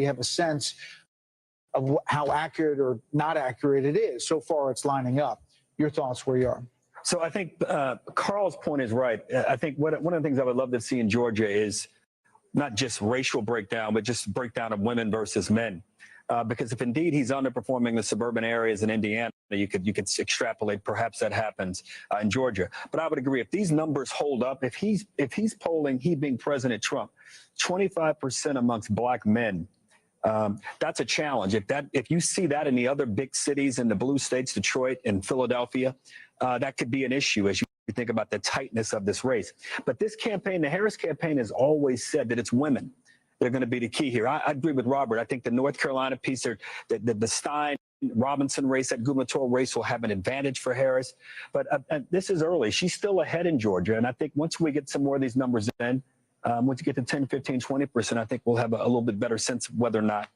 we have a sense of how accurate or not accurate it is. So far, it's lining up. Your thoughts where you are? So I think Carl's point is right. I think one of the things I would love to see in Georgia is not just racial breakdown, but just breakdown of women versus men. Because if indeed he's underperforming the suburban areas in Indiana, you could extrapolate perhaps that happens in Georgia. But I would agree if these numbers hold up, if he's polling, he being President Trump, 25% amongst black men, that's a challenge. If you see that in the other big cities in the blue states, Detroit and Philadelphia, that could be an issue as you think about the tightness of this race. But this campaign, the Harris campaign, has always said that it's women. They're going to be the key here. I agree with Robert. I think the North Carolina piece, the Stein-Robinson race, that gubernatorial race will have an advantage for Harris. But this is early. She's still ahead in Georgia. And I think once we get some more of these numbers in, once you get to 10, 15, 20%, I think we'll have a little bit better sense of whether or not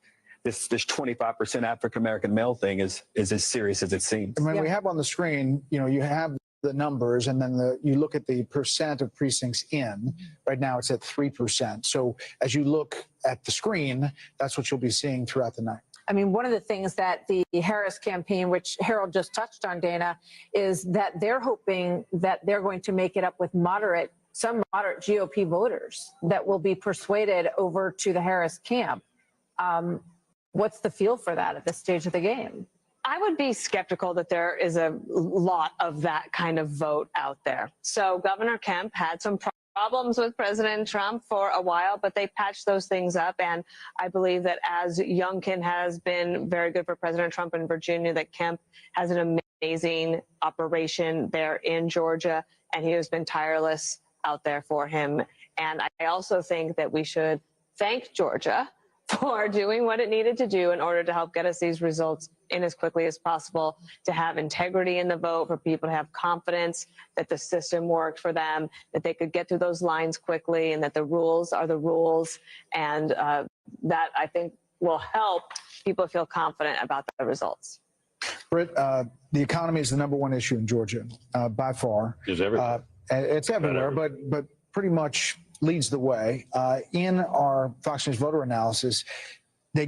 this 25% African-American male thing is as serious as it seems. And when we have on the screen, you have the numbers, and then you look at the percent of precincts in. Right now, it's at 3%. So as you look at the screen, that's what you'll be seeing throughout the night. I mean, one of the things that the Harris campaign, which Harold just touched on, Dana, is that they're hoping that they're going to make it up with some moderate GOP voters that will be persuaded over to the Harris camp. What's the feel for that at this stage of the game? I would be skeptical that there is a lot of that kind of vote out there. So Governor Kemp had some problems with President Trump for a while, but they patched those things up. And I believe that as Youngkin has been very good for President Trump in Virginia, that Kemp has an amazing operation there in Georgia, and he has been tireless out there for him. And I also think that we should thank Georgia for doing what it needed to do in order to help get us these results in as quickly as possible, to have integrity in the vote, for people to have confidence that the system worked for them, that they could get through those lines quickly, and that the rules are the rules. And that, I think, will help people feel confident about the results. Britt, the economy is the #1 issue in Georgia by far. It's everywhere. It's everywhere, but pretty much leads the way. In our Fox News voter analysis, they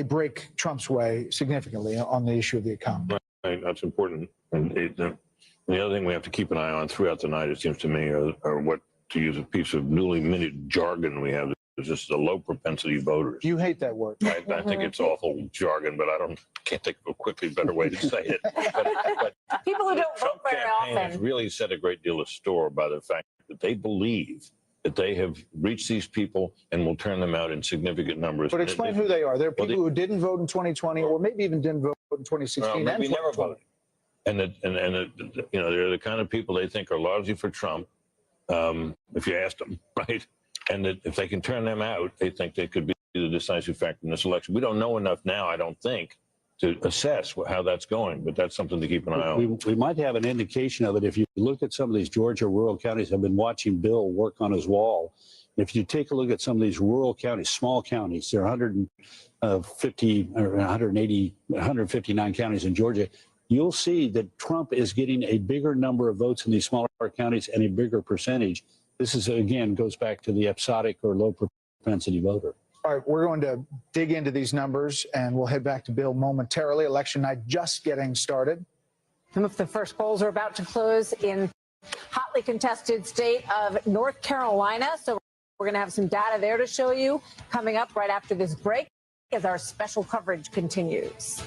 break Trump's way significantly on the issue of the economy. Right, that's important. And the other thing we have to keep an eye on throughout the night, it seems to me, are what, to use a piece of newly minted jargon we have, is just the low propensity voters. You hate that word. I think it's awful jargon, but I can't think of a quickly better way to say it. But people who don't vote very often has really set a great deal of store by the fact that they believe that they have reached these people and will turn them out in significant numbers. But explain who they are. There are people who didn't vote in 2020, or maybe even didn't vote in 2016. Maybe never voted. And they're the kind of people they think are largely for Trump, if you ask them, right? And that if they can turn them out, they think they could be the decisive factor in this election. We don't know enough now, I don't think, to assess how that's going, but that's something to keep an eye on. We might have an indication of it if you look at some of these Georgia rural counties. I've been watching Bill work on his wall. If you take a look at some of these rural counties, small counties, there are 150 or 180, 159 counties in Georgia, you'll see that Trump is getting a bigger number of votes in these smaller counties and a bigger percentage. This is, again, goes back to the episodic or low propensity voter. All right, we're going to dig into these numbers, and we'll head back to Bill momentarily. Election night just getting started. Some of the first polls are about to close in hotly contested state of North Carolina. So we're going to have some data there to show you coming up right after this break as our special coverage continues.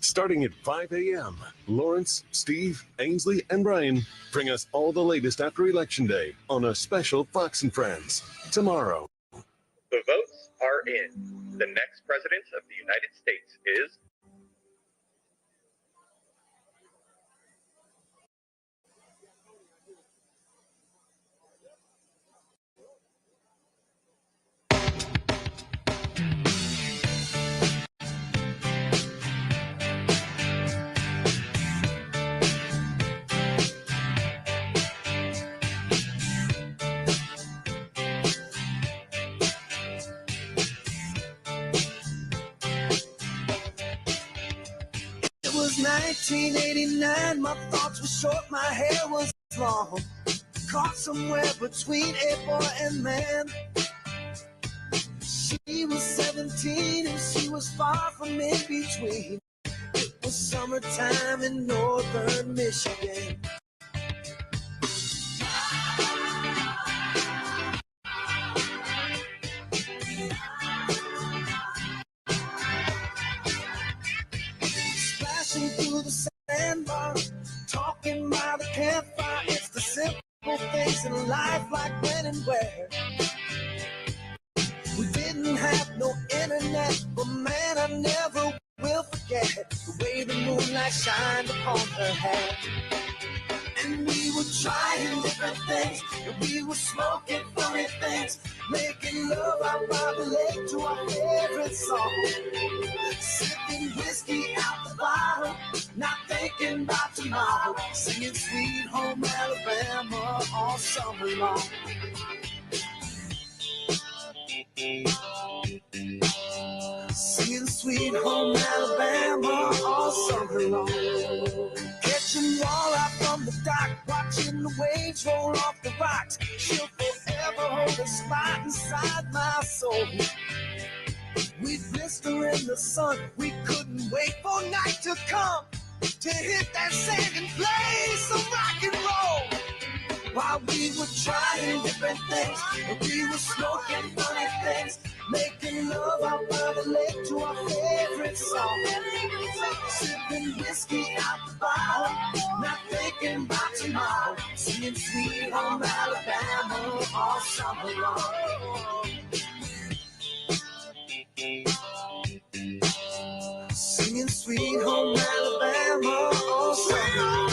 Starting at 5 a.m., Lawrence, Steve, Ainsley, and Brian bring us all the latest after Election Day on a special Fox and Friends tomorrow. The votes are in. The next president of the United States is... It was 1989, my thoughts were short, my hair was long. caught somewhere between a boy and man. She was 17 and she was far from in between. It was summertime in northern Michigan. Splashing through the sandbar, talking by the campfire. It's the simple things in life, like when and where. We didn't have no internet, but man, I never will forget the way the moonlight shined upon her hair. And we were trying different things, and we were smoking funny things, making love out by the lake to our favorite song. Sipping whiskey out the bottle, not thinking about tomorrow, singing Sweet Home Alabama all summer long. Singing Sweet Home Alabama all summer long. Catching walleye from the dock, watching the waves roll off the rocks. She'll forever hold a spot inside my soul. We'd blister in the sun, we couldn't wait for night to come to hit that sand and play some rock and roll. While we were trying different things, and we were smoking funny things, making love out by the lake to our favorite song. Sipping whiskey out the bottle, not thinking about tomorrow, singing Sweet Home Alabama all summer long. Singing Sweet Home Alabama all summer long.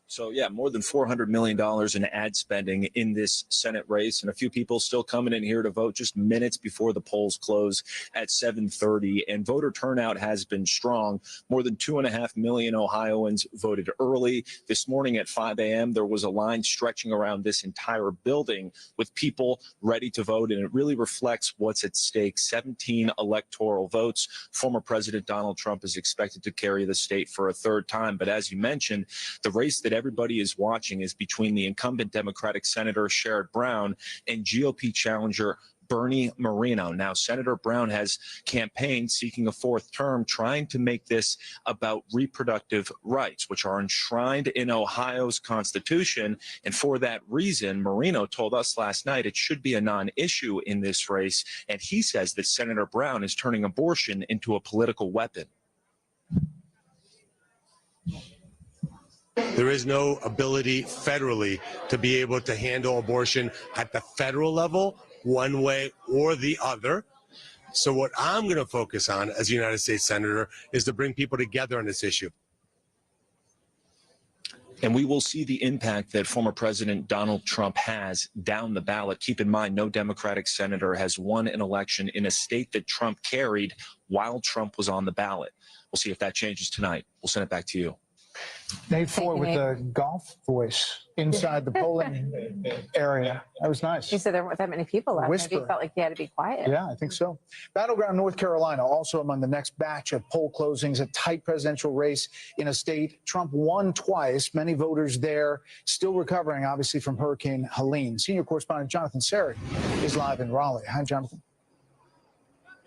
So, yeah, more than $400 million in ad spending in this Senate race, and a few people still coming in here to vote just minutes before the polls close at 7:30. And voter turnout has been strong. More than 2.5 million Ohioans voted early. This morning at 5 a.m., there was a line stretching around this entire building with people ready to vote, and it really reflects what's at stake. 17 electoral votes. Former President Donald Trump is expected to carry the state for a third time. But as you mentioned, the race that everybody is watching is between the incumbent Democratic Senator Sherrod Brown and GOP challenger Bernie Moreno. Now, Senator Brown has campaigned seeking a fourth term, trying to make this about reproductive rights, which are enshrined in Ohio's Constitution. And for that reason, Moreno told us last night it should be a non-issue in this race. And he says that Senator Brown is turning abortion into a political weapon. There is no ability federally to be able to handle abortion at the federal level, one way or the other. So what I'm going to focus on as a United States Senator is to bring people together on this issue. And we will see the impact that former President Donald Trump has down the ballot. Keep in mind, no Democratic senator has won an election in a state that Trump carried while Trump was on the ballot. We'll see if that changes tonight. We'll send it back to you. Nate Ford with the golf voice inside the polling area. That was nice. He said there weren't that many people left. Whisper. Maybe he felt like he had to be quiet. Yeah, I think so. Battleground North Carolina, also among the next batch of poll closings, a tight presidential race in a state Trump won twice. Many voters there still recovering, obviously, from Hurricane Helene. Senior correspondent Jonathan Serry is live in Raleigh. Hi, Jonathan.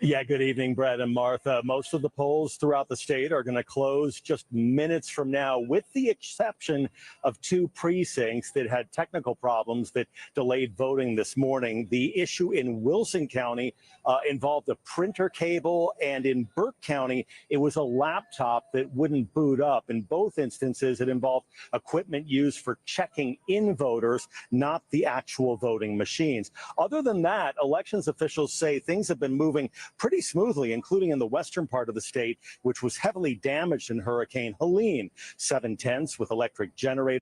Yeah, good evening, Brett and Martha. Most of the polls throughout the state are going to close just minutes from now, with the exception of 2 precincts that had technical problems that delayed voting this morning. The issue in Wilson County involved a printer cable, and in Burke County, it was a laptop that wouldn't boot up. In both instances, it involved equipment used for checking in voters, not the actual voting machines. Other than that, elections officials say things have been moving pretty smoothly, including in the western part of the state, which was heavily damaged in Hurricane Helene. 7 tents with electric generators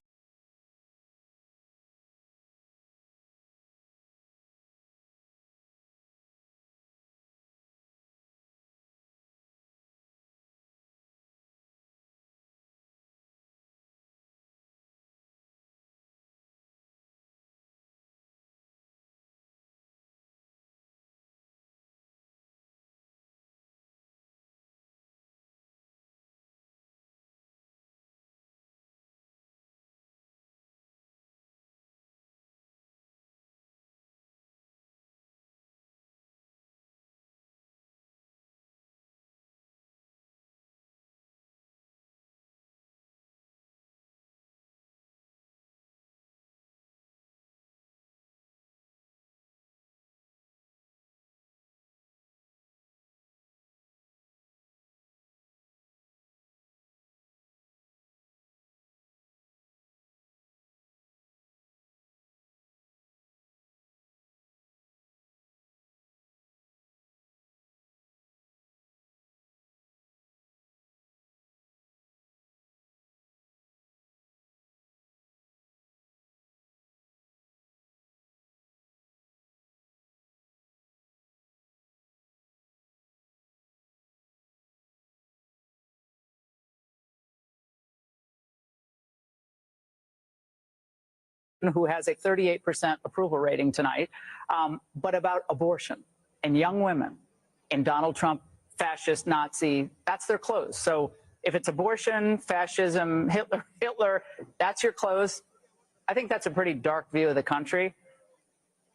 who has a 38% approval rating tonight, but about abortion and young women and Donald Trump, fascist, Nazi, that's their clothes. So if it's abortion, fascism, Hitler, that's your clothes. I think that's a pretty dark view of the country.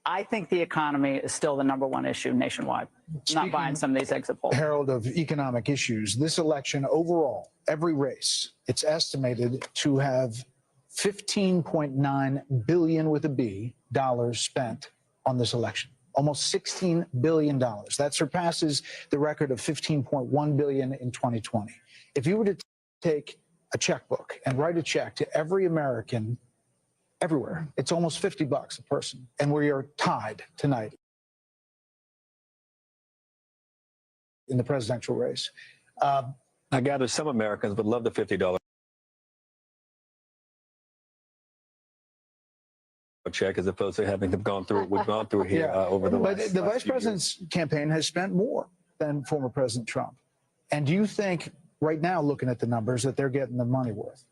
I think the economy is still the #1 issue nationwide. Not buying some of these exit polls. Harold, of economic issues, this election overall, every race, it's estimated to have $15.9 billion with a B dollars spent on this election. Almost $16 billion. That surpasses the record of $15.1 billion in 2020. If you were to take a checkbook and write a check to every American everywhere, it's almost $50 a person. And we are tied tonight in the presidential race. I gather some Americans would love the $50 check as opposed to having them gone through what we've gone through here over the last. But the vice president's campaign has spent more than former President Trump. And do you think right now, looking at the numbers, that they're getting the money worth?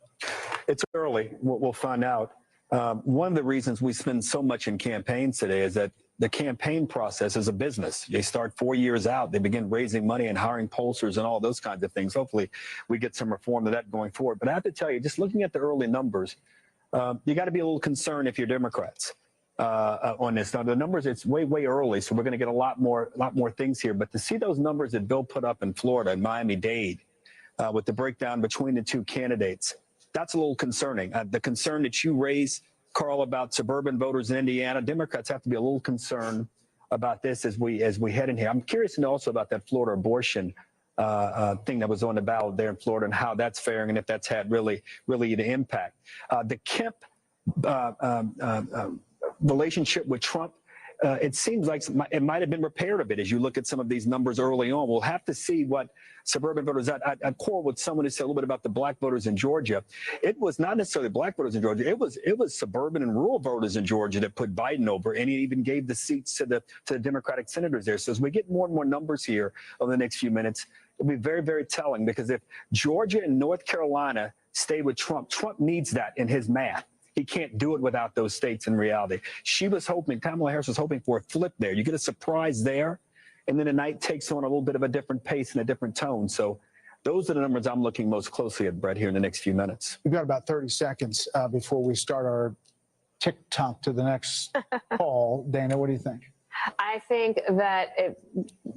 It's early. We'll find out. One of the reasons we spend so much in campaigns today is that the campaign process is a business. They start 4 years out. They begin raising money and hiring pollsters and all those kinds of things. Hopefully, we get some reform to that going forward. But I have to tell you, just looking at the early numbers, you got to be a little concerned if you're Democrats on this. Now, the numbers, it's way early, so we're going to get a lot more things here. But to see those numbers that Bill put up in Florida and Miami-Dade with the breakdown between the two candidates, that's a little concerning. The concern that you raise, Carl, about suburban voters in Indiana, Democrats have to be a little concerned about this as we head in here. I'm curious to know also about that Florida abortion thing that was on the ballot there in Florida and how that's faring and if that's had really the impact. The Kemp relationship with Trump, it seems like it might have been repaired a bit as you look at some of these numbers early on. We'll have to see what suburban voters. I quarreled with someone who said a little bit about the black voters in Georgia. It was not necessarily black voters in Georgia. It was suburban and rural voters in Georgia that put Biden over, and he even gave the seats to the Democratic senators there. So as we get more and more numbers here over the next few minutes, it'll be very telling, because if Georgia and North Carolina stay with Trump, Trump needs that in his math. He can't do it without those states in reality. Kamala Harris was hoping for a flip there. You get a surprise there, and then the night takes on a little bit of a different pace and a different tone. So those are the numbers I'm looking most closely at, Brett, here in the next few minutes. We've got about 30 seconds before we start our TikTok to the next call. Dana, what do you think? I think that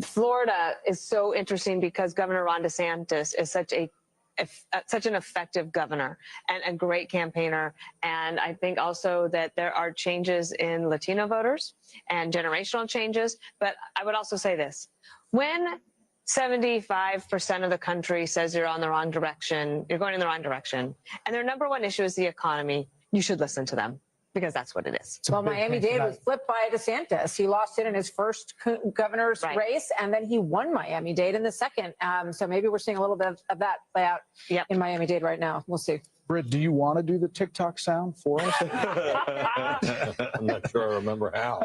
Florida is so interesting because Governor Ron DeSantis is such an effective governor and a great campaigner. And I think also that there are changes in Latino voters and generational changes. But I would also say this: when 75% of the country says you're on the wrong direction, you're going in the wrong direction, and their #1 issue is the economy, you should listen to them, because that's what it is. Well, Miami-Dade was flipped by DeSantis. He lost it in his first governor's race, and then he won Miami-Dade in the second. So maybe we're seeing a little bit of that play out in Miami-Dade right now. We'll see. Britt, do you want to do the TikTok sound for us? I'm not sure I remember how.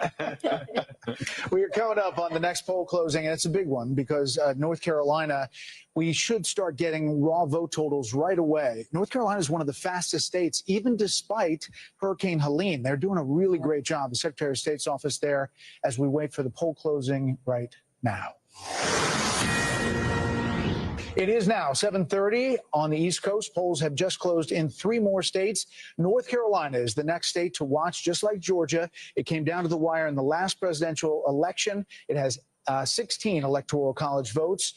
We are coming up on the next poll closing, and it's a big one because North Carolina, we should start getting raw vote totals right away. North Carolina is one of the fastest states, even despite Hurricane Helene. They're doing a really great job. The Secretary of State's office there as we wait for the poll closing right now. It is now 7:30 on the East Coast. Polls have just closed in 3 more states. North Carolina is the next state to watch, just like Georgia. It came down to the wire in the last presidential election. It has 16 electoral college votes,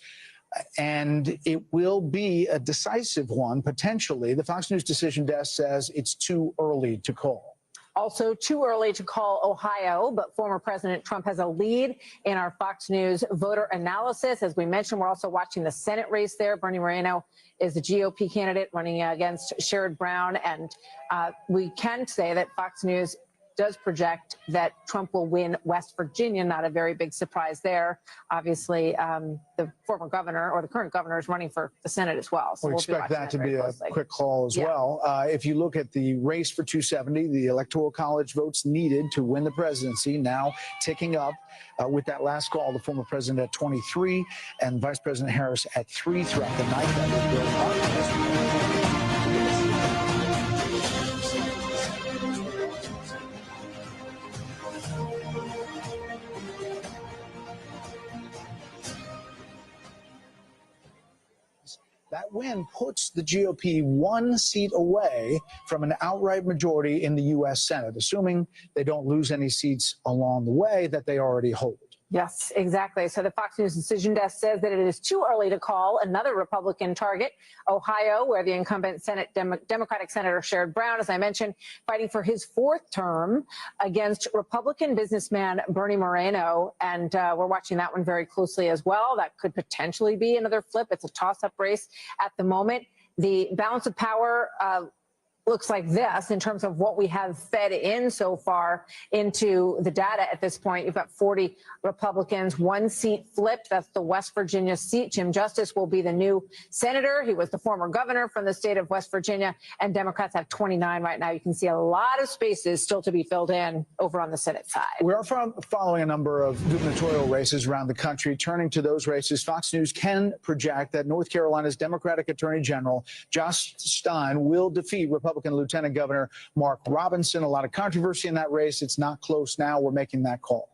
and it will be a decisive one, potentially. The Fox News decision desk says it's too early to call. Also too early to call Ohio, but former President Trump has a lead in our Fox News voter analysis. As we mentioned, we're also watching the Senate race there. Bernie Moreno is the GOP candidate running against Sherrod Brown. And we can say that Fox News does project that Trump will win West Virginia. Not a very big surprise there. Obviously, the former governor, or the current governor, is running for the Senate as well. So we expect that to be a quick call as well. If you look at the race for 270, the electoral college votes needed to win the presidency now ticking up with that last call, the former president at 23 and Vice President Harris at 3 throughout the night. That will build up. That win puts the GOP 1 seat away from an outright majority in the U.S. Senate, assuming they don't lose any seats along the way that they already hold. Yes, exactly. So the Fox News Decision Desk says that it is too early to call another Republican target. Ohio, where the incumbent Democratic Senator Sherrod Brown, as I mentioned, fighting for his 4th term against Republican businessman Bernie Moreno. And we're watching that one very closely as well. That could potentially be another flip. It's a toss-up race at the moment. The balance of power looks like this in terms of what we have fed in so far into the data at this point. You've got 40 Republicans, 1 seat flipped. That's the West Virginia seat. Jim Justice will be the new senator. He was the former governor from the state of West Virginia, and Democrats have 29 right now. You can see a lot of spaces still to be filled in over on the Senate side. We are following a number of gubernatorial races around the country. Turning to those races, Fox News can project that North Carolina's Democratic Attorney General Josh Stein will defeat Republican Lieutenant Governor Mark Robinson. A lot of controversy in that race. It's not close now. We're making that call.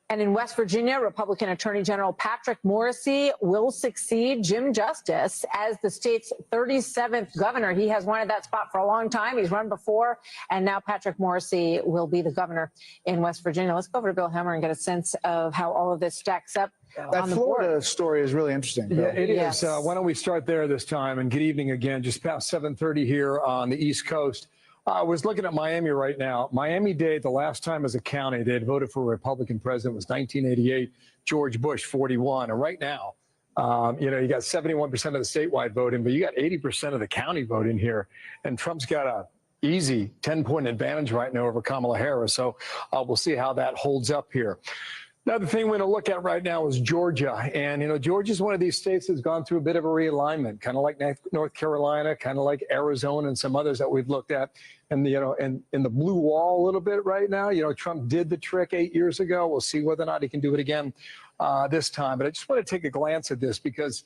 And in West Virginia, Republican Attorney General Patrick Morrisey will succeed Jim Justice as the state's 37th governor. He has wanted that spot for a long time. He's run before, and now Patrick Morrisey will be the governor in West Virginia. Let's go over to Bill Hammer and get a sense of how all of this stacks up. That Florida story is really interesting. Yeah, it Yes. is. Why don't we start there this time? And good evening again, just past 7:30 here on the East Coast. I was looking at Miami right now. Miami-Dade, the last time as a county they had voted for a Republican president was 1988, George Bush, 41. And right now, you got 71% of the statewide voting, but you got 80% of the county voting here. And Trump's got a easy 10-point advantage right now over Kamala Harris. So we'll see how that holds up here. Another thing we're going to look at right now is Georgia. And, Georgia is one of these states that's gone through a bit of a realignment, kind of like North Carolina, kind of like Arizona and some others that we've looked at. And, in the blue wall a little bit right now, Trump did the trick 8 years ago. We'll see whether or not he can do it again this time. But I just want to take a glance at this because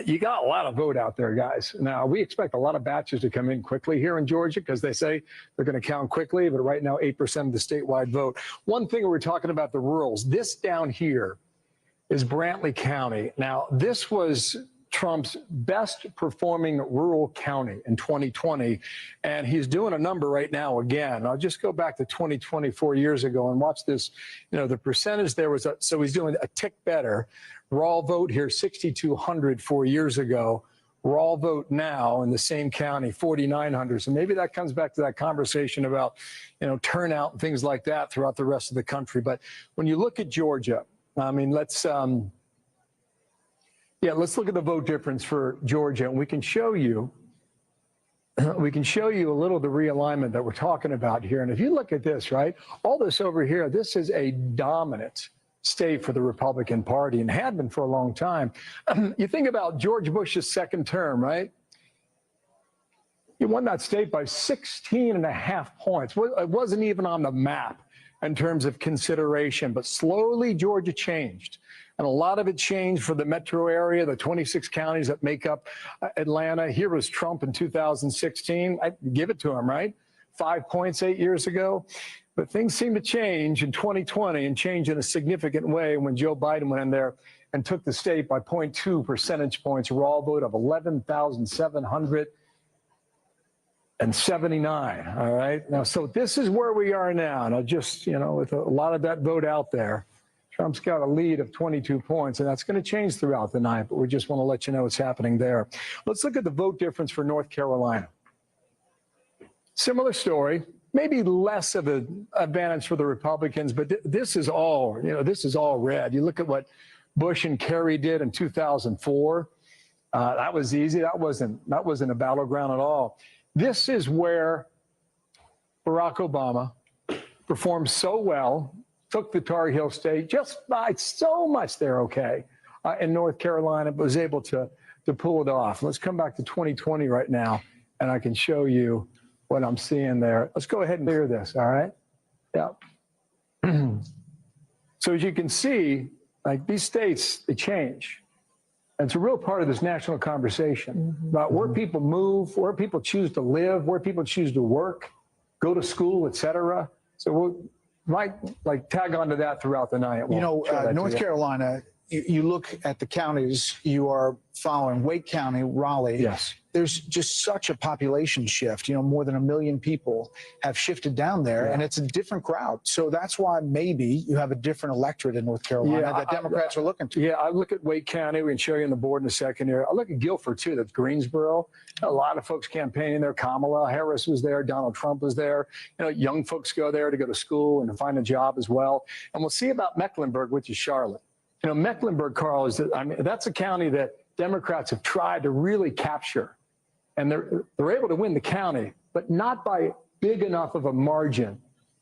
you got a lot of vote out there, guys. Now, we expect a lot of batches to come in quickly here in Georgia because they say they're going to count quickly. But right now, 8% of the statewide vote. One thing we're talking about the rurals. This down here is Brantley County. Now, this was Trump's best performing rural county in 2020. And he's doing a number right now again. I'll just go back to 2020, 4 years ago, and watch this. The percentage there was, so he's doing a tick better. Raw vote here, 6,200 4 years ago. Raw vote now in the same county, 4,900. So maybe that comes back to that conversation about, turnout and things like that throughout the rest of the country. But when you look at Georgia, I mean, let's look at the vote difference for Georgia, and we can show you a little of the realignment that we're talking about here. And if you look at this, right, all this over here, this is a dominant state for the Republican Party and had been for a long time. You think about George Bush's second term, right? He won that state by 16.5 points. It wasn't even on the map in terms of consideration, but slowly Georgia changed. And a lot of it changed for the metro area, the 26 counties that make up Atlanta. Here was Trump in 2016. I give it to him, right? 5 points 8 years ago. But things seem to change in 2020 and change in a significant way when Joe Biden went in there and took the state by 0.2 percentage points, a raw vote of 11,779. All right. Now, so this is where we are now. Now, just, with a lot of that vote out there, Trump's got a lead of 22 points, and that's going to change throughout the night. But we just want to let you know what's happening there. Let's look at the vote difference for North Carolina. Similar story. Maybe less of an advantage for the Republicans, but this is all red. You look at what Bush and Kerry did in 2004. That was easy. That wasn't a battleground at all. This is where Barack Obama performed so well, took the Tar Heel state just by so much there, in North Carolina, but was able to pull it off. Let's come back to 2020 right now, and I can show you what I'm seeing there. Let's go ahead and clear this, all right? Yeah. So as you can see, like these states, they change. And it's a real part of this national conversation about where people move, where people choose to live, where people choose to work, go to school, et cetera. So we'll might tag onto that throughout the night. North Carolina you look at the counties you are following, Wake County, Raleigh. Yes. There's just such a population shift. More than 1 million people have shifted down there, and it's a different crowd. So that's why maybe you have a different electorate in North Carolina that Democrats are looking to. Yeah, I look at Wake County. We can show you on the board in a second here. I look at Guilford, too. That's Greensboro. A lot of folks campaigning there. Kamala Harris was there. Donald Trump was there. Young folks go there to go to school and to find a job as well. And we'll see about Mecklenburg, which is Charlotte. Mecklenburg, Carl, that's a county that Democrats have tried to really capture. And they're able to win the county, but not by big enough of a margin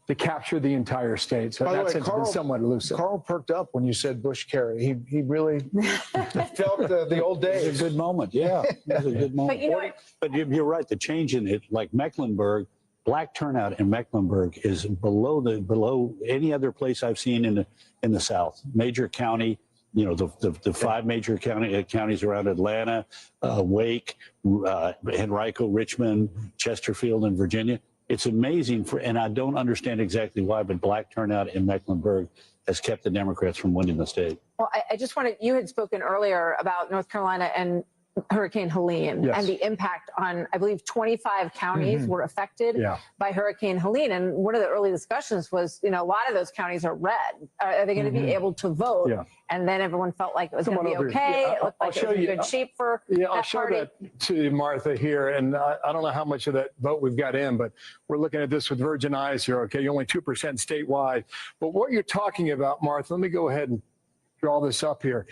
to capture the entire state. So that's been somewhat elusive. Carl perked up when you said Bush-Kerry. He really felt the old days. It was a good moment. Yeah, it was a good moment. But you're right. The change in it, like Mecklenburg, black turnout in Mecklenburg is below any other place I've seen in the South. Major county. The 5 major counties around Atlanta, Wake, Henrico, Richmond, Chesterfield, and Virginia. It's amazing, and I don't understand exactly why, but black turnout in Mecklenburg has kept the Democrats from winning the state. Well, I just wanted, you had spoken earlier about North Carolina and Hurricane Helene and the impact on, I believe, 25 counties were affected by Hurricane Helene. And one of the early discussions was, a lot of those counties are red. Are they going to be able to vote? And then everyone felt like it was going to be okay. It looked like it was in good shape for I'll show that to Martha here. And I don't know how much of that vote we've got in, but we're looking at this with virgin eyes here. Okay, you're only 2% statewide. But what you're talking about, Martha, let me go ahead and draw this up here.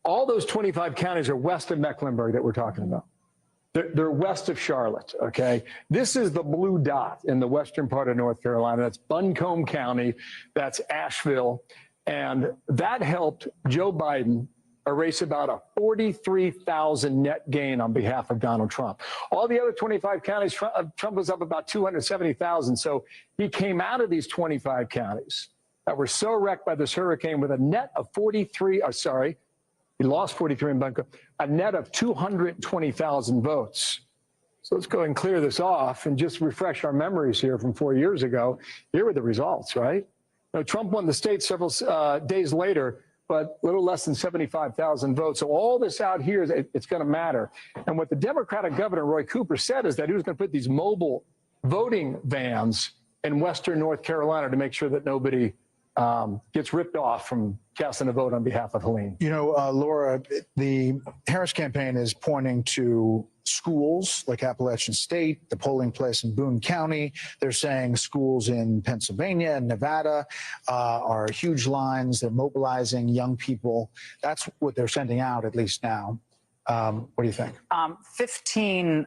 All those 25 counties are west of Mecklenburg that we're talking about. They're west of Charlotte, okay? This is the blue dot in the western part of North Carolina. That's Buncombe County. That's Asheville. And that helped Joe Biden erase about a 43,000 net gain on behalf of Donald Trump. All the other 25 counties, Trump was up about 270,000. So he came out of these 25 counties that were so wrecked by this hurricane with a net of he lost 43 in Buncombe, a net of 220,000 votes. So let's go and clear this off and just refresh our memories here from 4 years ago. Here were the results, right? Trump won the state several days later, but a little less than 75,000 votes. So all this out here, it's going to matter. And what the Democratic governor, Roy Cooper, said is that he was going to put these mobile voting vans in western North Carolina to make sure that nobody gets ripped off from casting a vote on behalf of Helene. Laura, the Harris campaign is pointing to schools like Appalachian State, the polling place in Boone County. They're saying schools in Pennsylvania and Nevada are huge lines. They're mobilizing young people. That's what they're sending out, at least now. What do you think? 15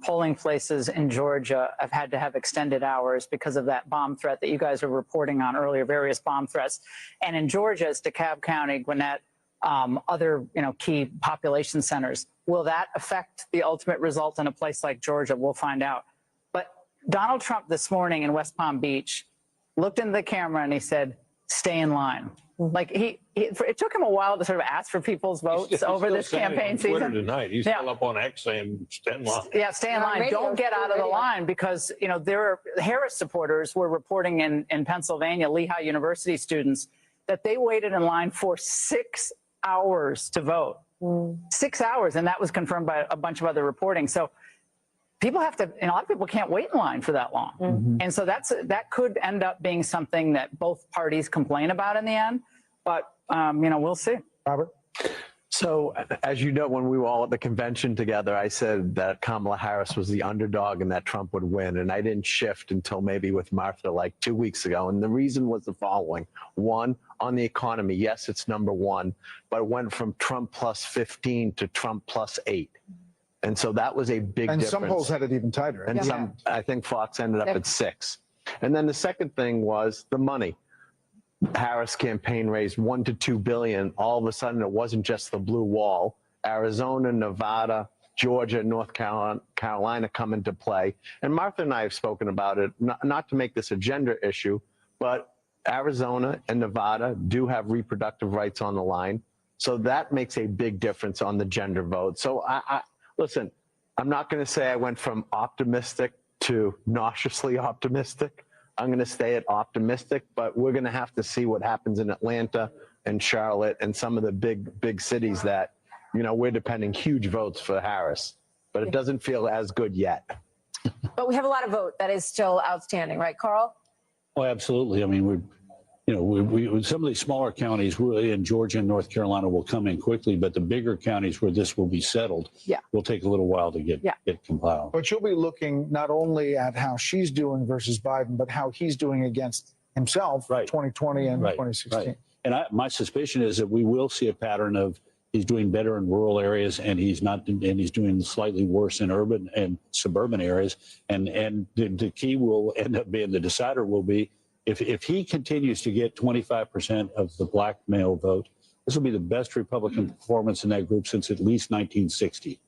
polling places in Georgia have had to have extended hours because of that bomb threat that you guys were reporting on earlier, various bomb threats. And in Georgia, it's DeKalb County, Gwinnett, other key population centers. Will that affect the ultimate result in a place like Georgia? We'll find out. But Donald Trump this morning in West Palm Beach looked into the camera and he said, "Stay in line." Like it took him a while to sort of ask for people's votes over this campaign season. Twitter tonight, he's still up on X saying, "Stay in line." Yeah, stay in line. Don't get out of the line, because Harris supporters were reporting in Pennsylvania, Lehigh University students, that they waited in line for 6 hours to vote. 6 hours, and that was confirmed by a bunch of other reporting. So people have to, a lot of people can't wait in line for that long. And so that could end up being something that both parties complain about in the end. But, we'll see. Robert? So, as you know, when we were all at the convention together, I said that Kamala Harris was the underdog and that Trump would win. And I didn't shift until maybe with Martha like 2 weeks ago. And the reason was the following. One, on the economy, yes, it's number one, but it went from Trump plus 15 to Trump plus 8. And so that was a big difference. And some polls had it even tighter. And some, I think Fox ended up at 6. And then the second thing was the money. Harris campaign raised $1 to $2 billion. All of a sudden, it wasn't just the blue wall. Arizona, Nevada, Georgia, North Carolina come into play. And Martha and I have spoken about it, not to make this a gender issue, but Arizona and Nevada do have reproductive rights on the line. So that makes a big difference on the gender vote. So listen, I'm not going to say I went from optimistic to nauseously optimistic. I'm going to stay at optimistic, but we're going to have to see what happens in Atlanta, and Charlotte and some of the big cities that, you know, we're depending huge votes for Harris, but it doesn't feel as good yet. But we have a lot of vote that is still outstanding, right, Carl? Oh, absolutely. I mean, some of these smaller counties really in Georgia and North Carolina will come in quickly, but the bigger counties where this will be settled will take a little while to get compiled. But you'll be looking not only at how she's doing versus Biden, but how he's doing against himself, 2020 and 2016. Right. And my suspicion is that we will see a pattern of he's doing better in rural areas and he's doing slightly worse in urban and suburban areas. And the key will end up being, the decider will be, if he continues to get 25% of the black male vote, this will be the best Republican performance in that group since at least 1960.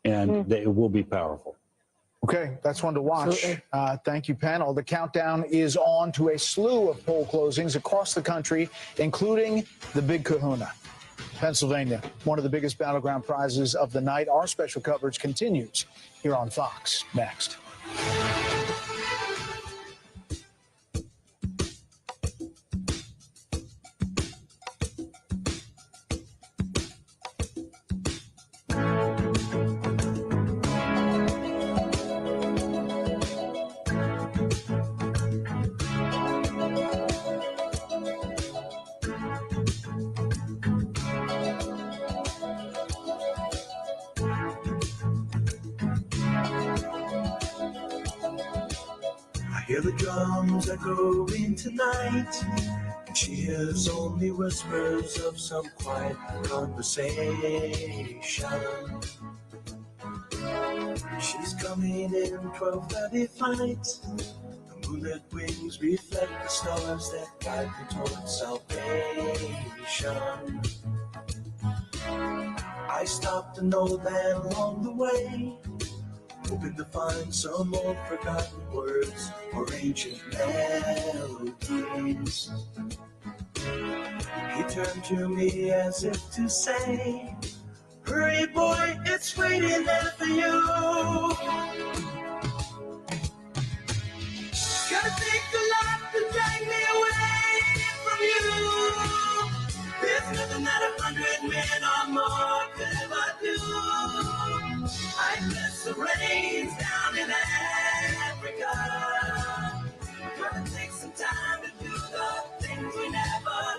And it will be powerful. Okay, that's one to watch. Thank you, panel. The countdown is on to a slew of poll closings across the country, including the Big Kahuna, Pennsylvania, one of the biggest battleground prizes of the night. Our special coverage continues here on Fox next. Hear the drums echoing tonight, and she hears only whispers of some quiet conversation. She's coming in 12:30 flight. The moonlit wings reflect the stars that guide her towards salvation. I stopped an old man along the way, hoping to find some old forgotten words or ancient melodies. He turned to me as if to say, hurry boy, it's waiting there for you. Gotta take a lot to drag me away from you. There's nothing that 100 men or more could ever do. I miss the rains down in Africa. Gonna take some time to do the things we never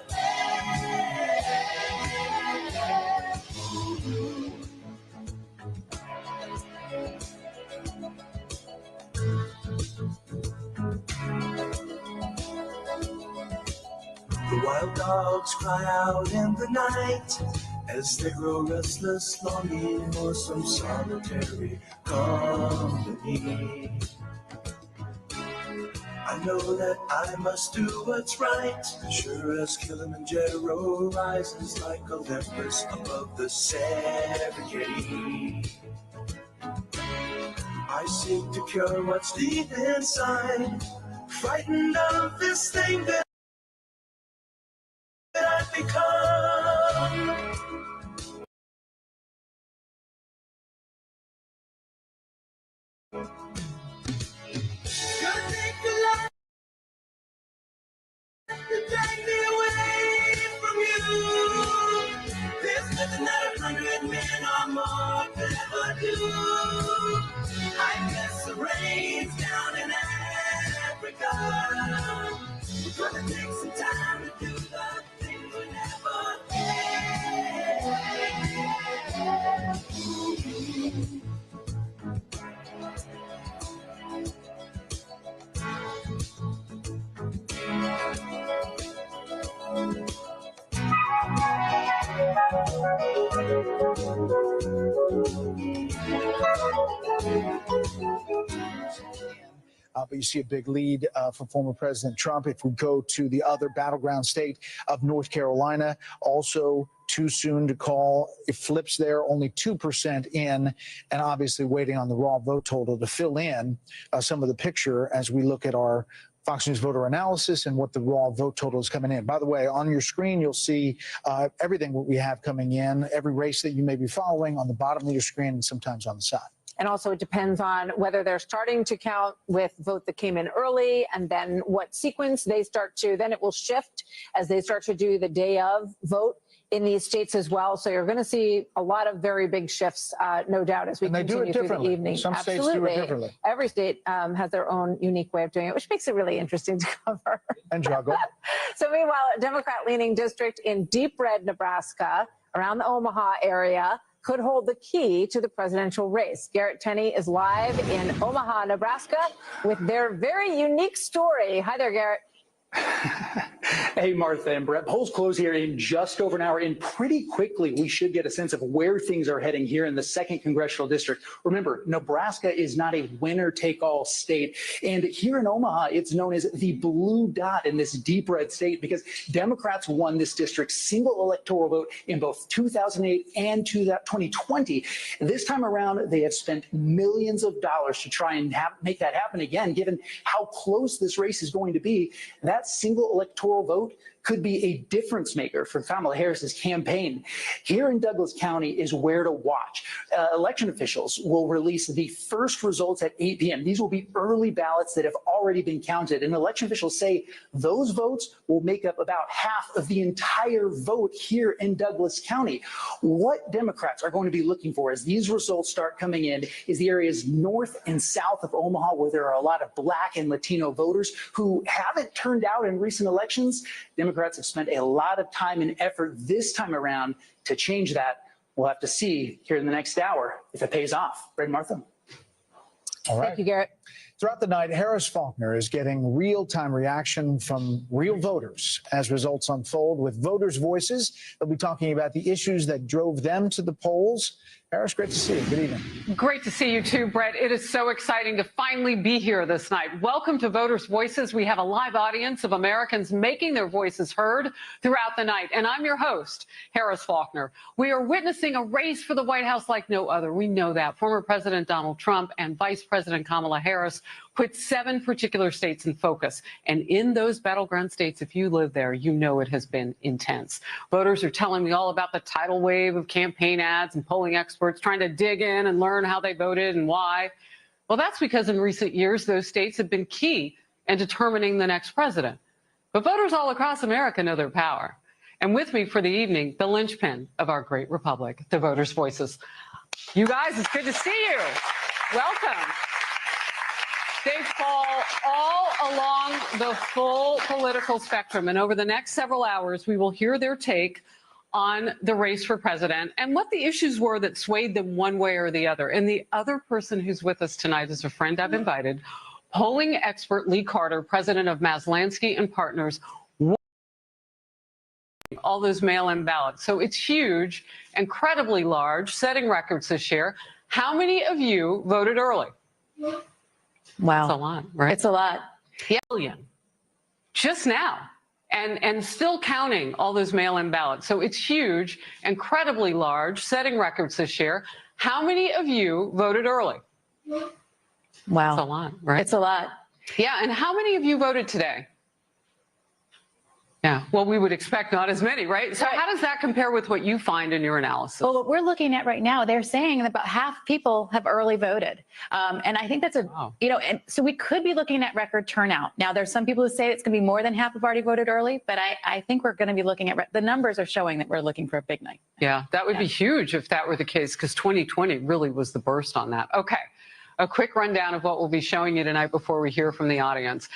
The wild dogs cry out in the night as they grow restless, longing for some solitary company. I know that I must do what's right, sure as Kilimanjaro rises like Olympus above the Serengeti. I seek to cure what's deep inside, frightened of this thing that I've become. Gonna take a lot to drag me away from you. There's nothing that 100 men or more could ever do. I miss the rains down in Africa. We're gonna take some time to do the things we never did. But you see a big lead for former President Trump. If we go to the other battleground state of North Carolina, also too soon to call. It flips there, only 2% in, and obviously waiting on the raw vote total to fill in some of the picture as we look at our Fox News voter analysis and what the raw vote total is coming in. By the way, on your screen, you'll see everything we have coming in, every race that you may be following on the bottom of your screen and sometimes on the side. And also it depends on whether they're starting to count with vote that came in early and then what sequence they start to, then it will shift as they start to do the day of vote in these states as well. So you're going to see a lot of very big shifts, no doubt, as we continue through the evening. Some states do it differently. Every state has their own unique way of doing it, which makes it really interesting to cover. And juggle. So meanwhile, a Democrat-leaning district in deep red Nebraska, around the Omaha area, could hold the key to the presidential race. Garrett Tenney is live in Omaha, Nebraska, with their very unique story. Hi there, Garrett. Hey, Martha and Brett. Polls close here in just over an hour, and pretty quickly we should get a sense of where things are heading here in the 2nd Congressional District. Remember, Nebraska is not a winner-take-all state, and here in Omaha, it's known as the blue dot in this deep red state because Democrats won this district's single electoral vote in both 2008 and 2020. This time around, they have spent millions of dollars to try and make that happen again, given how close this race is going to be. That single electoral vote could be a difference maker for Kamala Harris's campaign. Here in Douglas County is where to watch. Election officials will release the first results at 8 p.m. These will be early ballots that have already been counted, and election officials say those votes will make up about half of the entire vote here in Douglas County. What Democrats are going to be looking for as these results start coming in is the areas north and south of Omaha where there are a lot of Black and Latino voters who haven't turned out in recent elections. Democrats have spent a lot of time and effort this time around to change that. We'll have to see here in the next hour if it pays off. Brett and Martha. All right. Thank you, Garrett. Throughout the night, Harris Faulkner is getting real-time reaction from real voters as results unfold with voters' voices. They'll be talking about the issues that drove them to the polls. Harris, great to see you. Good evening. Great to see you too, Brett. It is so exciting to finally be here this night. Welcome to Voters' Voices. We have a live audience of Americans making their voices heard throughout the night. And I'm your host, Harris Faulkner. We are witnessing a race for the White House like no other. We know that. Former President Donald Trump and Vice President Kamala Harris put 7 particular states in focus. And in those battleground states, if you live there, you know it has been intense. Voters are telling me all about the tidal wave of campaign ads and polling experts trying to dig in and learn how they voted and why. Well, that's because in recent years, those states have been key in determining the next president. But voters all across America know their power. And with me for the evening, the linchpin of our great republic, the Voters' Voices. You guys, it's good to see you. Welcome. They fall all along the full political spectrum. And over the next several hours, we will hear their take on the race for president and what the issues were that swayed them one way or the other. And the other person who's with us tonight is a friend I've invited, polling expert Lee Carter, president of Maslansky and Partners, all those mail-in ballots. So it's huge, incredibly large, setting records this year. How many of you voted early? Wow. It's a lot, right? It's a lot. Yeah. Just now. And still counting all those mail-in ballots. So it's huge, incredibly large, setting records this year. How many of you voted early? Wow. It's a lot, right? It's a lot. Yeah, and how many of you voted today? Yeah, well, we would expect not as many, right? So how does that compare with what you find in your analysis? Well, what we're looking at right now, they're saying that about half people have early voted. And I think that's and so we could be looking at record turnout. Now, there's some people who say it's going to be more than half have already voted early, but I think we're going to be looking at, the numbers are showing that we're looking for a big night. Yeah, that would be huge if that were the case, because 2020 really was the burst on that. Okay. A quick rundown of what we'll be showing you tonight before we hear from the audience.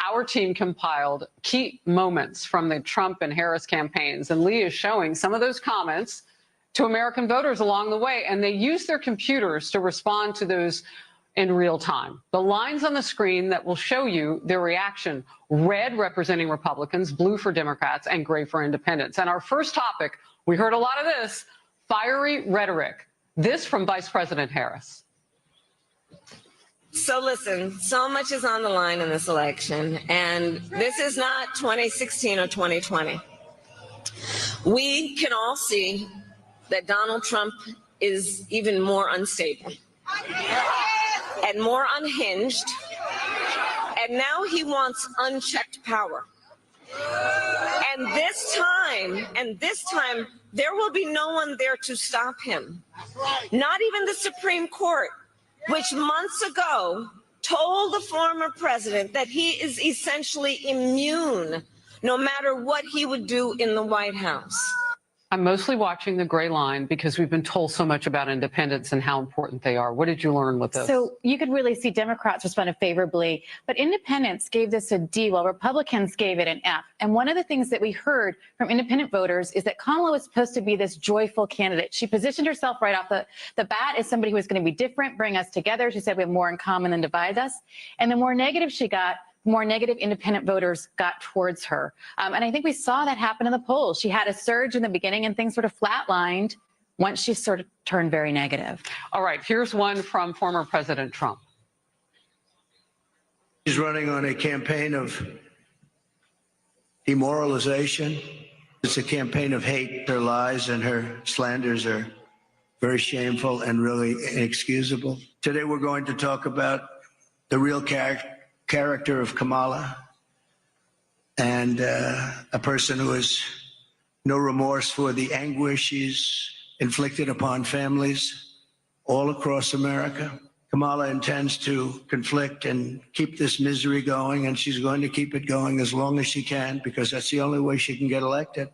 Our team compiled key moments from the Trump and Harris campaigns, and Lee is showing some of those comments to American voters along the way, and they used their computers to respond to those in real time. The lines on the screen that will show you their reaction: red representing Republicans, blue for Democrats, and gray for independents. And our first topic, we heard a lot of this, fiery rhetoric. This from Vice President Harris. So listen, so much is on the line in this election, and this is not 2016 or 2020. We can all see that Donald Trump is even more unstable and more unhinged, and now he wants unchecked power. And this time, there will be no one there to stop him. Not even the Supreme Court. which months ago told the former president that he is essentially immune no matter what he would do in the White House. I'm mostly watching the gray line because we've been told so much about independents and how important they are. What did you learn with this? So you could really see Democrats responded favorably, but independents gave this a D while Republicans gave it an F. And one of the things that we heard from independent voters is that Kamala was supposed to be this joyful candidate. She positioned herself right off the bat as somebody who was going to be different, bring us together. She said we have more in common than divides us. And the more negative she got, more negative independent voters got towards her. And I think we saw that happen in the polls. She had a surge in the beginning and things sort of flatlined once she sort of turned very negative. All right, here's one from former President Trump. She's running on a campaign of demoralization. It's a campaign of hate. Her lies and her slanders are very shameful and really inexcusable. Today we're going to talk about the real character of Kamala, and a person who has no remorse for the anguish she's inflicted upon families all across America. Kamala intends to conflict and keep this misery going, and she's going to keep it going as long as she can, because that's the only way she can get elected.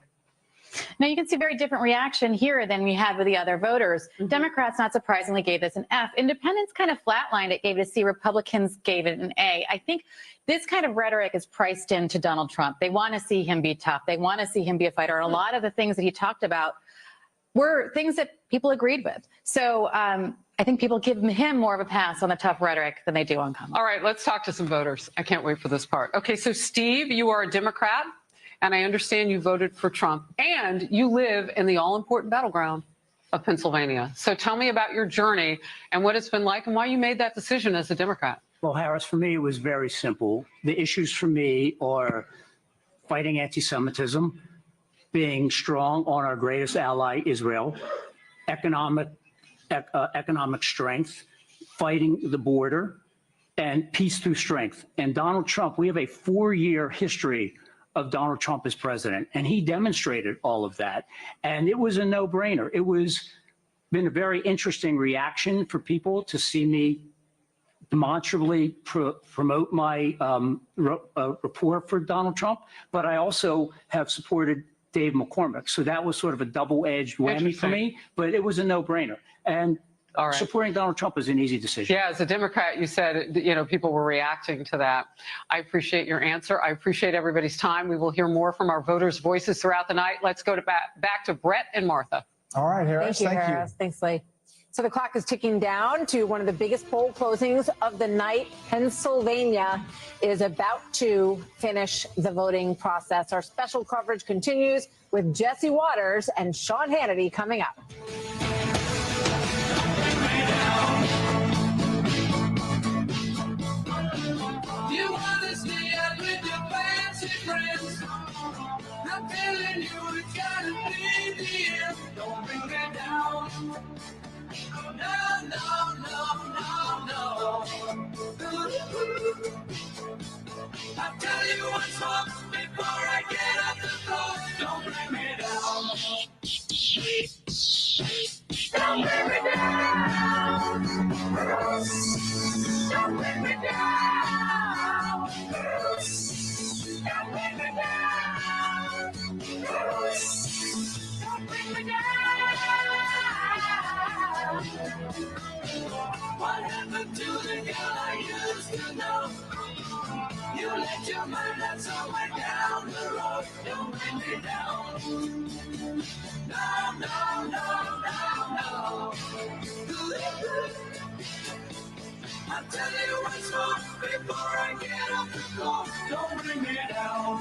Now, you can see a very different reaction here than we had with the other voters. Democrats, not surprisingly, gave this an F. Independents kind of flatlined it, gave it a C. Republicans gave it an A. I think this kind of rhetoric is priced into Donald Trump. They want to see him be tough. They want to see him be a fighter. And a lot of the things that he talked about were things that people agreed with. So I think people give him more of a pass on the tough rhetoric than they do on Kamala. All right, let's talk to some voters. I can't wait for this part. Okay, so Steve, you are a Democrat. And I understand you voted for Trump, and you live in the all-important battleground of Pennsylvania. So tell me about your journey and what it's been like and why you made that decision as a Democrat. Well, Harris, for me, it was very simple. The issues for me are fighting anti-Semitism, being strong on our greatest ally, Israel, economic strength, fighting the border, and peace through strength. And Donald Trump, we have a 4-year history of Donald Trump as president, and he demonstrated all of that. And it was a no-brainer. It was been a very interesting reaction for people to see me demonstrably promote my rapport for Donald Trump, but I also have supported Dave McCormick. So that was sort of a double-edged whammy for me, but it was a no-brainer. And all right. Supporting Donald Trump is an easy decision. Yeah, as a Democrat, you said, you know, people were reacting to that. I appreciate your answer. I appreciate everybody's time. We will hear more from our voters' voices throughout the night. Let's go back to Brett and Martha. All right, Harris. Thank you, Harris. Thanks, Lee. So the clock is ticking down to one of the biggest poll closings of the night. Pennsylvania is about to finish the voting process. Our special coverage continues with Jesse Waters and Sean Hannity coming up. You want to stay out with your fancy friends. I'm telling you, it's gotta be the end. Don't bring me down. No, no, no, no, no. I'll tell you what's wrong before I get up the floor. Don't bring me down. Don't bring me down. Don't bring me down. Don't bring me down. Don't bring me down. What happened to the girl I used to know? You let your mind run somewhere down the road. Don't bring me down. No, no, no, no, no. I'll tell you what's wrong before I get off the floor. Don't bring me down.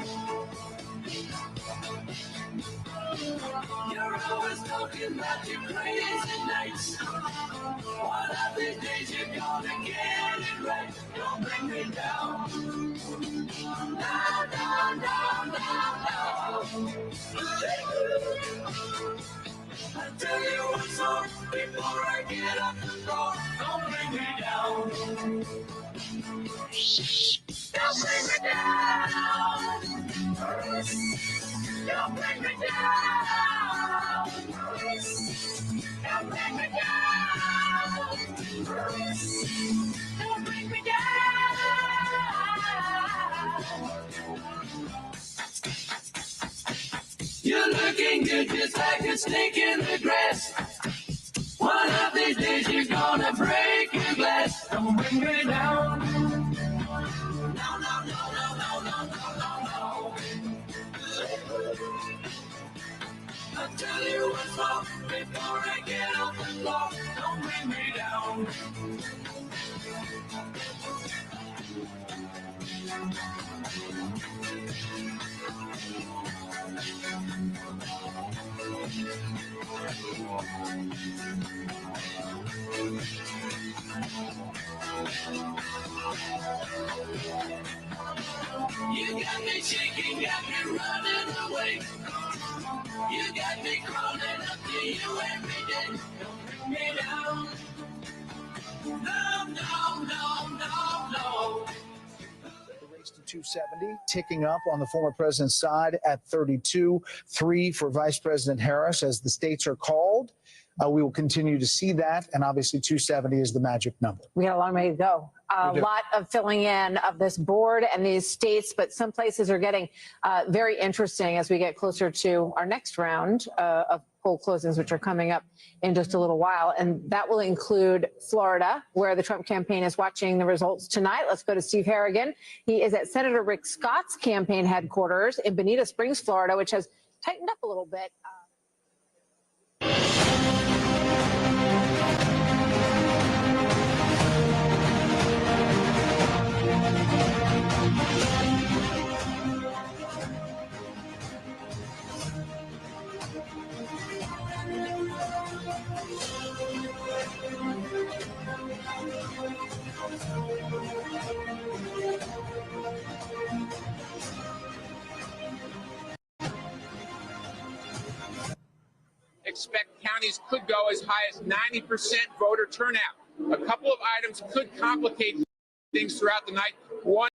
You're always talking about your crazy nights. One of these days you're gonna get it right. Don't bring me down. No, no, no, no, no. I'll tell you what's wrong before I get off the floor. Don't bring me down. Don't bring me down. Don't bring me down. Don't bring me down. looking good just like a snake in the grass. One of these days you're gonna break your glass. Don't bring me down. No, no, no, no, no, no, no, no, no. I'll tell you what's wrong before I get off the floor. Don't bring me down. You got me shaking, got me running away. You got me crawling up to you every day. Don't bring me down. No, no, no, no, no. The race to 270 ticking up on the former president's side at 32-3 for Vice President Harris as the states are called. We will continue to see that, and obviously 270 is the magic number. We got a long way to go. A lot of filling in of this board and these states, but some places are getting very interesting as we get closer to our next round of poll closings, which are coming up in just a little while. And that will include Florida, where the Trump campaign is watching the results tonight. Let's go to Steve Harrigan. He is at Senator Rick Scott's campaign headquarters in Bonita Springs, Florida, which has tightened up a little bit. Expect counties could go as high as 90% voter turnout. A couple of items could complicate things throughout the night. One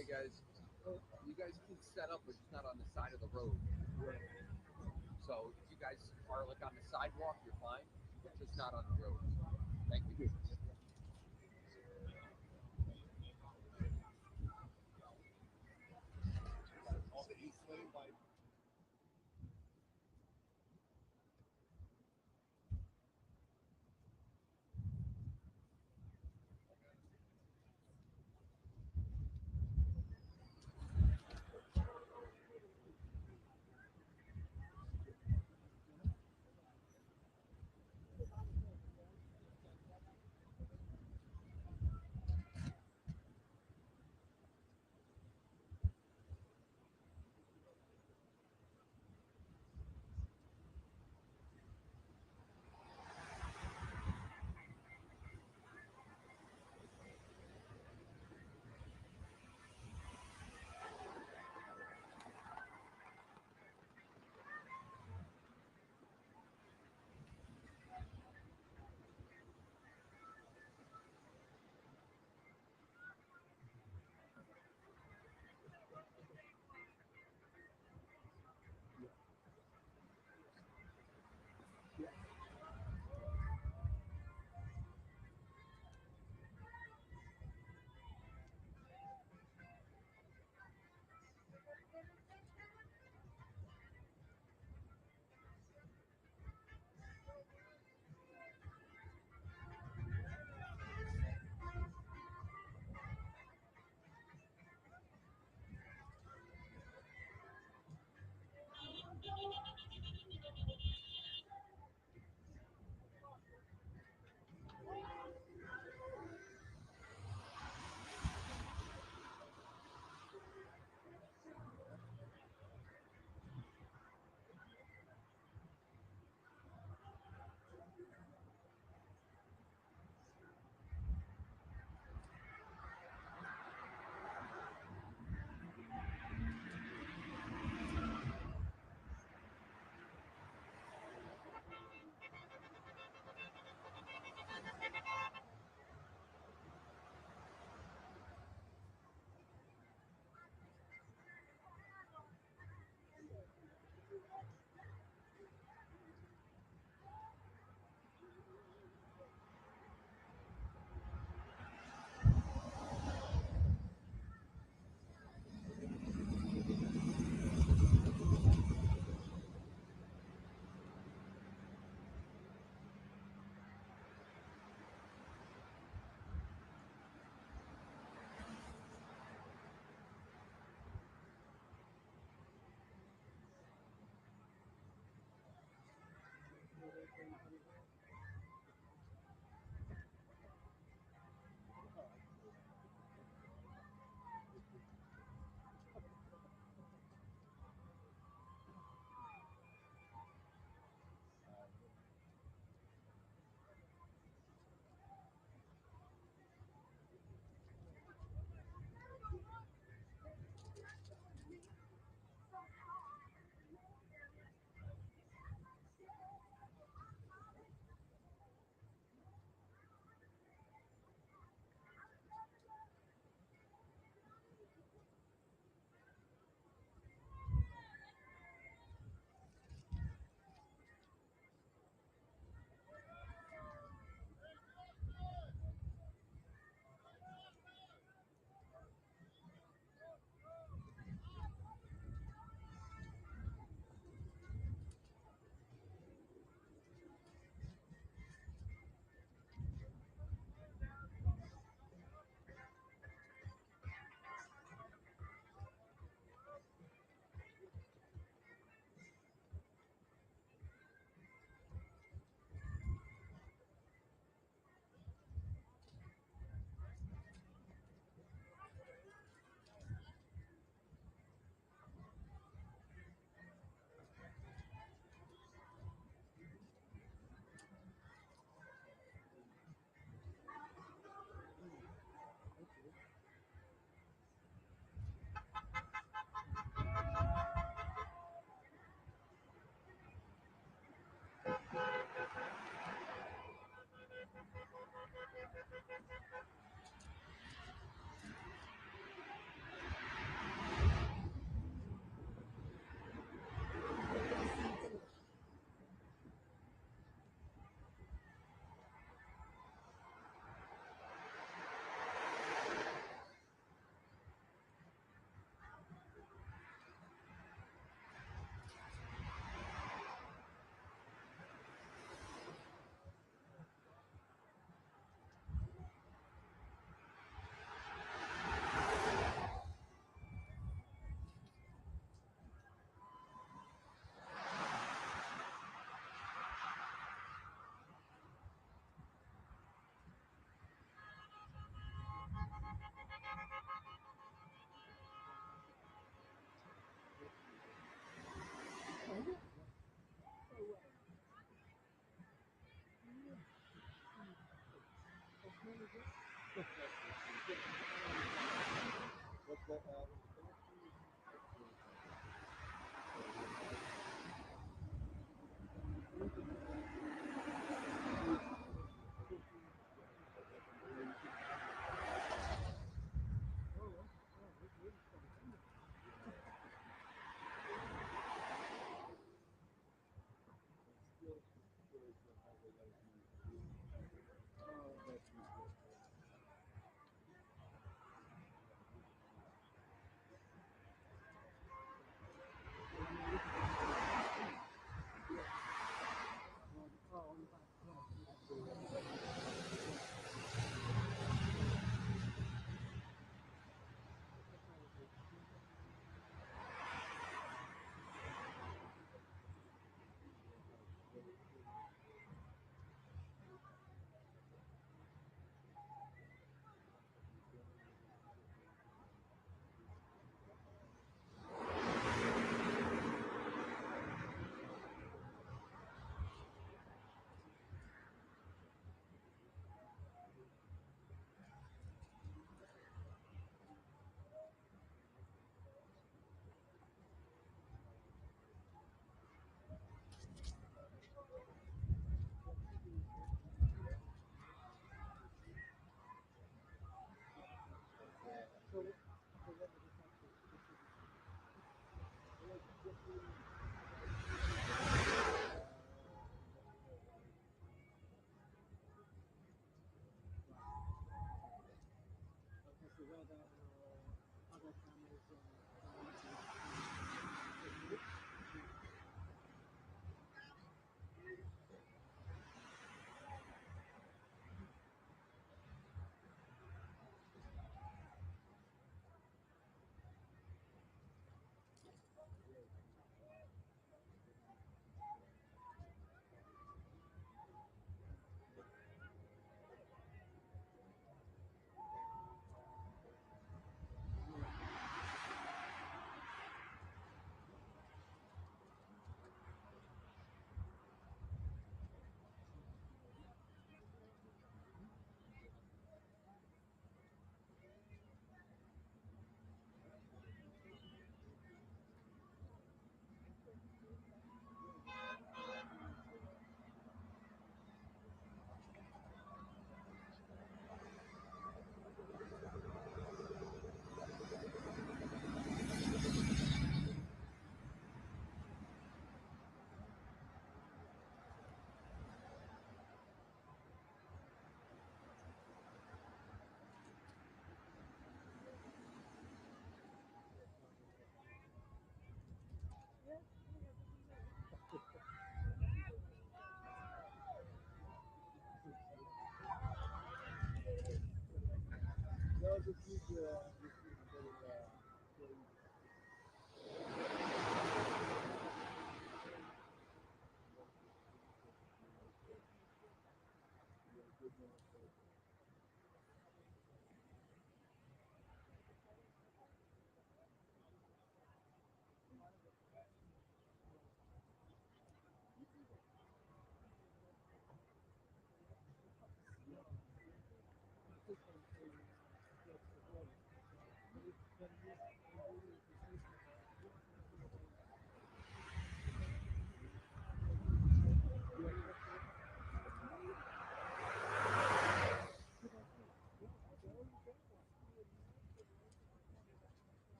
Hey guys, you guys can set up, but just not on the side of the road. So if you guys are like on the sidewalk, you're fine, but just not on the road. Thank you.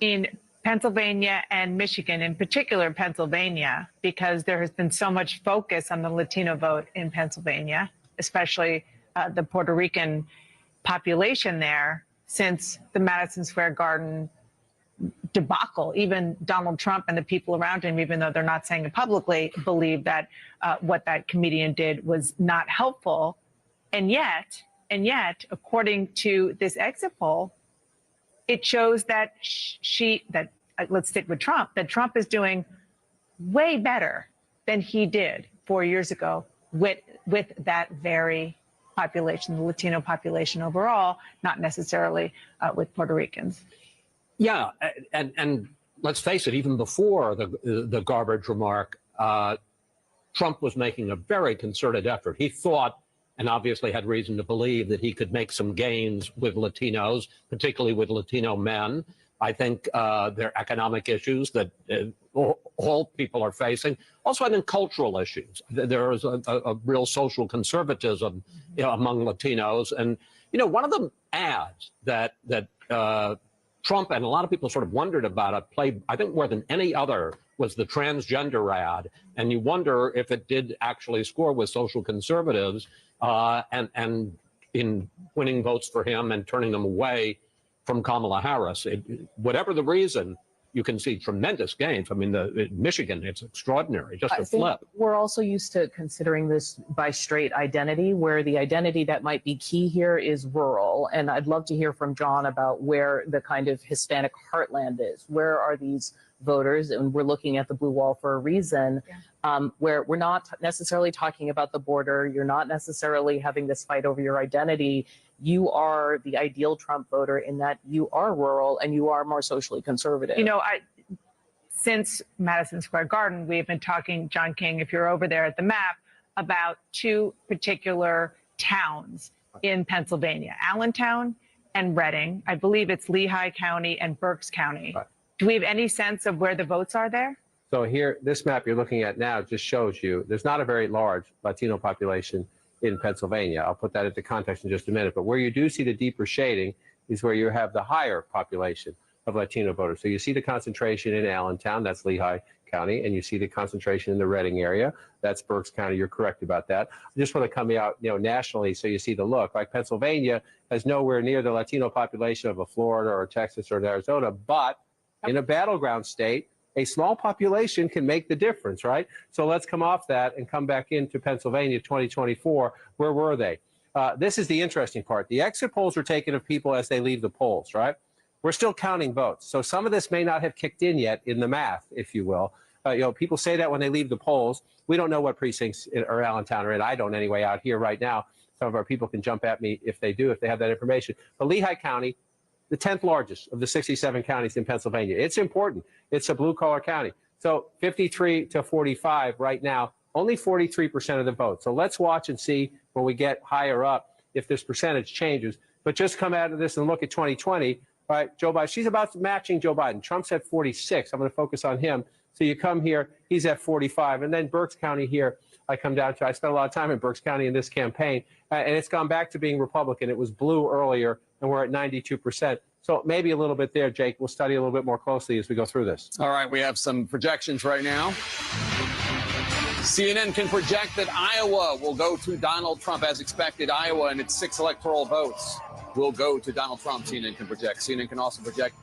In Pennsylvania and Michigan, in particular Pennsylvania, because there has been so much focus on the Latino vote in Pennsylvania, especially the Puerto Rican population there since the Madison Square Garden debacle. Even Donald Trump and the people around him, even though they're not saying it publicly, believe that what that comedian did was not helpful. And yet, according to this exit poll, it shows that let's stick with Trump, that Trump is doing way better than he did 4 years ago with that very population, the Latino population overall, not necessarily with Puerto Ricans. Yeah, and let's face it, even before the garbage remark, Trump was making a very concerted effort. He thought, and obviously had reason to believe, that he could make some gains with Latinos, particularly with Latino men. I think there are economic issues that all people are facing. Also, I think cultural issues. There is a real social conservatism among Latinos. And, one of the ads that Trump and a lot of people sort of wondered about it, played, I think, more than any other, was the transgender ad. And you wonder if it did actually score with social conservatives and in winning votes for him and turning them away from Kamala Harris. Whatever the reason, you can see tremendous gains. I mean, Michigan, it's extraordinary, just a flip. We're also used to considering this by straight identity, where the identity that might be key here is rural. And I'd love to hear from John about where the kind of Hispanic heartland is. Where are these voters? And we're looking at the blue wall for a reason, where we're not necessarily talking about the border. You're not necessarily having this fight over your identity. You are the ideal Trump voter in that you are rural and you are more socially conservative. Since Madison Square Garden, we've been talking, John King, if you're over there at the map, about two particular towns in Pennsylvania, Allentown and Reading. I believe it's Lehigh County and Berks County. Right. Do we have any sense of where the votes are there? So here, this map you're looking at now just shows you there's not a very large Latino population in Pennsylvania. I'll put that into context in just a minute. But where you do see the deeper shading is where you have the higher population of Latino voters. So you see the concentration in Allentown, that's Lehigh County, and you see the concentration in the Reading area, that's Berks County. You're correct about that. I just want to come out, nationally, so you see the look. Like Pennsylvania has nowhere near the Latino population of a Florida or a Texas or an Arizona, but in a battleground state, a small population can make the difference, right? So let's come off that and come back into Pennsylvania 2024. Where were they? This is the interesting part. The exit polls are taken of people as they leave the polls, right? We're still counting votes. So some of this may not have kicked in yet in the math, if you will. People say that when they leave the polls. We don't know what precincts or Allentown are in. I don't anyway out here right now. Some of our people can jump at me if they do, if they have that information. But Lehigh County, the 10th largest of the 67 counties in Pennsylvania. It's important. It's a blue-collar county. So 53 to 45 right now, only 43% of the vote. So let's watch and see when we get higher up if this percentage changes. But just come out of this and look at 2020. Right, Joe Biden, she's about matching Joe Biden. Trump's at 46. I'm going to focus on him. So you come here, he's at 45. And then Berks County here, I come down to, I spent a lot of time in Berks County in this campaign, and it's gone back to being Republican. It was blue earlier, and we're at 92%. So maybe a little bit there, Jake. We'll study a little bit more closely as we go through this. All right, we have some projections right now. CNN can project that Iowa will go to Donald Trump as expected. Iowa and its 6 electoral votes will go to Donald Trump, CNN can project. CNN can also project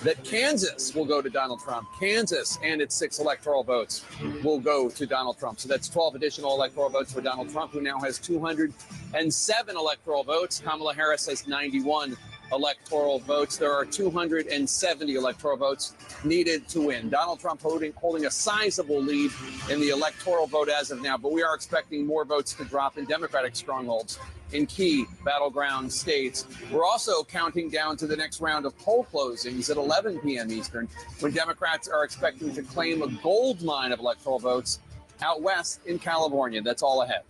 that Kansas will go to Donald Trump. Kansas and its 6 electoral votes will go to Donald Trump. So that's 12 additional electoral votes for Donald Trump, who now has 207 electoral votes. Kamala Harris has 91 electoral votes. There are 270 electoral votes needed to win. Donald Trump holding a sizable lead in the electoral vote as of now, but we are expecting more votes to drop in Democratic strongholds in key battleground states. We're also counting down to the next round of poll closings at 11 p.m. Eastern, when Democrats are expecting to claim a gold mine of electoral votes out west in California. That's all ahead.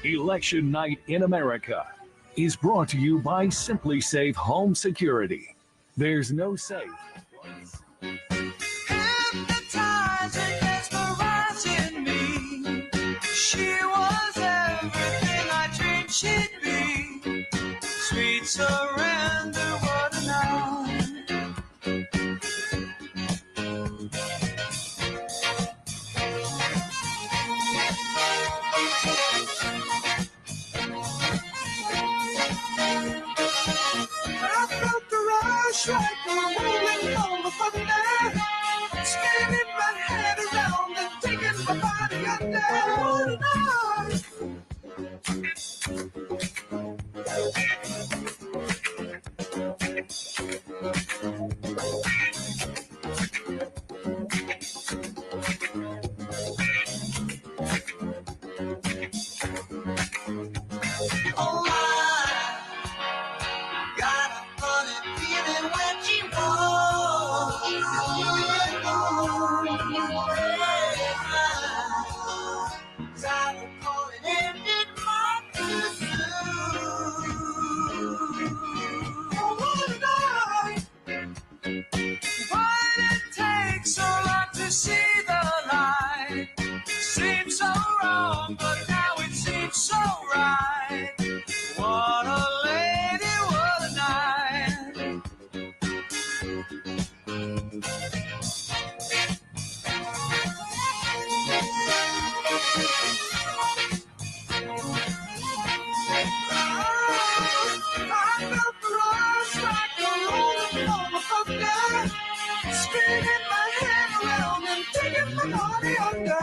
Election Night in America is brought to you by Simply Safe Home Security. There's no safe. Hypnotizing, mesmerizing me. She was everything I dreamed she'd be. Sweet surrender, what a night. I felt the rush like a rolling on the thunder, spinning my head around and taking my body under. Oh my, got a funny feeling when she walks. Time for it ended my why did it take so long to see the light? Seems so wrong, but now it seems so right. What a lady, what a night. I felt the rush like a rolling on the thunder, spinning my head around and taking my body under.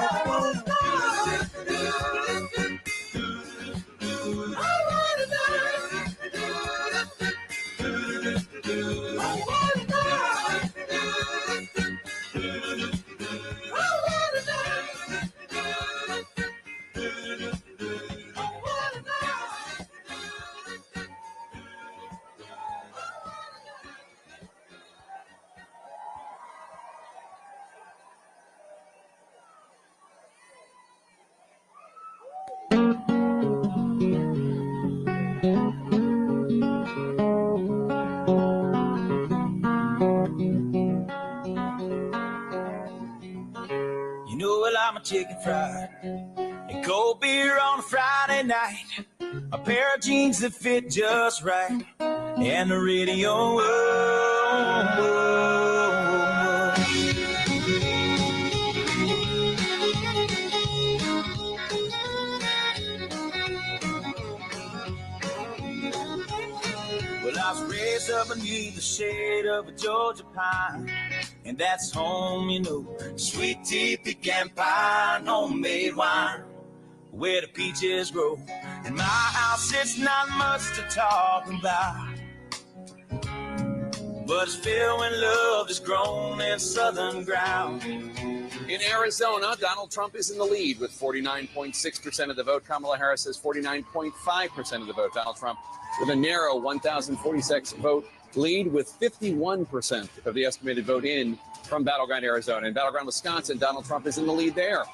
You know, well, I'm a chicken fried and cold beer on a Friday night, a pair of jeans that fit just right, and the radio. Well, I was raised up beneath the shade of a Georgia pine, and that's home, you know. Sweet tea, pecan pie, and homemade wine, where the peaches grow. In my house, it's not much to talk about, but it's filled when love is grown in southern ground. In Arizona, Donald Trump is in the lead with 49.6% of the vote. Kamala Harris has 49.5% of the vote. Donald Trump with a narrow 1,046 vote lead with 51% of the estimated vote in from battleground Arizona. In battleground Wisconsin, Donald Trump is in the lead there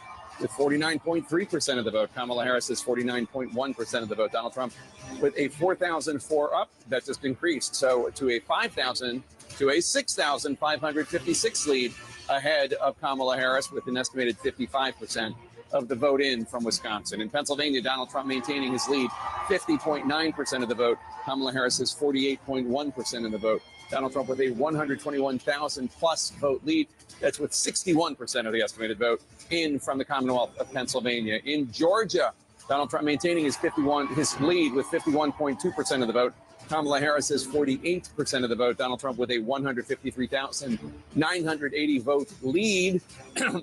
with 49.3% of the vote. Kamala Harris has 49.1% of the vote. Donald Trump with a 4,004 up, that just increased. So to a 5,000 to a 6,556 lead ahead of Kamala Harris with an estimated 55% of the vote in from Wisconsin. In Pennsylvania, Donald Trump maintaining his lead, 50.9% of the vote. Kamala Harris has 48.1% of the vote. Donald Trump with a 121,000 plus vote lead. That's with 61% of the estimated vote in from the Commonwealth of Pennsylvania. In Georgia, Donald Trump maintaining his lead with 51.2% of the vote. Kamala Harris has 48% of the vote. Donald Trump with a 153,980 vote lead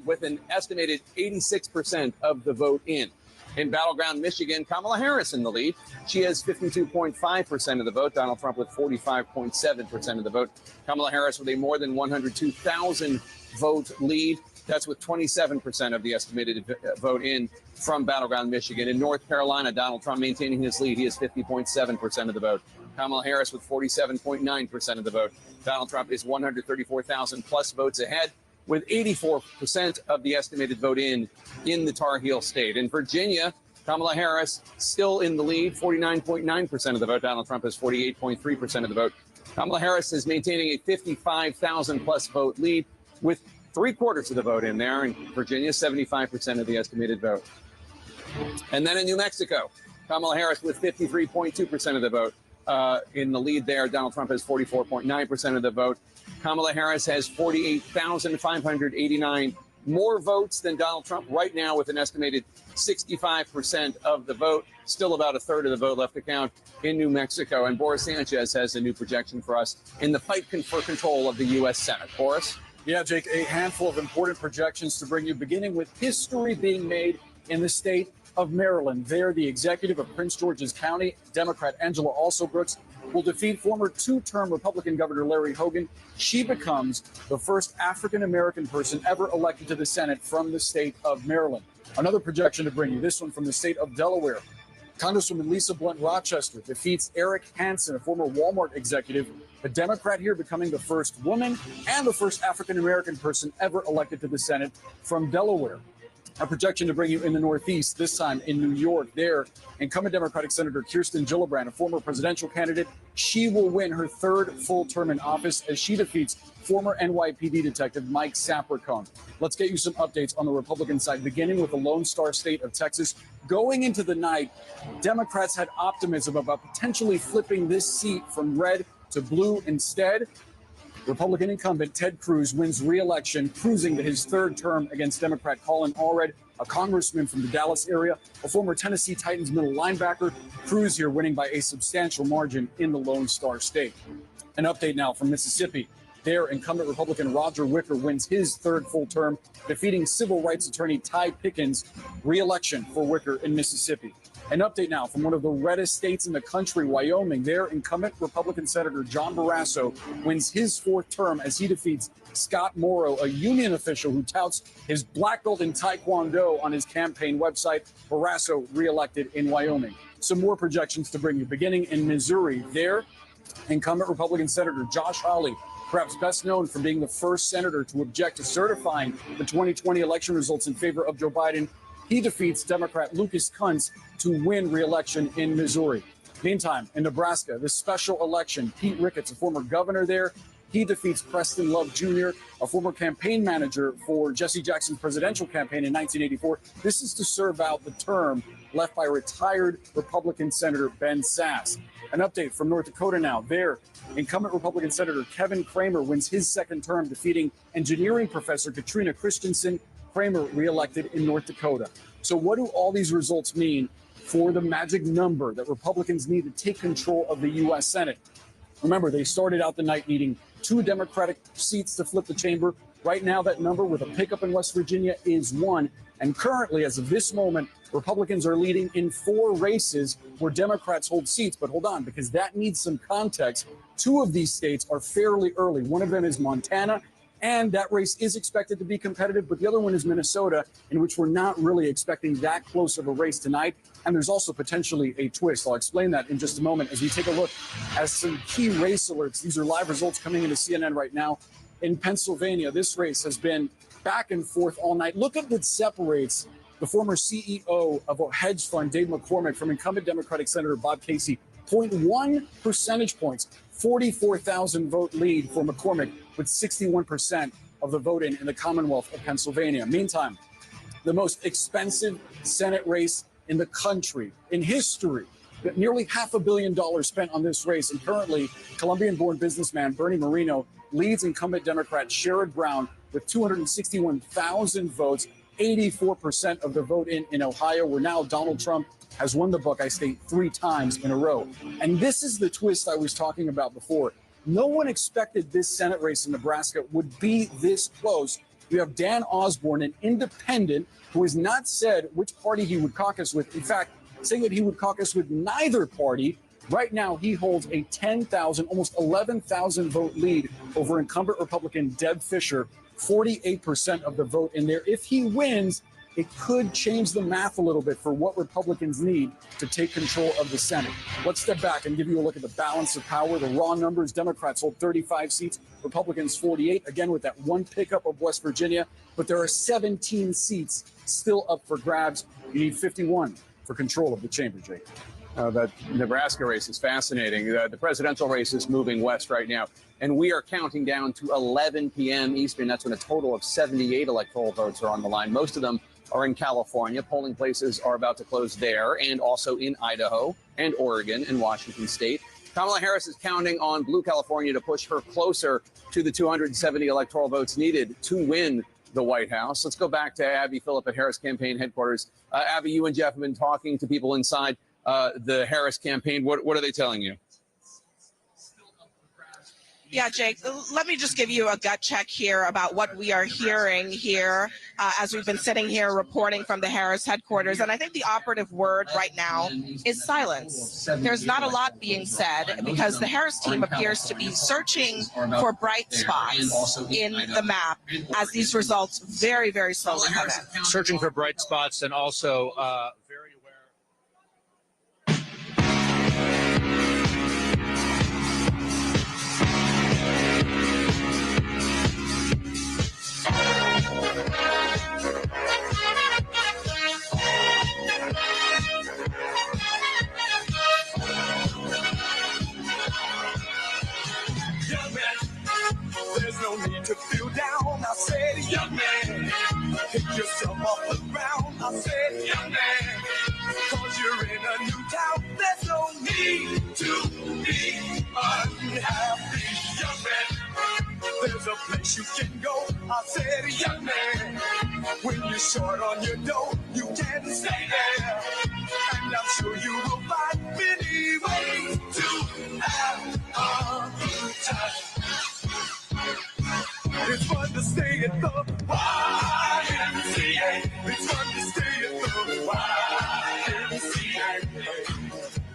with an estimated 86% of the vote in. In battleground Michigan, Kamala Harris in the lead. She has 52.5% of the vote. Donald Trump with 45.7% of the vote. Kamala Harris with a more than 102,000 vote lead. That's with 27% of the estimated vote in from battleground Michigan. In North Carolina, Donald Trump maintaining his lead. He has 50.7% of the vote. Kamala Harris with 47.9% of the vote. Donald Trump is 134,000 plus votes ahead, with 84% of the estimated vote in the Tar Heel state. In Virginia, Kamala Harris still in the lead, 49.9% of the vote. Donald Trump has 48.3% of the vote. Kamala Harris is maintaining a 55,000 plus vote lead with 3/4 of the vote in there. In Virginia, 75% of the estimated vote. And then in New Mexico, Kamala Harris with 53.2% of the vote in the lead there. Donald Trump has 44.9% of the vote. Kamala Harris has 48,589 more votes than Donald Trump right now, with an estimated 65% of the vote. Still about a third of the vote left to count in New Mexico. And Boris Sanchez has a new projection for us in the fight for control of the U.S. Senate. Boris? Yeah, Jake, a handful of important projections to bring you, beginning with history being made in the state of Maryland. There, the executive of Prince George's County, Democrat Angela Alsobrooks, will defeat former two-term Republican Governor Larry Hogan. She becomes the first African-American person ever elected to the Senate from the state of Maryland. Another projection to bring you, this one from the state of Delaware. Congresswoman Lisa Blunt Rochester defeats Eric Hansen, a former Walmart executive, a Democrat here, becoming the first woman and the first African-American person ever elected to the Senate from Delaware. A projection to bring you in the Northeast, this time in New York. There, incumbent Democratic Senator Kirsten Gillibrand, a former presidential candidate, she will win her third full term in office as she defeats former NYPD detective Mike Sapricone. Let's get you some updates on the Republican side, beginning with the Lone Star State of Texas. Going into the night, Democrats had optimism about potentially flipping this seat from red to blue instead. Republican incumbent Ted Cruz wins re-election, cruising to his third term against Democrat Colin Allred, a congressman from the Dallas area, a former Tennessee Titans middle linebacker. Cruz here winning by a substantial margin in the Lone Star State. An update now from Mississippi. There, incumbent Republican Roger Wicker wins his third full term, defeating civil rights attorney Ty Pickens. Re-election for Wicker in Mississippi. An update now from one of the reddest states in the country, Wyoming. There, incumbent Republican Senator John Barrasso wins his fourth term as he defeats Scott Morrow, a union official who touts his black belt in Taekwondo on his campaign website. Barrasso reelected in Wyoming. Some more projections to bring you, beginning in Missouri. There, incumbent Republican Senator Josh Hawley, perhaps best known for being the first senator to object to certifying the 2020 election results in favor of Joe Biden, he defeats Democrat Lucas Kunz to win re-election in Missouri. Meantime, in Nebraska, the special election, Pete Ricketts, a former governor there, he defeats Preston Love Jr., a former campaign manager for Jesse Jackson's presidential campaign in 1984. This is to serve out the term left by retired Republican Senator Ben Sasse. An update from North Dakota now. There, incumbent Republican Senator Kevin Cramer wins his second term, defeating engineering professor Katrina Christensen. Cramer reelected in North Dakota. So what do all these results mean for the magic number that Republicans need to take control of the U.S. Senate? Remember, they started out the night needing 2 Democratic seats to flip the chamber. Right now, that number with a pickup in West Virginia is 1. And currently, as of this moment, Republicans are leading in 4 races where Democrats hold seats. But hold on, because that needs some context. 2 of these states are fairly early. One of them is Montana, and that race is expected to be competitive. But the other one is Minnesota, in which we're not really expecting that close of a race tonight. And there's also potentially a twist. I'll explain that in just a moment as we take a look at some key race alerts. These are live results coming into CNN right now. In Pennsylvania, this race has been back and forth all night. Look at what separates the former CEO of a hedge fund, Dave McCormick, from incumbent Democratic Senator Bob Casey. 0.1 percentage points, 44,000 vote lead for McCormick, with 61% of the vote in the Commonwealth of Pennsylvania. Meantime, the most expensive Senate race in the country, in history. Nearly $500 million spent on this race. And currently, Colombian-born businessman Bernie Moreno leads incumbent Democrat Sherrod Brown with 261,000 votes, 84% of the vote in Ohio, where now Donald Trump has won the Buckeye State 3 times in a row. And this is the twist I was talking about before. No one expected this Senate race in Nebraska would be this close You have Dan Osborne, an independent, who has not said which party he would caucus with. In fact, saying that he would caucus with neither party. Right now, he holds a 10,000, almost 11,000 vote lead over incumbent Republican Deb Fischer, 48% of the vote in there. If he wins, it could change the math a little bit for what Republicans need to take control of the Senate. Let's step back and give you a look at the balance of power. The raw numbers: Democrats hold 35 seats, Republicans 48, again with that one pickup of West Virginia. But there are 17 seats still up for grabs. You need 51 for control of the chamber, Jake. That Nebraska race is fascinating. The presidential race is moving west right now, and we are counting down to 11 p.m. Eastern. That's when a total of 78 electoral votes are on the line. Most of them are in California. Polling places are about to close there, and also in Idaho and Oregon and Washington State. Kamala Harris is counting on Blue California to push her closer to the 270 electoral votes needed to win the White House. Let's go back to Abby Phillip at Harris campaign headquarters. Abby, you and Jeff have been talking to people inside the Harris campaign. What are they telling you? Yeah, Jake, let me just give you a gut check here about what we are hearing here as we've been sitting here reporting from the Harris headquarters. And I think the operative word right now is silence. There's not a lot being said because the Harris team appears to be searching for bright spots in the map as these results very, very slowly come in. Searching for bright spots and also very aware. Young man, there's no need to feel down. I said, young man, pick yourself off the ground. I said, young man, cause you're in a new town. There's no need to be unhappy. Young man, there's a place you can go. I said, young man, when you're short on your dough, you can stay there. And I'm sure you will find many ways to have a good time. It's fun to stay at the YMCA. It's fun to stay at the YMCA.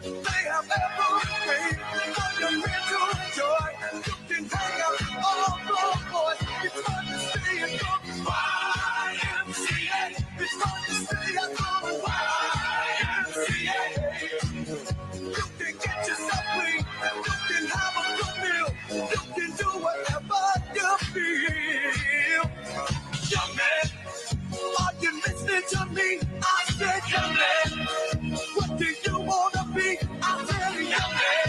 They have everything for your mental joy. You can hang out all the boys. It's fun to stay at the YMCA. It's fun to stay at the YMCA. You can get yourself clean. You can have a good meal. You can do whatever you feel. Young man, are you listening to me? I said, young man, what do you want to be? I said, young man,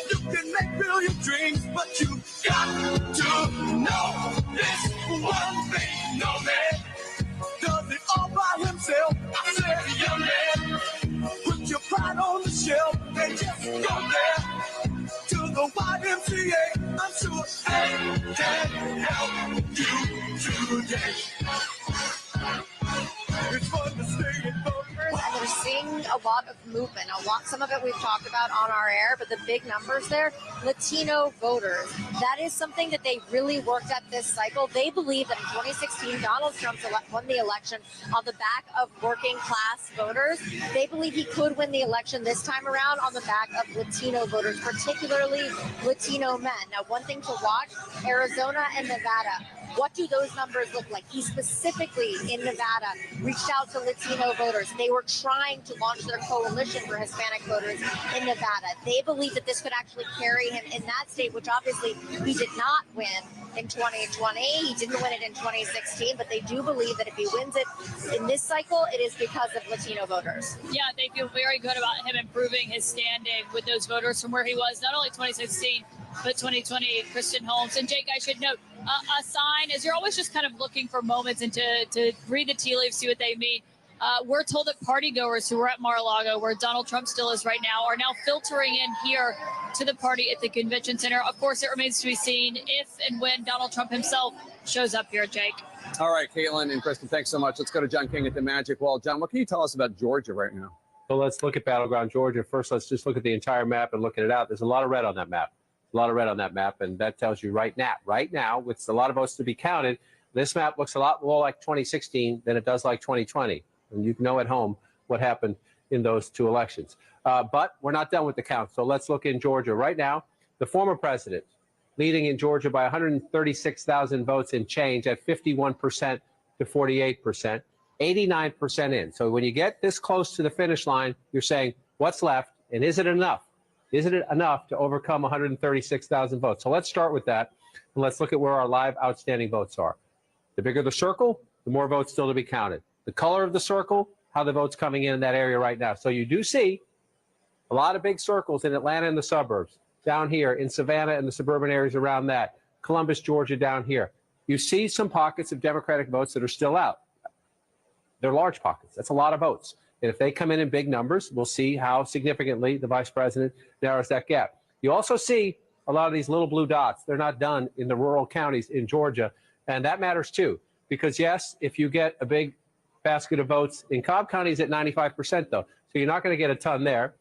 you can make billion dreams, but you got to know this one thing. No man does it all by himself. I said, young man, put your pride on the shelf and just go there to the YMCA. I'm sure they can help you today. It's fun to stay in the and they're seeing a lot of movement. Some of it we've talked about on our air, but the big numbers there, Latino voters. That is something that they really worked at this cycle. They believe that in 2016, Donald Trump won the election on the back of working class voters. They believe he could win the election this time around on the back of Latino voters, particularly Latino men. Now, one thing to watch, Arizona and Nevada. What do those numbers look like? He specifically in Nevada reached out to Latino voters. They were trying to launch their coalition for Hispanic voters in Nevada. They believe that this could actually carry him in that state, which obviously he did not win in 2020. He didn't win it in 2016, but they do believe that if he wins it in this cycle, it is because of Latino voters. Yeah, they feel very good about him improving his standing with those voters from where he was, not only 2016, but 2020, Kristen Holmes. And Jake, I should note, a sign, as you're always just kind of looking for moments and to read the tea leaves, see what they mean. We're told that partygoers who were at Mar-a-Lago, where Donald Trump still is right now, are now filtering in here to the party at the convention center. Of course, it remains to be seen if and when Donald Trump himself shows up here, Jake. All right, Caitlin and Kristen, thanks so much. Let's go to John King at the Magic Wall. John, what can you tell us about Georgia right now? So let's look at battleground Georgia. First, let's just look at the entire map and look at it out. There's a lot of red on that map. A lot of red on that map, and that tells you right now, with a lot of votes to be counted, This map looks a lot more like 2016 than it does like 2020. And you know at home what happened in those two elections. But we're not done with the count. So let's look in Georgia. Right now, the former president leading in Georgia by 136,000 votes and change at 51% to 48%, 89% in. So when you get this close to the finish line, you're saying, what's left? And is it enough? Is it enough to overcome 136,000 votes? So let's start with that. And let's look at where our live outstanding votes are. The bigger the circle, the more votes still to be counted. The color of the circle, how the votes coming in that area right now. So you do see a lot of big circles in Atlanta and the suburbs, down here in Savannah and the suburban areas around that, Columbus, Georgia down here. You see some pockets of Democratic votes that are still out. They're large pockets. That's a lot of votes. And if they come in big numbers, we'll see how significantly the vice president narrows that gap. You also see a lot of these little blue dots. They're not done in the rural counties in Georgia. And that matters too, because yes, if you get a big basket of votes in Cobb County is at 95% though. So you're not going to get a ton there.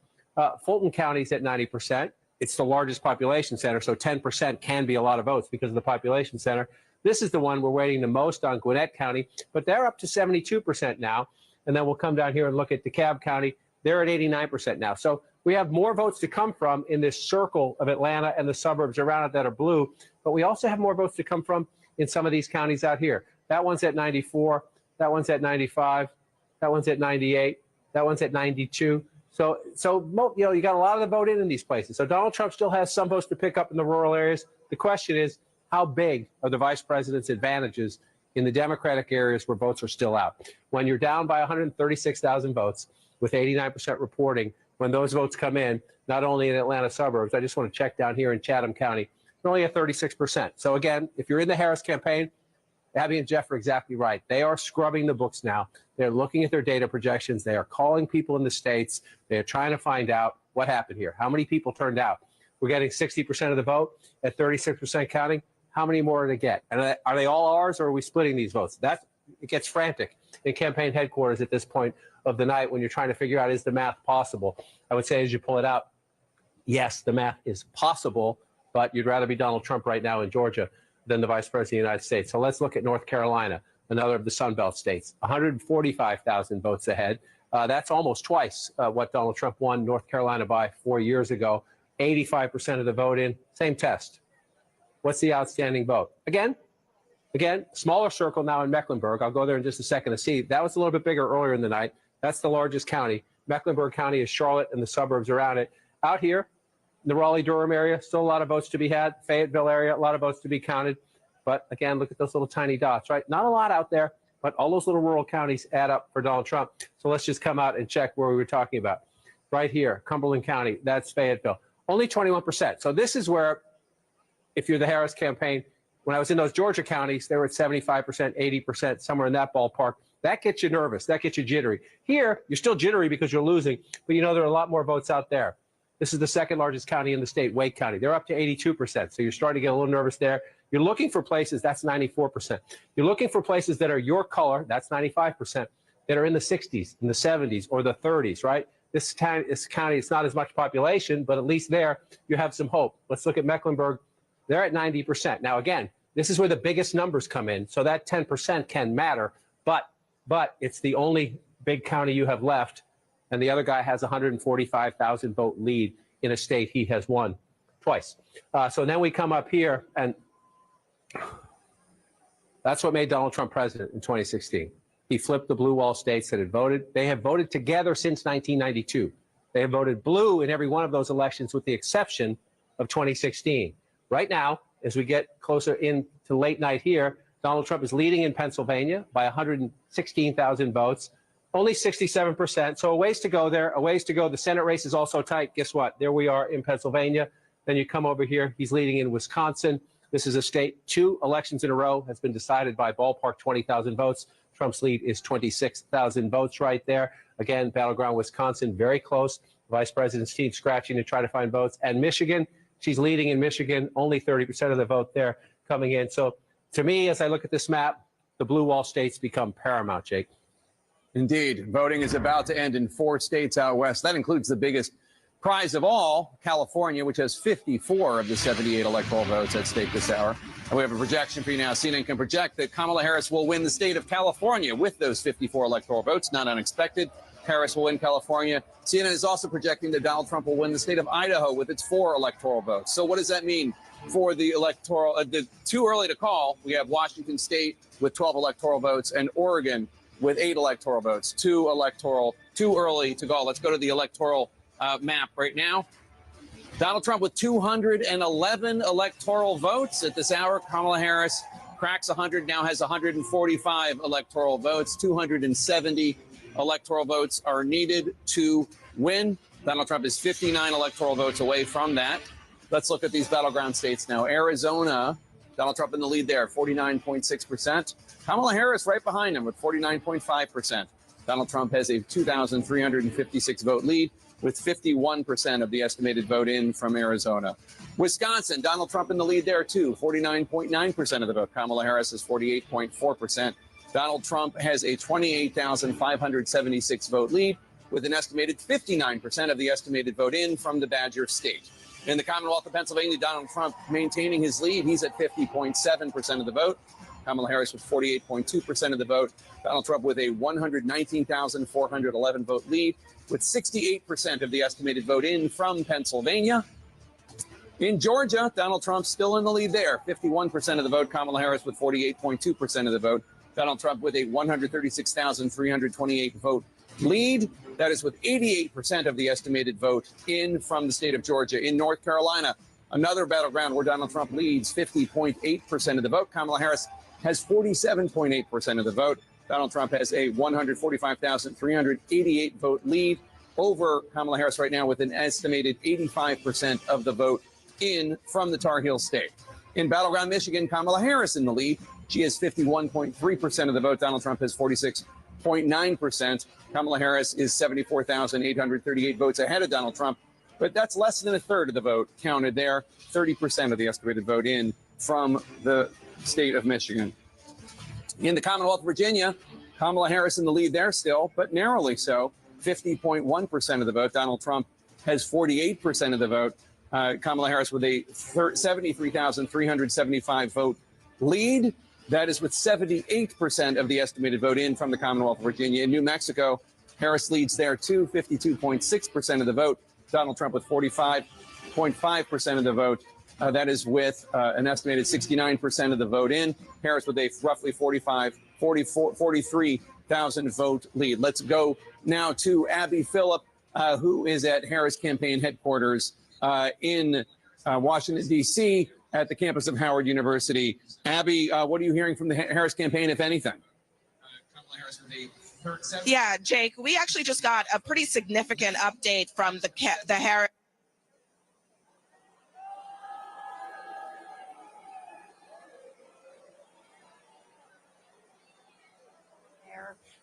Fulton County is at 90%. It's the largest population center, so 10% can be a lot of votes because of the population center. This is the one we're waiting the most on, Gwinnett County, but they're up to 72% now. And then we'll come down here and look at DeKalb County. They're at 89% now. So we have more votes to come from in this circle of Atlanta and the suburbs around it that are blue, but we also have more votes to come from in some of these counties out here. That one's at 94, that one's at 95, that one's at 98, that one's at 92. So you know, you got a lot of the vote in these places. So Donald Trump still has some votes to pick up in the rural areas. The question is, how big are the vice president's advantages in the Democratic areas where votes are still out? When you're down by 136,000 votes with 89% reporting, when those votes come in, not only in Atlanta suburbs, I just want to check down here in Chatham County, they're only at 36%. So again, if you're in the Harris campaign, Abby and Jeff are exactly right. They are scrubbing the books now. They're looking at their data projections. They are calling people in the states. They're trying to find out what happened here. How many people turned out? We're getting 60% of the vote at 36% counting. How many more to get? And are they all ours, or are we splitting these votes? It gets frantic in campaign headquarters at this point of the night when you're trying to figure out, is the math possible? I would say as you pull it out, yes, the math is possible, but you'd rather be Donald Trump right now in Georgia than the vice president of the United States. So let's look at North Carolina, another of the Sun Belt states, 145,000 votes ahead. That's almost twice what Donald Trump won North Carolina by 4 years ago. 85% of the vote in, same test. What's the outstanding vote? Again, smaller circle now in Mecklenburg. I'll go there in just a second to see. That was a little bit bigger earlier in the night. That's the largest county. Mecklenburg County is Charlotte and the suburbs around it. Out here, in the Raleigh-Durham area, still a lot of votes to be had. Fayetteville area, a lot of votes to be counted. But again, look at those little tiny dots, right? Not a lot out there, but all those little rural counties add up for Donald Trump. So let's just come out and check where we were talking about. Right here, Cumberland County, that's Fayetteville. Only 21%. So this is where, if you're the Harris campaign, when I was in those Georgia counties, they were at 75%, 80%, somewhere in that ballpark. That gets you nervous. That gets you jittery. Here, you're still jittery because you're losing, but you know there are a lot more votes out there. This is the second largest county in the state, Wake County. They're up to 82%. So you're starting to get a little nervous there. You're looking for places, that's 94%. You're looking for places that are your color, that's 95%, that are in the 60s, in the 70s, or the 30s, right? This county, it's not as much population, but at least there you have some hope. Let's look at Mecklenburg. They're at 90%. Now, again, this is where the biggest numbers come in. So that 10% can matter, but it's the only big county you have left. And the other guy has a 145,000 vote lead in a state he has won twice. So then we come up here, and that's what made Donald Trump president in 2016. He flipped the blue wall states that had voted. They have voted together since 1992. They have voted blue in every one of those elections with the exception of 2016. Right now, as we get closer into late night here, Donald Trump is leading in Pennsylvania by 116,000 votes. Only 67%, so a ways to go there, a ways to go. The Senate race is also tight. Guess what? There we are in Pennsylvania. Then you come over here. He's leading in Wisconsin. This is a state, 2 elections in a row has been decided by ballpark 20,000 votes. Trump's lead is 26,000 votes right there. Again, battleground Wisconsin, very close. Vice President's team scratching to try to find votes. And Michigan, she's leading in Michigan, only 30% of the vote there coming in. So to me, as I look at this map, the blue wall states become paramount, Jake. Indeed. Voting is about to end in 4 states out west. That includes the biggest Prize of all, California, which has 54 of the 78 electoral votes at stake this hour. And we have a projection for you now. CNN can project that Kamala Harris will win the state of California with those 54 electoral votes. Not unexpected. Harris will win California. CNN is also projecting that Donald Trump will win the state of Idaho with its 4 electoral votes. So what does that mean for the electoral? Too early to call. We have Washington State with 12 electoral votes and Oregon with 8 electoral votes. Too early to call. Let's go to the electoral map right now. Donald Trump with 211 electoral votes at this hour. Kamala Harris cracks 100, now has 145 electoral votes. 270 electoral votes are needed to win. Donald Trump is 59 electoral votes away from that. Let's look at these battleground states now. Arizona, Donald Trump in the lead there, 49.6%. Kamala Harris right behind him with 49.5%. Donald Trump has a 2,356 vote lead with 51% of the estimated vote in from Arizona. Wisconsin, Donald Trump in the lead there too, 49.9% of the vote. Kamala Harris is 48.4%. Donald Trump has a 28,576 vote lead with an estimated 59% of the estimated vote in from the Badger State. In the Commonwealth of Pennsylvania, Donald Trump maintaining his lead. He's at 50.7% of the vote. Kamala Harris with 48.2% of the vote. Donald Trump with a 119,411 vote lead with 68% of the estimated vote in from Pennsylvania. In Georgia, Donald Trump still in the lead there, 51% of the vote. Kamala Harris with 48.2% of the vote. Donald Trump with a 136,328 vote lead. That is with 88% of the estimated vote in from the state of Georgia. In North Carolina, another battleground where Donald Trump leads, 50.8% of the vote. Kamala Harris has 47.8% of the vote. Donald Trump has a 145,388 vote lead over Kamala Harris right now with an estimated 85% of the vote in from the Tar Heel state. In battleground Michigan, Kamala Harris in the lead. She has 51.3% of the vote. Donald Trump has 46.9%. Kamala Harris is 74,838 votes ahead of Donald Trump, but that's less than a third of the vote counted there. 30% of the estimated vote in from the state of Michigan. In the Commonwealth of Virginia, Kamala Harris in the lead there still, but narrowly so, 50.1% of the vote. Donald Trump has 48% of the vote. Kamala Harris with a 73,375 vote lead. That is with 78% of the estimated vote in from the Commonwealth of Virginia. In New Mexico, Harris leads there too, 52.6% of the vote. Donald Trump with 45.5% of the vote. That is with an estimated 69% of the vote in. Harris with a roughly 43,000 vote lead. Let's go now to Abby Phillip, who is at Harris campaign headquarters in Washington, D.C., at the campus of Howard University. Abby, what are you hearing from the Harris campaign, if anything? Yeah, Jake, we actually just got a pretty significant update from the Harris.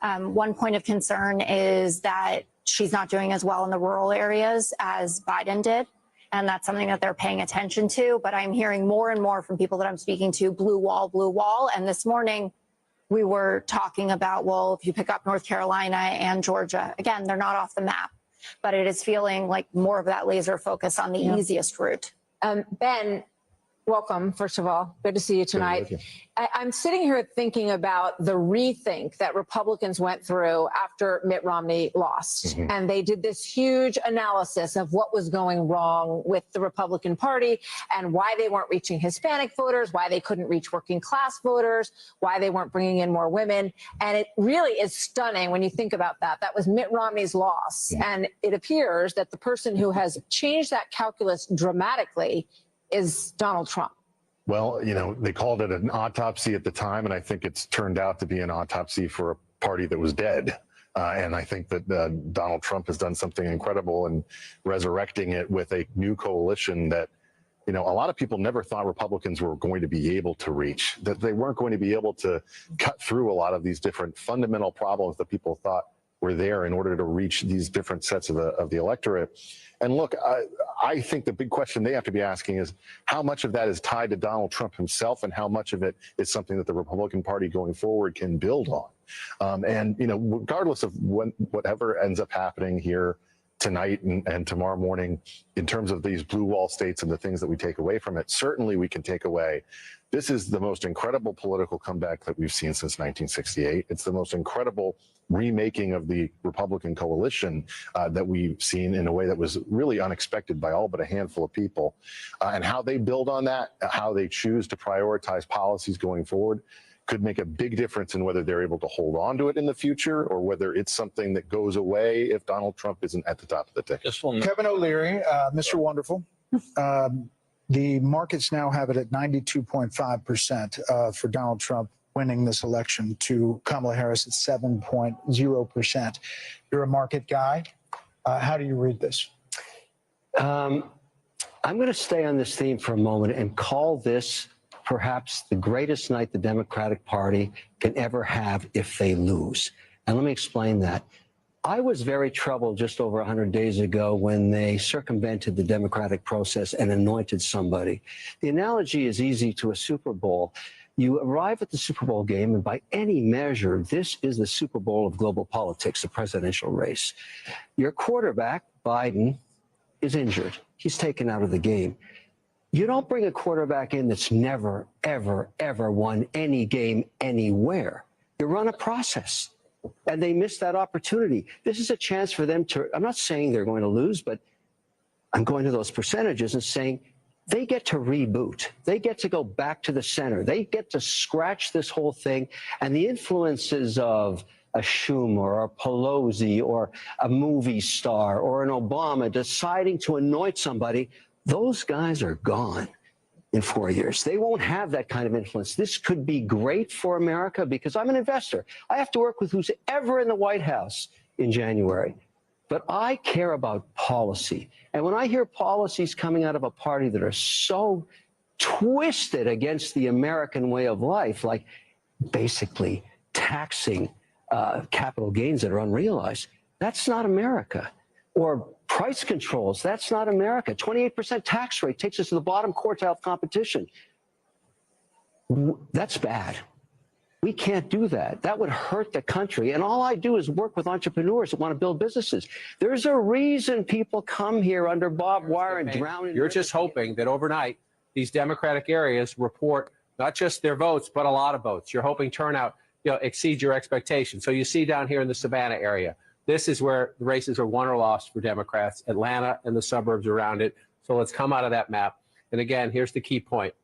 One point of concern is that she's not doing as well in the rural areas as Biden did. And that's something that they're paying attention to. But I'm hearing more and more from people that I'm speaking to, blue wall, blue wall. And this morning we were talking about, well, if you pick up North Carolina and Georgia, again, they're not off the map, but it is feeling like more of that laser focus on the easiest route. Ben, welcome, first of all. Good to see you tonight. I'm sitting here thinking about the rethink that Republicans went through after Mitt Romney lost. And they did this huge analysis of what was going wrong with the Republican Party and why they weren't reaching Hispanic voters, why they couldn't reach working class voters, why they weren't bringing in more women. And it really is stunning when you think about that. That was Mitt Romney's loss. And it appears that the person who has changed that calculus dramatically is Donald Trump. Well, you know, they called it an autopsy at the time, and I think it's turned out to be an autopsy for a party that was dead. And I think that Donald Trump has done something incredible in resurrecting it with a new coalition that, you know, a lot of people never thought Republicans were going to be able to reach, that they weren't going to be able to cut through a lot of these different fundamental problems that people thought were there in order to reach these different sets of the electorate. And look, I think the big question they have to be asking is how much of that is tied to Donald Trump himself and how much of it is something that the Republican Party going forward can build on. And, you know, regardless of whatever ends up happening here tonight and tomorrow morning in terms of these blue wall states and the things that we take away from it. Certainly we can take away, this is the most incredible political comeback that we've seen since 1968. It's the most incredible remaking of the Republican coalition that we've seen in a way that was really unexpected by all but a handful of people. And how they build on that, how they choose to prioritize policies going forward, could make a big difference in whether they're able to hold on to it in the future or whether it's something that goes away if Donald Trump isn't at the top of the ticket. Kevin O'Leary, Mr. Wonderful. The markets now have it at 92.5% for Donald Trump winning this election to Kamala Harris at 7.0%. You're a market guy. How do you read this? I'm going to stay on this theme for a moment and call this perhaps the greatest night the Democratic Party can ever have if they lose. And let me explain that. I was very troubled just over 100 days ago when they circumvented the democratic process and anointed somebody. The analogy is easy to a Super Bowl. You arrive at the Super Bowl game, and by any measure, this is the Super Bowl of global politics, the presidential race. Your quarterback, Biden, is injured. He's taken out of the game. You don't bring a quarterback in that's never, ever, ever won any game anywhere. You run a process, and they missed that opportunity. This is a chance for them to, I'm not saying they're going to lose, but I'm going to those percentages and saying they get to reboot. They get to go back to the center. They get to scratch this whole thing, and the influences of a Schumer or a Pelosi or a movie star or an Obama deciding to anoint somebody, those guys are gone in 4 years. They won't have that kind of influence. This could be great for America because I'm an investor. I have to work with who's ever in the White House in January. But I care about policy. And when I hear policies coming out of a party that are so twisted against the American way of life, like basically taxing capital gains that are unrealized, that's not America. Or price controls, that's not America. 28% tax rate takes us to the bottom quartile of competition. That's bad. We can't do that. That would hurt the country. And all I do is work with entrepreneurs that want to build businesses. There's a reason people come here under barbed wire and drown in. You're just hoping that overnight these Democratic areas report not just their votes, but a lot of votes. You're hoping turnout exceeds your expectations. So you see down here in the Savannah area, this is where the races are won or lost for Democrats, Atlanta and the suburbs around it. So let's come out of that map. And again, here's the key point.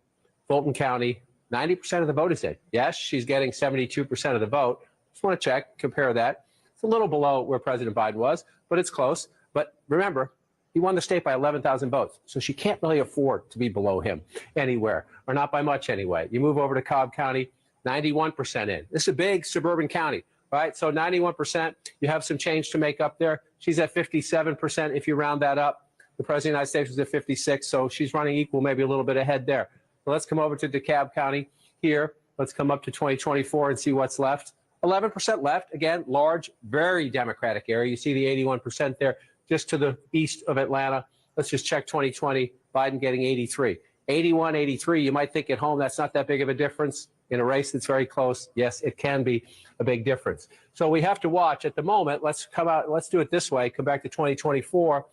Fulton County, 90% of the vote is in. Yes, she's getting 72% of the vote. Just want to check, compare that. It's a little below where President Biden was, but it's close. But remember, he won the state by 11,000 votes. So she can't really afford to be below him anywhere, or not by much anyway. You move over to Cobb County, 91% in. This is a big suburban county. Right, so 91%, you have some change to make up there. She's at 57% if you round that up. The President of the United States was at 56, so she's running equal, maybe a little bit ahead there. So let's come over to DeKalb County here. Let's come up to 2024 and see what's left. 11% left, again, large, very Democratic area. You see the 81% there just to the east of Atlanta. Let's just check 2020, Biden getting 83. 81, 83, you might think at home that's not that big of a difference. In a race that's very close, yes, it can be a big difference. So we have to watch at the moment. Let's come out. Let's do it this way. Come back to 2024,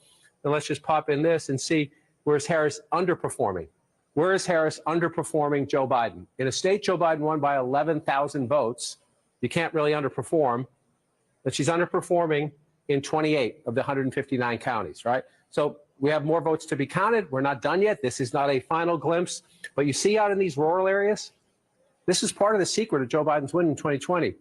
and let's just pop in this and see where's Harris underperforming. Where is Harris underperforming Joe Biden? In a state Joe Biden won by 11,000 votes, you can't really underperform, but she's underperforming in 28 of the 159 counties, right? So we have more votes to be counted. We're not done yet. This is not a final glimpse, but you see out in these rural areas, this is part of the secret of Joe Biden's win in 2020.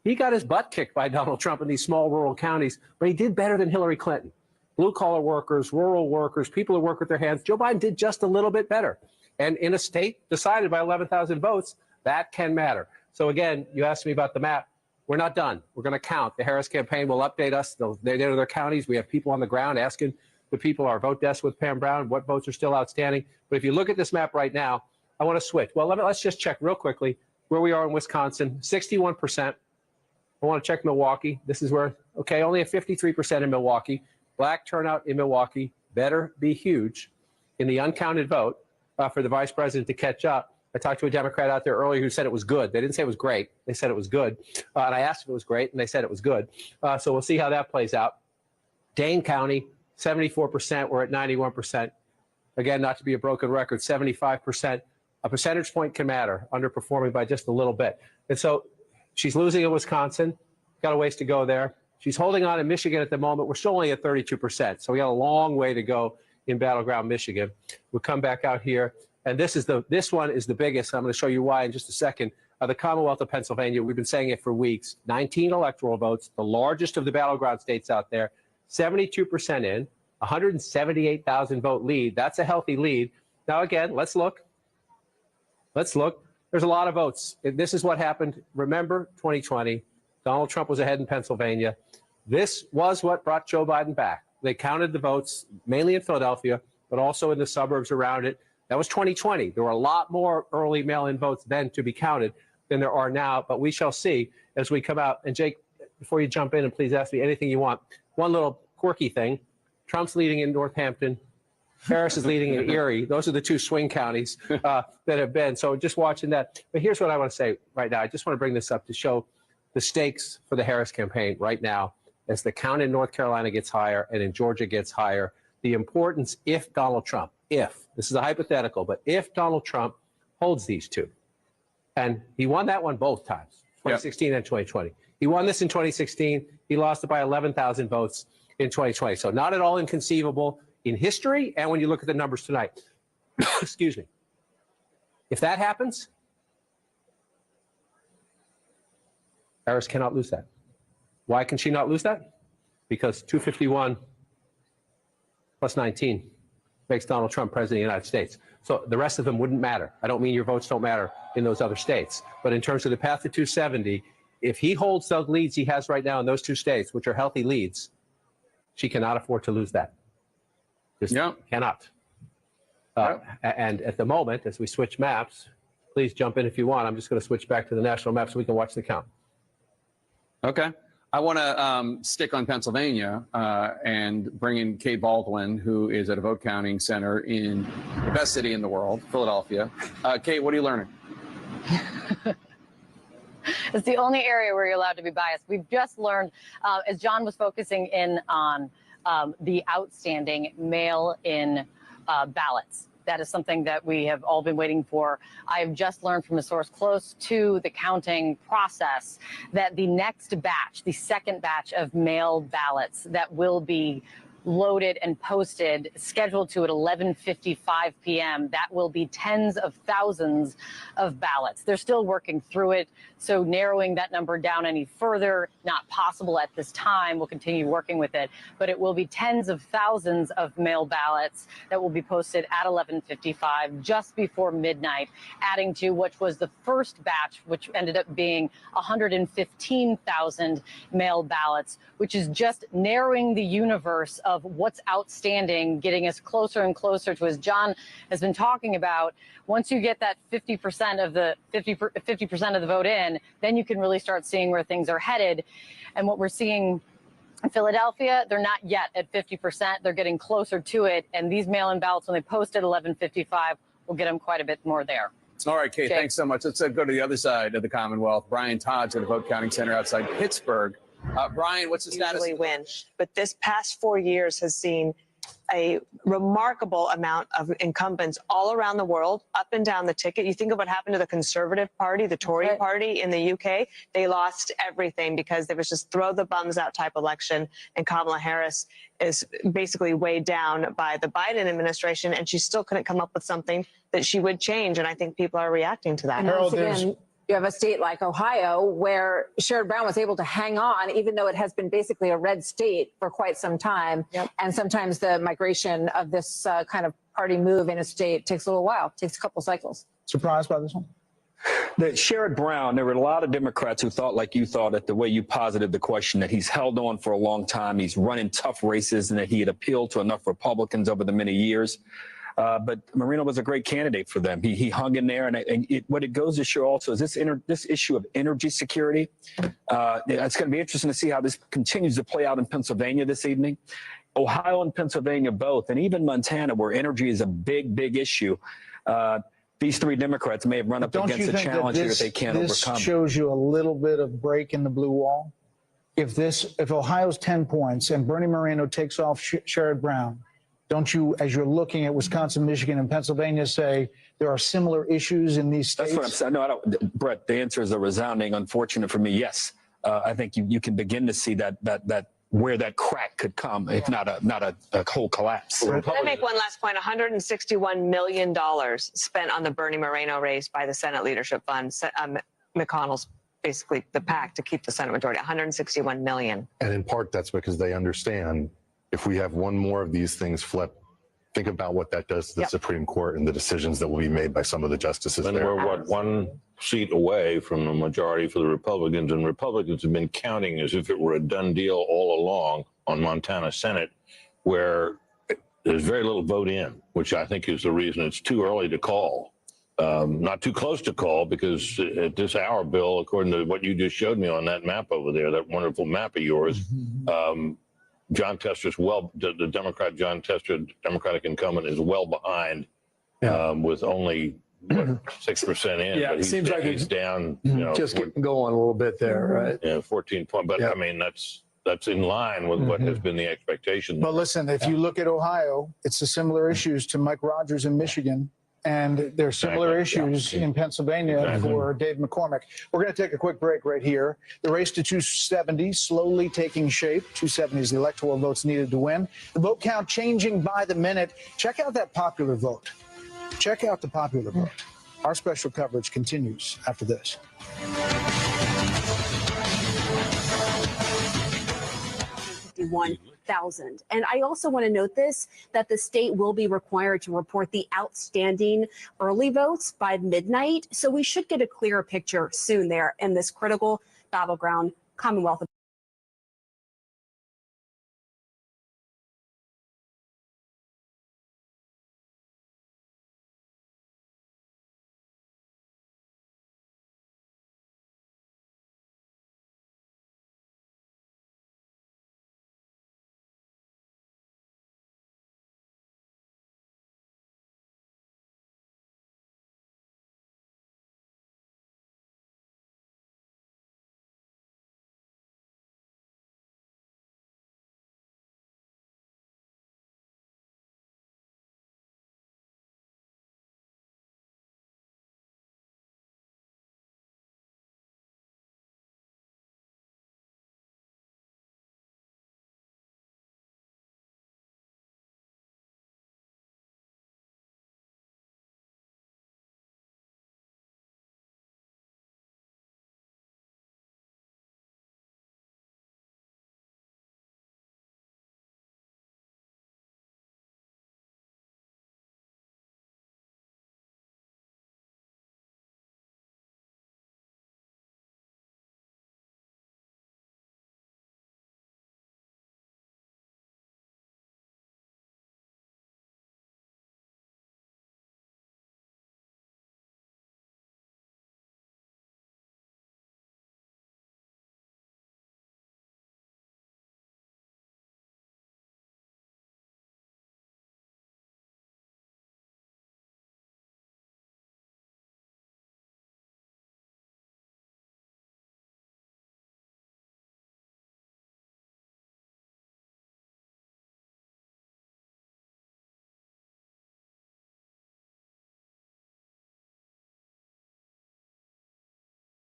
He got his butt kicked by Donald Trump in these small rural counties, but he did better than Hillary Clinton. Blue-collar workers, rural workers, people who work with their hands, Joe Biden did just a little bit better. And in a state decided by 11,000 votes, that can matter. So again, you asked me about the map. We're not done. We're going to count. The Harris campaign will update us. They go to their counties. We have people on the ground asking the people, our vote desk with Pam Brown, what votes are still outstanding. But if you look at this map right now, I want to switch. Well, let's just check real quickly where we are in Wisconsin, 61%. I want to check Milwaukee. This is where, okay, only a 53% in Milwaukee. Black turnout in Milwaukee better be huge in the uncounted vote for the vice president to catch up. I talked to a Democrat out there earlier who said it was good. They didn't say it was great. They said it was good. And I asked if it was great, and they said it was good. So we'll see how that plays out. Dane County, 74%. We're at 91%. Again, not to be a broken record, 75%. A percentage point can matter, underperforming by just a little bit. And so she's losing in Wisconsin. Got a ways to go there. She's holding on in Michigan at the moment. We're still only at 32%. So we got a long way to go in battleground Michigan. We'll come back out here. And this one is the biggest. I'm going to show you why in just a second. The Commonwealth of Pennsylvania, we've been saying it for weeks. 19 electoral votes, the largest of the battleground states out there. 72% in, 178,000 vote lead. That's a healthy lead. Now, again, let's look. Let's look. There's a lot of votes. This is what happened. Remember 2020. Donald Trump was ahead in Pennsylvania. This was what brought Joe Biden back. They counted the votes, mainly in Philadelphia, but also in the suburbs around it. That was 2020. There were a lot more early mail-in votes then to be counted than there are now, but we shall see as we come out. And Jake, before you jump in, and please ask me anything you want, one little quirky thing. Trump's leading in Northampton. Harris is leading in Erie. Those are the two swing counties that have been. So just watching that. But here's what I want to say right now. I just want to bring this up to show the stakes for the Harris campaign right now as the count in North Carolina gets higher and in Georgia gets higher. The importance, if Donald Trump, this is a hypothetical, but if Donald Trump holds these two, and he won that one both times, 2016 and 2020. He won this in 2016. He lost it by 11,000 votes in 2020. So not at all inconceivable in history, and when you look at the numbers tonight. Excuse me. If that happens, Harris cannot lose that. Why can she not lose that? Because 251 plus 19 makes Donald Trump president of the United States. So the rest of them wouldn't matter. I don't mean your votes don't matter in those other states. But in terms of the path to 270, if he holds those leads he has right now in those two states, which are healthy leads, she cannot afford to lose that. Just cannot. And at the moment, as we switch maps, please jump in if you want. I'm just going to switch back to the national map so we can watch the count. Okay. I want to stick on Pennsylvania and bring in Kate Baldwin, who is at a vote counting center in the best city in the world, Philadelphia. Kate, what are you learning? It's the only area where you're allowed to be biased. We've just learned, as John was focusing in on the outstanding mail-in ballots. That is something that we have all been waiting for. I have just learned from a source close to the counting process that the next batch, the second batch of mail ballots that will be loaded and posted, scheduled to at 11:55 p.m. That will be tens of thousands of ballots. They're still working through it, so narrowing that number down any further, not possible at this time. We'll continue working with it, but it will be tens of thousands of mail ballots that will be posted at 11:55 just before midnight, adding to which was the first batch, which ended up being 115,000 mail ballots, which is just narrowing the universe of what's outstanding, getting us closer and closer to, as John has been talking about, once you get that 50% of the 50% of the vote in, then you can really start seeing where things are headed. And what we're seeing in Philadelphia, they're not yet at 50%. They're getting closer to it. And these mail-in ballots, when they post at 11:55, will get them quite a bit more there. All right, Kate, thanks so much. Let's go to the other side of the Commonwealth. Brian Todd's at a vote counting center outside Pittsburgh. Brian, what's the status? Usually win, but this past 4 years has seen a remarkable amount of incumbents all around the world, up and down the ticket. You think of what happened to the Conservative Party, the Tory Party in the UK. They lost everything because there was just throw the bums out type election, and Kamala Harris is basically weighed down by the Biden administration, and she still couldn't come up with something that she would change, and I think people are reacting to that. And once again, you have a state like Ohio where Sherrod Brown was able to hang on, even though it has been basically a red state for quite some time. And sometimes the migration of this kind of party move in a state takes a little while, takes a couple cycles. Surprised by this one? That Sherrod Brown, there were a lot of Democrats who thought like you thought at the way you posited the question, that he's held on for a long time, he's running tough races, and that he had appealed to enough Republicans over the many years. But Marino was a great candidate for them. He hung in there, and what it goes to show also is this issue of energy security. It's going to be interesting to see how this continues to play out in Pennsylvania this evening. Ohio and Pennsylvania both, and even Montana, where energy is a big, big issue. These three Democrats may have run up against a challenge here that they can't overcome. This shows you a little bit of break in the blue wall? if Ohio's 10 points and Bernie Moreno takes off Sherrod Brown, don't you, as you're looking at Wisconsin, Michigan, and Pennsylvania, say there are similar issues in these states? That's what I'm saying. No, I don't. Brett, the answer is a resounding, unfortunate for me. Yes, I think you can begin to see that where that crack could come, if not a whole collapse. Let me make one last point. $161 million spent on the Bernie Moreno race by the Senate Leadership Fund. McConnell's basically the pact to keep the Senate majority. $161 million. And in part, that's because they understand if we have one more of these things flip, think about what that does to the Supreme Court and the decisions that will be made by some of the justices and there. we're, one seat away from a majority for the Republicans, and Republicans have been counting as if it were a done deal all along on Montana Senate, where there's very little vote in, which I think is the reason it's too early to call. Not too close to call, because at this hour, Bill, according to what you just showed me on that map over there, that wonderful map of yours, John Tester's the Democrat John Tester, Democratic incumbent, is well behind with only 6% in. Yeah, but it seems like he's down. You know, just getting going a little bit there, right? Yeah, 14 points. But I mean, that's in line with what has been the expectation. But listen, if you look at Ohio, it's a similar issues to Mike Rogers in Michigan. And there are similar issues in Pennsylvania for Dave McCormick. We're going to take a quick break right here. The race to 270 slowly taking shape. 270 is the electoral votes needed to win. The vote count changing by the minute. Check out that popular vote. Check out the popular vote. Our special coverage continues after this. 51,000. And I also want to note this, that the state will be required to report the outstanding early votes by midnight. So we should get a clearer picture soon there in this critical battleground Commonwealth.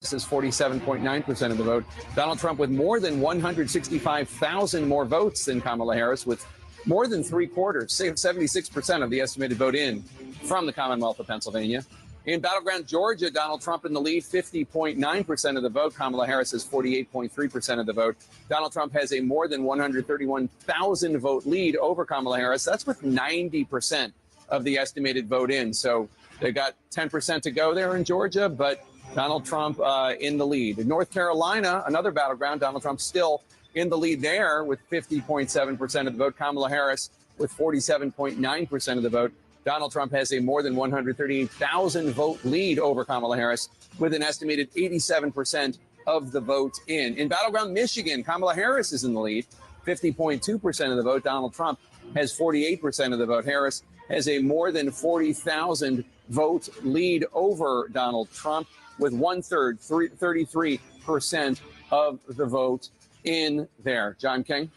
This is 47.9% of the vote. Donald Trump with more than 165,000 more votes than Kamala Harris, with more than 76% of the estimated vote in from the Commonwealth of Pennsylvania. In battleground Georgia, Donald Trump in the lead, 50.9% of the vote. Kamala Harris has 48.3% of the vote. Donald Trump has a more than 131,000 vote lead over Kamala Harris. That's with 90% of the estimated vote in. So they got 10% to go there in Georgia, but Donald Trump in the lead. In North Carolina, another battleground, Donald Trump still in the lead there with 50.7% of the vote. Kamala Harris with 47.9% of the vote. Donald Trump has a more than 138,000 vote lead over Kamala Harris with an estimated 87% of the vote in. In battleground Michigan, Kamala Harris is in the lead, 50.2% of the vote. Donald Trump has 48% of the vote. Harris has a more than 40,000 vote lead over Donald Trump with 1/3, 33% of the vote in there. John King.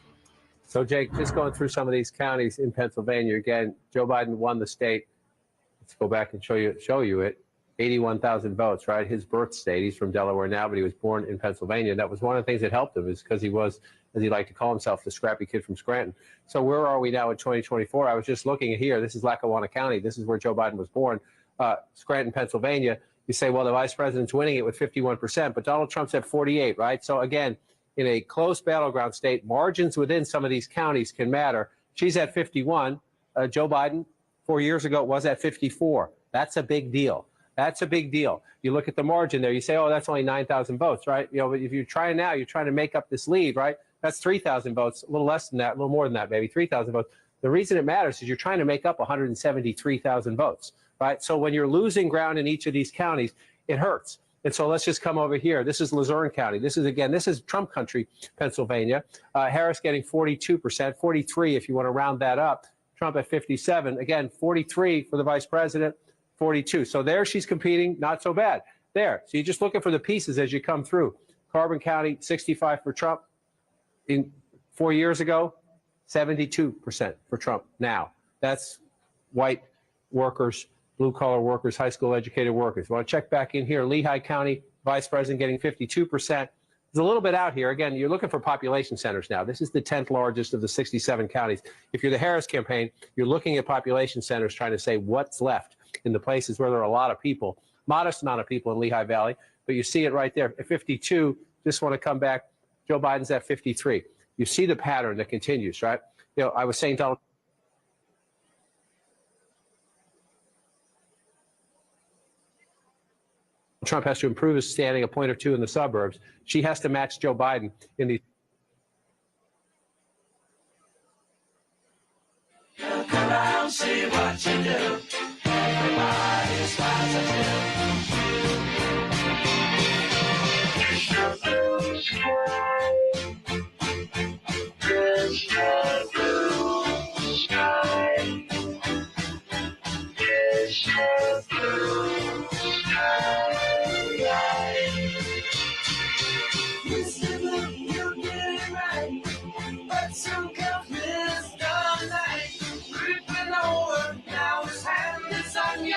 So, Jake, just going through some of these counties in Pennsylvania again. Joe Biden won the state. Let's go back and show you it. 81,000 votes, right? His birth state. He's from Delaware now, but he was born in Pennsylvania. That was one of the things that helped him, is because he was, as he liked to call himself, the scrappy kid from Scranton. So where are we now in 2024? I was just looking at here. This is Lackawanna County. This is where Joe Biden was born, Scranton, Pennsylvania. You say, well, the vice president's winning it with 51%, but Donald Trump's at 48, right? So again, in a close battleground state, margins within some of these counties can matter. She's at 51. Joe Biden, 4 years ago, was at 54. That's a big deal. That's a big deal. You look at the margin there, you say, oh, that's only 9,000 votes, right? You know, but if you're trying now, you're trying to make up this lead, right? That's 3,000 votes, a little less than that, a little more than that, maybe 3,000 votes. The reason it matters is you're trying to make up 173,000 votes, right? So when you're losing ground in each of these counties, it hurts. And so let's just come over here. This is Luzerne County. This is Trump country, Pennsylvania. Harris getting 42%, 43 if you want to round that up. Trump at 57. Again, 43 for the vice president. 42. So there she's competing, not so bad. There. So you're just looking for the pieces as you come through. Carbon County, 65 for Trump. 4 years ago, 72% for Trump now. That's white workers, blue-collar workers, high school educated workers. Want to check back in here. Lehigh County, vice president getting 52%. There's a little bit out here. Again, you're looking for population centers now. This is the 10th largest of the 67 counties. If you're the Harris campaign, you're looking at population centers trying to say what's left in the places where there are a lot of people, modest amount of people in Lehigh Valley, but you see it right there at 52. Just want to come back. Joe Biden's at 53. You see the pattern that continues, right? You know, I was saying Donald Trump has to improve his standing a point or two in the suburbs. She has to match Joe Biden in the. Look around, see what you do. Everybody smiles at you.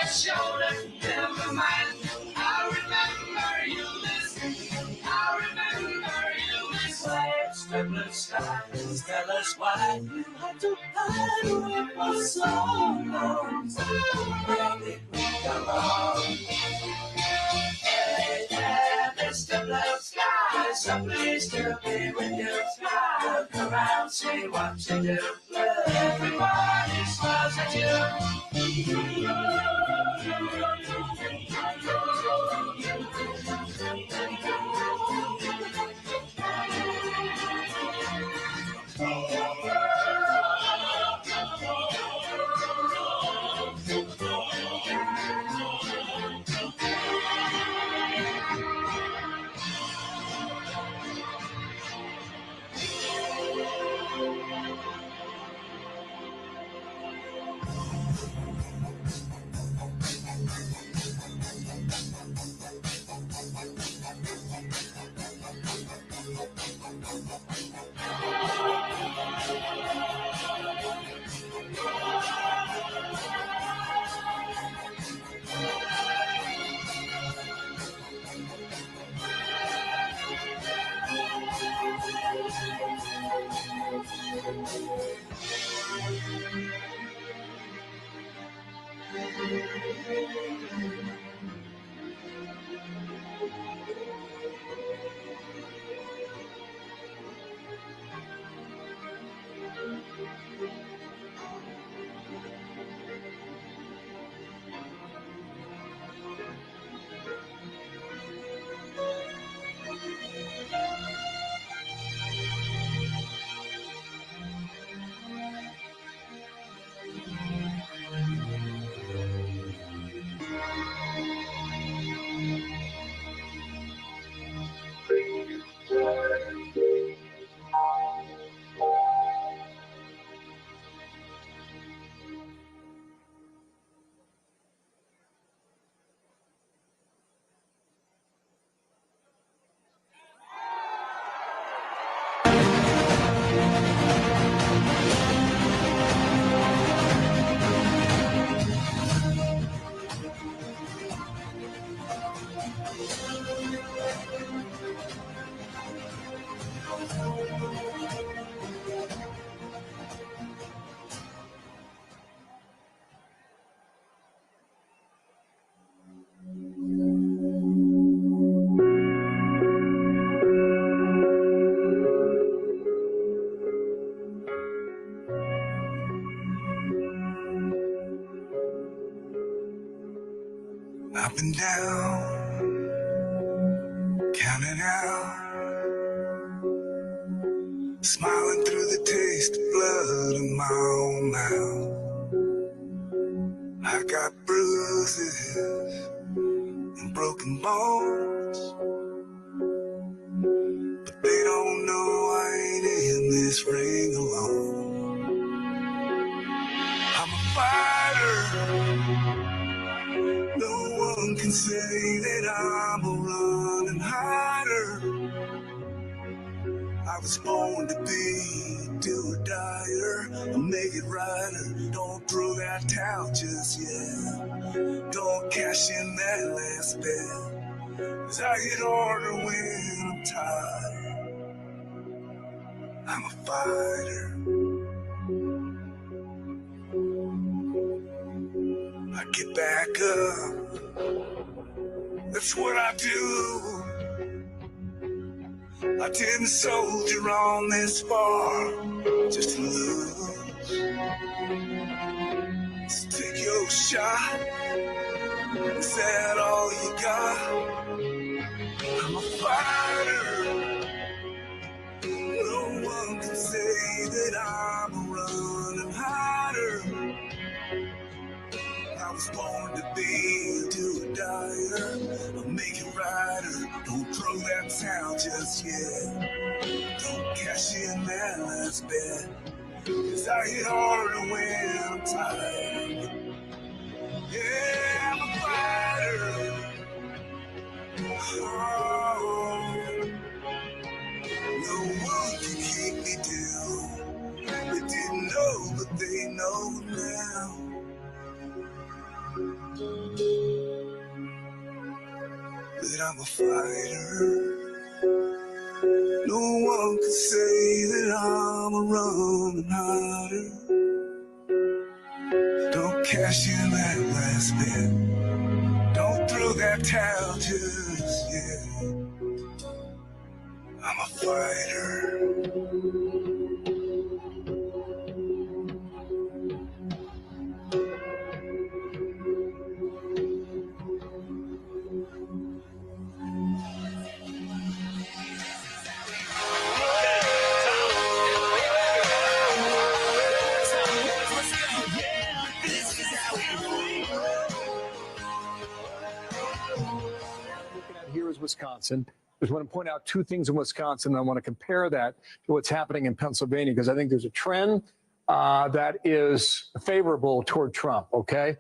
Shoulder, never mind. I remember you listen. I remember you listen. Extra blue skies, tell us why you had to hide away for so long. Where did we go wrong? Hey there, Mr. Blue Sky, so pleased to be with you. Look around, see what you do. Everybody smiles at you. Up and down, counting out, smiling through the taste of blood in my own mouth. I got bruises and broken bones, but they don't know I ain't in this ring alone. I'm a fighter. No one can say that I'm a running hider. I was born to be do or dyer, a make it rider. Don't throw that towel just yet. Don't cash in that last bet, 'cause I hit harder when I'm tired. I'm a fighter. I get back up. That's what I do. I didn't soldier on this far just to lose. So take your shot. Is that all you got? I'm a fighter. No one can say that I'm a running hider. I was born to be a do-or-dyer, a make-it-rider. Don't throw that towel just yet. Don't cash in that last bet, 'cause I hit harder when I'm tired. Yeah, I'm a fighter. Oh, no one can keep me down. They didn't know, but they know now. That I'm a fighter. No one can say that I'm a running hider. Don't cash in that last bet. Don't throw that towel just yet. I'm a fighter. Here is Wisconsin. Just want to point out two things in Wisconsin. And I want to compare that to what's happening in Pennsylvania, because I think there's a trend that is favorable toward Trump. Okay.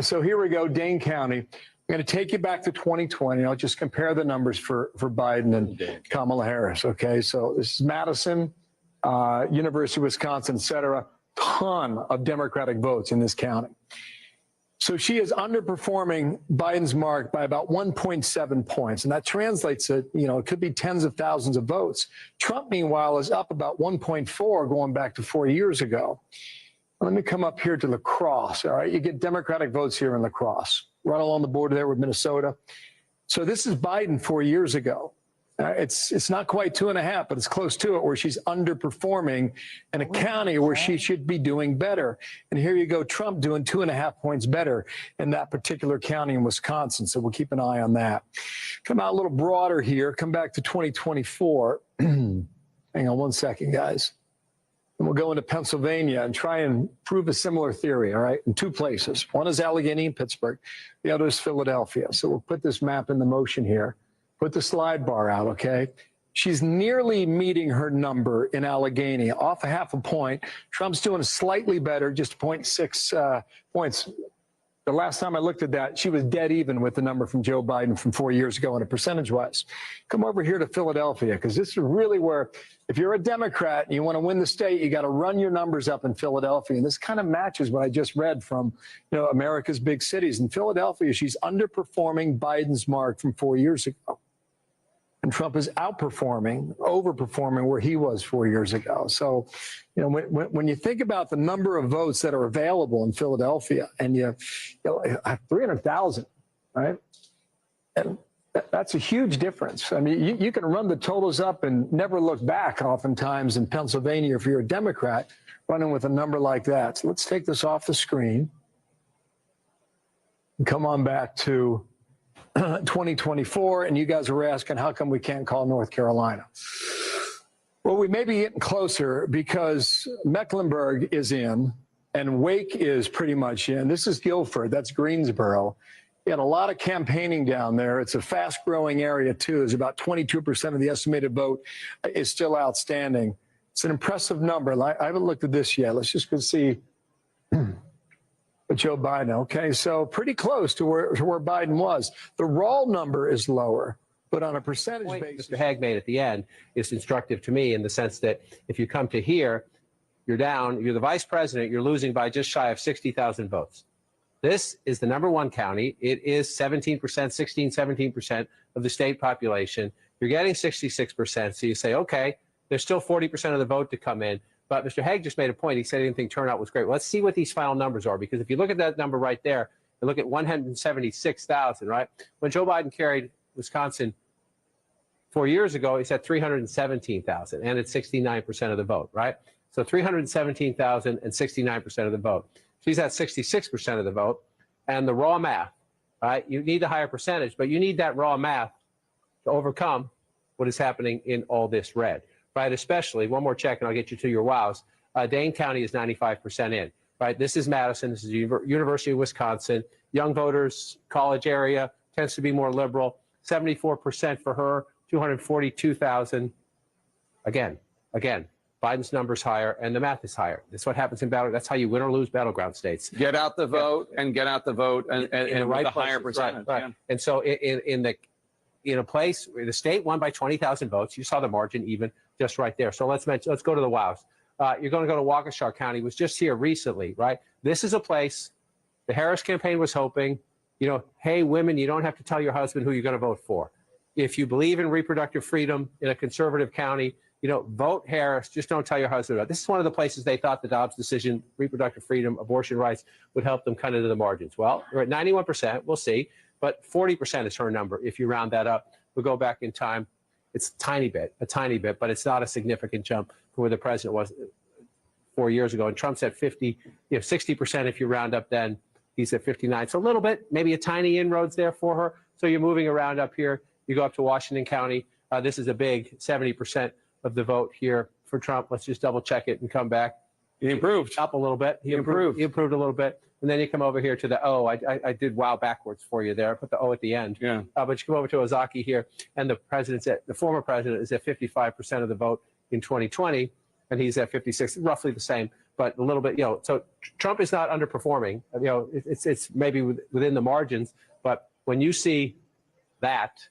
So here we go, Dane County. I'm going to take you back to 2020. I'll just compare the numbers for Biden and Kamala Harris. Okay. So this is Madison, University of Wisconsin, et cetera. Ton of Democratic votes in this county. So she is underperforming Biden's mark by about 1.7 points. And that translates to, it could be tens of thousands of votes. Trump, meanwhile, is up about 1.4 going back to 4 years ago. Let me come up here to La Crosse. All right. You get Democratic votes here in La Crosse, right along the border there with Minnesota. So this is Biden 4 years ago. It's not quite 2.5, but it's close to it, where she's underperforming in a county where she should be doing better. And here you go, Trump doing 2.5 points better in that particular county in Wisconsin. So we'll keep an eye on that. Come out a little broader here. Come back to 2024. Hang on one second, guys. And we'll go into Pennsylvania and try and prove a similar theory, all right, in two places. One is Allegheny and Pittsburgh. The other is Philadelphia. So we'll put this map into motion here. Put the slide bar out, okay? She's nearly meeting her number in Allegheny, off a half a point. Trump's doing slightly better, just 0.6 points. The last time I looked at that, she was dead even with the number from Joe Biden from 4 years ago in a percentage-wise. Come over here to Philadelphia, because this is really where, if you're a Democrat and you want to win the state, you got to run your numbers up in Philadelphia. And this kind of matches what I just read from, America's big cities. In Philadelphia, she's underperforming Biden's mark from 4 years ago. and Trump is outperforming, overperforming where he was 4 years ago. So, you know, when you think about the number of votes that are available in Philadelphia, and you know 300,000, right? And that's a huge difference. I mean, you can run the totals up and never look back oftentimes in Pennsylvania if you're a Democrat running with a number like that. So let's take this off the screen and come on back to 2024. And you guys were asking, how come we can't call North Carolina? Well, we may be getting closer because Mecklenburg is in and Wake is pretty much in. This is Guilford. That's Greensboro. You had a lot of campaigning down there. It's a fast-growing area, too. There's about 22% of the estimated vote is still outstanding. It's an impressive number. I haven't looked at this yet. Let's just go see Joe Biden. Okay, so pretty close to where Biden was. The raw number is lower, but on a percentage basis. Mr. Hague made at the end is instructive to me in the sense that if you come to here, you're down, you're the vice president, you're losing by just shy of 60,000 votes. This is the #1 county. It is 17%, 16, 17% of the state population. You're getting 66%. So you say, okay, there's still 40% of the vote to come in. But Mr. Hague just made a point. He said he didn't think turnout was great. Well, let's see what these final numbers are, because if you look at that number right there, and look at 176,000, right? When Joe Biden carried Wisconsin 4 years ago, he said 317,000, and it's 69% of the vote, right? So 317,000 and 69% of the vote. She's at 66% of the vote. And the raw math, right? You need a higher percentage, but you need that raw math to overcome what is happening in all this red, right? Especially, one more check and I'll get you to your wows. Dane County is 95% in, right? This is Madison. This is the University of Wisconsin. Young voters, college area, tends to be more liberal. 74% for her, 242,000. Again. Biden's number's higher, and the math is higher. That's what happens in battle. That's how you win or lose battleground states. Get out the vote and get out the vote and in the right with a higher places, percentage. right. Yeah. And so in a place where the state won by 20,000 votes, you saw the margin even just right there. So let's go to the wows. You're going to go to Waukesha County. Was just here recently, right? This is a place the Harris campaign was hoping, you know, hey, women, you don't have to tell your husband who you're going to vote for. If you believe in reproductive freedom in a conservative county, you know, vote Harris, just don't tell your husband about it. This is one of the places they thought the Dobbs decision, reproductive freedom, abortion rights, would help them cut into the margins. Well, we're at 91%, we'll see, but 40% is her number. If you round that up, we'll go back in time. It's a tiny bit, but it's not a significant jump from where the president was 4 years ago. And Trump's at 50, 60% if you round up then. He's at 59. So a little bit, maybe a tiny inroads there for her. So you're moving around up here. You go up to Washington County. This is a big 70% of the vote here for Trump. Let's just double check it and come back. He improved. Up a little bit. He improved a little bit. And then you come over here to the O. I did wow backwards for you there. I put the O at the end. Yeah. But you come over to Ozaki here, and the former president is at 55% of the vote in 2020, and he's at 56, roughly the same, but a little bit, you know. So Trump is not underperforming. You know, it's maybe within the margins, but when you see that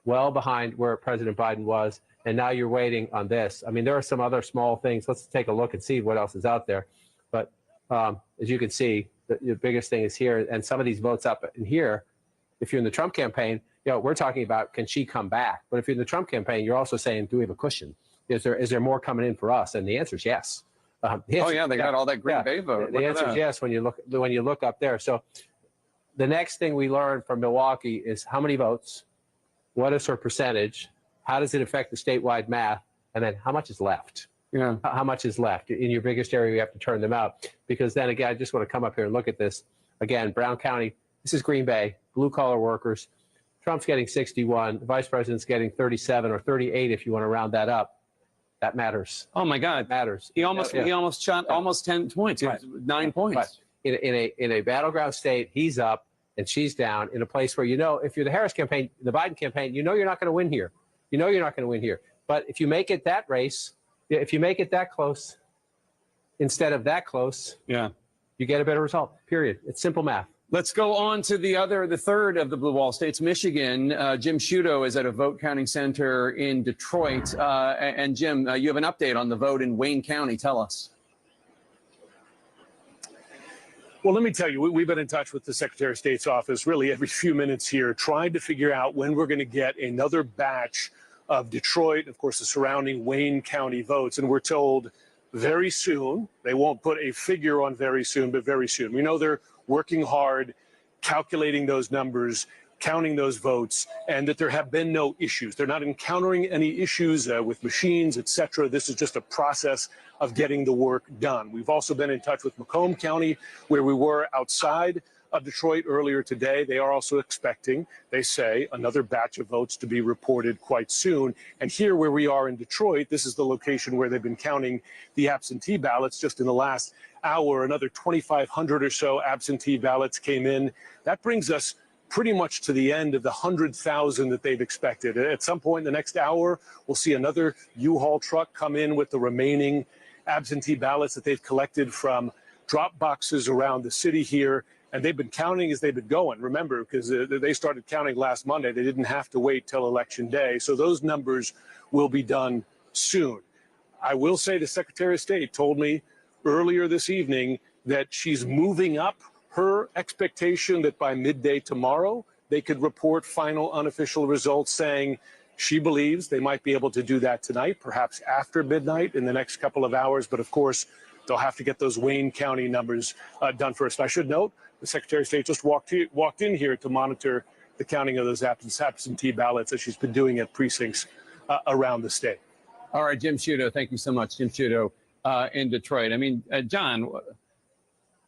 well behind where President Biden was, and now you're waiting on this. I mean, there are some other small things. Let's take a look and see what else is out there. But as you can see, the biggest thing is here. And some of these votes up in here, if you're in the Trump campaign, you know, we're talking about, can she come back? But if you're in the Trump campaign, you're also saying, do we have a cushion? Is there more coming in for us? And the answer is yes. They got all that Green Bay vote. The answer is yes when you look up there. So the next thing we learned from Milwaukee is how many votes, what is her percentage, how does it affect the statewide math, and then how much is left? Yeah. How much is left? In your biggest area, you have to turn them out. Because then again, I just want to come up here and look at this. Again, Brown County, this is Green Bay, blue-collar workers. Trump's getting 61. The vice president's getting 37 or 38 if you want to round that up. That matters. Oh, my God. That matters. He almost shot almost 10 points. Right. 9 points. Right. In a battleground state, he's up and she's down in a place where, you know, if you're the Harris campaign, the Biden campaign, you know you're not going to win here. You know you're not going to win here. But if you make it that race, if you make it that close instead of that close, yeah, you get a better result, period. It's simple math. Let's go on to the third of the blue wall states, Michigan. Jim Sciutto is at a vote counting center in Detroit. And Jim, you have an update on the vote in Wayne County. Tell us. Well, let me tell you, we've been in touch with the Secretary of State's office really every few minutes here, trying to figure out when we're going to get another batch of Detroit, of course, the surrounding Wayne County votes. And we're told very soon. They won't put a figure on very soon, but very soon. We know they're working hard, calculating those numbers, counting those votes, and that there have been no issues. They're not encountering any issues with machines, et cetera. This is just a process of getting the work done. We've also been in touch with Macomb County, where we were outside of Detroit earlier today. They are also expecting, they say, another batch of votes to be reported quite soon. And here where we are in Detroit, this is the location where they've been counting the absentee ballots. Just in the last hour, another 2,500 or so absentee ballots came in. That brings us pretty much to the end of the 100,000 that they've expected. At some point in the next hour, we'll see another U-Haul truck come in with the remaining absentee ballots that they've collected from drop boxes around the city here. And they've been counting as they've been going. Remember, because they started counting last Monday. They didn't have to wait till Election Day. So those numbers will be done soon. I will say the Secretary of State told me earlier this evening that she's moving up her expectation that by midday tomorrow, they could report final unofficial results, saying she believes they might be able to do that tonight, perhaps after midnight in the next couple of hours. But of course, they'll have to get those Wayne County numbers done first. I should note, the Secretary of State just walked in here to monitor the counting of those absentee ballots as she's been doing at precincts around the state. All right, Jim Sciutto, thank you so much. Jim Sciutto in Detroit. I mean, John,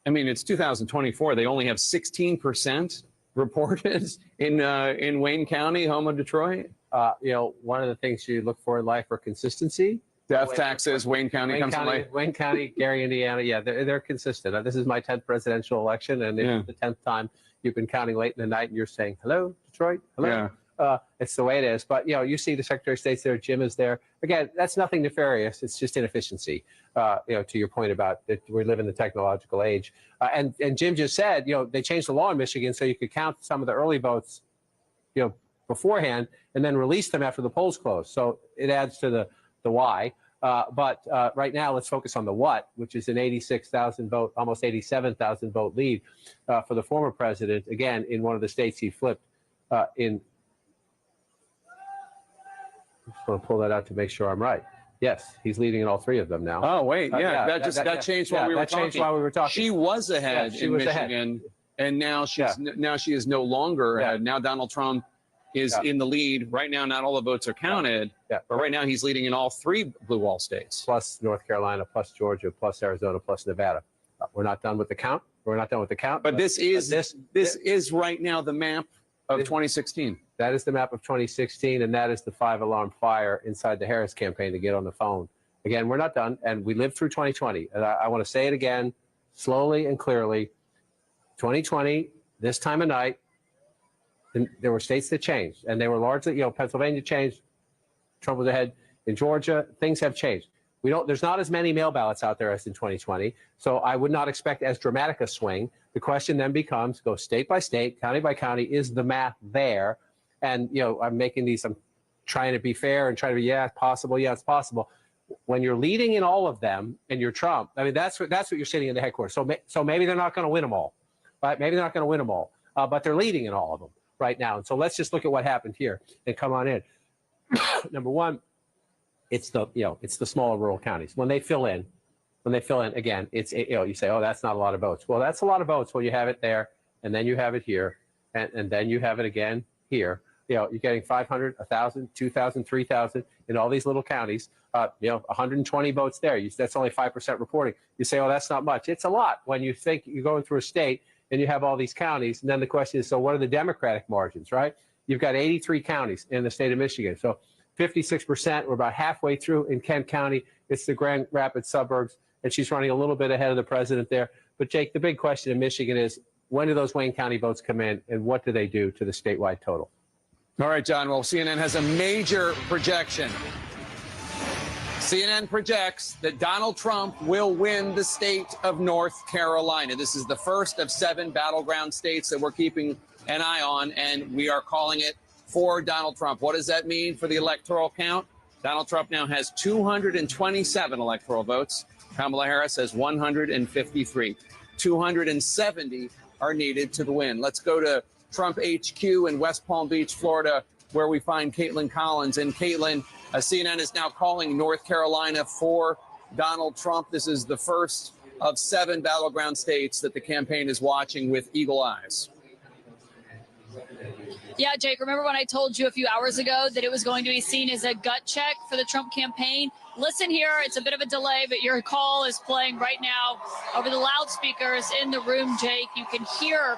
it's 2024. They only have 16% reported in Wayne County, home of Detroit. One of the things you look for in life are consistency. Death taxes, Wayne County comes to life. Wayne County, Gary, Indiana, yeah, they're consistent. This is my 10th presidential election, and it's the 10th time you've been counting late in the night, and you're saying, hello, Detroit, hello. Yeah. It's the way it is. But, you see the Secretary of State's there, Jim is there. Again, that's nothing nefarious. It's just inefficiency, to your point about that we live in the technological age. And Jim just said, they changed the law in Michigan so you could count some of the early votes, beforehand and then release them after the polls close. So it adds to the why. But right now, let's focus on the what, which is an 86,000 vote, almost 87,000 vote lead for the former president, again, in one of the states he flipped in. I just want to pull that out to make sure I'm right. Yes, he's leading in all three of them now. Oh, wait. That changed while we were talking. Changed while we were talking. She was ahead in Michigan, and now she is no longer ahead. Now Donald Trump is in the lead. Right now, not all the votes are counted, but right now he's leading in all three blue wall states. Plus North Carolina, plus Georgia, plus Arizona, plus Nevada. We're not done with the count. But this is right now the map of 2016. That is the map of 2016, and that is the 5-alarm fire inside the Harris campaign to get on the phone. Again, we're not done, and we lived through 2020. And I want to say it again, slowly and clearly. 2020, this time of night, there were states that changed, and they were largely, Pennsylvania changed. Trump was ahead. In Georgia, things have changed. There's not as many mail ballots out there as in 2020, so I would not expect as dramatic a swing. The question then becomes, go state by state, county by county, is the math there? And, I'm trying to be fair and trying to be, it's possible. Yeah, it's possible. When you're leading in all of them and you're Trump, that's what you're sitting in the headquarters. So maybe they're not going to win them all, right? Maybe they're not going to win them all, but they're leading in all of them right now. And so let's just look at what happened here and come on in. Number one, it's the smaller rural counties. When they fill in, again, you say, oh, that's not a lot of votes. Well, that's a lot of votes. Well, you have it there, and then you have it here, and then you have it again here. You're getting 500, 1,000, 2,000, 3,000 in all these little counties. 120 votes there. That's only 5% reporting. You say, oh, that's not much. It's a lot when you think you're going through a state and you have all these counties. And then the question is, so what are the Democratic margins, right? You've got 83 counties in the state of Michigan. So 56%, we're about halfway through in Kent County. It's the Grand Rapids suburbs, and she's running a little bit ahead of the president there. But Jake, the big question in Michigan is, when do those Wayne County votes come in, and what do they do to the statewide total? All right, John. Well, CNN has a major projection. CNN projects that Donald Trump will win the state of North Carolina. This is the first of 7 battleground states that we're keeping an eye on, and we are calling it for Donald Trump. What does that mean for the electoral count? Donald Trump now has 227 electoral votes. Kamala Harris has 153. 270 are needed to win. Let's go to Trump HQ in West Palm Beach, Florida, where we find Caitlin Collins. And Caitlin, CNN is now calling North Carolina for Donald Trump. This is the first of 7 battleground states that the campaign is watching with eagle eyes. Yeah, Jake, remember when I told you a few hours ago that it was going to be seen as a gut check for the Trump campaign? Listen here, it's a bit of a delay, but your call is playing right now over the loudspeakers in the room, Jake. You can hear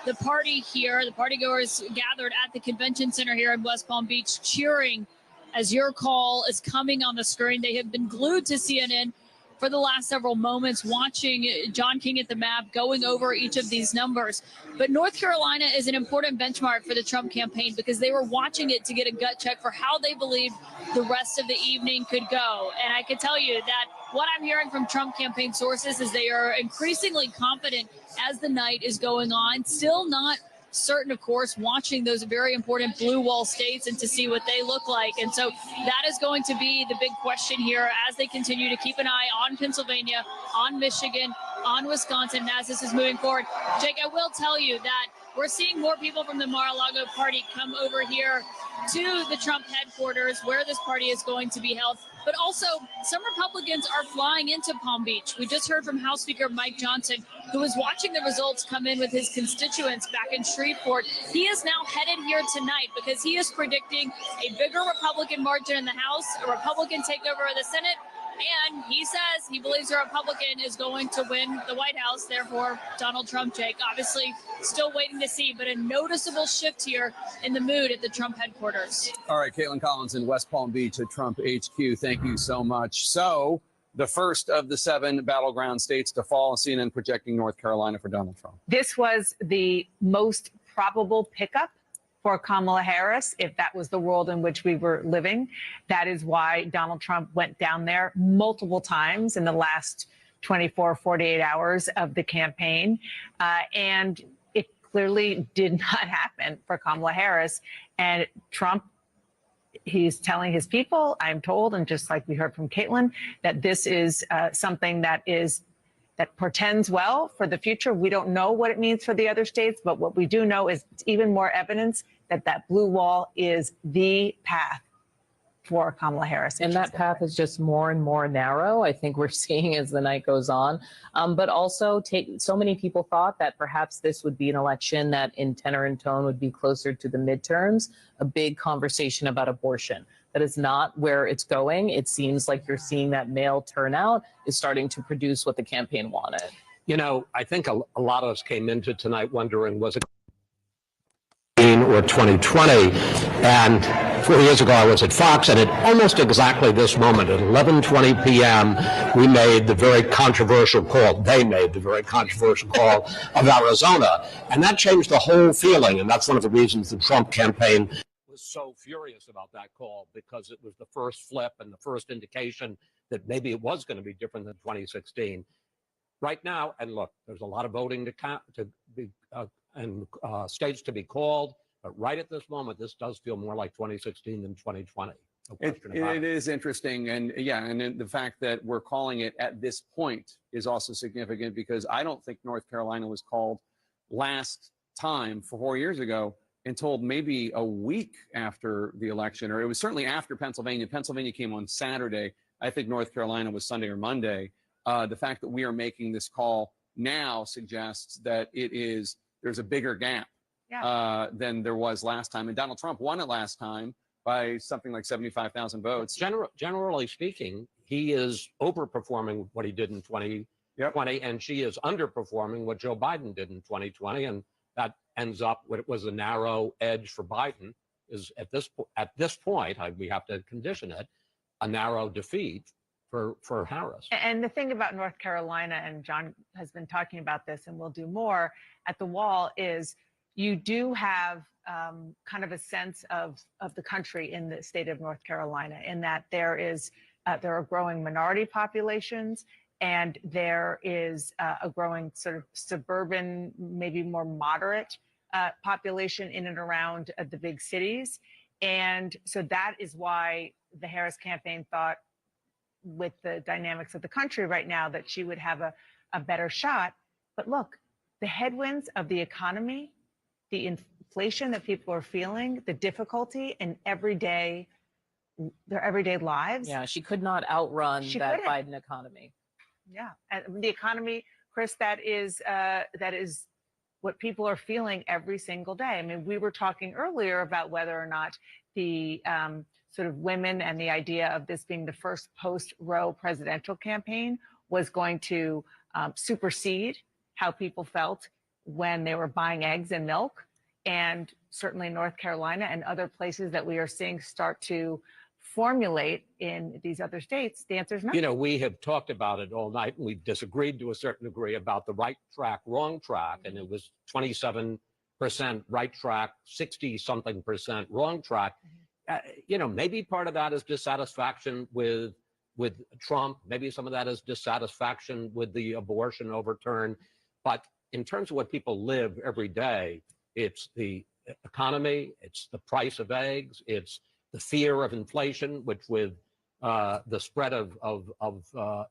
the party here, the partygoers gathered at the convention center here in West Palm Beach cheering as your call is coming on the screen. They have been glued to CNN for the last several moments, watching John King at the map, going over each of these numbers. But North Carolina is an important benchmark for the Trump campaign because they were watching it to get a gut check for how they believed the rest of the evening could go. And I can tell you that what I'm hearing from Trump campaign sources is they are increasingly confident as the night is going on, still not certain, of course, watching those very important blue wall states and to see what they look like. And so that is going to be the big question here as they continue to keep an eye on Pennsylvania, on Michigan, on Wisconsin as this is moving forward. Jake, I will tell you that we're seeing more people from the Mar-a-Lago party come over here to the Trump headquarters where this party is going to be held. But also, some Republicans are flying into Palm Beach. We just heard from House Speaker Mike Johnson, who was watching the results come in with his constituents back in Shreveport. He is now headed here tonight because he is predicting a bigger Republican margin in the House, a Republican takeover of the Senate, and he says he believes a Republican is going to win the White House, therefore Donald Trump, Jake. Obviously, still waiting to see, but a noticeable shift here in the mood at the Trump headquarters. All right, Caitlin Collins in West Palm Beach at Trump HQ. Thank you so much. So the first of the 7 battleground states to fall, CNN projecting North Carolina for Donald Trump. This was the most probable pickup for Kamala Harris, if that was the world in which we were living. That is why Donald Trump went down there multiple times in the last 24, 48 hours of the campaign. And it clearly did not happen for Kamala Harris. And Trump, he's telling his people, I'm told, and just like we heard from Caitlin, that this is something that portends well for the future. We don't know what it means for the other states, but what we do know is it's even more evidence that that blue wall is the path for Kamala Harris. And that path is just more and more narrow, I think we're seeing as the night goes on. But also, so many people thought that perhaps this would be an election that in tenor and tone would be closer to the midterms, a big conversation about abortion. That is not where it's going. It seems like you're seeing that male turnout is starting to produce what the campaign wanted. You know, I think a lot of us came into tonight wondering, was it or 2020? And 4 years ago, I was at Fox, and at almost exactly this moment, at 11:20 p.m., we made the very controversial call. They made the very controversial call of Arizona, and that changed the whole feeling. And that's one of the reasons the Trump campaign was so furious about that call, because it was the first flip and the first indication that maybe it was going to be different than 2016. Right now, and look, there's a lot of voting to count, and states to be called, but right at this moment, this does feel more like 2016 than 2020. No question about it. It is interesting, and yeah, and the fact that we're calling it at this point is also significant, because I don't think North Carolina was called last time 4 years ago until maybe a week after the election, or it was certainly after Pennsylvania. Pennsylvania came on Saturday. I think North Carolina was Sunday or Monday. The fact that we are making this call now suggests that there's a bigger gap than there was last time. And Donald Trump won it last time by something like 75,000 votes. Generally speaking, he is overperforming what he did in 2020, and she is underperforming what Joe Biden did in 2020. And that ends up what it was a narrow edge for Biden, is at this point, we have to condition it, a narrow defeat for Harris. And the thing about North Carolina, and John has been talking about this and will do more at the wall, is you do have kind of a sense of the country in the state of North Carolina, in that there are growing minority populations, and there is a growing sort of suburban, maybe more moderate population in and around the big cities. And so that is why the Harris campaign thought, with the dynamics of the country right now, that she would have a better shot But look, the headwinds of the economy, the inflation that people are feeling, the difficulty in their everyday lives. Yeah, she could not outrun that couldn't. Biden economy. Yeah, and the economy, Chris, that is what people are feeling every single day. I mean, we were talking earlier about whether or not the sort of women and the idea of this being the first post-Roe presidential campaign was going to supersede how people felt when they were buying eggs and milk. And certainly North Carolina and other places that we are seeing start to formulate in these other states, the answer is no. You know, we have talked about it all night, and we've disagreed to a certain degree about the right track, wrong track, and it was 27% right track, 60-something% wrong track. You know, maybe part of that is dissatisfaction with Trump. Maybe some of that is dissatisfaction with the abortion overturn. But in terms of what people live every day, it's the economy, it's the price of eggs, it's the fear of inflation, which with the spread of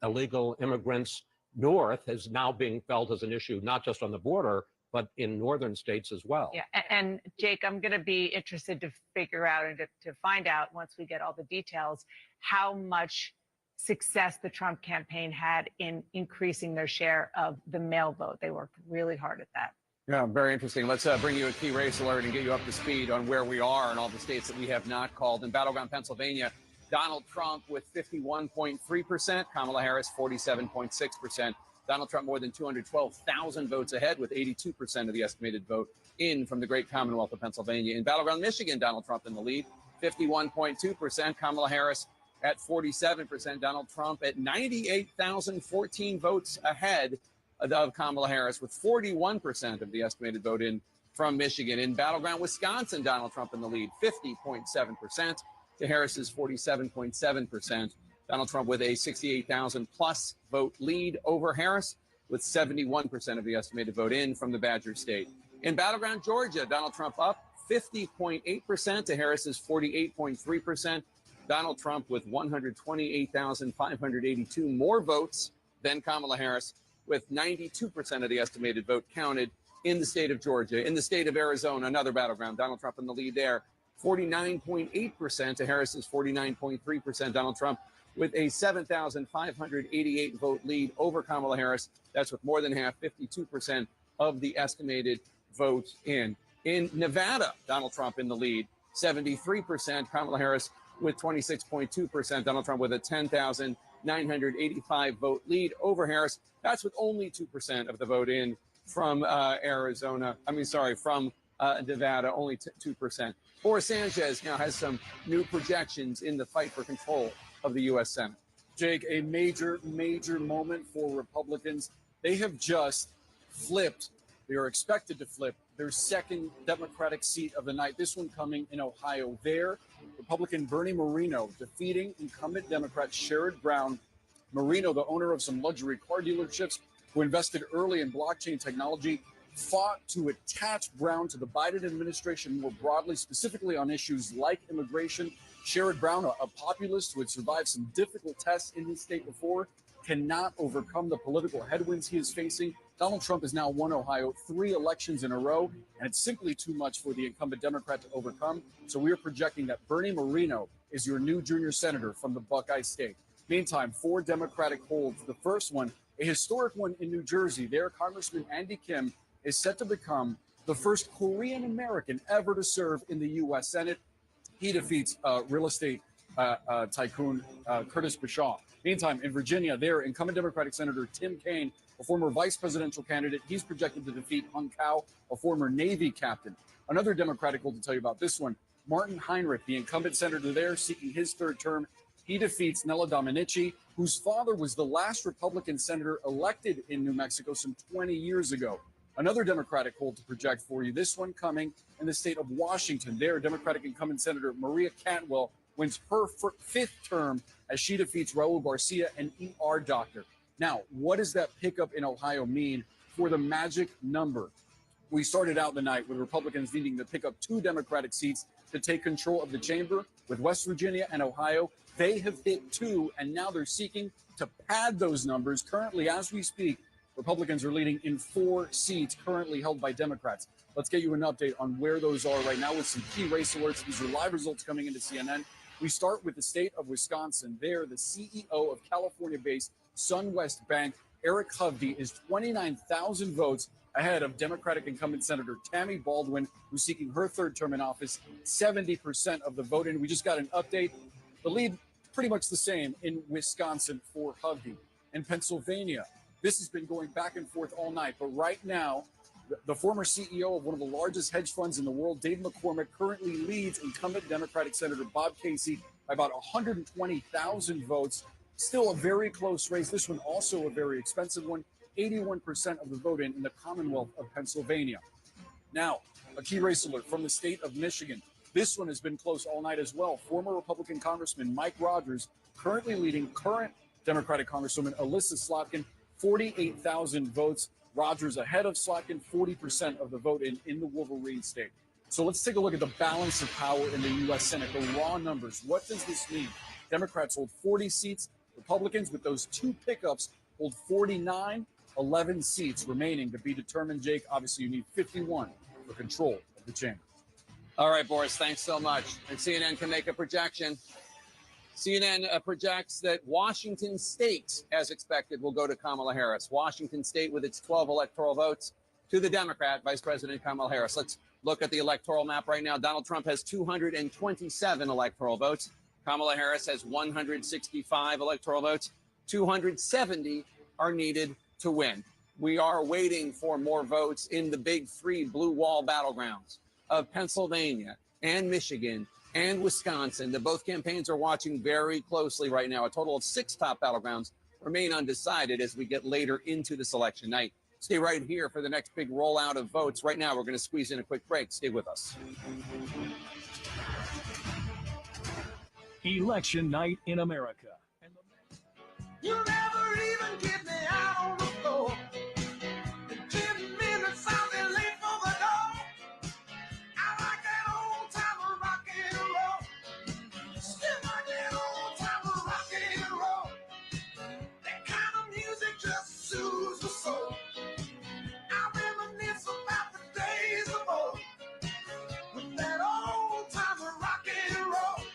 illegal immigrants north is now being felt as an issue, not just on the border, but in northern states as well. Yeah, and Jake, I'm going to be interested to figure out and to find out once we get all the details, how much success the Trump campaign had in increasing their share of the mail vote. They worked really hard at that. Yeah, very interesting. Let's bring you a key race alert and get you up to speed on where we are in all the states that we have not called. In battleground Pennsylvania, Donald Trump with 51.3%, Kamala Harris 47.6%. Donald Trump more than 212,000 votes ahead with 82% of the estimated vote in from the great Commonwealth of Pennsylvania. In battleground Michigan, Donald Trump in the lead, 51.2%, Kamala Harris at 47%, Donald Trump at 98,014 votes ahead of Kamala Harris with 41% of the estimated vote in from Michigan. In battleground Wisconsin, Donald Trump in the lead, 50.7% to Harris's 47.7%. Donald Trump with a 68,000 plus vote lead over Harris with 71% of the estimated vote in from the Badger State. In battleground Georgia, Donald Trump up 50.8% to Harris's 48.3%. Donald Trump with 128,582 more votes than Kamala Harris, with 92% of the estimated vote counted in the state of Georgia. In the state of Arizona, another battleground, Donald Trump in the lead there, 49.8% to Harris's 49.3%. Donald Trump with a 7,588 vote lead over Kamala Harris. That's with more than half, 52% of the estimated vote in. In Nevada, Donald Trump in the lead, 73%. Kamala Harris with 26.2%. Donald Trump with a 10,985 vote lead over Harris. That's with only 2% of the vote in from from Nevada, only 2%. Boris Sanchez now has some new projections in the fight for control of the U.S. Senate. Jake, a major moment for Republicans. They have just flipped, they are expected to flip their second Democratic seat of the night, this one coming in Ohio. There, Republican Bernie Moreno defeating incumbent Democrat Sherrod Brown. Moreno, the owner of some luxury car dealerships who invested early in blockchain technology, fought to attach Brown to the Biden administration more broadly, specifically on issues like immigration. Sherrod Brown, a populist who had survived some difficult tests in his state before, cannot overcome the political headwinds he is facing. Donald Trump has now won Ohio 3 elections in a row, and it's simply too much for the incumbent Democrat to overcome. So we are projecting that Bernie Moreno is your new junior senator from the Buckeye State. Meantime, 4 Democratic holds. The first one, a historic one in New Jersey. There, Congressman Andy Kim is set to become the first Korean American ever to serve in the U.S. Senate. He defeats real estate tycoon Curtis Bashaw. Meantime, in Virginia, there, incumbent Democratic Senator Tim Kaine, a former vice presidential candidate, he's projected to defeat Hung Kao, a former Navy captain. Another Democratic hold to tell you about this one, Martin Heinrich, the incumbent senator there, seeking his 3rd term. He defeats Nella Dominici, whose father was the last Republican senator elected in New Mexico some 20 years ago. Another Democratic hold to project for you, this one coming in the state of Washington. There, Democratic incumbent Senator Maria Cantwell wins her 5th term as she defeats Raul Garcia, an ER doctor. Now, what does that pickup in Ohio mean for the magic number? We started out the night with Republicans needing to pick up 2 Democratic seats to take control of the chamber. With West Virginia and Ohio, they have hit 2, and now they're seeking to pad those numbers. Currently, as we speak, Republicans are leading in 4 seats currently held by Democrats. Let's get you an update on where those are right now with some key race alerts. These are live results coming into CNN. We start with the state of Wisconsin. There, the CEO of California-based SunWest Bank, Eric Hovde, is 29,000 votes ahead of Democratic incumbent Senator Tammy Baldwin, who's seeking her 3rd term in office, 70% of the vote. And we just got an update. The lead pretty much the same in Wisconsin for Hovde. In Pennsylvania, this has been going back and forth all night. But right now, the former CEO of one of the largest hedge funds in the world, Dave McCormick, currently leads incumbent Democratic Senator Bob Casey by about 120,000 votes. Still a very close race. This one also a very expensive one. 81% of the vote in the Commonwealth of Pennsylvania. Now, a key race alert from the state of Michigan. This one has been close all night as well. Former Republican Congressman Mike Rogers currently leading current Democratic Congresswoman Alyssa Slotkin, 48,000 votes. Rogers ahead of Slotkin, 40% of the vote in the Wolverine state. So let's take a look at the balance of power in the U.S. Senate, the raw numbers. What does this mean? Democrats hold 40 seats. Republicans, with those 2 pickups, hold 49, 11 seats remaining to be determined. Jake, obviously you need 51 for control of the chamber. All right, Boris, thanks so much. And CNN can make a projection. CNN projects that Washington State, as expected, will go to Kamala Harris. Washington State, with its 12 electoral votes, to the Democrat, Vice President Kamala Harris. Let's look at the electoral map right now. Donald Trump has 227 electoral votes. Kamala Harris has 165 electoral votes. 270 are needed to win. We are waiting for more votes in the big 3 blue wall battlegrounds of Pennsylvania and Michigan and Wisconsin, that both campaigns are watching very closely right now. A total of 6 top battlegrounds remain undecided as we get later into this election night. Stay right here for the next big rollout of votes. Right now, we're going to squeeze in a quick break. Stay with us. Election night in America. You never even get me out on the floor. 10 minutes I'll be late for the door. I like that old time rock and roll. Still like that old time rock and roll. That kind of music just soothes the soul. I reminisce about the days of old with that old time rock and roll.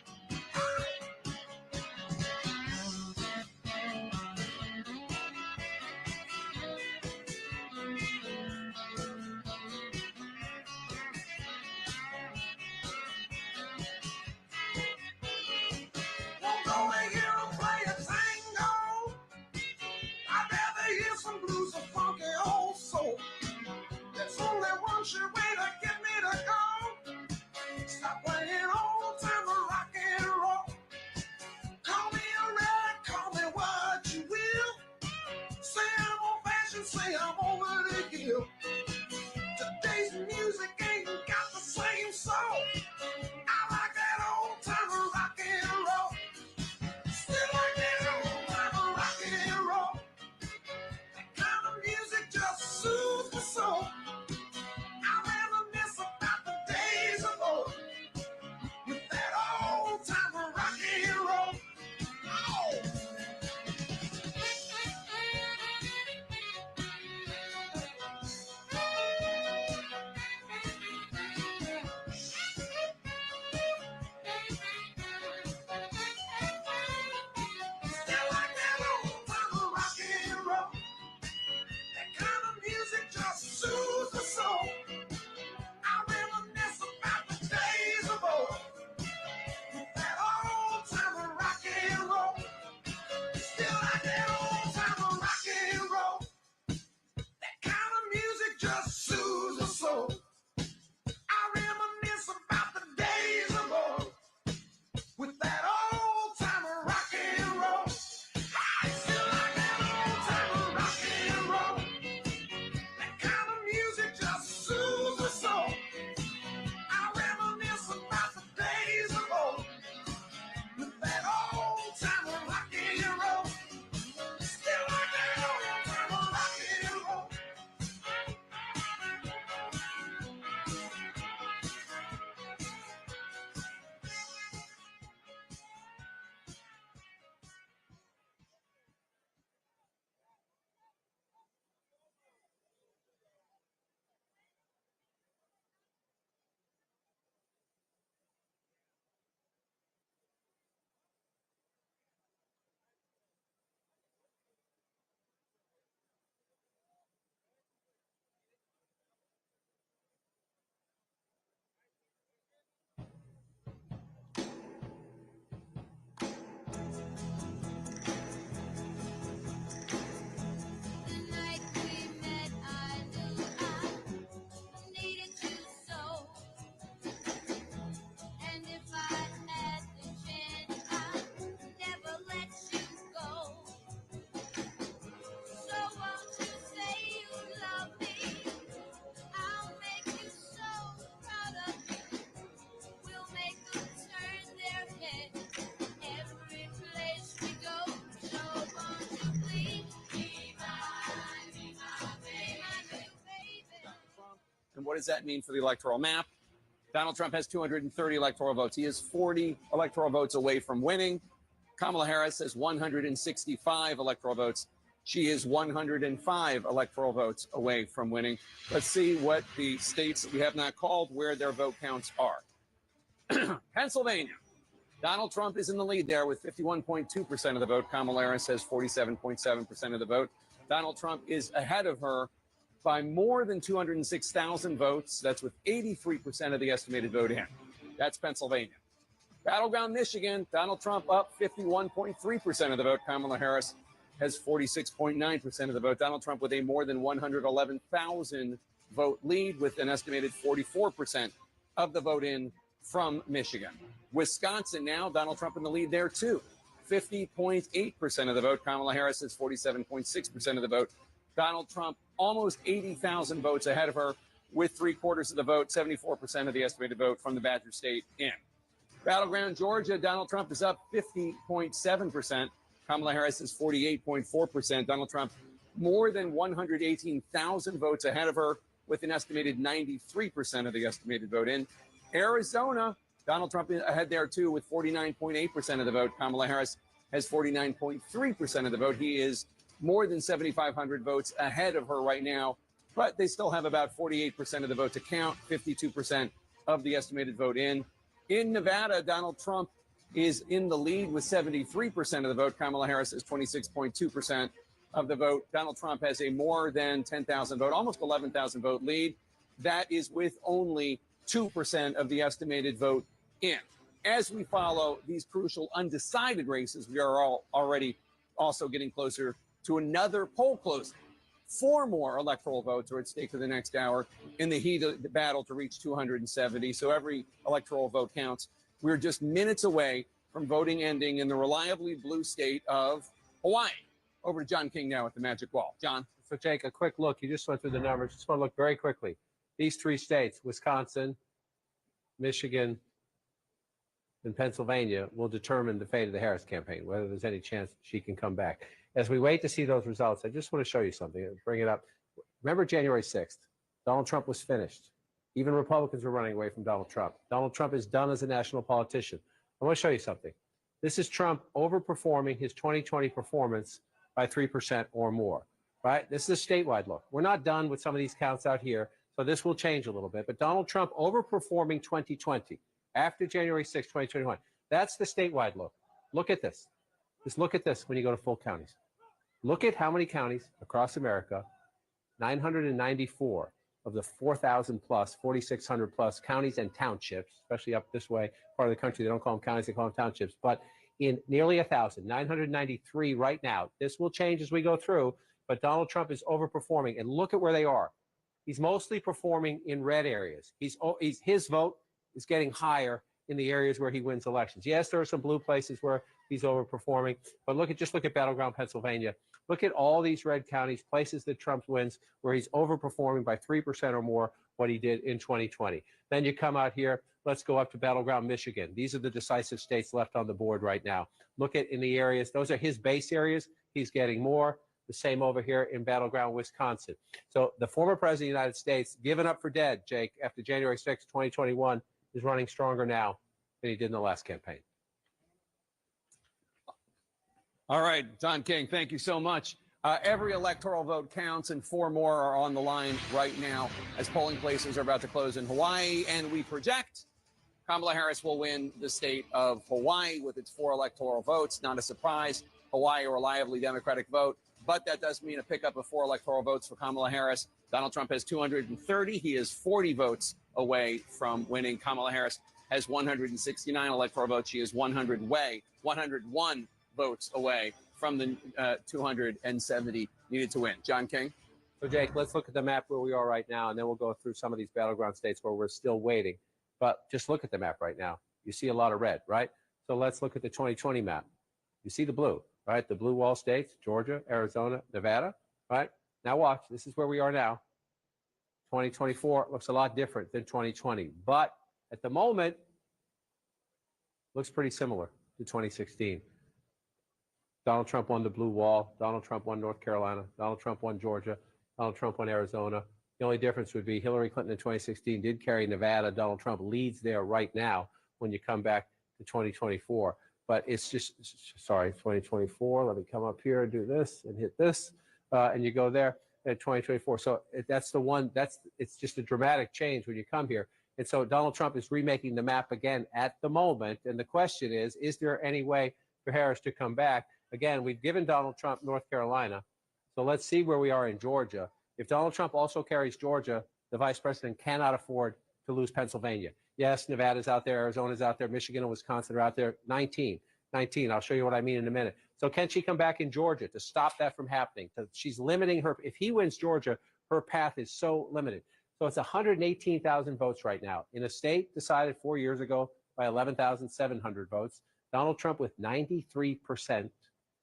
What does that mean for the electoral map? Donald Trump has 230 electoral votes. He is 40 electoral votes away from winning. Kamala Harris has 165 electoral votes. She is 105 electoral votes away from winning. Let's see what the states that we have not called, where their vote counts are. Pennsylvania. Donald Trump is in the lead there with 51.2% of the vote. Kamala Harris has 47.7% of the vote. Donald Trump is ahead of her by more than 206,000 votes. That's with 83% of the estimated vote in. That's Pennsylvania. Battleground Michigan, Donald Trump up 51.3% of the vote. Kamala Harris has 46.9% of the vote. Donald Trump with a more than 111,000 vote lead with an estimated 44% of the vote in from Michigan. Wisconsin now, Donald Trump in the lead there too. 50.8% of the vote. Kamala Harris has 47.6% of the vote. Donald Trump almost 80,000 votes ahead of her with 3/4 of the vote, 74% of the estimated vote from the Badger State in. Battleground Georgia, Donald Trump is up 50.7%. Kamala Harris is 48.4%. Donald Trump more than 118,000 votes ahead of her with an estimated 93% of the estimated vote in. Arizona, Donald Trump ahead there too with 49.8% of the vote. Kamala Harris has 49.3% of the vote. He is more than 7,500 votes ahead of her right now, but they still have about 48% of the vote to count, 52% of the estimated vote in. In Nevada, Donald Trump is in the lead with 73% of the vote. Kamala Harris has 26.2% of the vote. Donald Trump has a more than 10,000 vote, almost 11,000 vote lead. That is with only 2% of the estimated vote in. As we follow these crucial undecided races, we are all already also getting closer to another poll closing. 4 more electoral votes are at stake for the next hour in the heat of the battle to reach 270. So every electoral vote counts. We're just minutes away from voting ending in the reliably blue state of Hawaii. Over to John King now at the Magic Wall. John. So, Jake, a quick look. You just went through the numbers. Just want to look very quickly. These 3 states, Wisconsin, Michigan, and Pennsylvania, will determine the fate of the Harris campaign, whether there's any chance she can come back. As we wait to see those results, I just want to show you something. Bring it up. Remember January 6th? Donald Trump was finished. Even Republicans were running away from Donald Trump. Donald Trump is done as a national politician. I want to show you something. This is Trump overperforming his 2020 performance by 3% or more, right? This is a statewide look. We're not done with some of these counts out here, so this will change a little bit. But Donald Trump overperforming 2020 after January 6, 2021. That's the statewide look. Look at this. Just look at this when you go to full counties. Look at how many counties across America, 994 of the 4,000 plus, 4,600 plus counties and townships, especially up this way, part of the country, they don't call them counties, they call them townships, but in nearly 1,000, 993 right now. This will change as we go through, but Donald Trump is overperforming, and look at where they are. He's mostly performing in red areas. His vote is getting higher in the areas where he wins elections. Yes, there are some blue places where he's overperforming, but just look at battleground Pennsylvania. Look at all these red counties, places that Trump wins, where he's overperforming by 3% or more what he did in 2020. Then you come out here, let's go up to battleground Michigan. These are the decisive states left on the board right now. Look at in the areas, those are his base areas. He's getting more. The same over here in battleground Wisconsin. So the former president of the United States, given up for dead, Jake, after January 6, 2021, is running stronger now than he did in the last campaign. All right, John King, thank you so much. Every electoral vote counts, and 4 more are on the line right now as polling places are about to close in Hawaii. And we project Kamala Harris will win the state of Hawaii with its 4 electoral votes. Not a surprise. Hawaii, a reliably Democratic vote. But that does mean a pickup of 4 electoral votes for Kamala Harris. Donald Trump has 230. He is 40 votes away from winning. Kamala Harris has 169 electoral votes. She is 101 votes away from the 270 needed to win. John King. So, Jake, let's look at the map where we are right now, and then we'll go through some of these battleground states where we're still waiting. But just look at the map right now. You see a lot of red, right? So let's look at the 2020 map. You see the blue, right? The blue wall states, Georgia, Arizona, Nevada, right? Now watch. This is where we are now. 2024 looks a lot different than 2020. But at the moment, looks pretty similar to 2016. Donald Trump won the blue wall. Donald Trump won North Carolina. Donald Trump won Georgia. Donald Trump won Arizona. The only difference would be Hillary Clinton in 2016 did carry Nevada. Donald Trump leads there right now when you come back to 2024. But it's just, sorry, 2024. Let me come up here and do this and hit this. And you go there at 2024. So that's the one, it's just a dramatic change when you come here. And so Donald Trump is remaking the map again at the moment. And the question is there any way for Harris to come back? Again, we've given Donald Trump North Carolina. So let's see where we are in Georgia. If Donald Trump also carries Georgia, the vice president cannot afford to lose Pennsylvania. Yes, Nevada's out there, Arizona's out there, Michigan and Wisconsin are out there. 19. I'll show you what I mean in a minute. So can she come back in Georgia to stop that from happening? She's limiting her. If he wins Georgia, her path is so limited. So it's 118,000 votes right now in a state decided 4 years ago by 11,700 votes. Donald Trump with 93%,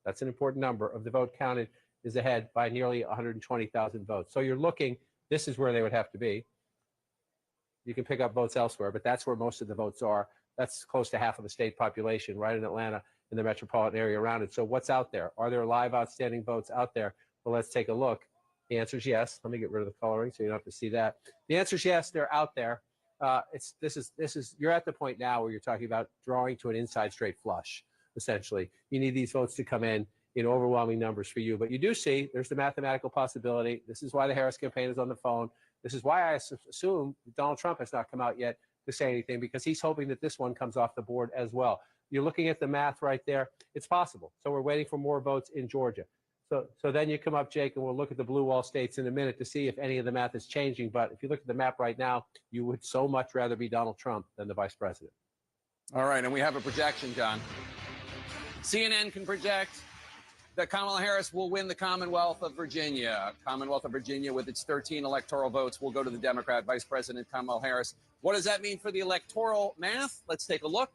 that's an important number, of the vote counted is ahead by nearly 120,000 votes. So you're looking, this is where they would have to be. You can pick up votes elsewhere, but that's where most of the votes are. That's close to half of the state population, right in Atlanta, in the metropolitan area around it. So what's out there? Are there live outstanding votes out there? Well, let's take a look. The answer is yes. Let me get rid of the coloring so you don't have to see that. The answer is yes, they're out there. You're at the point now where you're talking about drawing to an inside straight flush, essentially. You need these votes to come in overwhelming numbers for you. But you do see there's the mathematical possibility. This is why the Harris campaign is on the phone. This is why I assume Donald Trump has not come out yet to say anything, because he's hoping that this one comes off the board as well. You're looking at the math right there. It's possible. So we're waiting for more votes in Georgia. So then you come up, Jake, and we'll look at the blue wall states in a minute to see if any of the math is changing. But if you look at the map right now, you would so much rather be Donald Trump than the vice president. All right, and we have a projection, John. CNN can project that Kamala Harris will win the Commonwealth of Virginia. Commonwealth of Virginia, with its 13 electoral votes, will go to the Democrat Vice President Kamala Harris. What does that mean for the electoral math? Let's take a look.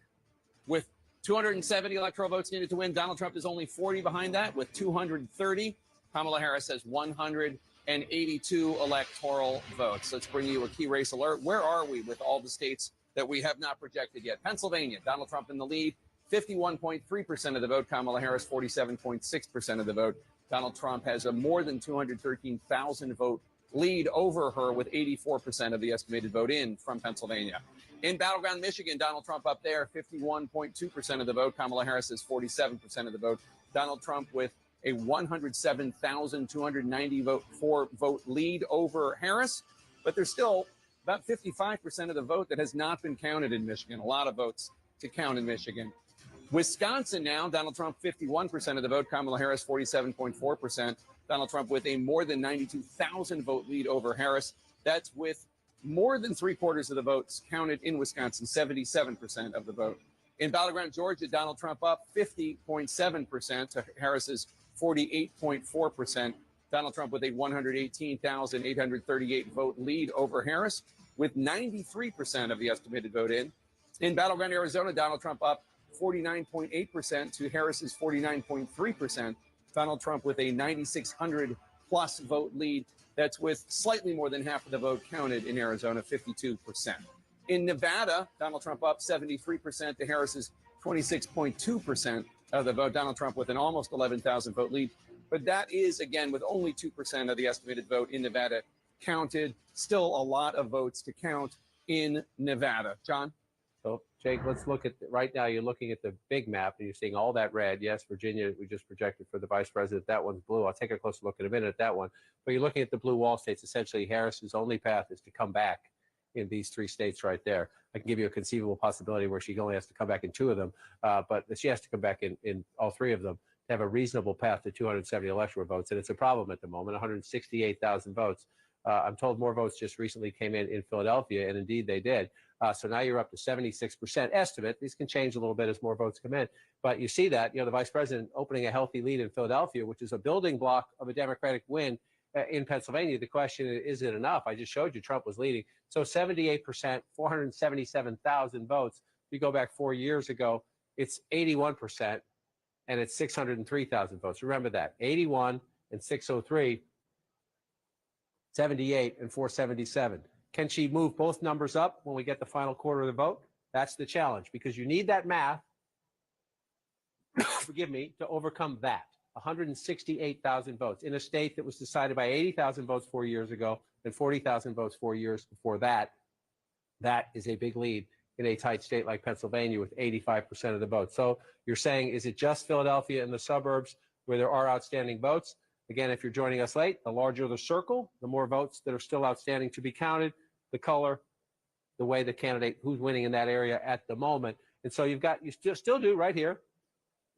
With 270 electoral votes needed to win, Donald Trump is only 40 behind that with 230. Kamala Harris has 182 electoral votes. Let's bring you a key race alert. Where are we with all the states that we have not projected yet? Pennsylvania, Donald Trump in the lead. 51.3% of the vote. Kamala Harris, 47.6% of the vote. Donald Trump has a more than 213,000 vote lead over her with 84% of the estimated vote in from Pennsylvania. In battleground Michigan, Donald Trump up there, 51.2% of the vote. Kamala Harris is 47% of the vote. Donald Trump with a 107,290 vote lead over Harris. But there's still about 55% of the vote that has not been counted in Michigan. A lot of votes to count in Michigan. Wisconsin now, Donald Trump 51% of the vote, Kamala Harris 47.4%. Donald Trump with a more than 92,000 vote lead over Harris. That's with more than 3/4 of the votes counted in Wisconsin, 77% of the vote. In battleground Georgia, Donald Trump up 50.7% to Harris's 48.4%. Donald Trump with a 118,838 vote lead over Harris with 93% of the estimated vote in. In battleground Arizona, Donald Trump up 49.8% to Harris's 49.3%. Donald Trump with a 9,600 plus vote lead. That's with slightly more than half of the vote counted in Arizona, 52%. In Nevada, Donald Trump up 73% to Harris's 26.2% of the vote. Donald Trump with an almost 11,000 vote lead. But that is, again, with only 2% of the estimated vote in Nevada counted. Still a lot of votes to count in Nevada. John? So, Jake, let's look at, right now you're looking at the big map and you're seeing all that red. Yes, Virginia, we just projected for the vice president. That one's blue. I'll take a closer look in a minute at that one. But you're looking at the blue wall states. Essentially, Harris's only path is to come back in these three states right there. I can give you a conceivable possibility where she only has to come back in two of them, but she has to come back in all three of them to have a reasonable path to 270 electoral votes. And it's a problem at the moment, 168,000 votes. I'm told more votes just recently came in Philadelphia, and indeed they did. So now you're up to 76% estimate. These can change a little bit as more votes come in. But you see that, the vice president opening a healthy lead in Philadelphia, which is a building block of a Democratic win in Pennsylvania. The question is it enough? I just showed you Trump was leading. So 78%, 477,000 votes. If you go back 4 years ago, it's 81%, and it's 603,000 votes. Remember that, 81 and 603. 78 and 477. Can she move both numbers up when we get the final quarter of the vote? That's the challenge, because you need that math, forgive me, to overcome that. 168,000 votes in a state that was decided by 80,000 votes 4 years ago and 40,000 votes 4 years before that. That is a big lead in a tight state like Pennsylvania with 85% of the vote. So you're saying, is it just Philadelphia and the suburbs where there are outstanding votes? Again, if you're joining us late, the larger the circle, the more votes that are still outstanding to be counted, the color, the way the candidate who's winning in that area at the moment. And so you still do right here,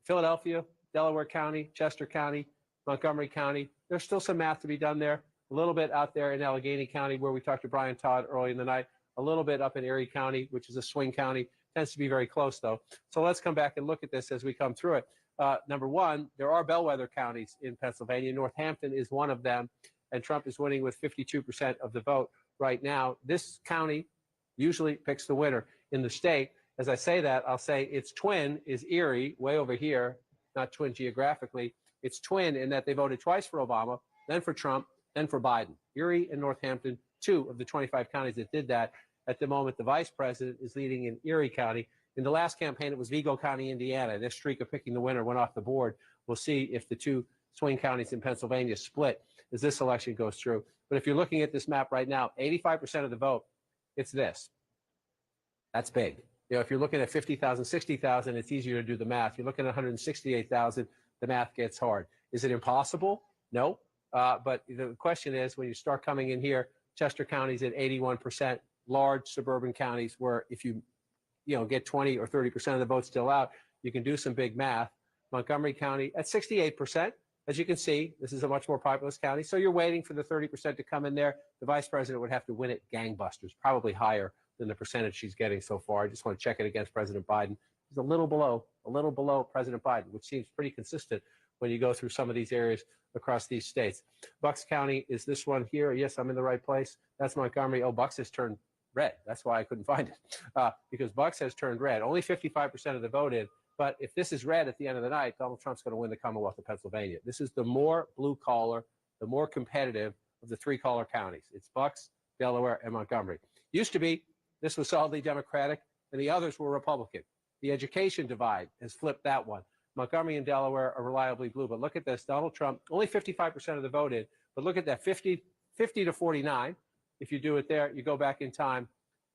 Philadelphia, Delaware County, Chester County, Montgomery County. There's still some math to be done there. A little bit out there in Allegheny County where we talked to Brian Todd early in the night. A little bit up in Erie County, which is a swing county. Tends to be very close, though. So let's come back and look at this as we come through it. Number one, there are bellwether counties in Pennsylvania. Northampton is one of them, and Trump is winning with 52% of the vote right now. This county usually picks the winner in the state. As I say that, I'll say its twin is Erie, way over here, not twin geographically. It's twin in that they voted twice for Obama, then for Trump, then for Biden. Erie and Northampton, 2 of the 25 counties that did that. At the moment, the vice president is leading in Erie County. In the last campaign, it was Vigo County, Indiana. This streak of picking the winner went off the board. We'll see if the 2 swing counties in Pennsylvania split as this election goes through. But if you're looking at this map right now, 85% of the vote, it's this. That's big. You know, if you're looking at 50,000, 60,000, it's easier to do the math. You're looking at 168,000, the math gets hard. Is it impossible? No. But the question is, when you start coming in here, Chester County's at 81%, large suburban counties where if you get 20 or 30% of the votes still out, you can do some big math. Montgomery County at 68%. As you can see, this is a much more populous county. So you're waiting for the 30% to come in there. The vice president would have to win it gangbusters, probably higher than the percentage she's getting so far. I just want to check it against President Biden. He's a little below President Biden, which seems pretty consistent when you go through some of these areas across these states. Bucks County is this one here. Yes, I'm in the right place. That's Montgomery. Oh, Bucks has turned red. That's why I couldn't find it, because Bucks has turned red. Only 55% of the vote in. But if this is red at the end of the night, Donald Trump's going to win the Commonwealth of Pennsylvania. This is the more blue collar, the more competitive of the 3 collar counties. It's Bucks, Delaware, and Montgomery. Used to be this was solidly Democratic, and the others were Republican. The education divide has flipped that one. Montgomery and Delaware are reliably blue. But look at this. Donald Trump, only 55% of the vote in. But look at that, 50 to 49. If you do it there, you go back in time,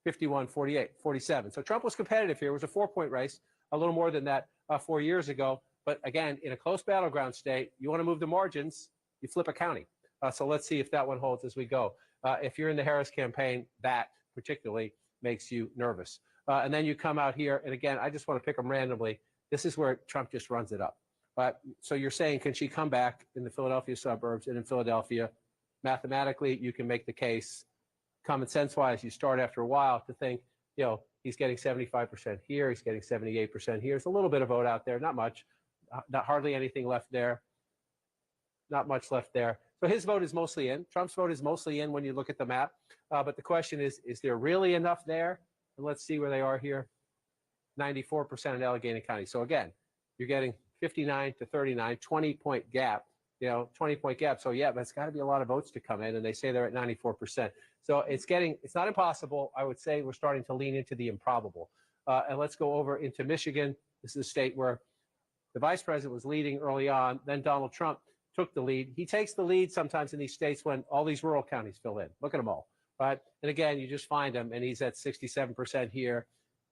51, 48, 47. So Trump was competitive here. It was a 4-point race, a little more than that 4 years ago. But again, in a close battleground state, you want to move the margins, you flip a county. So let's see if that one holds as we go. If you're in the Harris campaign, that particularly makes you nervous. And then you come out here, and again, I just want to pick them randomly. This is where Trump just runs it up. So you're saying, can she come back in the Philadelphia suburbs and in Philadelphia? Mathematically, you can make the case. Common sense-wise, you start after a while to think, he's getting 75% here, he's getting 78% here. There's a little bit of vote out there, not much, not hardly anything left there, not much left there. So his vote is mostly in. Trump's vote is mostly in when you look at the map. But the question is there really enough there? And let's see where they are here. 94% in Allegheny County. So again, you're getting 59 to 39, 20-point gap. 20-point gap. So yeah, that's got to be a lot of votes to come in, and they say they're at 94%. So it's not impossible. I would say we're starting to lean into the improbable. And let's go over into Michigan. This is a state where the vice president was leading early on. Then Donald Trump took the lead. He takes the lead sometimes in these states when all these rural counties fill in. Look at them all. Right? And again, you just find him, and he's at 67% here,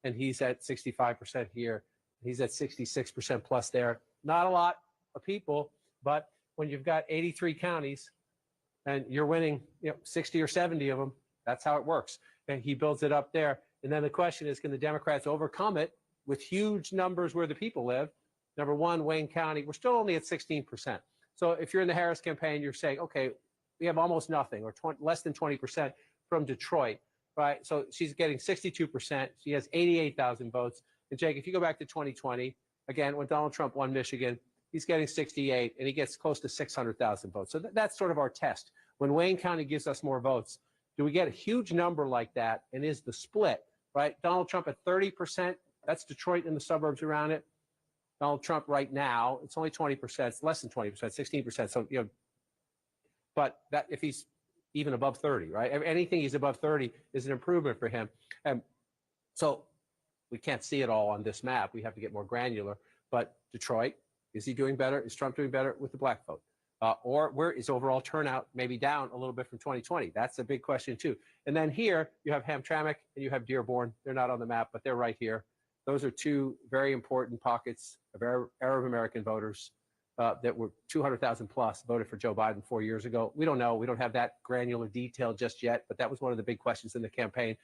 and he's at 65% here. He's at 66% plus there. Not a lot of people, but when you've got 83 counties and you're winning 60 or 70 of them, that's how it works. And he builds it up there. And then the question is, can the Democrats overcome it with huge numbers where the people live? Number one, Wayne County, we're still only at 16%. So if you're in the Harris campaign, you're saying, okay, we have almost nothing or less than 20% from Detroit, right? So she's getting 62%. She has 88,000 votes. And Jake, if you go back to 2020, again, when Donald Trump won Michigan, he's getting 68, and he gets close to 600,000 votes. So that's sort of our test. When Wayne County gives us more votes, do we get a huge number like that? And is the split, right? Donald Trump at 30%, that's Detroit and the suburbs around it. Donald Trump right now, it's only 20%, it's less than 20%, 16%. So, but that if he's even above 30, right? Anything he's above 30 is an improvement for him. And so we can't see it all on this map. We have to get more granular. But Detroit, Is he doing better? Is Trump doing better with the black vote? Or where is overall turnout maybe down a little bit from 2020? That's a big question too. And then here you have Hamtramck and you have Dearborn. They're not on the map, but they're right here. Those are two very important pockets of Arab American voters that were 200,000 plus voted for Joe Biden 4 years ago. We don't know. We don't have that granular detail just yet, but that was one of the big questions in the campaign.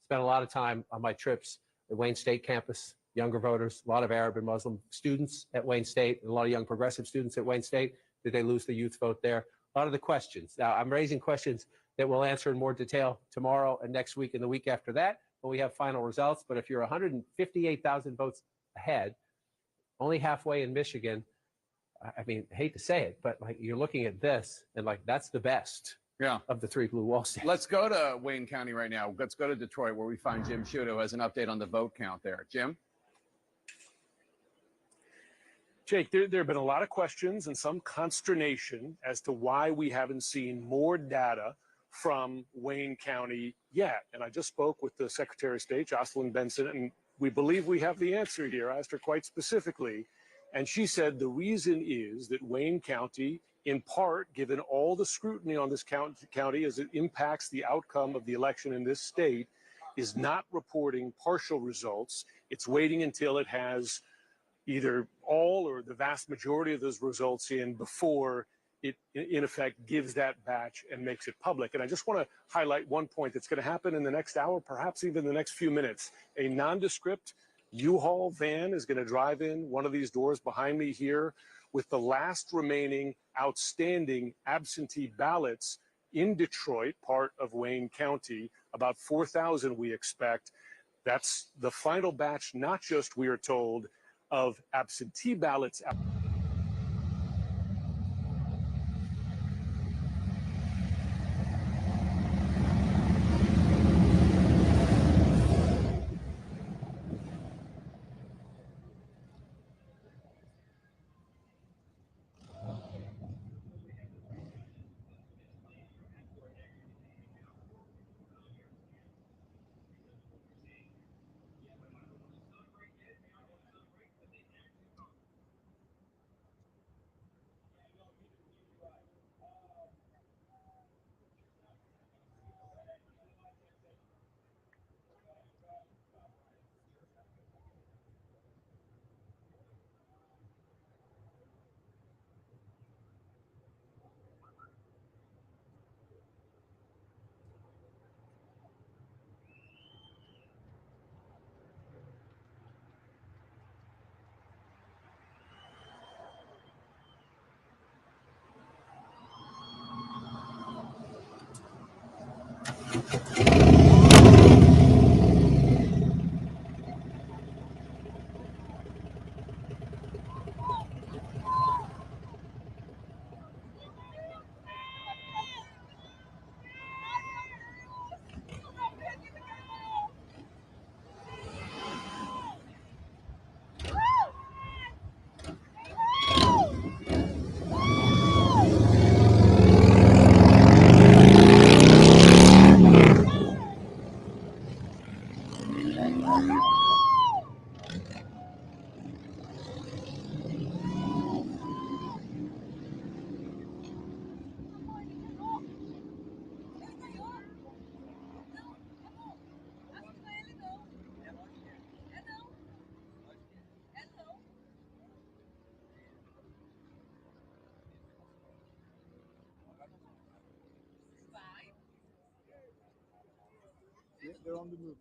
Spent a lot of time on my trips at Wayne State campus, younger voters, a lot of Arab and Muslim students at Wayne State, and a lot of young progressive students at Wayne State. Did they lose the youth vote there? A lot of the questions. Now, I'm raising questions that we'll answer in more detail tomorrow and next week and the week after that when we have final results. But if you're 158,000 votes ahead, only halfway in Michigan, I mean, I hate to say it, but like you're looking at this and like that's the best of the three blue wall states. Let's go to Wayne County right now. Let's go to Detroit where we find Jim Sciutto who has an update on the vote count there. Jim? Jake, there have been a lot of questions and some consternation as to why we haven't seen more data from Wayne County yet. And I just spoke with the Secretary of State, Jocelyn Benson, and we believe we have the answer here. I asked her quite specifically, and she said the reason is that Wayne County, in part, given all the scrutiny on this county as it impacts the outcome of the election in this state, is not reporting partial results. It's waiting until it has either all or the vast majority of those results in before it, in effect, gives that batch and makes it public. And I just want to highlight one point that's going to happen in the next hour, perhaps even the next few minutes. A nondescript U-Haul van is going to drive in one of these doors behind me here with the last remaining outstanding absentee ballots in Detroit, part of Wayne County, about 4,000 we expect. That's the final batch, not just, we are told, of absentee ballots. They're on the move.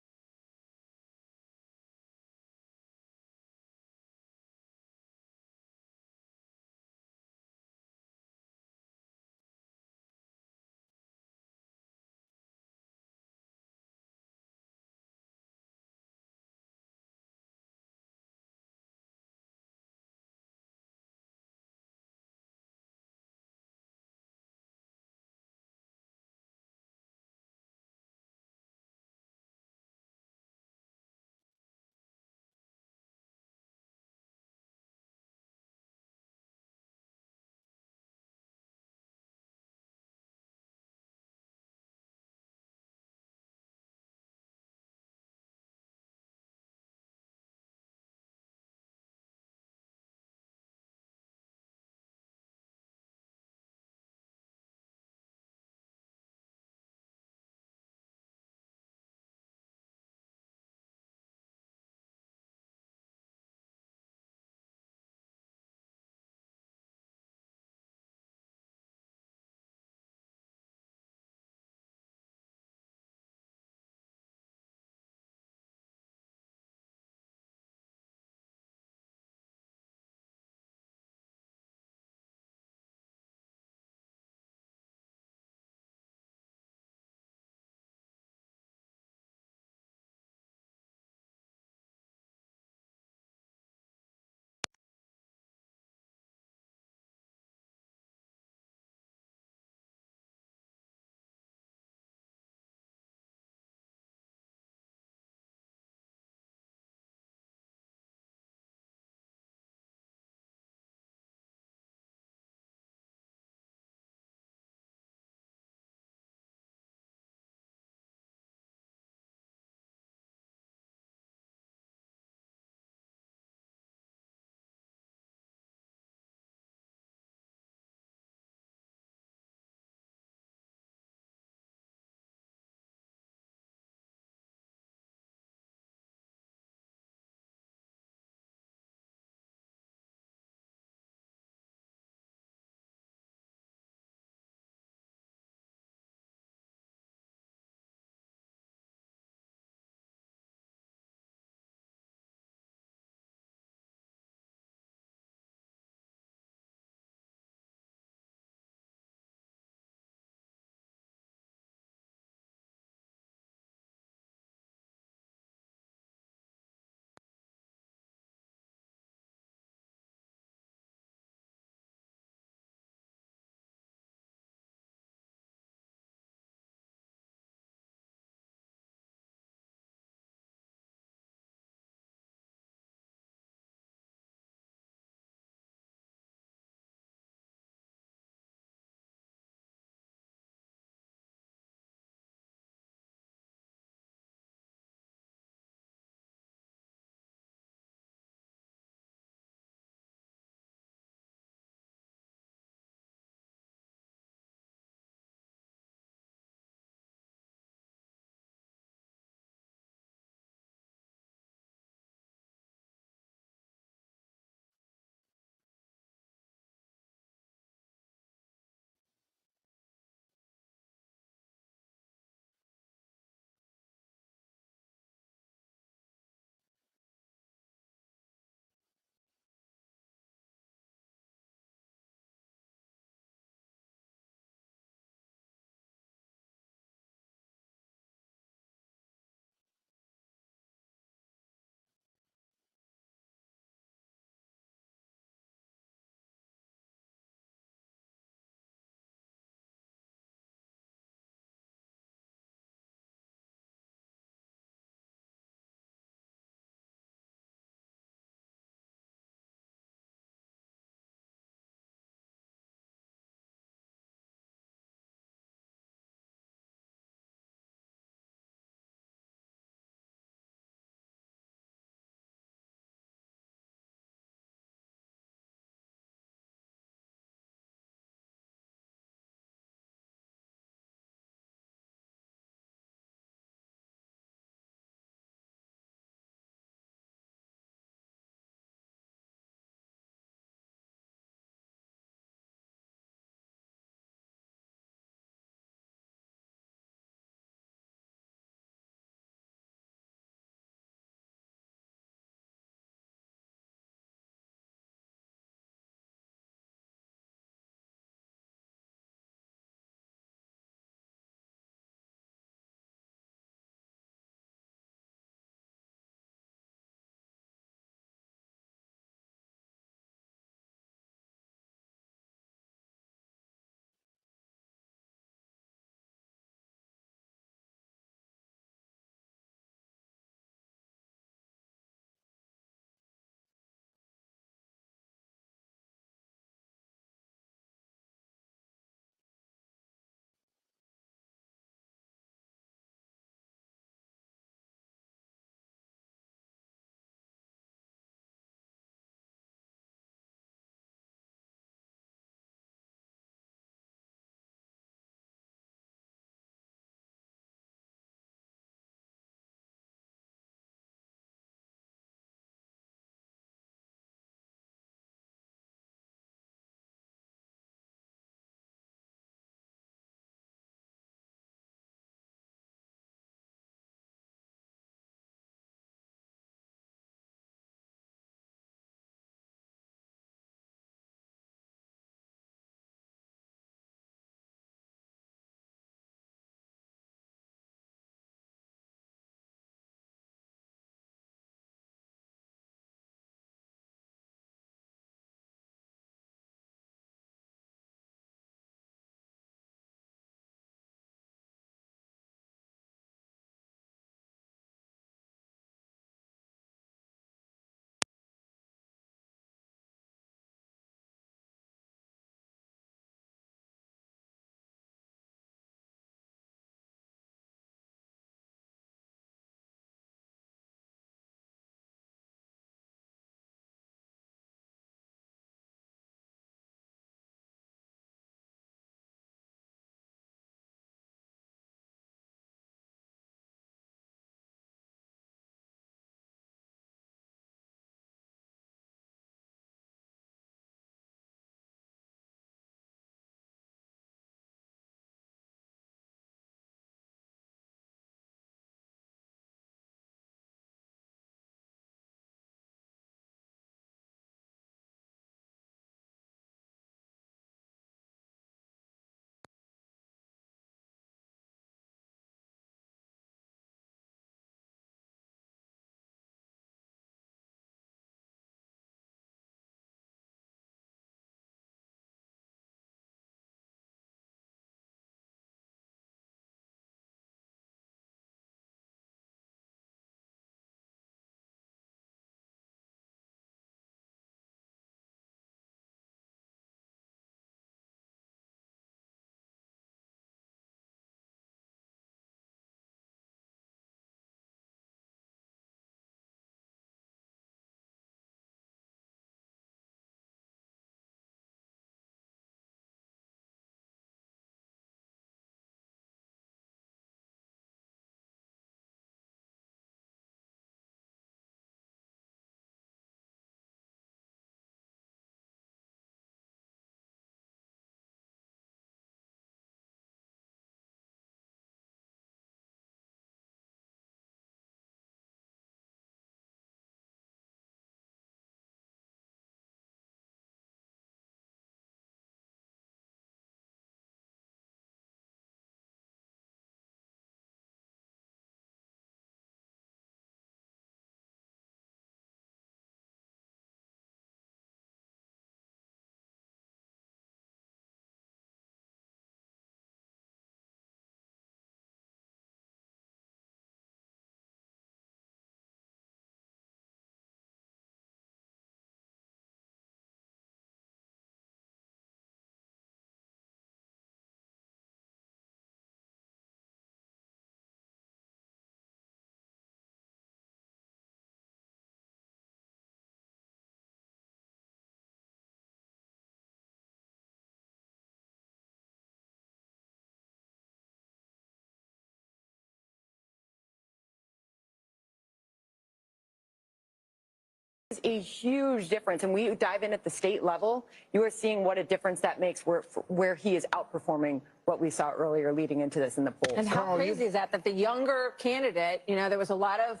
is a huge difference. And we dive in at the state level, you are seeing what a difference that makes where he is outperforming what we saw earlier leading into this in the polls. And how crazy is that the younger candidate, you know, there was a lot of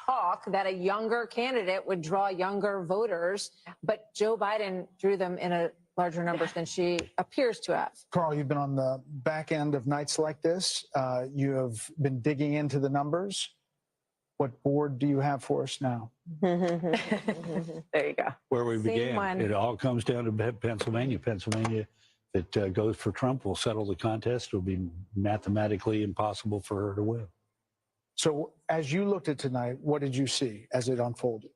talk that a younger candidate would draw younger voters, but Joe Biden drew them in a larger numbers than she appears to have. Carl, you've been on the back end of nights like this. You have been digging into the numbers. What board do you have for us now? There you go. Where we Same began. one. It all comes down to Pennsylvania. Pennsylvania that goes for Trump will settle the contest. It will be mathematically impossible for her to win. So as you looked at tonight, what did you see as it unfolded?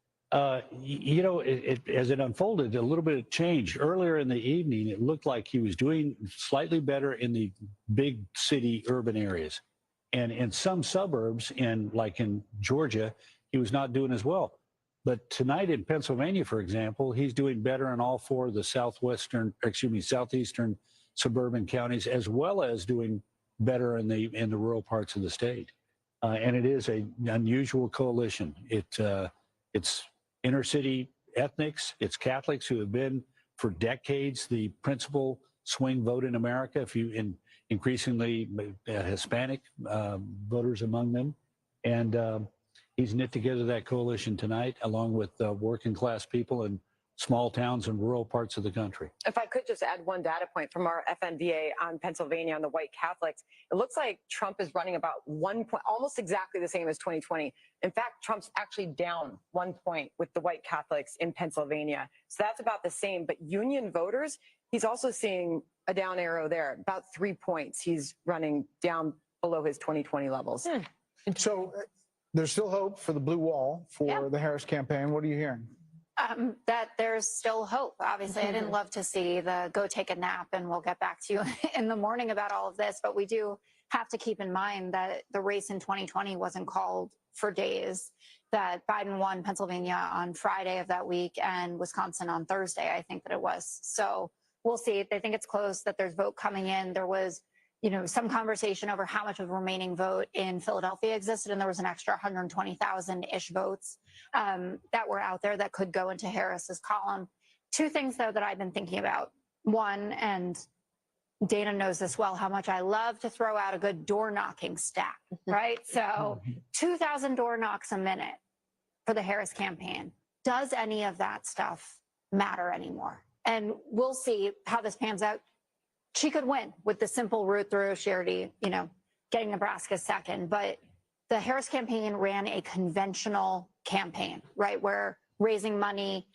You know, as it unfolded, a little bit of change. Earlier in the evening, it looked like he was doing slightly better in the big city urban areas. And in some suburbs, like in Georgia, he was not doing as well. But tonight in Pennsylvania, for example, he's doing better in all four of the southeastern suburban counties, as well as doing better in the rural parts of the state. And it is an unusual coalition. It's inner city ethnics, it's Catholics who have been for decades the principal swing vote in America. Increasingly Hispanic voters among them, and he's knit together that coalition tonight, along with working class people in small towns and rural parts of the country. If I could just add one data point from our FNVA on Pennsylvania on the white Catholics, it looks like Trump is running about 1 point, almost exactly the same as 2020. In fact, Trump's actually down 1 point with the white Catholics in Pennsylvania. So that's about the same. But Union voters, he's also seeing a down arrow there, about 3 points. He's running down below his 2020 levels. So there's still hope for the blue wall for the Harris campaign. What are you hearing? That there's still hope. Obviously, I didn't love to see the go take a nap and we'll get back to you in the morning about all of this, but we do have to keep in mind that the race in 2020 wasn't called for days, that Biden won Pennsylvania on Friday of that week and Wisconsin on Thursday, I think that it was. So we'll see. They think it's close, that there's vote coming in. There was, you know, some conversation over how much of a remaining vote in Philadelphia existed, and there was an extra 120,000-ish votes that were out there that could go into Harris's column. Two things, though, that I've been thinking about. One, and Dana knows this well, how much I love to throw out a good door knocking stat, right? So 2,000 door knocks a minute for the Harris campaign. Does any of that stuff matter anymore? And we'll see how this pans out. She could win with the simple route through. She already, you know, getting Nebraska second. But the Harris campaign ran a conventional campaign, right, where raising money,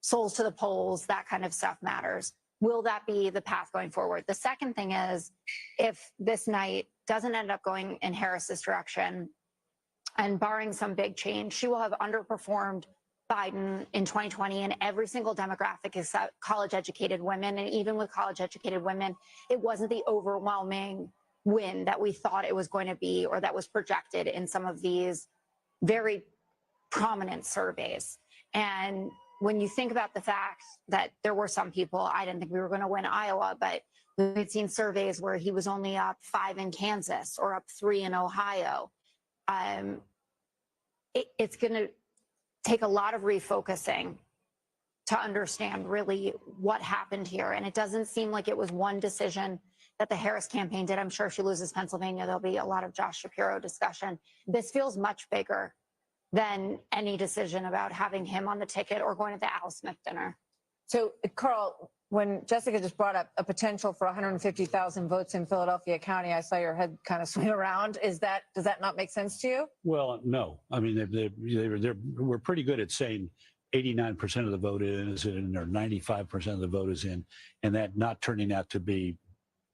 souls to the polls, that kind of stuff matters. Will that be the path going forward? The second thing is, if this night doesn't end up going in Harris's direction, and barring some big change, she will have underperformed Biden in 2020 in every single demographic except college-educated women. And even with college-educated women, it wasn't the overwhelming win that we thought it was going to be, or that was projected in some of these very prominent surveys. And when you think about the fact that there were some people, I didn't think we were going to win Iowa, but we've seen surveys where he was only up 5 in Kansas or up 3 in Ohio. It's going to take a lot of refocusing to understand really what happened here. And it doesn't seem like it was one decision that the Harris campaign did. I'm sure if she loses Pennsylvania, there'll be a lot of Josh Shapiro discussion. This feels much bigger than any decision about having him on the ticket or going to the Al Smith dinner. So, Carl, when Jessica just brought up a potential for 150,000 votes in Philadelphia County, I saw your head kind of swing around. Does that not make sense to you? Well, no. I mean, we're pretty good at saying 89% of the vote is in, or 95% of the vote is in, and that not turning out to be,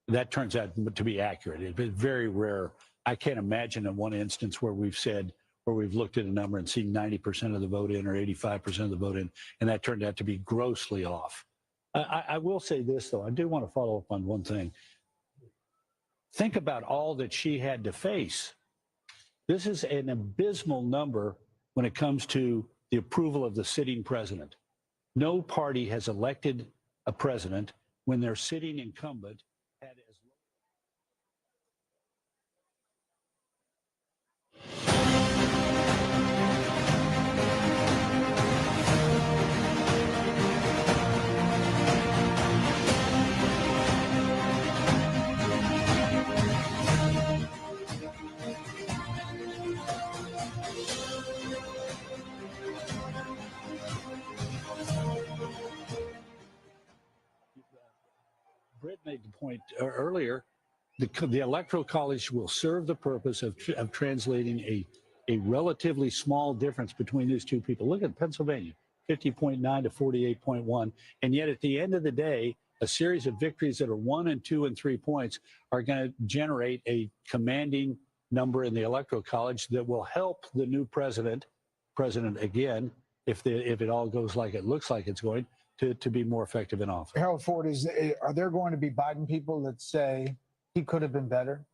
that turns out to be accurate. It's very rare. I can't imagine in one instance where we've said, where we've looked at a number and seen 90% of the vote in or 85% of the vote in, and that turned out to be grossly off. I will say this, though. I do want to follow up on one thing. Think about all that she had to face. This is an abysmal number when it comes to the approval of the sitting president. No party has elected a president when their sitting incumbent had as low. Britt made the point earlier. The Electoral College will serve the purpose of translating a relatively small difference between these two people. Look at Pennsylvania, 50.9 to 48.1. And yet at the end of the day, a series of victories that are 1 and 2 and 3 points are going to generate a commanding number in the Electoral College that will help the new president again, if it all goes like it looks like it's going, to be more effective in office. Harold Ford, are there going to be Biden people that say he could have been better?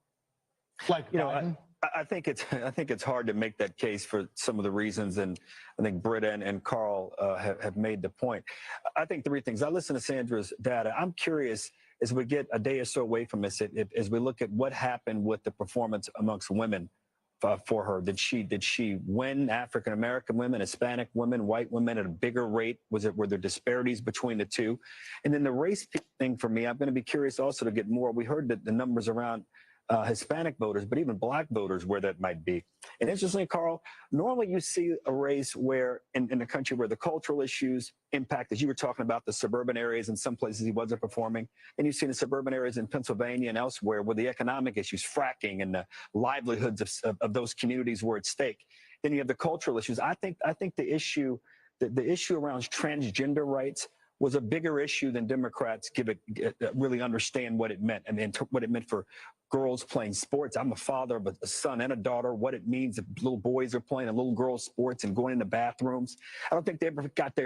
Like, you know, I think it's hard to make that case for some of the reasons, and I think Britta and Carl have made the point. I think 3 things. I listened to Sandra's data. I'm curious, as we get a day or so away from this, as we look at what happened with the performance amongst women for her. Did she win African American women, Hispanic women, white women at a bigger rate? Were there disparities between the two? And then the race thing for me, I'm going to be curious also to get more. We heard that the numbers around Hispanic voters, but even black voters, where that might be. And interestingly, Carl, normally you see a race where in the country where the cultural issues impact, as you were talking about, the suburban areas, in some places he wasn't performing, and you see the suburban areas in Pennsylvania and elsewhere where the economic issues, fracking, and the livelihoods of those communities were at stake. Then you have the cultural issues. I think the issue around transgender rights was a bigger issue than Democrats really understand what it meant, and what it meant for girls playing sports. I'm a father of a son and a daughter, what it means if little boys are playing and little girls sports and going into bathrooms. I don't think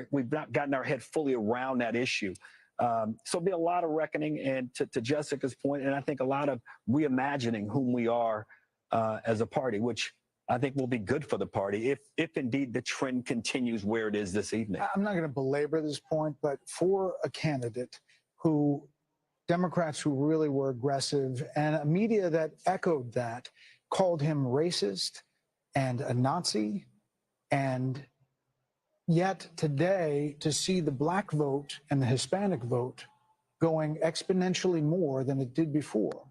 we've not gotten our head fully around that issue. So there'll be a lot of reckoning, and to Jessica's point, and I think a lot of reimagining whom we are as a party, which I think will be good for the party if indeed the trend continues where it is this evening. I'm not going to belabor this point, but for a candidate who Democrats who really were aggressive, and a media that echoed that, called him racist and a Nazi, and yet today to see the black vote and the Hispanic vote going exponentially more than it did before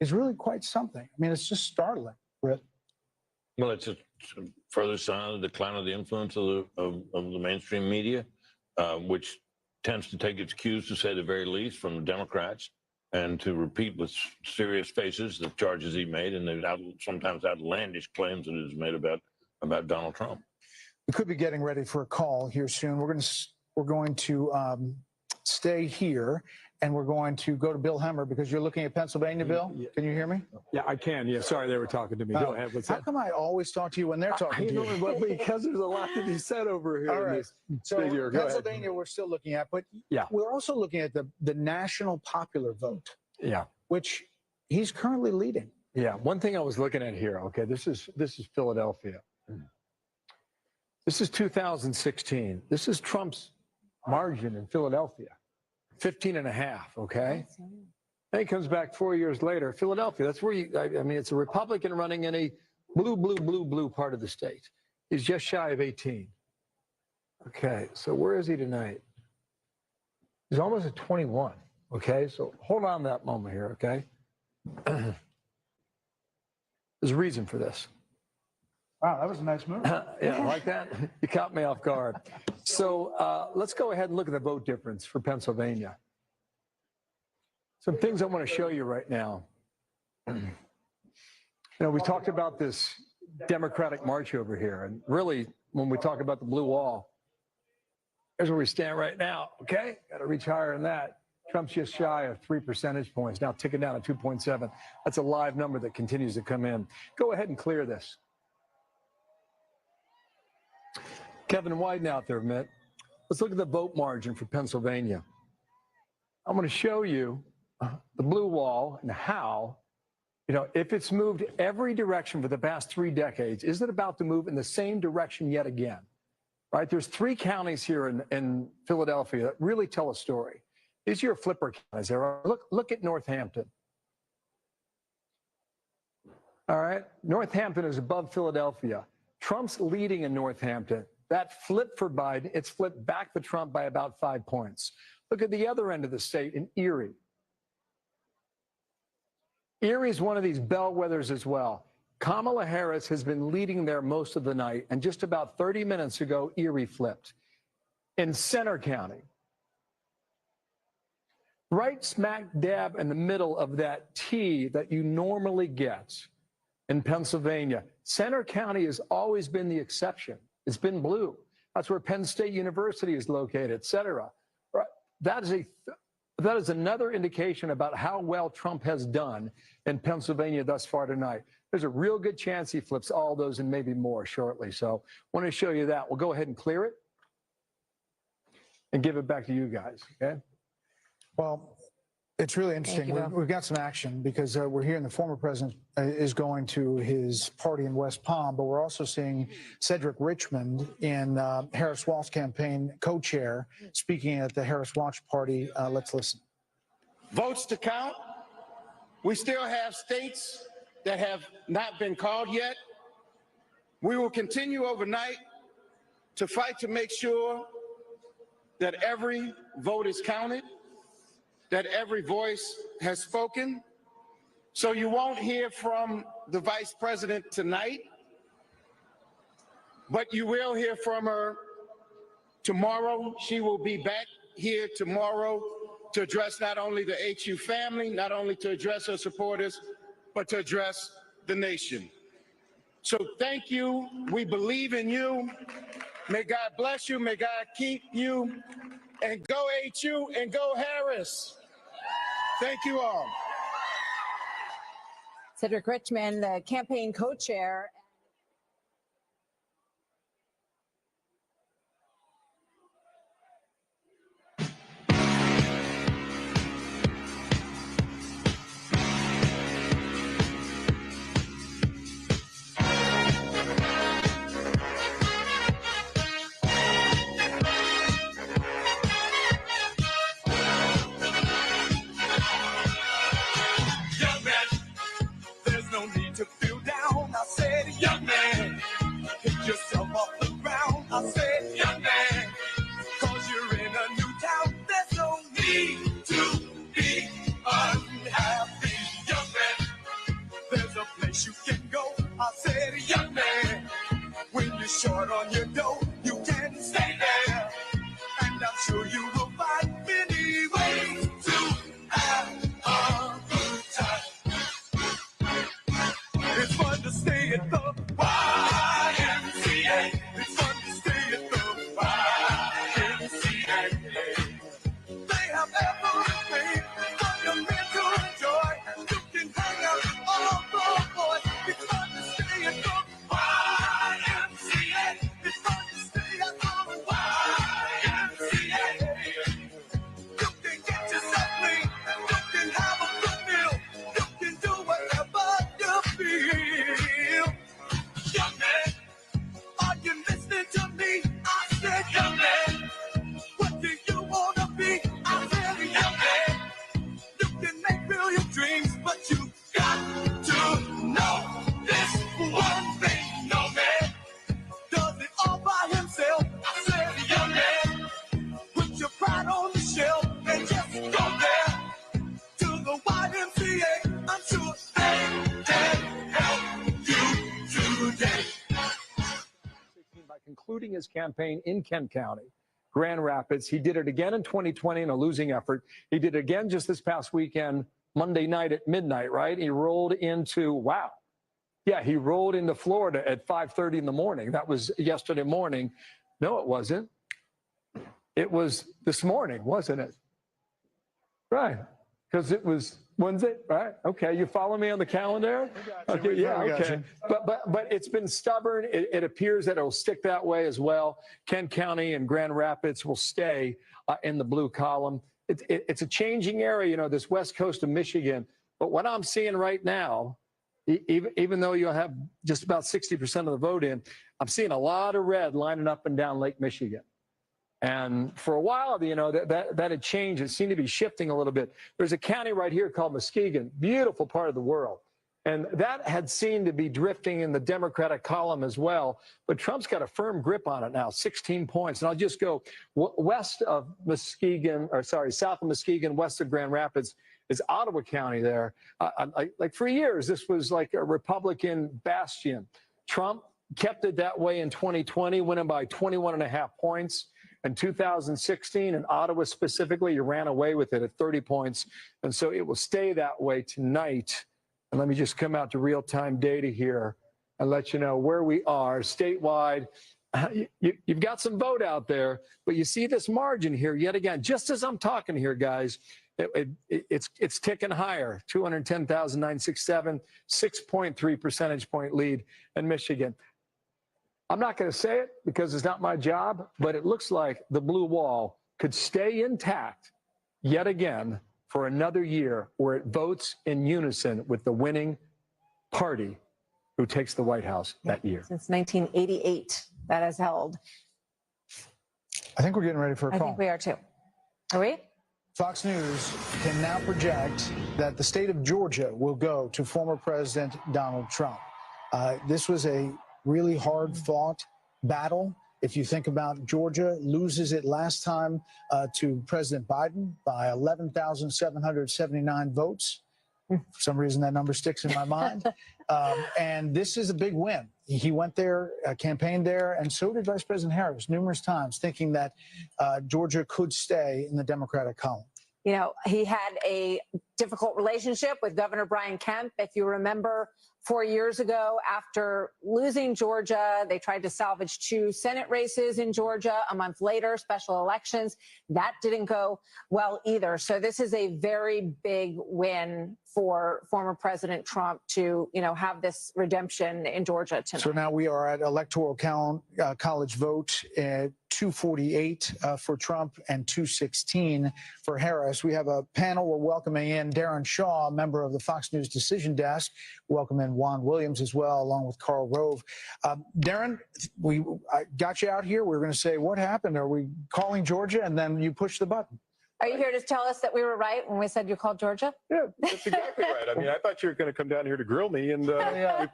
is really quite something. I mean, it's just startling, Britt. Well, it's a further sign of the decline of the influence of the mainstream media, which tends to take its cues, to say the very least, from the Democrats, and to repeat with serious faces the charges he made and the sometimes outlandish claims that he has made about Donald Trump. We could be getting ready for a call here soon. We're going to stay here, and we're going to go to Bill Hemmer, because you're looking at Pennsylvania. Bill, can you hear me? Yeah, I can. Yeah, sorry, they were talking to me. Go ahead. What's How that? come I always talk to you when they're talking to you? But because there's a lot to be said over here. All in right. this So figure. Go Pennsylvania, ahead. we're still looking at, but Yeah. we're also looking at the national popular vote. Yeah. Which he's currently leading. Yeah. One thing I was looking at here. Okay, this is Philadelphia. This is 2016. This is Trump's margin in Philadelphia, 15.5. Okay. Then he comes back 4 years later, Philadelphia. That's where I mean, it's a Republican running in a blue part of the state. He's just shy of 18. Okay, so where is he tonight? He's almost at 21. Okay, so hold on that moment here. Okay, there's a reason for this. Wow, that was a nice move. Yeah, like that? You caught me off guard. So let's go ahead and look at the vote difference for Pennsylvania. Some things I want to show you right now. You know, we talked about this Democratic march over here, and really, when we talk about the blue wall, here's where we stand right now. Okay, got to reach higher than that. Trump's just shy of 3 percentage points, now ticking down to 2.7. That's a live number that continues to come in. Go ahead and clear this. Kevin Wyden out there, Mitt. Let's look at the vote margin for Pennsylvania. I'm going to show you the blue wall and how, you know, if it's moved every direction for the past 3 decades, is it about to move in the same direction yet again? Right? There's 3 counties here in Philadelphia that really tell a story. These are your flipper counties. Look at Northampton. All right, Northampton is above Philadelphia. Trump's leading in Northampton. That flip for Biden, it's flipped back to Trump by about 5 points. Look at the other end of the state in Erie. Erie is one of these bellwethers as well. Kamala Harris has been leading there most of the night, and just about 30 minutes ago, Erie flipped. In Center County, right smack dab in the middle of that T that you normally get in Pennsylvania. Center County has always been the exception. It's been blue. That's where Penn State University is located, et cetera. Right? That is another indication about how well Trump has done in Pennsylvania thus far tonight. There's a real good chance he flips all those and maybe more shortly. So I want to show you that. We'll go ahead and clear it and give it back to you guys, okay? Well, it's really interesting. We've got some action because we're hearing the former president is going to his party in West Palm, but we're also seeing Cedric Richmond in Harris Walth's campaign co-chair speaking at the Harris Watch party. Let's listen. Votes to count. We still have states that have not been called yet. We will continue overnight to fight to make sure that every vote is counted, that every voice has spoken. So you won't hear from the vice president tonight, but you will hear from her tomorrow. She will be back here tomorrow to address not only the HU family, not only to address her supporters, but to address the nation. So thank you. We believe in you. May God bless you. May God keep you. And go HU and go Harris. Thank you all. Cedric Richmond, the campaign co-chair. To feel down, I said, young man, pick yourself off the ground. I said, young man, cause you're in a new town. There's no need to be unhappy, young man. There's a place you can go. I said, young man, when you're short on your dough, you can stay there. And I'm sure you will find many ways to have a good time. It's fun to stay at the YMCA. It's fun to stay at the YMCA. They have everything for your mental joy. You can hang out with all the boys. It's fun to stay at the YMCA. It's fun to stay at the YMCA. You can get yourself clean. You can have a good meal. You can do whatever you feel. Young man, are you listening to me? I said, young man, what do you want to be? I said, young man, you can make real your dreams, but you got to know this one thing. No man does it all by himself. I said, young man, put your pride on the shelf and just go there to the YMCA. I'm sure they can help you today. By concluding his campaign in Kent County, Grand Rapids, he did it again in 2020 in a losing effort. He did it again just this past weekend, Monday night at midnight, right? He rolled into, wow. Yeah, he rolled into Florida at 5:30 in the morning. That was yesterday morning. No, it wasn't. It was this morning, wasn't it? Right. Because it was Wednesday, right? Okay, you follow me on the calendar? Okay, yeah, okay. But it's been stubborn. It appears that it will stick that way as well. Kent County and Grand Rapids will stay in the blue column. It's a changing area, you know, this west coast of Michigan. But what I'm seeing right now, even though you'll have just about 60% of the vote in, I'm seeing a lot of red lining up and down Lake Michigan. And for a while, you know, that had changed. It seemed to be shifting a little bit. There's a county right here called Muskegon, beautiful part of the world. And that had seemed to be drifting in the Democratic column as well. But Trump's got a firm grip on it now, 16 points. And I'll just go west of Muskegon, or sorry, south of Muskegon, west of Grand Rapids is Ottawa County there. Like for years, this was like a Republican bastion. Trump kept it that way in 2020, winning by 21.5 points. In 2016, in Ottawa specifically, you ran away with it at 30 points. And so it will stay that way tonight. And let me just come out to real-time data here and let you know where we are statewide. You've got some vote out there, but you see this margin here yet again, just as I'm talking here, guys. It's ticking higher, 210,967, 6.3 percentage point lead in Michigan. I'm not going to say it because it's not my job, but it looks like the blue wall could stay intact yet again for another year where it votes in unison with the winning party who takes the White House that year. Since 1988, that has held. I think we're getting ready for a call. I think we are too. Are we? Fox News can now project that the state of Georgia will go to former President Donald Trump. This was a really hard-fought battle. If you think about Georgia loses it last time to President Biden by 11,779 votes. For some reason, that number sticks in my mind. And this is a big win. He went there, campaigned there, and so did Vice President Harris numerous times, thinking that Georgia could stay in the Democratic column. You know, he had a difficult relationship with Governor Brian Kemp. If you remember, 4 years ago, after losing Georgia, they tried to salvage 2 Senate races in Georgia. A month later, special elections. That didn't go well either. So this is a very big win for former President Trump to, you know, have this redemption in Georgia tonight. So now we are at Electoral College vote at 248 for Trump and 216 for Harris. We have a panel. We're welcoming in Darren Shaw, a member of the Fox News Decision Desk. Welcome in Juan Williams as well, along with Karl Rove. Darren, I got you out here. We're going to say, what happened? Are we calling Georgia? And then you push the button. Are you here to tell us that we were right when we said you called Georgia? Yeah, that's exactly right. I mean, I thought you were going to come down here to grill me, and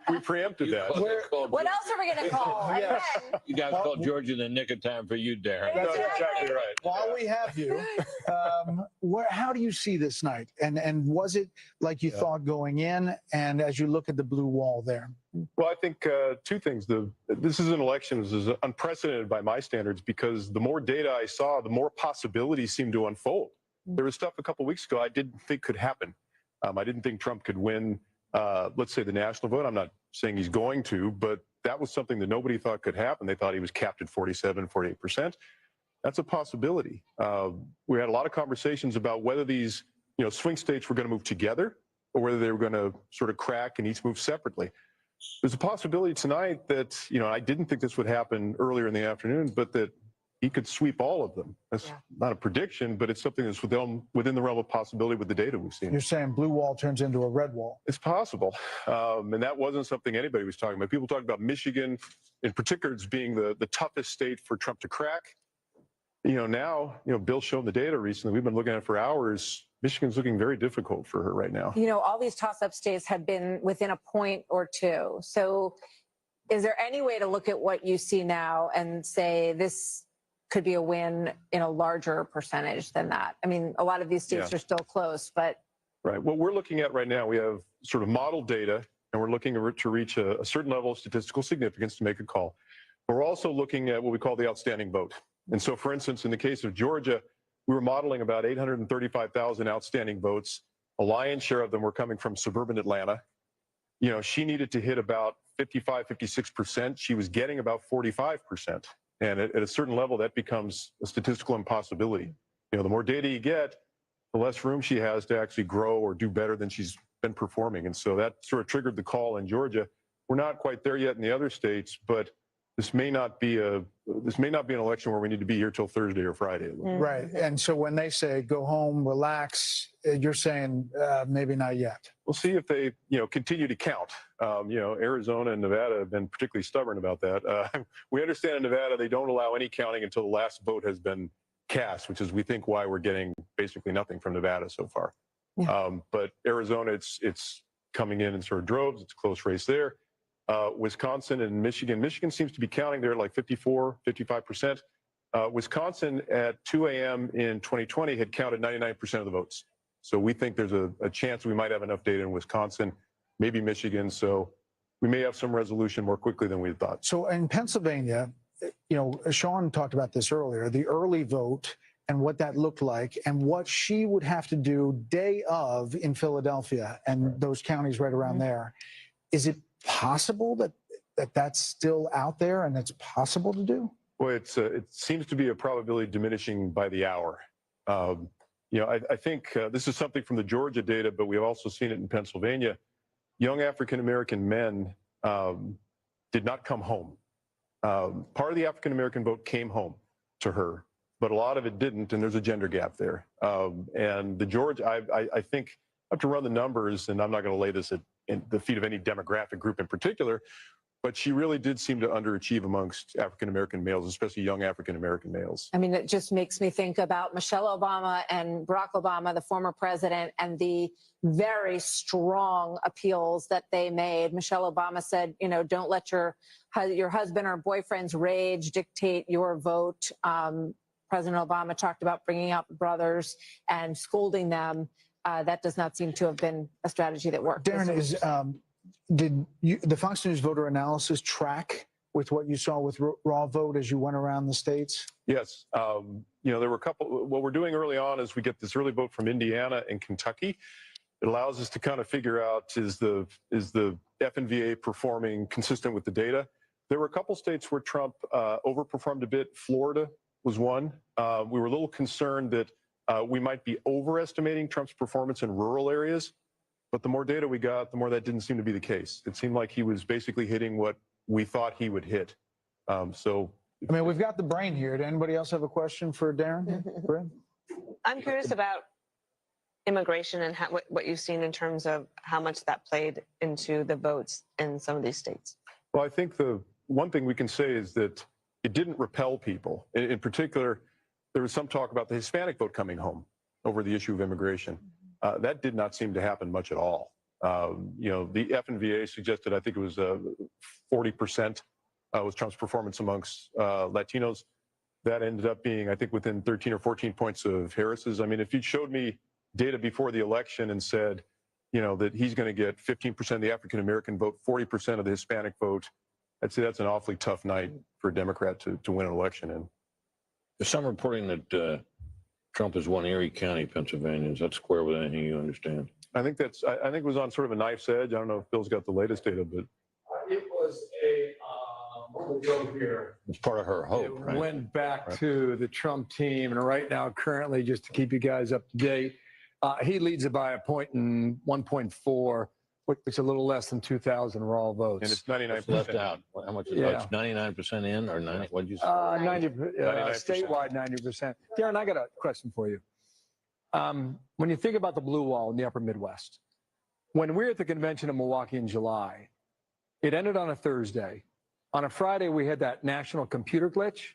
we preempted that. What else are we going to call? Yeah. You guys called Georgia in the nick of time for you, Darren. That's exactly right. While we have you, how do you see this night? And was it like you thought going in? And as you look at the blue wall there? Well, I think 2 things. This is an election that is unprecedented by my standards because the more data I saw, the more possibilities seemed to unfold. There was stuff a couple of weeks ago I didn't think could happen. I didn't think Trump could win, let's say, the national vote. I'm not saying he's going to, but that was something that nobody thought could happen. They thought he was capped at 47, 48%. That's a possibility. We had a lot of conversations about whether these swing states were going to move together or whether they were going to sort of crack and each move separately. There's a possibility tonight that, I didn't think this would happen earlier in the afternoon, but that he could sweep all of them. That's not a prediction, but it's something that's within the realm of possibility with the data we've seen. You're saying blue wall turns into a red wall. It's possible. And that wasn't something anybody was talking about. People talked about Michigan in particular as being the toughest state for Trump to crack. Now, Bill's shown the data recently. We've been looking at it for hours. Michigan's looking very difficult for her right now. All these toss-up states have been within a point or 2. So is there any way to look at what you see now and say this could be a win in a larger percentage than that? I mean, a lot of these states are still close, but. Right. What we're looking at right now, we have sort of model data, and we're looking to reach a certain level of statistical significance to make a call. But we're also looking at what we call the outstanding vote. And so, for instance, in the case of Georgia, we were modeling about 835,000 outstanding votes. A lion's share of them were coming from suburban Atlanta. She needed to hit about 55, 56%. She was getting about 45%. And at a certain level, that becomes a statistical impossibility. The more data you get, the less room she has to actually grow or do better than she's been performing. And so that sort of triggered the call in Georgia. We're not quite there yet in the other states, but this may not be an election where we need to be here till Thursday or Friday. Right. And so when they say go home, relax, you're saying maybe not yet. We'll see if they, continue to count. Arizona and Nevada have been particularly stubborn about that. We understand in Nevada they don't allow any counting until the last vote has been cast, which is, we think, why we're getting basically nothing from Nevada so far. Yeah. But Arizona, it's coming in sort of droves. It's a close race there. Wisconsin and Michigan. Michigan seems to be counting there like 54, 55%. Wisconsin at 2 a.m. in 2020 had counted 99% of the votes. So we think there's a chance we might have enough data in Wisconsin, maybe Michigan. So we may have some resolution more quickly than we thought. So in Pennsylvania, Sean talked about this earlier, the early vote and what that looked like and what she would have to do day of in Philadelphia and those counties right around there. Is it possible that that's still out there and it's possible to do? Well, it seems to be a probability diminishing by the hour. I think this is something from the Georgia data, but we've also seen it in Pennsylvania. Young African-American men did not come home. Part of the African-American vote came home to her, but a lot of it didn't, and there's a gender gap there. And the Georgia, I think, I have to run the numbers, and I'm not going to lay this at the feet of any demographic group in particular, but she really did seem to underachieve amongst African-American males, especially young African-American males. I mean, it just makes me think about Michelle Obama and Barack Obama, the former president, and the very strong appeals that they made. Michelle Obama said, don't let your husband or boyfriend's rage dictate your vote. President Obama talked about bringing out brothers and scolding them. That does not seem to have been a strategy that worked. Darren, did the Fox News voter analysis track with what you saw with raw vote as you went around the states? Yes. There were a couple. What we're doing early on is we get this early vote from Indiana and Kentucky. It allows us to kind of figure out is the FNVA performing consistent with the data. There were a couple states where Trump overperformed a bit. Florida was one. We were a little concerned that we might be overestimating Trump's performance in rural areas. But the more data we got, the more that didn't seem to be the case. It seemed like he was basically hitting what we thought he would hit. We've got the brain here. Did anybody else have a question for Darren? I'm curious about immigration and what you've seen in terms of how much that played into the votes in some of these states. Well, I think the one thing we can say is that it didn't repel people. In particular, there was some talk about the Hispanic vote coming home over the issue of immigration. That did not seem to happen much at all. The FNVA suggested, I think it was 40% was Trump's performance amongst Latinos. That ended up being, I think, within 13 or 14 points of Harris's. I mean, if you showed me data before the election and said, that he's going to get 15% of the African-American vote, 40% of the Hispanic vote, I'd say that's an awfully tough night for a Democrat to win an election in. There's some reporting that Trump has won Erie County, Pennsylvania. Is that square with anything you understand? I think it was on sort of a knife's edge. I don't know if Bill's got the latest data, but it was a what we go here. It's part of her hope, It right? went back to the Trump team, and right now, currently, just to keep you guys up to date, he leads it by a point in 1.4, which is a little less than 2,000 raw votes. And it's 99% left out. How much is it? It's 99% in or 90? What did you say? 90%, statewide 90%. Darren, I got a question for you. When you think about the blue wall in the upper Midwest, when we were at the convention in Milwaukee in July, it ended on a Thursday. On a Friday, we had that national computer glitch,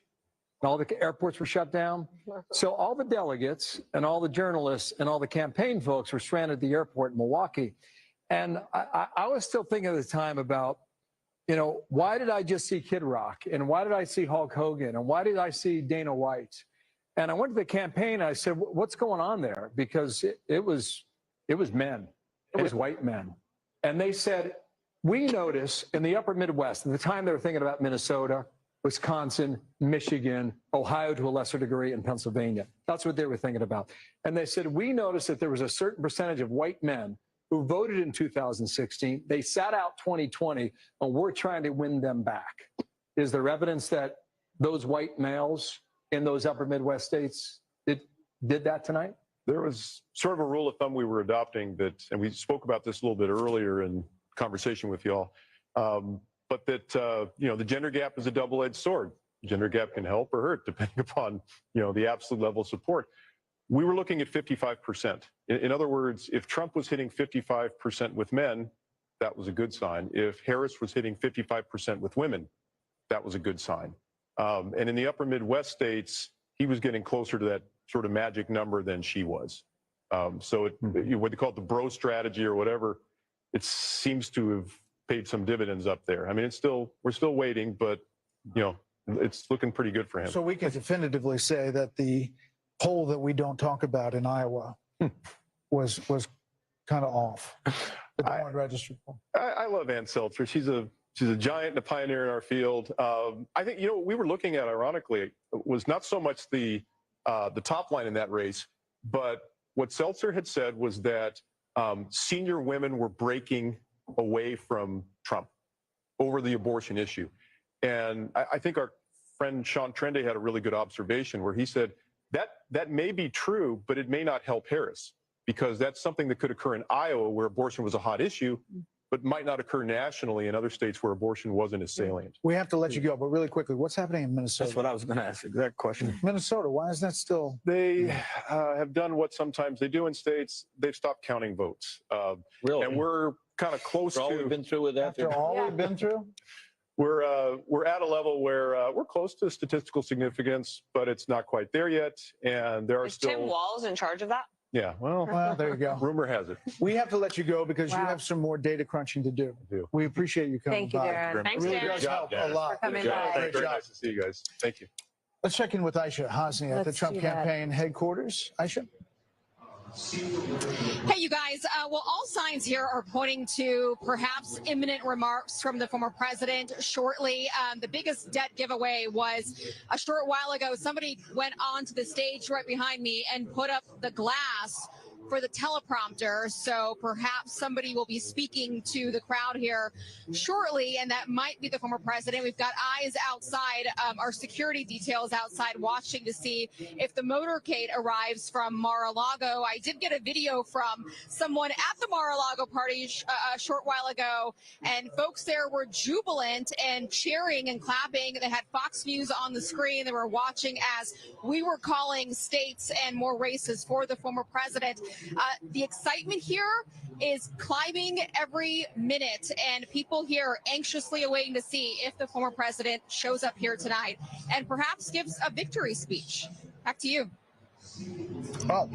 and all the airports were shut down. So all the delegates and all the journalists and all the campaign folks were stranded at the airport in Milwaukee. And I was still thinking at the time about, why did I just see Kid Rock? And why did I see Hulk Hogan? And why did I see Dana White? And I went to the campaign and I said, what's going on there? Because it was men. It was white men. And they said, we notice in the upper Midwest, at the time they were thinking about Minnesota, Wisconsin, Michigan, Ohio to a lesser degree, and Pennsylvania. That's what they were thinking about. And they said, we noticed that there was a certain percentage of white men who voted in 2016. They sat out 2020, and we're trying to win them back. Is there evidence that those white males in those upper Midwest states did that tonight? There was sort of a rule of thumb we were adopting that, and we spoke about this a little bit earlier in conversation with y'all, but that, the gender gap is a double-edged sword. Gender gap can help or hurt depending upon, the absolute level of support. We were looking at 55%. In other words, if Trump was hitting 55% with men, that was a good sign. If Harris was hitting 55% with women, that was a good sign. And in the upper Midwest states, he was getting closer to that sort of magic number than she was. So what they call it, the bro strategy or whatever, it seems to have paid some dividends up there. I mean, we're still waiting, but, it's looking pretty good for him. So we can definitively say that the poll that we don't talk about in Iowa was kind of off. The Des Moines Register poll. I love Ann Seltzer. She's a She's a giant and a pioneer in our field. I think, you know, what we were looking at, ironically, was not so much the top line in that race, but what Seltzer had said was that senior women were breaking away from Trump over the abortion issue. And I think our friend Sean Trende had a really good observation where he said that may be true, but it may not help Harris, because that's something that could occur in Iowa where abortion was a hot issue, but might not occur nationally in other states where abortion wasn't as salient. We have to let you go, but really quickly, what's happening in Minnesota? That's what I was going to ask. Exact question. Minnesota, why is that still? They have done what sometimes they do in states. They've stopped counting votes. Really? And we're kind of close After all to. we've been through with that. After all we've been through? We're at a level where we're close to statistical significance, but it's not quite there yet. And there are Is still. Tim Walz in charge of that? Yeah, well, there you go. Rumor has it. We have to let you go because you Wow. have some more data crunching to do. do. We appreciate you coming Thank you, by. Darren. Thanks, Really Darren. does help a lot. For coming Good by. job. Great Very job. nice to see you guys. Thank you. Let's check in with Aisha Hosni at the Let's Trump do that. campaign headquarters. Aisha? Hey, you guys. Well, all signs here are pointing to perhaps imminent remarks from the former president shortly. The biggest debt giveaway was a short while ago. Somebody went onto the stage right behind me and put up the glass for the teleprompter. So perhaps somebody will be speaking to the crowd here shortly, and that might be the former president. We've got eyes outside, our security details outside watching to see if the motorcade arrives from Mar-a-Lago. I did get a video from someone at the Mar-a-Lago party a short while ago, and folks there were jubilant and cheering and clapping. They had Fox News on the screen. They were watching as we were calling states and more races for the former president. The excitement here is climbing every minute, and people here are anxiously awaiting to see if the former president shows up here tonight and perhaps gives a victory speech. Back to you. Oh,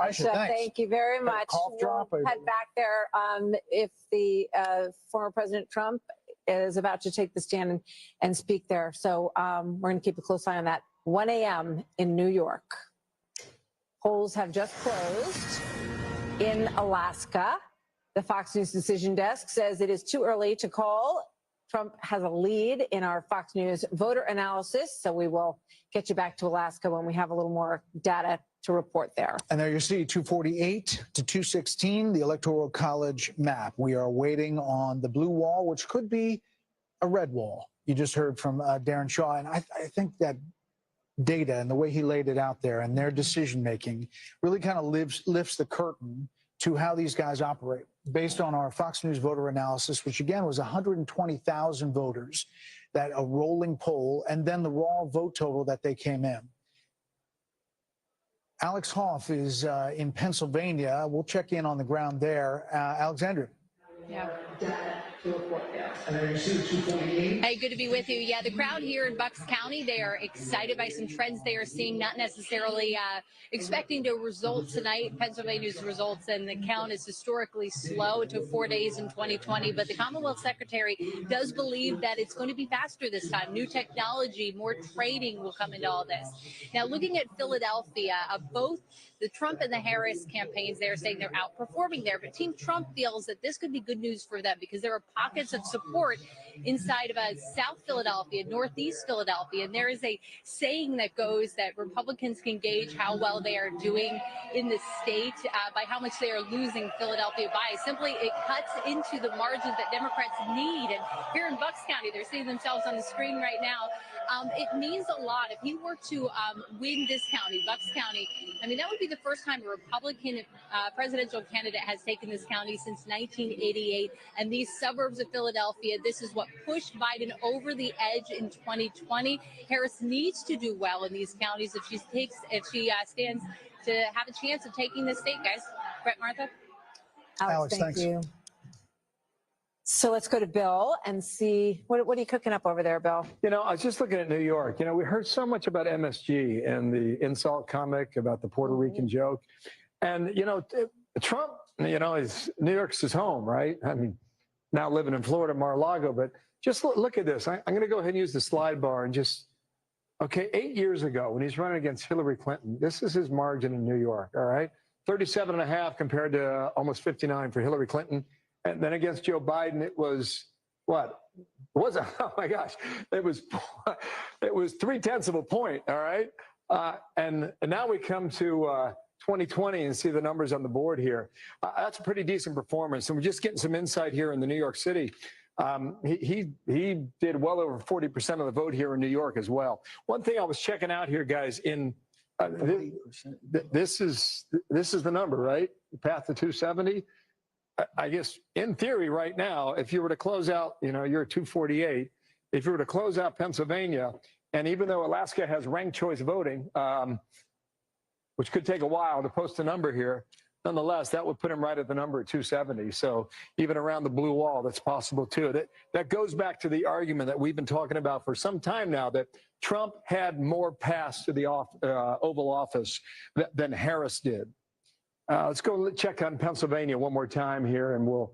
Aisha, So thanks. thank you very much. cough drop? We'll head back there. If the former President Trump is about to take the stand and speak there. So we're going to keep a close eye on that. 1 a.m. in New York. Polls have just closed in Alaska. The Fox News decision desk says it is too early to call. Trump has a lead in our Fox News voter analysis, so we will get you back to Alaska when we have a little more data to report there. And there you see 248 to 216, the Electoral College map. We are waiting on the blue wall, which could be a red wall. You just heard from Darren Shaw, and I think that data and the way he laid it out there and their decision making really kind of lifts the curtain to how these guys operate based on our Fox News voter analysis, which again was 120,000 voters, that a rolling poll, and then the raw vote total that they came in. Alex Hoff is in Pennsylvania. We'll check in on the ground there. Alexandria. Yeah. Hey, Hey, good to be with you. Yeah, the crowd here in Bucks County, they are excited by some trends they are seeing, not necessarily expecting to result tonight, Pennsylvania's results, and the count is historically slow. It took 4 days in 2020, but the Commonwealth Secretary does believe that it's going to be faster this time. New technology, more trading will come into all this. Now, looking at Philadelphia, both the Trump and the Harris campaigns, they're saying they're outperforming there, but Team Trump feels that this could be good news for them because there are pockets of support inside of South Philadelphia, Northeast Philadelphia, and there is a saying that goes that Republicans can gauge how well they are doing in the state by how much they are losing Philadelphia by. Simply, it cuts into the margins that Democrats need, and here in Bucks County, they're seeing themselves on the screen right now. It means a lot. If he were to win this county, Bucks County, I mean, that would be the first time a Republican presidential candidate has taken this county since 1988. And these suburbs of Philadelphia, this is what pushed Biden over the edge in 2020. Harris needs to do well in these counties if she stands to have a chance of taking the state, guys. Brett, Martha? Alex, thank thanks. you. So let's go to Bill and see, what are you cooking up over there, Bill? You know, I was just looking at New York. You know, we heard so much about MSG and the insult comic about the Puerto Rican joke. And, you know, Trump, you know, New York's his home, right? I mean, now living in Florida, Mar-a-Lago, but just look at this. I'm going to go ahead and use the slide bar and just, okay, 8 years ago when he's running against Hillary Clinton, this is his margin in New York, all right? 37.5 compared to almost 59 for Hillary Clinton. And then against Joe Biden, it was what? Was it? Oh my gosh, it was 0.3 of a point. All right, and now we come to 2020 and see the numbers on the board here. That's a pretty decent performance, and we're just getting some insight here in the New York City. He did well over 40% of the vote here in New York as well. One thing I was checking out here, guys, in this is the number, right? The path to 270. I guess in theory right now, if you were to close out, you're at 248. If you were to close out Pennsylvania, and even though Alaska has ranked choice voting, which could take a while to post a number here, nonetheless, that would put him right at the number at 270. So even around the blue wall, that's possible too. That goes back to the argument that we've been talking about for some time now, that Trump had more paths to the Oval Office than Harris did. Let's go check on Pennsylvania one more time here, and we'll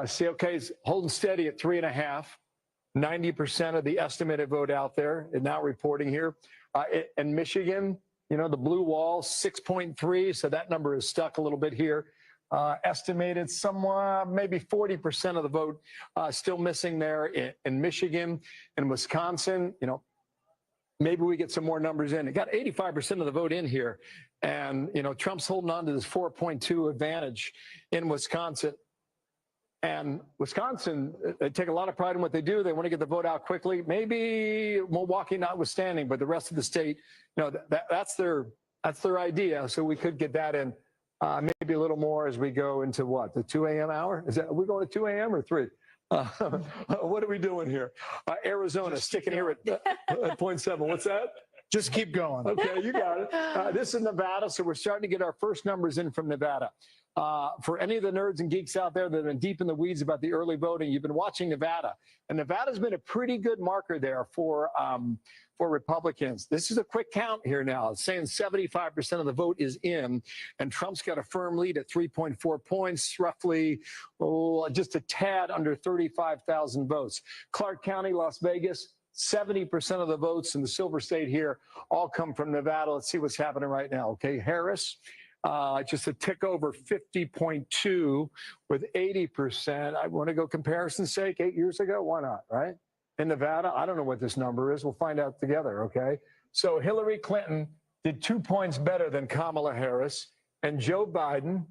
see. Okay, it's holding steady at 3.5. 90% of the estimated vote out there is now reporting here. In Michigan, the blue wall, 6.3. So that number is stuck a little bit here. Estimated somewhat, maybe 40% of the vote still missing there in Michigan. In Wisconsin, maybe we get some more numbers in. It got 85% of the vote in here. And, Trump's holding on to this 4.2 advantage in Wisconsin. And Wisconsin, they take a lot of pride in what they do. They want to get the vote out quickly. Maybe Milwaukee notwithstanding, but the rest of the state, that's their idea. So we could get that in maybe a little more as we go into what, the 2 a.m. hour? Are we going to 2 a.m. or 3? What are we doing here? Arizona sticking here at 0.7. What's that? Just keep going. Okay, you got it. This is Nevada, so we're starting to get our first numbers in from Nevada. For any of the nerds and geeks out there that have been deep in the weeds about the early voting, you've been watching Nevada. And Nevada's been a pretty good marker there for Republicans. This is a quick count here now. It's saying 75% of the vote is in, and Trump's got a firm lead at 3.4 points, roughly just a tad under 35,000 votes. Clark County, Las Vegas, 70% of the votes in the Silver State here all come from Nevada. Let's see what's happening right now. Okay, Harris, just a tick over 50.2 with 80%. I want to go comparison's sake, 8 years ago. Why not, right? In Nevada, I don't know what this number is. We'll find out together, okay? So Hillary Clinton did 2 points better than Kamala Harris, and Joe Biden,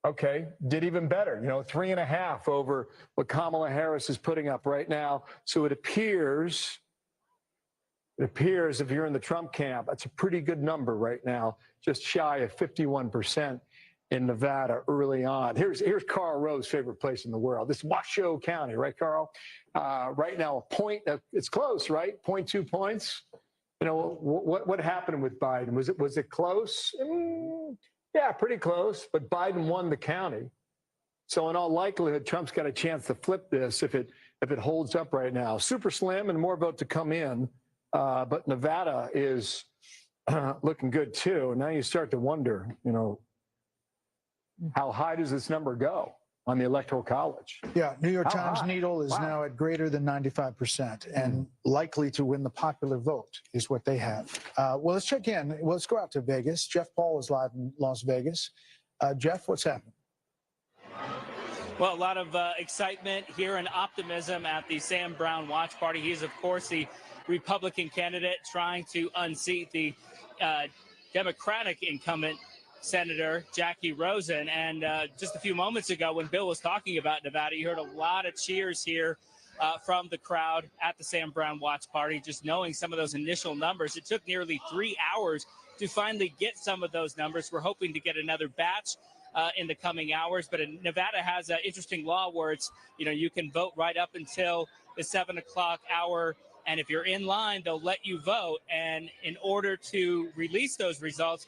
okay, did even better, 3.5 over what Kamala Harris is putting up right now. So it appears if you're in the Trump camp, that's a pretty good number right now, just shy of 51% in Nevada early on. Here's Carl Rowe's favorite place in the world. This is Washoe County, right, Carl? Right now, it's close, right? 0.2 points. What happened with Biden? Was it close? Yeah, pretty close, but Biden won the county. So in all likelihood, Trump's got a chance to flip this if it holds up right now. Super slim and more vote to come in, but Nevada is looking good too. Now you start to wonder, how high does this number go on the Electoral College? Yeah, New York Times needle is now at greater than 95% and likely to win the popular vote is what they have. Well, let's check in. Let's go out to Vegas. Jeff Paul is live in Las Vegas. Jeff, what's happening? Well, a lot of excitement here and optimism at the Sam Brown watch party. He is, of course, the Republican candidate trying to unseat the Democratic incumbent Senator Jackie Rosen. And just a few moments ago, when Bill was talking about Nevada, you heard a lot of cheers here from the crowd at the Sam Brown watch party, just knowing some of those initial numbers. It took nearly 3 hours to finally get some of those numbers. We're hoping to get another batch in the coming hours. But Nevada has an interesting law where it's, you can vote right up until the 7 o'clock hour. And if you're in line, they'll let you vote. And in order to release those results,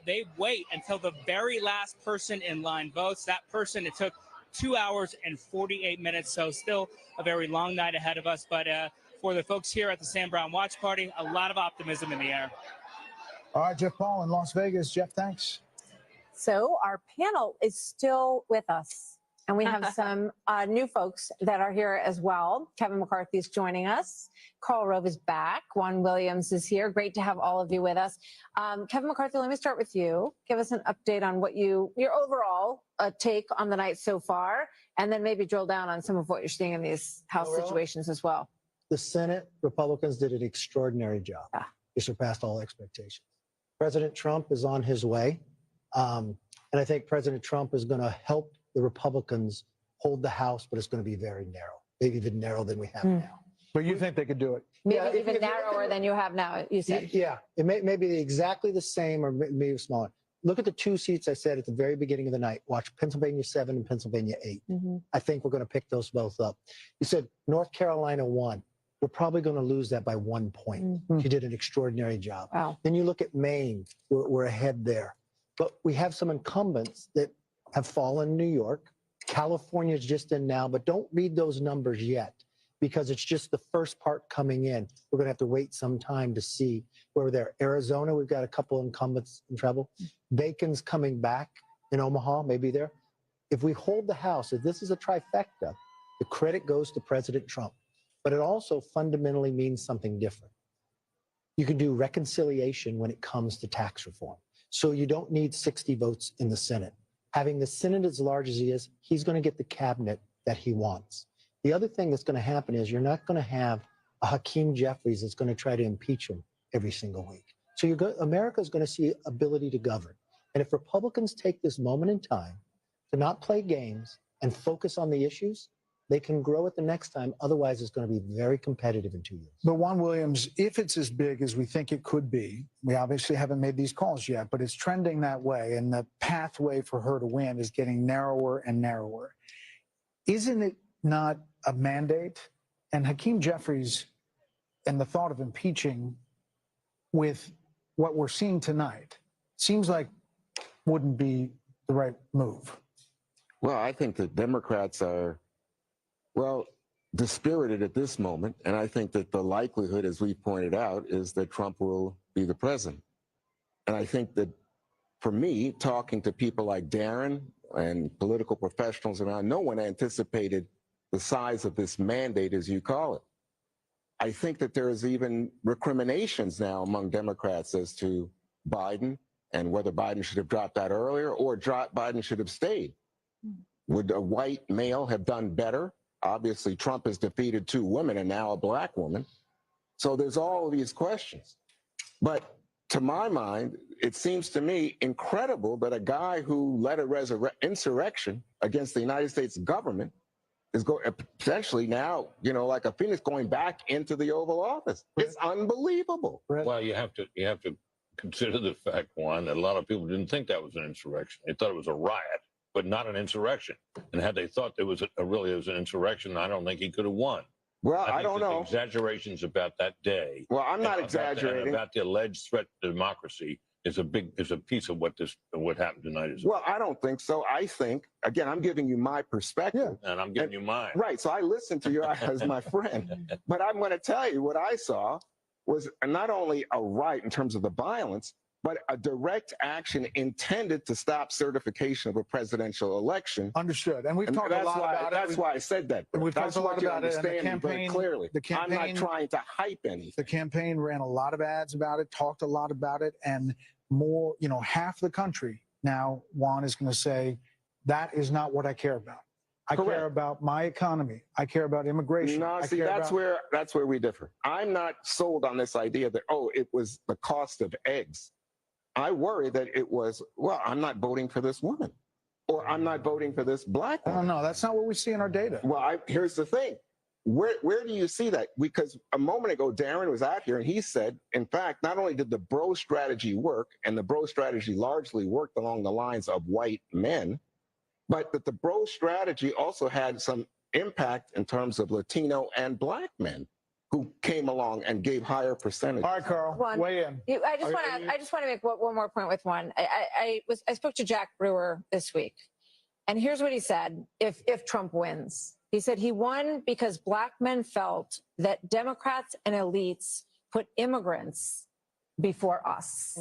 they wait until the very last person in line votes. That person, it took 2 hours and 48 minutes. So still a very long night ahead of us. But for the folks here at the Sam Brown watch party, a lot of optimism in the air. All right, Jeff Paul in Las Vegas. Jeff, thanks. So our panel is still with us. And we have some new folks that are here as well. Kevin McCarthy's joining us. Karl Rove is back. Juan Williams is here. Great to have all of you with us. Kevin McCarthy, let me start with you. Give us an update on what your overall take on the night so far, and then maybe drill down on some of what you're seeing in these House situations as well. The Senate Republicans did an extraordinary job. They surpassed all expectations. President Trump is on his way. And I think President Trump is going to help the Republicans hold the House, but it's going to be very narrow, maybe even narrower than we have now. But you think they could do it? Maybe even narrower than you have now, you said. Yeah, it may be exactly the same or maybe smaller. Look at the two seats I said at the very beginning of the night. Watch Pennsylvania 7 and Pennsylvania 8. I think we're going to pick those both up. You said North Carolina 1. We're probably going to lose that by 1 point. She did an extraordinary job. Wow. Then you look at Maine. We're ahead there. But we have some incumbents that have fallen in New York. California's just in now, but don't read those numbers yet because it's just the first part coming in. We're going to have to wait some time to see where we're there. Arizona, we've got a couple incumbents in trouble. Bacon's coming back in Omaha, maybe there. If we hold the House, if this is a trifecta, the credit goes to President Trump. But it also fundamentally means something different. You can do reconciliation when it comes to tax reform. So you don't need 60 votes in the Senate. Having the Senate as large as he is, he's going to get the cabinet that he wants. The other thing that's going to happen is you're not going to have a Hakeem Jeffries that's going to try to impeach him every single week. So America is going to see ability to govern. And if Republicans take this moment in time to not play games and focus on the issues, they can grow it the next time. Otherwise, it's going to be very competitive in 2 years. But Juan Williams, if it's as big as we think it could be, we obviously haven't made these calls yet, but it's trending that way. And the pathway for her to win is getting narrower and narrower. Isn't it not a mandate? And Hakeem Jeffries and the thought of impeaching with what we're seeing tonight seems like wouldn't be the right move. Well, I think the Democrats are, well, dispirited at this moment. And I think that the likelihood, as we pointed out, is that Trump will be the president. And I think that for me, talking to people like Darren and political professionals around, no one anticipated the size of this mandate, as you call it. I think that there is even recriminations now among Democrats as to Biden and whether Biden should have dropped that earlier or Biden should have stayed. Would a white male have done better? Obviously, Trump has defeated 2 women and now a black woman. So there's all of these questions. But to my mind, it seems to me incredible that a guy who led a insurrection against the United States government is potentially now, like a phoenix going back into the Oval Office. It's unbelievable. Well, you have to consider the fact, Juan, that a lot of people didn't think that was an insurrection. They thought it was a riot, but not an insurrection. And had they thought there was really was an insurrection, I don't think he could have won. Well, I don't know. The exaggerations about that day. Well, I'm not exaggerating. About the alleged threat to democracy is a piece of what happened tonight is. Well, I don't think so. I think, again, I'm giving you my perspective. And I'm giving you mine. Right. So I listened to you as my friend. But I'm going to tell you what I saw was not only a riot in terms of the violence, but a direct action intended to stop certification of a presidential election. Understood. And we've talked a lot about it. That's why I said that. We've talked a lot about it. And the campaign, very clearly. I'm not trying to hype anything. The campaign ran a lot of ads about it, talked a lot about it, and more, half the country now, Juan is going to say, that is not what I care about. I care about my economy. I care about immigration. No, see, that's where we differ. I'm not sold on this idea that, it was the cost of eggs. I worry that it was, I'm not voting for this woman, or I'm not voting for this black woman. No, that's not what we see in our data. Well, here's the thing. Where do you see that? Because a moment ago, Darren was out here and he said, in fact, not only did the bro strategy work, and the bro strategy largely worked along the lines of white men, but that the bro strategy also had some impact in terms of Latino and black men who came along and gave higher percentages. All right, Karl, weigh in. I just want to make one more point with Juan. I spoke to Jack Brewer this week, and here's what he said: if Trump wins, he said he won because black men felt that Democrats and elites put immigrants before us.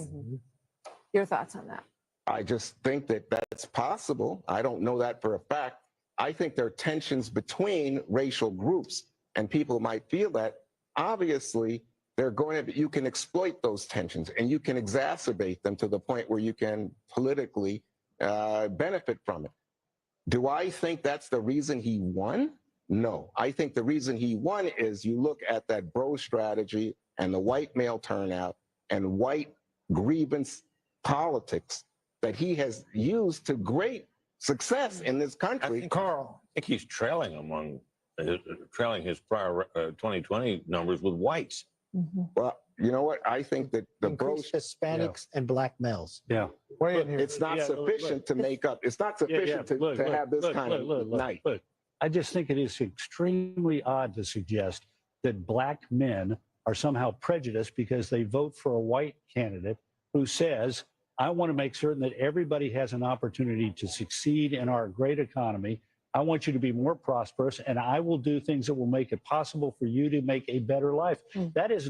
Your thoughts on that? I just think that that's possible. I don't know that for a fact. I think there are tensions between racial groups, and people might feel that. Obviously, you can exploit those tensions and you can exacerbate them to the point where you can politically benefit from it. Do I think that's the reason he won? No. I think the reason he won is you look at that bro strategy and the white male turnout and white grievance politics that he has used to great success in this country. Carl, I think he's trailing trailing his prior 2020 numbers with whites. Well, you know what? I think that the Increased Hispanics and black males. Yeah. It's not sufficient to make up. It's not sufficient to have this kind of night. Look, I just think it is extremely odd to suggest that black men are somehow prejudiced because they vote for a white candidate who says, I want to make certain that everybody has an opportunity to succeed in our great economy. I want you to be more prosperous, and I will do things that will make it possible for you to make a better life. That is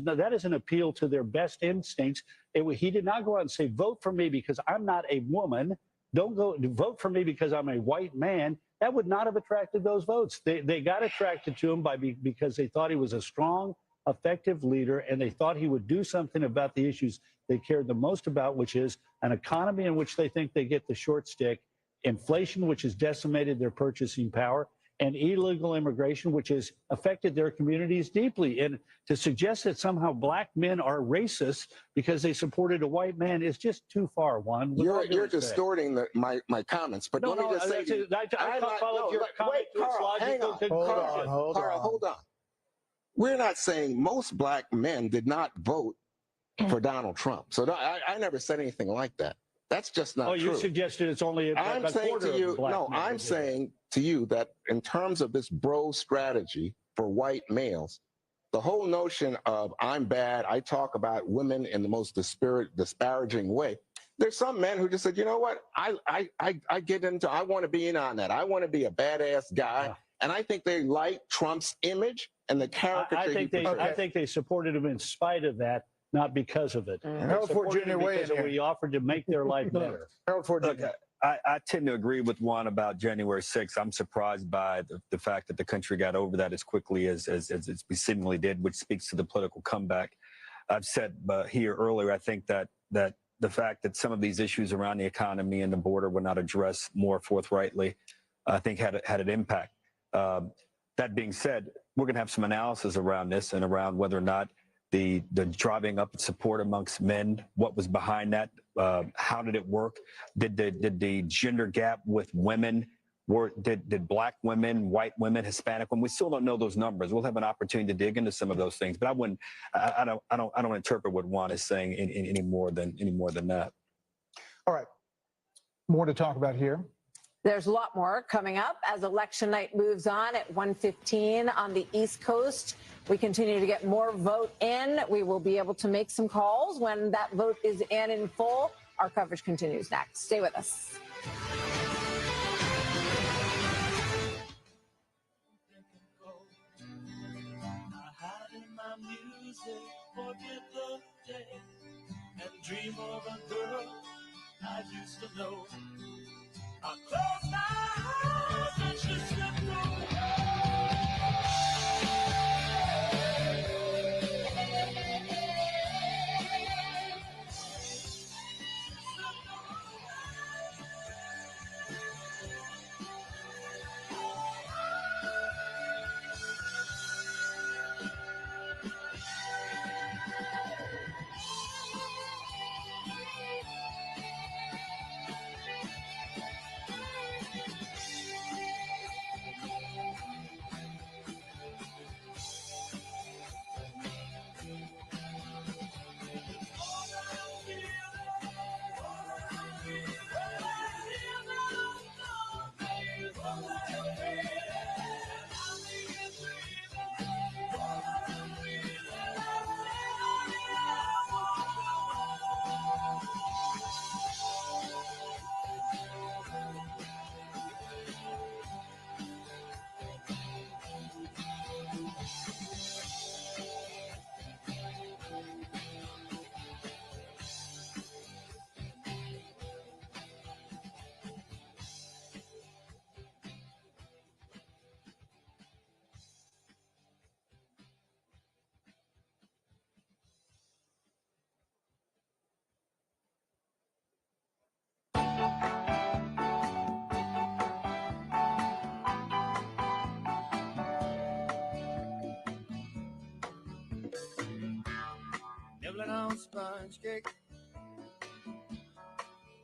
an appeal to their best instincts. He did not go out and say, vote for me because I'm not a woman. Don't go vote for me because I'm a white man. That would not have attracted those votes. They got attracted to him because they thought he was a strong, effective leader, and they thought he would do something about the issues they cared the most about, which is an economy in which they think they get the short stick, inflation, which has decimated their purchasing power, and illegal immigration, which has affected their communities deeply. And to suggest that somehow black men are racist because they supported a white man is just too far, Juan. You're distorting my comments. But let me just say, Carl, hold on. We're not saying most black men did not vote for Donald Trump. So I never said anything like that. That's just not true. Oh, you suggested it's only a quarter of black men. No, I'm saying to you that in terms of this bro strategy for white males, the whole notion of I'm bad, I talk about women in the most disparaging way. There's some men who just said, you know what, I want to be in on that. I want to be a badass guy. Yeah. And I think they like Trump's image and the caricature. I think they supported him in spite of that. Not because of it. Harold Ford Jr. Because we offered to make their life better. Harold Ford Jr. I tend to agree with Juan about January 6th. I'm surprised by the fact that the country got over that as quickly as it seemingly did, which speaks to the political comeback. I've said here earlier, I think that the fact that some of these issues around the economy and the border were not addressed more forthrightly, I think had an impact. That being said, we're going to have some analysis around this and around whether or not the driving up support amongst men, what was behind that, how did it work? Did the gender gap with women, did black women, white women, Hispanic women? We still don't know those numbers. We'll have an opportunity to dig into some of those things, but I don't interpret what Juan is saying any more than that. All right, more to talk about here. There's a lot more coming up as election night moves on at 1:15 on the East Coast. We continue to get more vote in. We will be able to make some calls when that vote is in full. Our coverage continues next. Stay with us. Dream of a girl I used to know. I close my eyes and she slipped on sponge cake,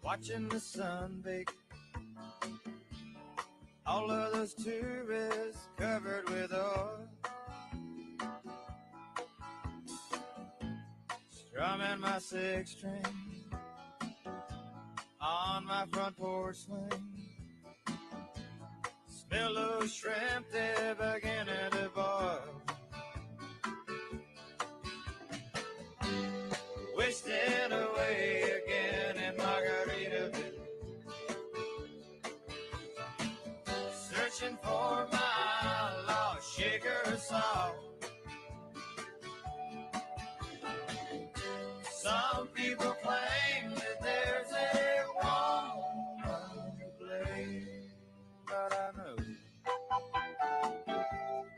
watching the sun bake. All of those tourists covered with oil, strumming my six string on my front porch swing. Smell those shrimp, they're beginning to boil. Wasting away again in Margaritaville, searching for my lost sugar salt. Some people claim that there's a woman to blame, but I know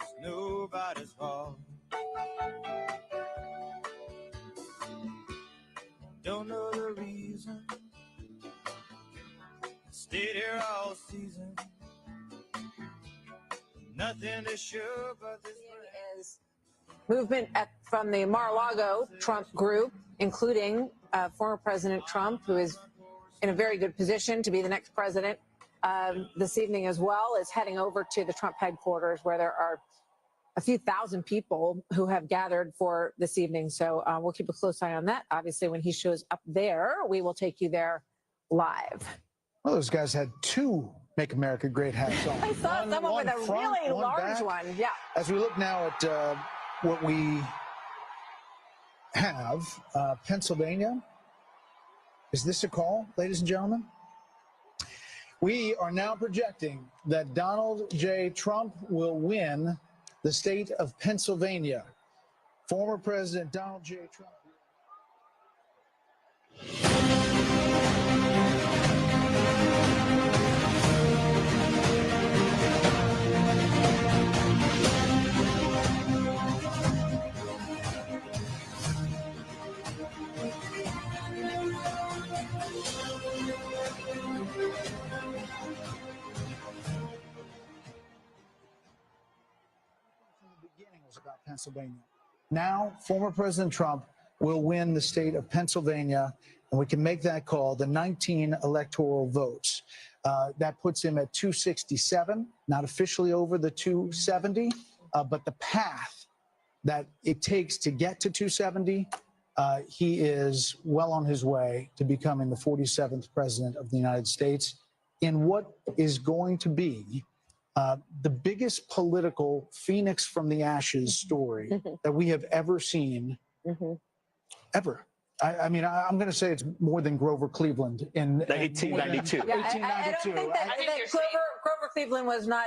it's nobody's fault. Don't know the reason, stayed here all season. Nothing to show but this is movement from the Mar-a-Lago Trump group, including former President Trump, who is in a very good position to be the next president this evening as well, is heading over to the Trump headquarters, where there are a few thousand people who have gathered for this evening. So we'll keep a close eye on that. Obviously, when he shows up there, we will take you there live. Well, those guys had two Make America Great hats on. I saw someone with a front, really large back. one. Yeah. As we look now at what we have, Pennsylvania. Is this a call, ladies and gentlemen? We are now projecting that Donald J. Trump will win the state of Pennsylvania. Former President Donald J. Trump. About Pennsylvania. Now, former President Trump will win the state of Pennsylvania, and we can make that call, the 19 electoral votes. That puts him at 267, not officially over the 270, but the path that it takes to get to 270, he is well on his way to becoming the 47th president of the United States in what is going to be the biggest political phoenix from the ashes story that we have ever seen, ever. I mean, I'm going to say it's more than Grover Cleveland in 1892. Yeah, I don't think that, Grover Cleveland was not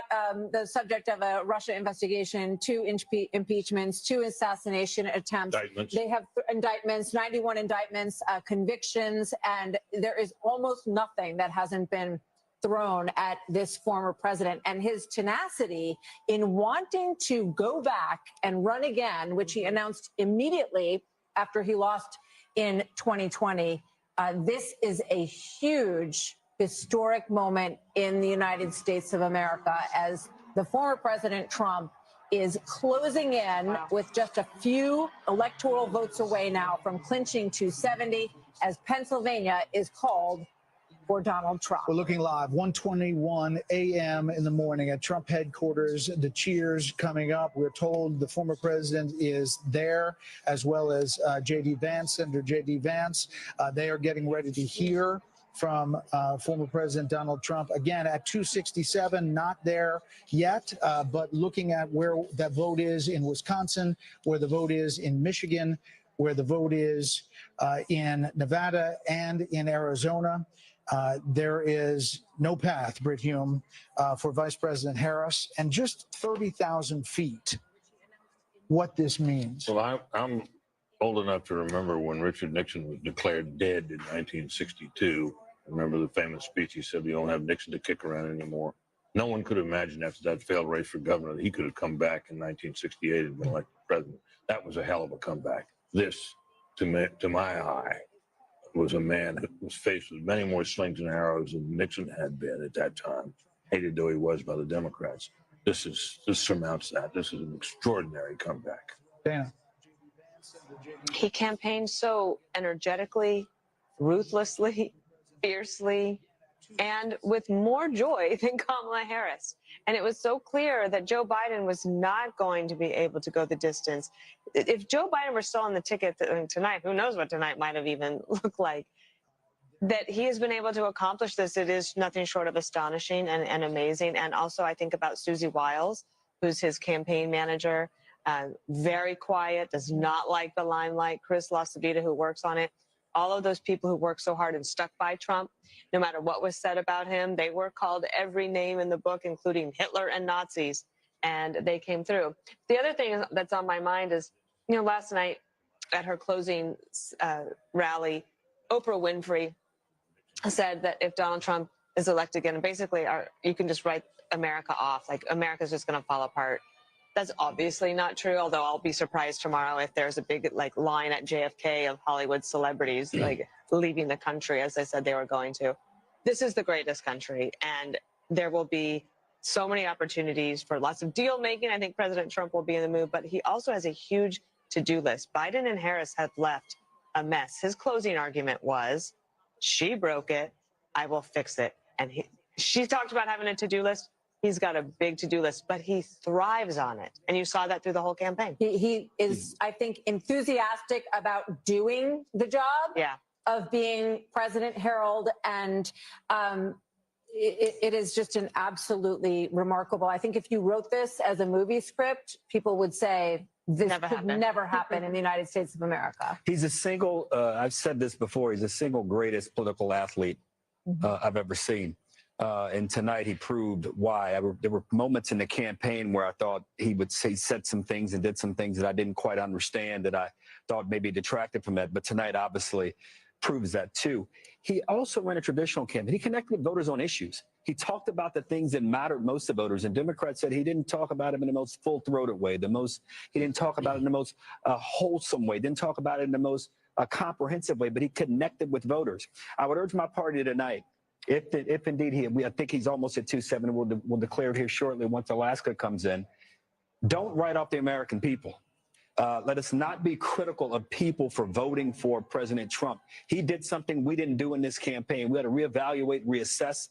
the subject of a Russia investigation, 2 impeachments, 2 assassination attempts. Indictments. They have indictments, 91 indictments, convictions, and there is almost nothing that hasn't been thrown at this former president, and his tenacity in wanting to go back and run again, which he announced immediately after he lost in 2020. This is a huge historic moment in the United States of America, as the former President Trump is closing in with just a few electoral votes away now from clinching 270, as Pennsylvania is called for Donald Trump. We're looking live, 1:21 a.m. in the morning at Trump headquarters. The cheers coming up. We're told the former president is there, as well as JD Vance, Senator JD Vance. They are getting ready to hear from former President Donald Trump. Again, at 267, not there yet, but looking at where that vote is in Wisconsin, where the vote is in Michigan, where the vote is in Nevada and in Arizona. There is no path, Brit Hume, for Vice President Harris, and just 30,000 feet, what this means. Well, I'm old enough to remember when Richard Nixon was declared dead in 1962. I remember the famous speech he said, "We don't have Nixon to kick around anymore." No one could imagine after that failed race for governor that he could have come back in 1968 and been elected president. That was a hell of a comeback. This, to my eye, was a man who was faced with many more slings and arrows than Nixon had been at that time, hated though he was by the Democrats. This surmounts that. This is an extraordinary comeback. Dana. he campaigned so energetically, ruthlessly, fiercely, and with more joy than Kamala Harris. And it was so clear that Joe Biden was not going to be able to go the distance. If Joe Biden were still on the ticket tonight, who knows what tonight might have even looked like. That he has been able to accomplish this, it is nothing short of astonishing and amazing. And also I think about Susie Wiles, who's his campaign manager, very quiet, does not like the limelight. Chris LaCivita, who works on it. All of those people who worked so hard and stuck by Trump, no matter what was said about him, they were called every name in the book, including Hitler and Nazis, and they came through. The other thing that's on my mind is, last night at her closing rally, Oprah Winfrey said that if Donald Trump is elected again, basically you can just write America off, like America's just going to fall apart. That's obviously not true, although I'll be surprised tomorrow if there's a big line at JFK of Hollywood celebrities leaving the country, as I said they were going to. This is the greatest country, and there will be so many opportunities for lots of deal making. I think President Trump will be in the mood, but he also has a huge to-do list. Biden and Harris have left a mess. His closing argument was, she broke it, I will fix it. And she talked about having a to-do list. He's got a big to-do list, but he thrives on it. And you saw that through the whole campaign. He is, I think, enthusiastic about doing the job of being President, Harold. And it is just an absolutely remarkable. I think if you wrote this as a movie script, people would say, this could never happen in the United States of America. He's a single, I've said this before, he's the single greatest political athlete I've ever seen. And tonight he proved why. There were moments in the campaign where I thought he said some things and did some things that I didn't quite understand, that I thought maybe detracted from that. But tonight obviously proves that too. He also ran a traditional campaign. He connected with voters on issues. He talked about the things that mattered most to voters. And Democrats said he didn't talk about it in the most full-throated way, he didn't talk about it in the most wholesome way, didn't talk about it in the most comprehensive way, but he connected with voters. I would urge my party tonight, if indeed I think he's almost at 270, we'll declare it here shortly once Alaska comes in. Don't write off the American people. Let us not be critical of people for voting for President Trump. He did something we didn't do in this campaign. We had to reevaluate, reassess.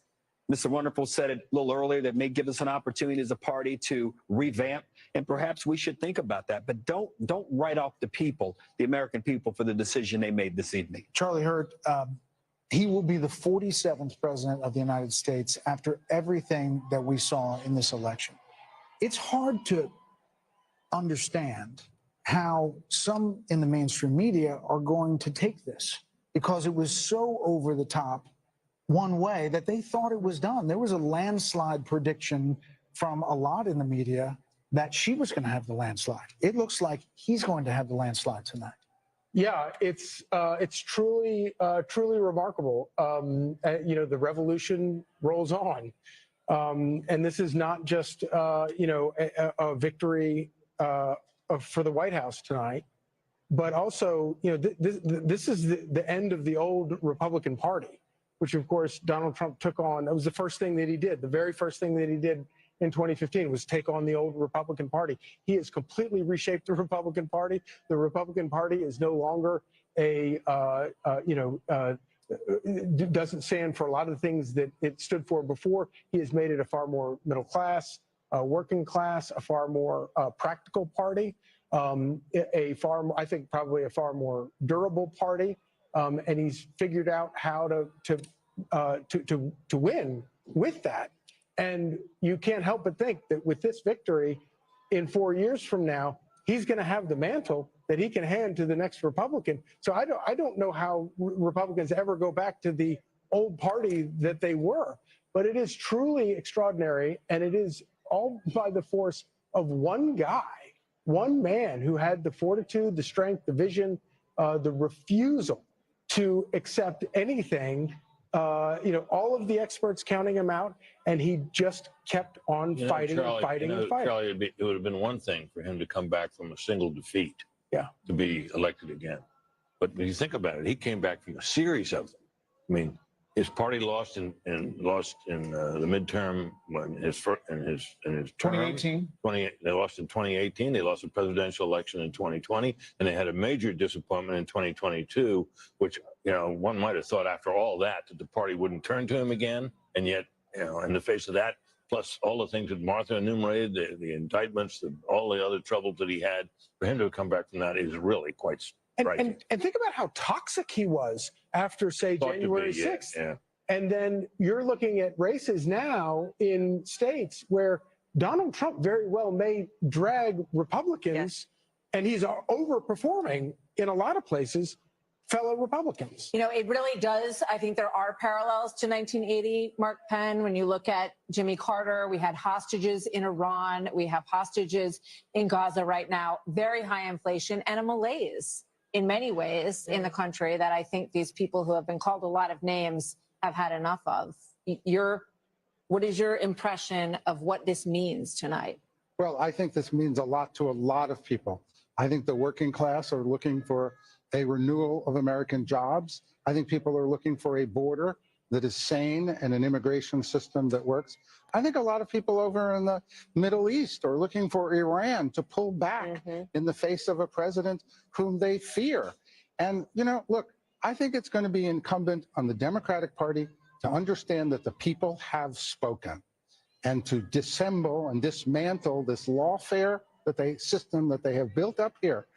Mr. Wonderful said it a little earlier, that may give us an opportunity as a party to revamp, and perhaps we should think about that. But don't write off the people, the American people, for the decision they made this evening. Charlie Hurt, he will be the 47th president of the United States after everything that we saw in this election. It's hard to understand how some in the mainstream media are going to take this, because it was so over the top one way that they thought it was done. There was a landslide prediction from a lot in the media that she was going to have the landslide. It looks like he's going to have the landslide tonight. Yeah, it's truly remarkable. The revolution rolls on, and this is not just a victory for the White House tonight, but also this is the end of the old Republican Party, which of course Donald Trump took on. That was the first thing that he did. The very first thing that he did in 2015 was take on the old Republican Party. He has completely reshaped the Republican Party. The Republican Party is no longer doesn't stand for a lot of the things that it stood for before. He has made it a far more middle class, working class, a far more practical party, I think probably a far more durable party. And he's figured out how to win with that. And you can't help but think that with this victory, in 4 years from now, he's going to have the mantle that he can hand to the next Republican. So I don't know how Republicans ever go back to the old party that they were. But it is truly extraordinary, and it is all by the force of one guy, one man who had the fortitude, the strength, the vision, the refusal to accept anything. All of the experts counting him out, and he just kept on fighting and fighting and fighting. Charlie, it would have been one thing for him to come back from a single defeat, to be elected again. But when you think about it, he came back from a series of them. I mean, His party lost in the midterm when in his term. 2018. They lost in 2018. They lost the presidential election in 2020, and they had a major disappointment in 2022, which one might have thought after all that the party wouldn't turn to him again, and yet in the face of that, plus all the things that Martha enumerated, the indictments, all the other troubles that he had, for him to come back from that is really quite striking. And think about how toxic he was after, say, January 6th. Yeah. And then you're looking at races now in states where Donald Trump very well may drag Republicans, and he's overperforming in a lot of places fellow Republicans. It really does. I think there are parallels to 1980, Mark Penn. When you look at Jimmy Carter, we had hostages in Iran. We have hostages in Gaza right now. Very high inflation and a malaise in many ways in the country that I think these people who have been called a lot of names have had enough of. What is your impression of what this means tonight? Well, I think this means a lot to a lot of people. I think the working class are looking for a renewal of American jobs. I think people are looking for a border that is sane and an immigration system that works. I think a lot of people over in the Middle East are looking for Iran to pull back in the face of a president whom they fear. And, look, I think it's going to be incumbent on the Democratic Party to understand that the people have spoken and to dissemble and dismantle this lawfare system that they have built up here,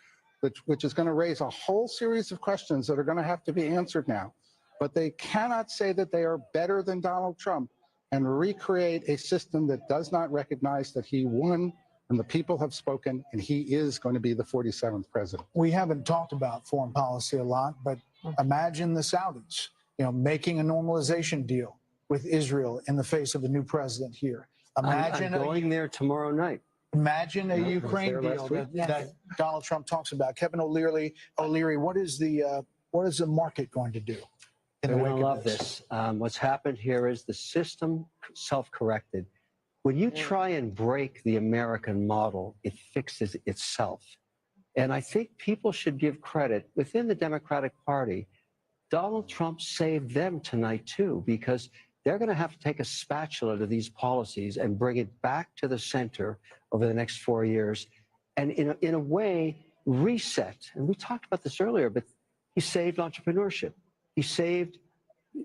which is going to raise a whole series of questions that are going to have to be answered now. But they cannot say that they are better than Donald Trump and recreate a system that does not recognize that he won and the people have spoken and he is going to be the 47th president. We haven't talked about foreign policy a lot, but imagine the Saudis, making a normalization deal with Israel in the face of the new president here. Imagine I'm going there tomorrow night. Imagine a Ukraine deal that Donald Trump talks about. Kevin O'Leary, what is the market going to do? They're going to love this. What's happened here is the system self-corrected. When you try and break the American model, it fixes itself. And I think people should give credit within the Democratic Party. Donald Trump saved them tonight, too, because they're going to have to take a spatula to these policies and bring it back to the center over the next 4 years and, in a way, reset. And we talked about this earlier, but he saved entrepreneurship. He saved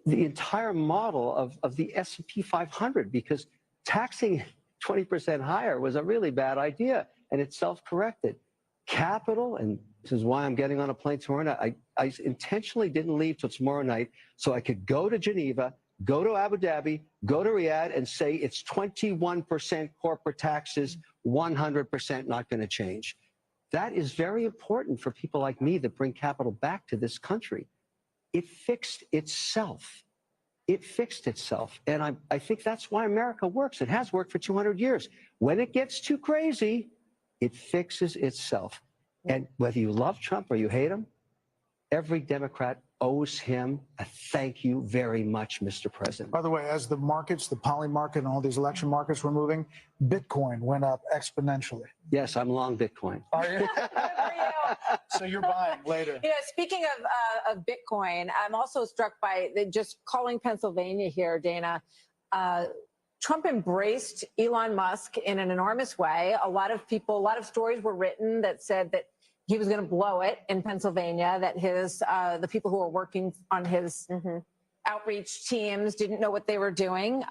the entire model of the S&P 500 because taxing 20% higher was a really bad idea, and it self-corrected. Capital, and this is why I'm getting on a plane tomorrow night. I intentionally didn't leave till tomorrow night so I could go to Geneva, go to Abu Dhabi, go to Riyadh, and say it's 21% corporate taxes, 100% not going to change. That is very important for people like me that bring capital back to this country. It fixed itself. It fixed itself. And I think that's why America works. It has worked for 200 years. When it gets too crazy, it fixes itself. And whether you love Trump or you hate him, every Democrat owes him a thank you very much, Mr. President. By the way, as the markets, the poly market and all these election markets were moving, Bitcoin went up exponentially. Yes, I'm long Bitcoin. Are you? So you're buying later. Speaking of Bitcoin, I'm also struck by just calling Pennsylvania here, Dana. Trump embraced Elon Musk in an enormous way. A lot of stories were written that said that he was going to blow it in Pennsylvania, that the people who were working on his outreach teams didn't know what they were doing.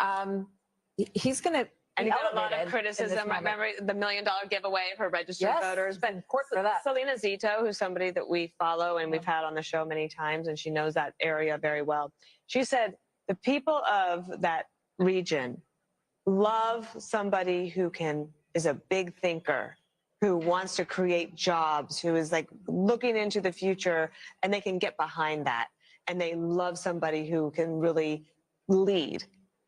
He's going to And he got a lot of criticism. I remember the $1 million giveaway for registered voters. But Selena Zito, who's somebody that we follow and we've had on the show many times, and she knows that area very well. She said the people of that region love somebody who is a big thinker, who wants to create jobs, who is like looking into the future, and they can get behind that. And they love somebody who can really lead.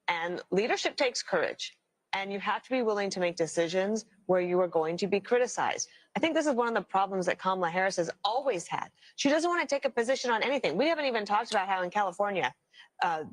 And leadership takes courage. And you have to be willing to make decisions where you are going to be criticized. I think this is one of the problems that Kamala Harris has always had. She doesn't want to take a position on anything. We haven't even talked about how in California,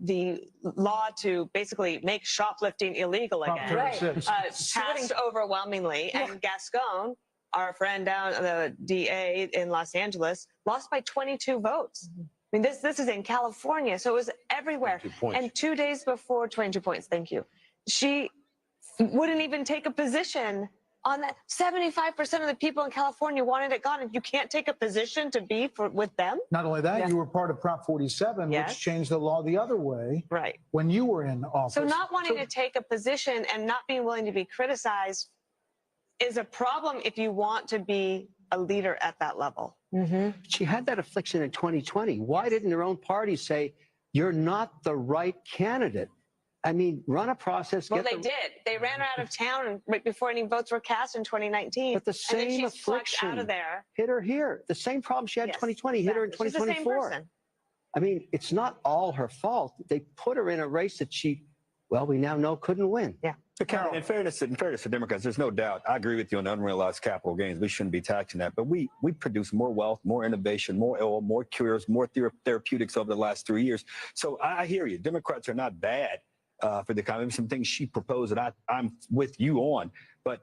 the law to basically make shoplifting illegal again passed overwhelmingly. And Gascon, our friend down, the DA in Los Angeles, lost by 22 votes. mean, this is in California, so it was everywhere. 22 points. And 2 days before, 22 points, thank you. She wouldn't even take a position on that. 75% of the people in California wanted it gone, and you can't take a position to be with them? Not only that, you were part of Prop 47, which changed the law the other way when you were in office. So not wanting to take a position and not being willing to be criticized is a problem if you want to be a leader at that level. She had that affliction in 2020. Why didn't her own party say, you're not the right candidate? I mean, run a process. Well, they did. They ran her out of town right before any votes were cast in 2019. But the and same then she's plucked affliction out of there. hit her here. The same problem she had in 2020 hit her in She's the same 2024. person. I mean, it's not all her fault. They put her in a race that she, well, we now know couldn't win. Yeah. But in fairness to Democrats, there's no doubt. I agree with you on the unrealized capital gains. We shouldn't be taxing that. But we produce more wealth, more innovation, more oil, more cures, more therapeutics over the last 3 years. So I hear you. Democrats are not bad for the economy. Some things she proposed that I'm with you on. But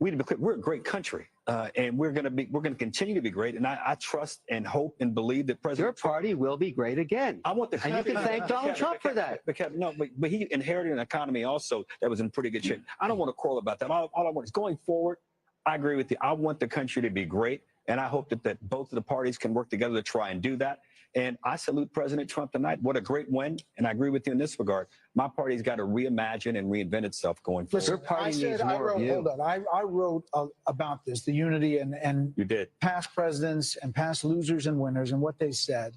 we're a great country, and we're going to continue to be great. And I trust and hope and believe that President Your party will be great again. I want the and you can thank Donald Trump for that. But he inherited an economy also that was in pretty good shape. I don't want to quarrel about that. All I want is going forward. I agree with you. I want the country to be great, and I hope that both of the parties can work together to try and do that. And I salute President Trump tonight. What a great win. And I agree with you in this regard. My party's got to reimagine and reinvent itself going forward. Your party needs more of you. Hold on. I wrote about this, the unity and you did. Past presidents and past losers and winners and what they said.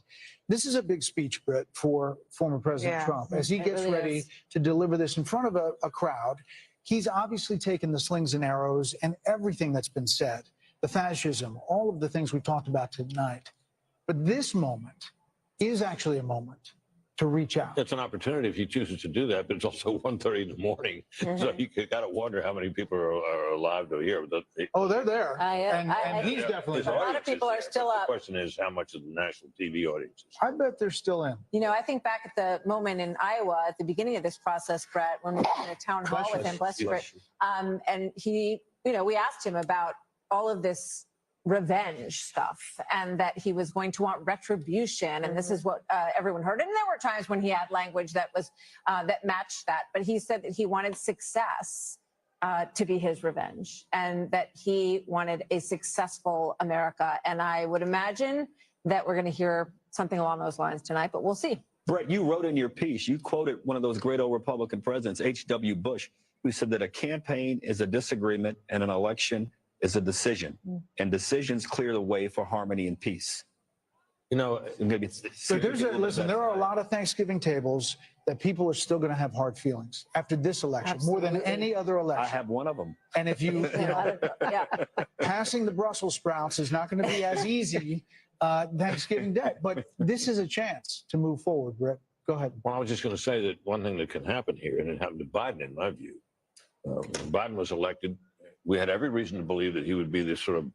This is a big speech, Britt, for former President Trump. As he gets ready to deliver this in front of a crowd, he's obviously taken the slings and arrows and everything that's been said, the fascism, all of the things we talked about tonight. But this moment is actually a moment to reach out. It's an opportunity if he chooses to do that, but it's also 1:30 in the morning. So you got to wonder how many people are alive to hear. Oh, they're there. And he's definitely there. A lot of people are still up. The question is, how much of the national TV audience is? I bet they're still in. You know, I think back at the moment in Iowa at the beginning of this process, Brett, when we were in a town hall with him, bless you, Brett, and he, you know, we asked him about all of this revenge stuff and that he was going to want retribution, and this is what everyone heard. And there were times when he had language that was that matched that, but he said that he wanted success to be his revenge, and that he wanted a successful America. And I would imagine that we're going to hear something along those lines tonight, but we'll see. Brett, you wrote in your piece, you quoted one of those great old Republican presidents, H.W. Bush, who said that a campaign is a disagreement and an election is a decision, and decisions clear the way for harmony and peace. You know, maybe but listen, there are a lot of Thanksgiving tables that people are still going to have hard feelings after this election, more than any other election. I have one of them. And if you know, passing the Brussels sprouts is not going to be as easy Thanksgiving Day, but this is a chance to move forward, Brett. Go ahead. Well, I was just going to say that one thing that can happen here, and it happened to Biden, in my view. When Biden was elected, we had every reason to believe that he would be this sort of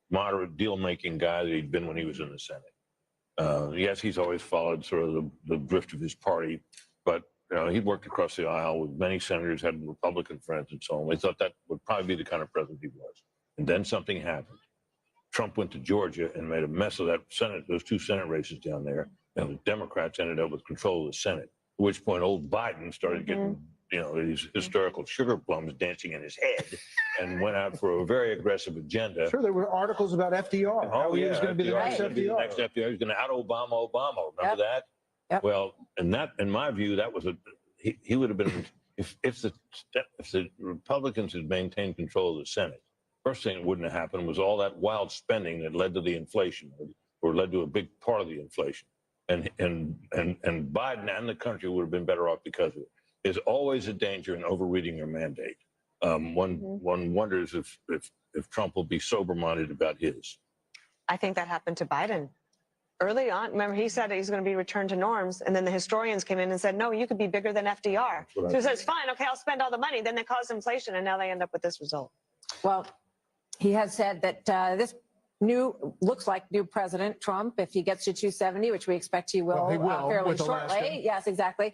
moderate deal-making guy that he'd been when he was in the Senate. Yes, he's always followed sort of the drift of his party, but you know, he worked across the aisle with many senators, had Republican friends and so on. We thought that would probably be the kind of president he was. And then something happened. Trump went to Georgia and made a mess of that Senate, those two Senate races down there, and the Democrats ended up with control of the Senate, at which point old Biden started getting you know, these hysterical sugar plums dancing in his head and went out for a very aggressive agenda. Sure, there were articles about FDR. Oh, he was going to be the next FDR. The next FDR. He was going to out-Obama Obama. Remember that? Yep. Well, and that, in my view, that was he would have been, if the Republicans had maintained control of the Senate, first thing that wouldn't have happened was all that wild spending that led to the inflation or led to a big part of the inflation. And Biden and the country would have been better off because of it. There's always a danger in overreading your mandate. One wonders if Trump will be sober-minded about his. I think that happened to Biden early on. Remember, he said he's going to be returned to norms, and then the historians came in and said, no, you could be bigger than FDR. So he says, fine, okay, I'll spend all the money. Then they caused inflation, and now they end up with this result. Well, he has said that this looks like new President Trump, if he gets to 270, which we expect he will, fairly shortly. Yes, exactly.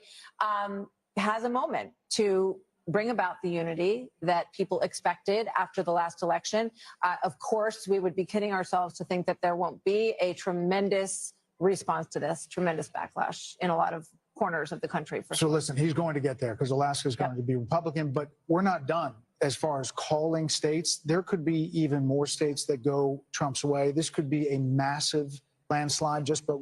Has a moment to bring about the unity that people expected after the last election. Of course, we would be kidding ourselves to think that there won't be a tremendous response to this, tremendous backlash in a lot of corners of the country. So listen, he's going to get there because Alaska is going to be Republican, but we're not done as far as calling states. There could be even more states that go Trump's way. This could be a massive landslide just by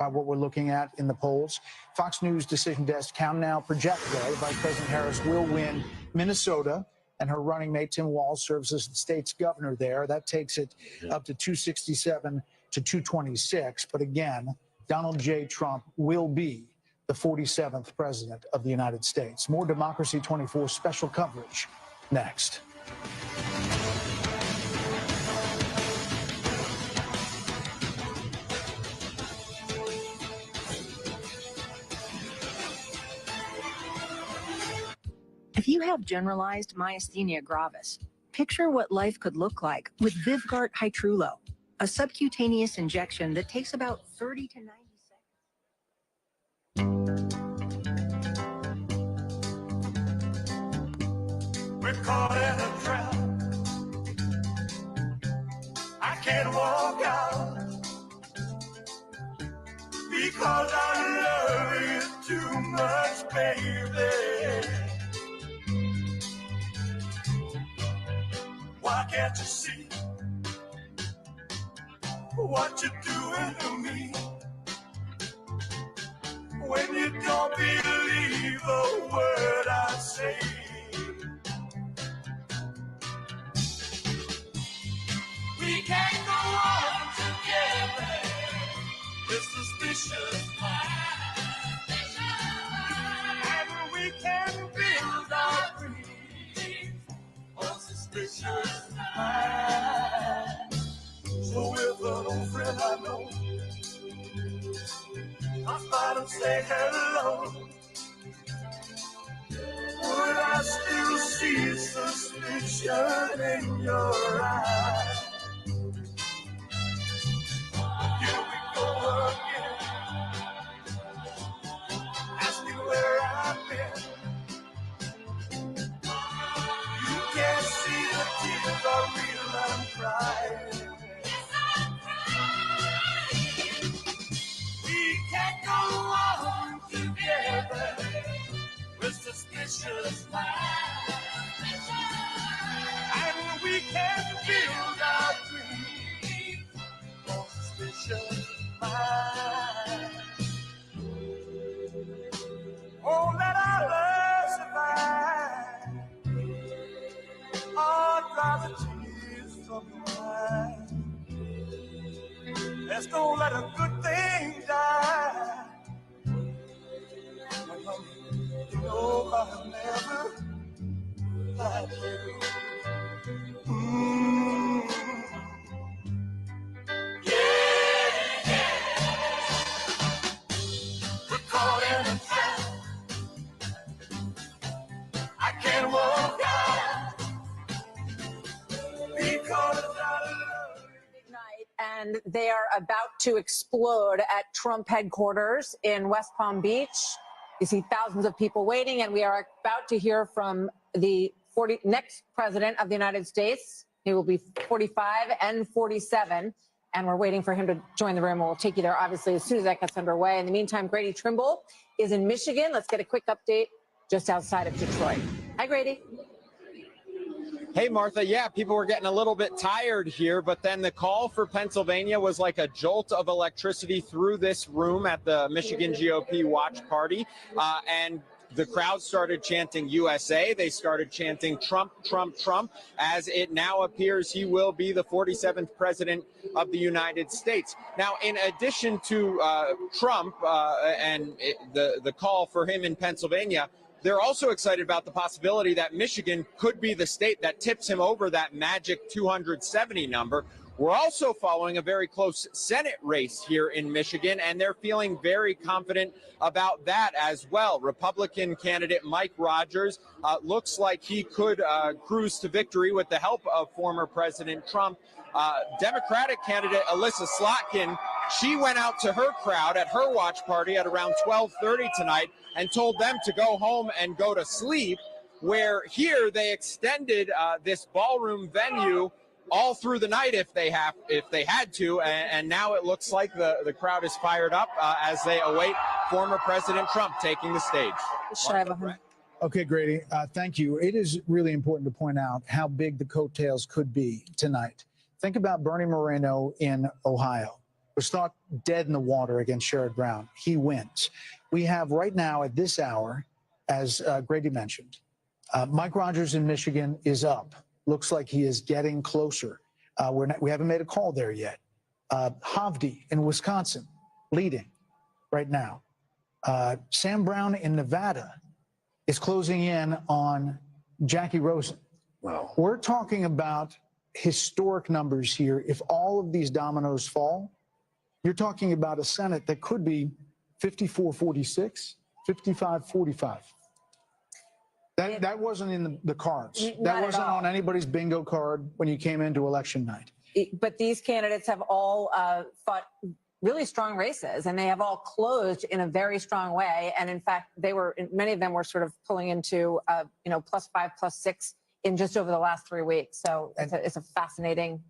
what we're looking at in the polls. Fox News Decision Desk can now project, though, Vice President Harris will win Minnesota, and her running mate Tim Walz serves as the state's governor there. That takes it up to 267 to 226. But again, Donald J. Trump will be the 47th president of the United States. More Democracy 24 special coverage next. If you have generalized myasthenia gravis, picture what life could look like with Vyvgart Hytrulo, a subcutaneous injection that takes about 30 to 90 We're caught in a trap. I can't walk out because I love you too much, baby. Why can't you see what you're doing to me? When you don't believe a word I say. We can't go on together with suspicious minds. And we can build our dreams on suspicious minds. So if an old friend I know, I find him say hello, would I still see suspicion in your eyes? Here we go again, asking where I've been. You can't see the tears are real, I'm crying. We can't go on together with suspicious minds. And we can build our dreams on suspicious minds. Oh, let our love survive. Oh, dry the tears from your eyes. Let's don't let a good thing die. You know I'll never let you. Yeah. We're caught in a trap. I can't walk out because I love you. And they are about to explode at Trump headquarters in West Palm Beach. You see thousands of people waiting, and we are about to hear from the next president of the United States. He will be 45 and 47, and we're waiting for him to join the room. We'll take you there, obviously, as soon as that gets underway. In the meantime, Grady Trimble is in Michigan. Let's get a quick update just outside of Detroit. Hi, Grady. Hey, Martha. Yeah, people were getting a little bit tired here, but then the call for Pennsylvania was like a jolt of electricity through this room at the Michigan GOP watch party. And the crowd started chanting USA. They started chanting Trump, Trump, Trump, as it now appears he will be the 47th president of the United States. Now, in addition to Trump and the call for him in Pennsylvania, they're also excited about the possibility that Michigan could be the state that tips him over that magic 270 number. We're also following a very close Senate race here in Michigan, and they're feeling very confident about that as well. Republican candidate Mike Rogers looks like he could cruise to victory with the help of former President Trump. Democratic candidate Alyssa Slotkin, she went out to her crowd at her watch party at around 12:30 tonight and told them to go home and go to sleep, where here they extended this ballroom venue all through the night if they had to, and now it looks like the crowd is fired up as they await former President Trump taking the stage. Okay, Grady, thank you. It is really important to point out how big the coattails could be tonight. Think about Bernie Moreno in Ohio. Was thought dead in the water against Sherrod Brown. He wins. We have right now at this hour, as Grady mentioned, Mike Rogers in Michigan is up. Looks like he is getting closer. We haven't made a call there yet. Hovde in Wisconsin leading right now. Sam Brown in Nevada is closing in on Jackie Rosen. Wow. We're talking about historic numbers here. If all of these dominoes fall, you're talking about a Senate that could be 54-46, 55-45. That wasn't in the cards. That wasn't on anybody's bingo card when you came into election night. But these candidates have all fought really strong races, and they have all closed in a very strong way. And in fact, many of them were sort of pulling into +5, +6 in just over the last 3 weeks. So it's a fascinating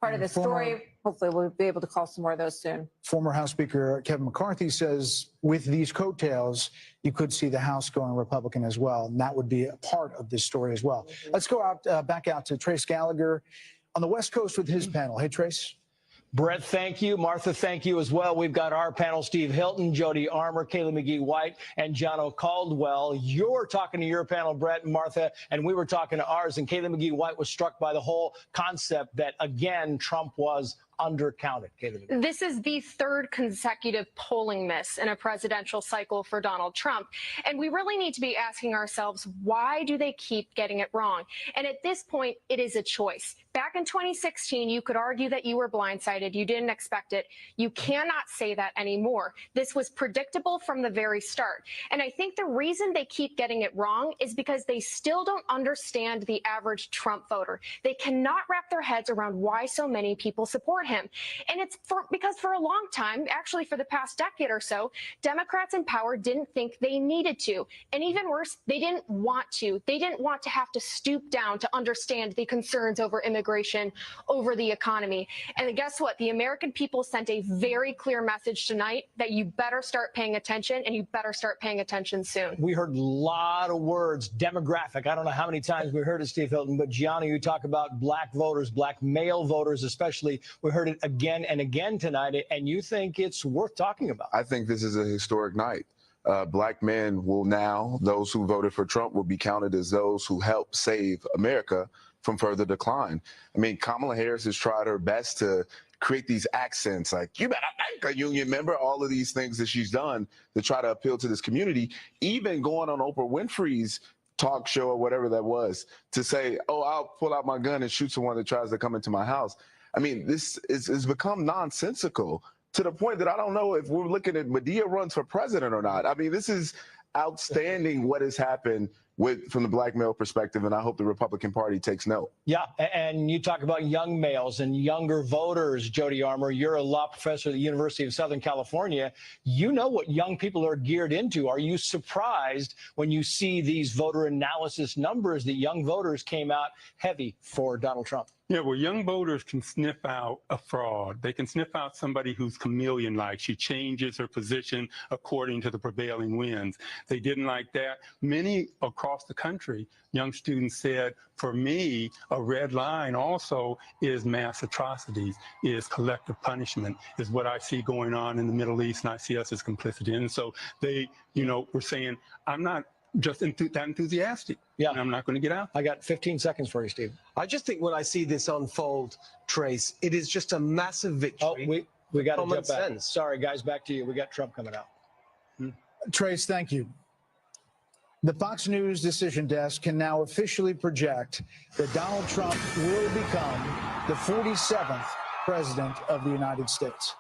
part of the story. Hopefully we'll be able to call some more of those soon. Former House Speaker Kevin McCarthy says with these coattails, you could see the House going Republican as well. And that would be a part of this story as well. Let's go back out to Trace Gallagher on the West Coast with his panel. Hey, Trace. Brett, thank you. Martha, thank you as well. We've got our panel, Steve Hilton, Jody Armour, Kayla McGee-White, and Jono Caldwell. You're talking to your panel, Brett and Martha, and we were talking to ours, and Kayla McGee-White was struck by the whole concept that, again, Trump was undercounted. This is the third consecutive polling miss in a presidential cycle for Donald Trump. And we really need to be asking ourselves, why do they keep getting it wrong? And at this point, it is a choice. Back in 2016, you could argue that you were blindsided. You didn't expect it. You cannot say that anymore. This was predictable from the very start. And I think the reason they keep getting it wrong is because they still don't understand the average Trump voter. They cannot wrap their heads around why so many people support him. And it's because for a long time, actually for the past decade or so, Democrats in power didn't think they needed to. And even worse, they didn't want to. They didn't want to have to stoop down to understand the concerns over immigration, over the economy. And guess what? The American people sent a very clear message tonight that you better start paying attention, and you better start paying attention soon. We heard a lot of words, demographic. I don't know how many times we heard it, Steve Hilton, but Gianna, you talk about black voters, black male voters especially. We heard it again and again tonight, and you think it's worth talking about. I think this is a historic night. Black men will now, those who voted for Trump will be counted as those who helped save America from further decline. I mean, Kamala Harris has tried her best to create these accents like, you better thank a union member, all of these things that she's done to try to appeal to this community, even going on Oprah Winfrey's talk show or whatever that was to say, oh, I'll pull out my gun and shoot someone that tries to come into my house. I mean, this has become nonsensical to the point that I don't know if we're looking at Medea runs for president or not. I mean, this is outstanding what has happened from the black male perspective, and I hope the Republican Party takes note. Yeah, and you talk about young males and younger voters, Jody Armour. You're a law professor at the University of Southern California. You know what young people are geared into. Are you surprised when you see these voter analysis numbers that young voters came out heavy for Donald Trump? Yeah, well, young voters can sniff out a fraud. They can sniff out somebody who's chameleon-like. She changes her position according to the prevailing winds. They didn't like that. Many across the country, young students said, for me, a red line also is mass atrocities, is collective punishment, is what I see going on in the Middle East, and I see us as complicit in. So they, were saying, I'm not just that enthusiastic. Yeah, I'm not going to get out. I got 15 seconds for you, Steve. I just think when I see this unfold, Trace, it is just a massive victory. Oh, we got to Common jump back. sense. Sorry, guys, back to you. We got Trump coming out. Trace, thank you. The Fox News decision desk can now officially project that Donald Trump will become the 47th president of the United States.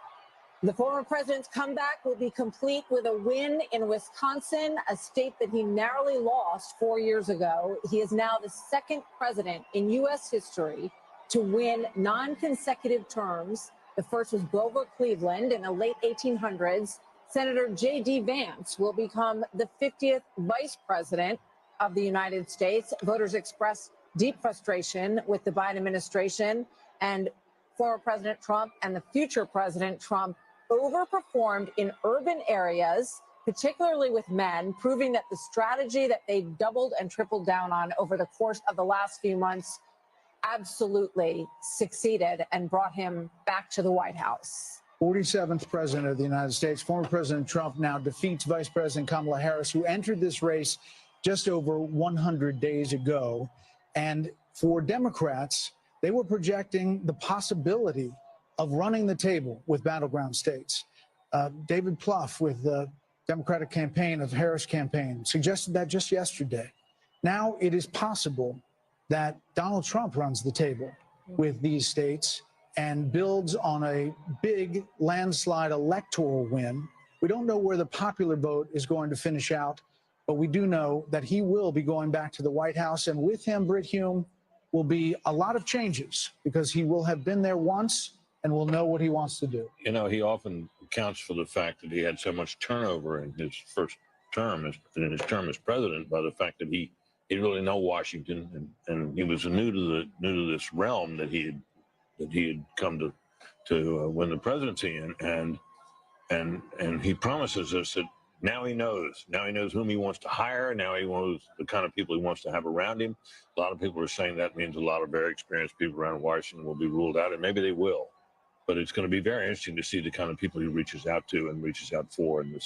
The former president's comeback will be complete with a win in Wisconsin, a state that he narrowly lost 4 years ago. He is now the second president in U.S. history to win non-consecutive terms. The first was Grover Cleveland in the late 1800s. Senator JD Vance will become the 50th vice president of the United States. Voters expressed deep frustration with the Biden administration, and former President Trump and the future President Trump overperformed in urban areas, particularly with men, proving that the strategy that they doubled and tripled down on over the course of the last few months absolutely succeeded and brought him back to the White House. 47th president of the United States, former President Trump now defeats Vice President Kamala Harris, who entered this race just over 100 days ago. And for Democrats, they were projecting the possibility of running the table with battleground states. David Plouffe with the Democratic campaign of Harris campaign suggested that just yesterday. Now it is possible that Donald Trump runs the table with these states and builds on a big landslide electoral win. We don't know where the popular vote is going to finish out, but we do know that he will be going back to the White House, and with him, Brit Hume, will be a lot of changes because he will have been there once and will know what he wants to do. You know, he often accounts for the fact that he had so much turnover in his first term, in his term as president, by the fact that he didn't really know Washington, and he was new to this realm that he had come to win the presidency in, and he promises us that now he knows whom he wants to hire. Now he knows the kind of people he wants to have around him. A lot of people are saying that means a lot of very experienced people around Washington will be ruled out, and maybe they will. But it's going to be very interesting to see the kind of people he reaches out to and reaches out for in the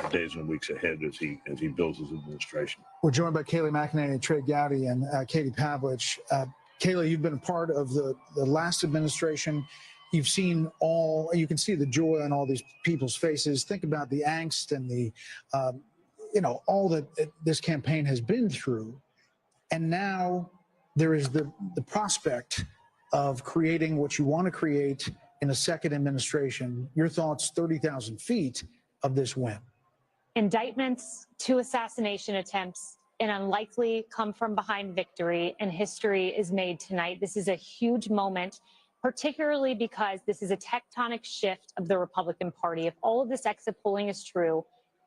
days and weeks ahead as he builds his administration. We're joined by Kayleigh McEnany, Trey Gowdy, and Katie Pavlich. Kayleigh, you've been a part of the last administration. You've seen you can see the joy on all these people's faces. Think about the angst and the, all that this campaign has been through. And now there is the prospect of creating what you want to create in a second administration. Your thoughts, 30,000 feet of this win. Indictments, 2 assassination attempts, an unlikely come from behind victory, and history is made tonight. This is a huge moment, particularly because this is a tectonic shift of the Republican Party. If all of this exit polling is true,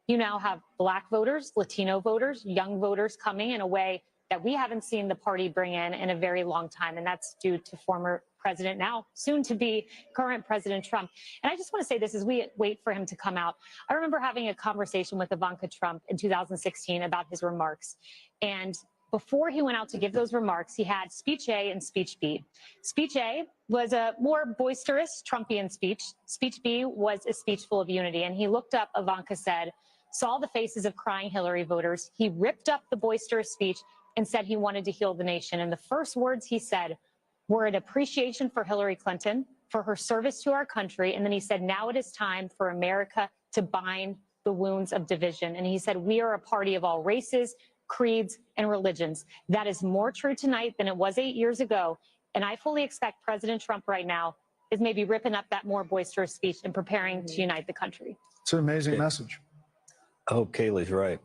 you now have Black voters, Latino voters, young voters coming in a way that we haven't seen the party bring in a very long time, and that's due to former President, now soon to be current President Trump. And I just want to say this as we wait for him to come out. I remember having a conversation with Ivanka Trump in 2016 about his remarks. And before he went out to give those remarks, he had speech A and speech B. Speech A was a more boisterous Trumpian speech. Speech B was a speech full of unity. And he looked up, Ivanka said, saw the faces of crying Hillary voters. He ripped up the boisterous speech and said he wanted to heal the nation. And the first words he said were an appreciation for Hillary Clinton, for her service to our country. And then he said, now it is time for America to bind the wounds of division. And he said, we are a party of all races, creeds, and religions. That is more true tonight than it was 8 years ago. And I fully expect President Trump right now is maybe ripping up that more boisterous speech and preparing to unite the country. It's an amazing message. I hope Kayleigh's right.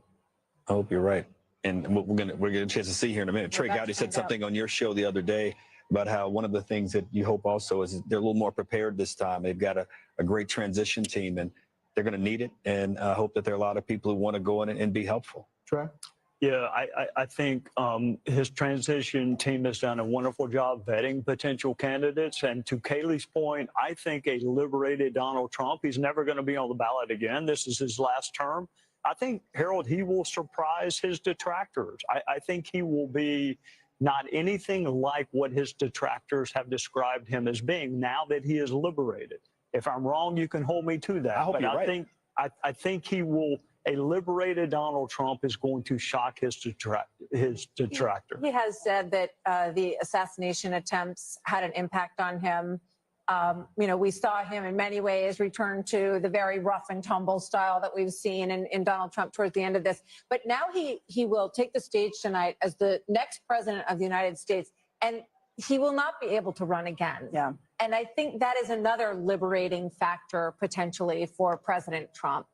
I hope you're right. And we're gonna get a chance to see here in a minute. Trey Gowdy said something on your show the other day about how one of the things that you hope also is they're a little more prepared this time. They've got a great transition team, and they're going to need it. And I hope that there are a lot of people who want to go in and be helpful. Trey? Yeah, I think his transition team has done a wonderful job vetting potential candidates. And to Kayleigh's point, I think a liberated Donald Trump, he's never going to be on the ballot again. This is his last term. I think, Harold, he will surprise his detractors. I think he will be not anything like what his detractors have described him as being now that he is liberated. If I'm wrong, you can hold me to that. I hope you're right. I think he will. A liberated Donald Trump is going to shock his detractor. He has said that the assassination attempts had an impact on him. We saw him in many ways return to the very rough and tumble style that we've seen in Donald Trump towards the end of this. But now he will take the stage tonight as the next president of the United States, and he will not be able to run again. Yeah. And I think that is another liberating factor potentially for President Trump.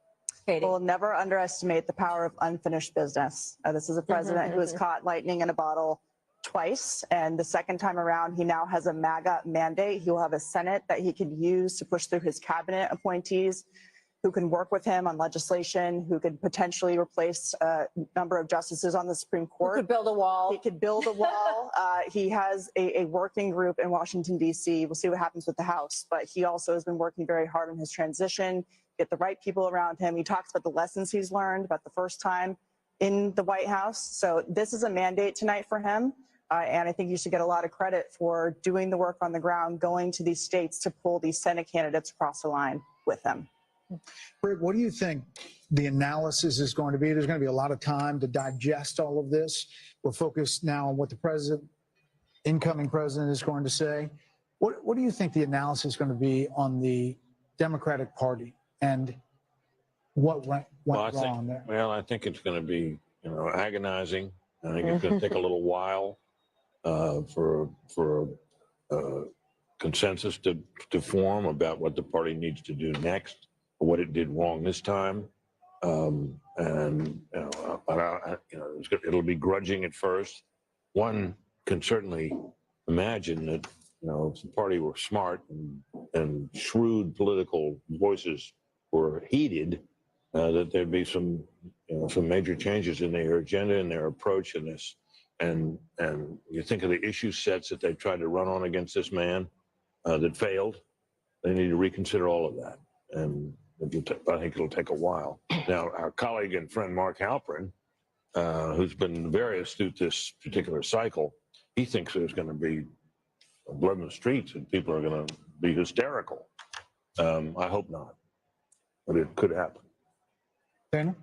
Katie. We'll never underestimate the power of unfinished business. This is a president who has caught lightning in a bottle twice, and the second time around, he now has a MAGA mandate. He will have a Senate that he can use to push through his cabinet appointees. who can work with him on legislation, who could potentially replace a number of justices on the Supreme Court. Who could build a wall. He could build a wall. He has a working group in Washington, D.C. We'll see what happens with the House, but he also has been working very hard on his transition, get the right people around him. He talks about the lessons he's learned about the first time in the White House. So this is a mandate tonight for him. And I think you should get a lot of credit for doing the work on the ground, going to these states to pull these Senate candidates across the line with them. Britt, what do you think the analysis is going to be? There's going to be a lot of time to digest all of this. We're focused now on what the incoming president is going to say. What do you think the analysis is going to be on the Democratic Party and what went wrong there? Well, I think it's going to be, agonizing. I think it's going to take a little while for a consensus to form about what the party needs to do next, or what it did wrong this time. It'll be grudging at first. One can certainly imagine that, if the party were smart and shrewd political voices were heeded, that there'd be some major changes in their agenda and their approach in this. And you think of the issue sets that they tried to run on against this man that failed. They need to reconsider all of that. And I think it'll take a while. Now, our colleague and friend Mark Halperin, who's been very astute this particular cycle, he thinks there's going to be blood in the streets and people are going to be hysterical. I hope not, but it could happen. Dana?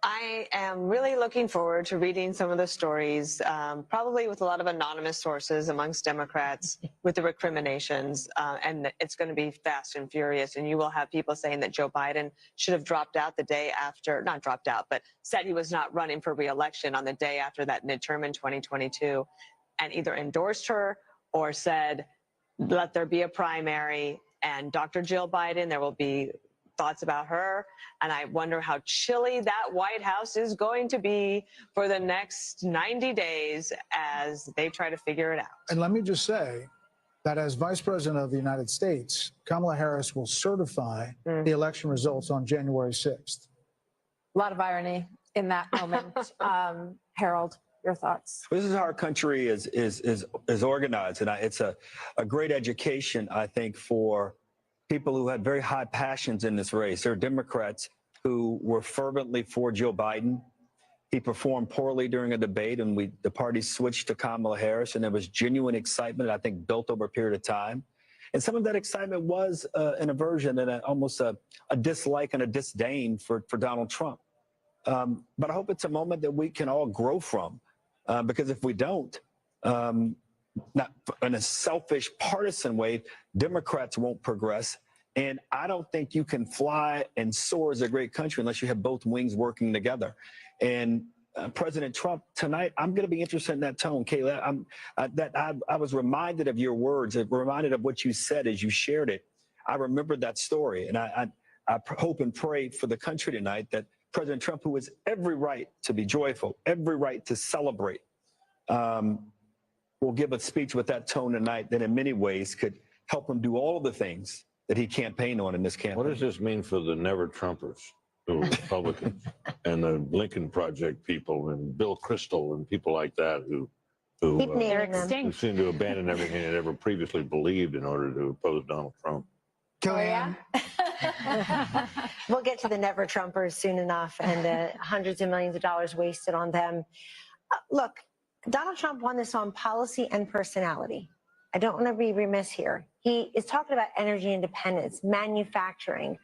I am really looking forward to reading some of the stories, probably with a lot of anonymous sources amongst Democrats with the recriminations, and it's going to be fast and furious. And you will have people saying that Joe Biden should have dropped out the day after, not dropped out, but said he was not running for re-election on the day after that midterm in 2022, and either endorsed her or said, let there be a primary, and Dr. Jill Biden, there will be thoughts about her, and I wonder how chilly that White House is going to be for the next 90 days as they try to figure it out. And let me just say that as Vice President of the United States, Kamala Harris will certify the election results on January 6th. A lot of irony in that moment. Harold, your thoughts? This is how our country is organized, and it's a great education, I think, for people who had very high passions in this race. There are Democrats who were fervently for Joe Biden. He performed poorly during a debate, and the party switched to Kamala Harris, and there was genuine excitement, I think, built over a period of time. And some of that excitement was an aversion and almost a dislike and a disdain for Donald Trump. But I hope it's a moment that we can all grow from, because if we don't, not in a selfish, partisan way, Democrats won't progress. And I don't think you can fly and soar as a great country unless you have both wings working together. And President Trump, tonight, I'm going to be interested in that tone, Kayla. I was reminded of your words, reminded of what you said as you shared it. I remembered that story. And I hope and pray for the country tonight that President Trump, who has every right to be joyful, every right to celebrate, will give a speech with that tone tonight that in many ways could help him do all of the things that he campaigned on in this campaign. What does this mean for the never-Trumpers, the Republicans, and the Lincoln Project people, and Bill Kristol, and people like that who seem to abandon everything they ever previously believed in order to oppose Donald Trump? Kellyanne? We'll get to the never-Trumpers soon enough, and the hundreds of millions of dollars wasted on them. Look, Donald Trump won this on policy and personality. I don't want to be remiss here. He is talking about energy independence, manufacturing,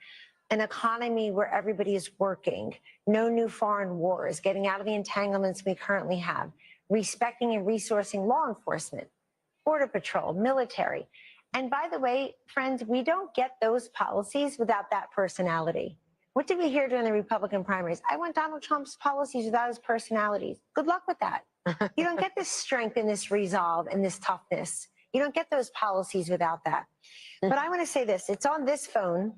an economy where everybody is working, no new foreign wars, getting out of the entanglements we currently have, respecting and resourcing law enforcement, border patrol, military. And by the way, friends, we don't get those policies without that personality. What did we hear during the Republican primaries? I want Donald Trump's policies without his personalities. Good luck with that. You don't get this strength and this resolve and this toughness. You don't get those policies without that. But I want to say this. It's on this phone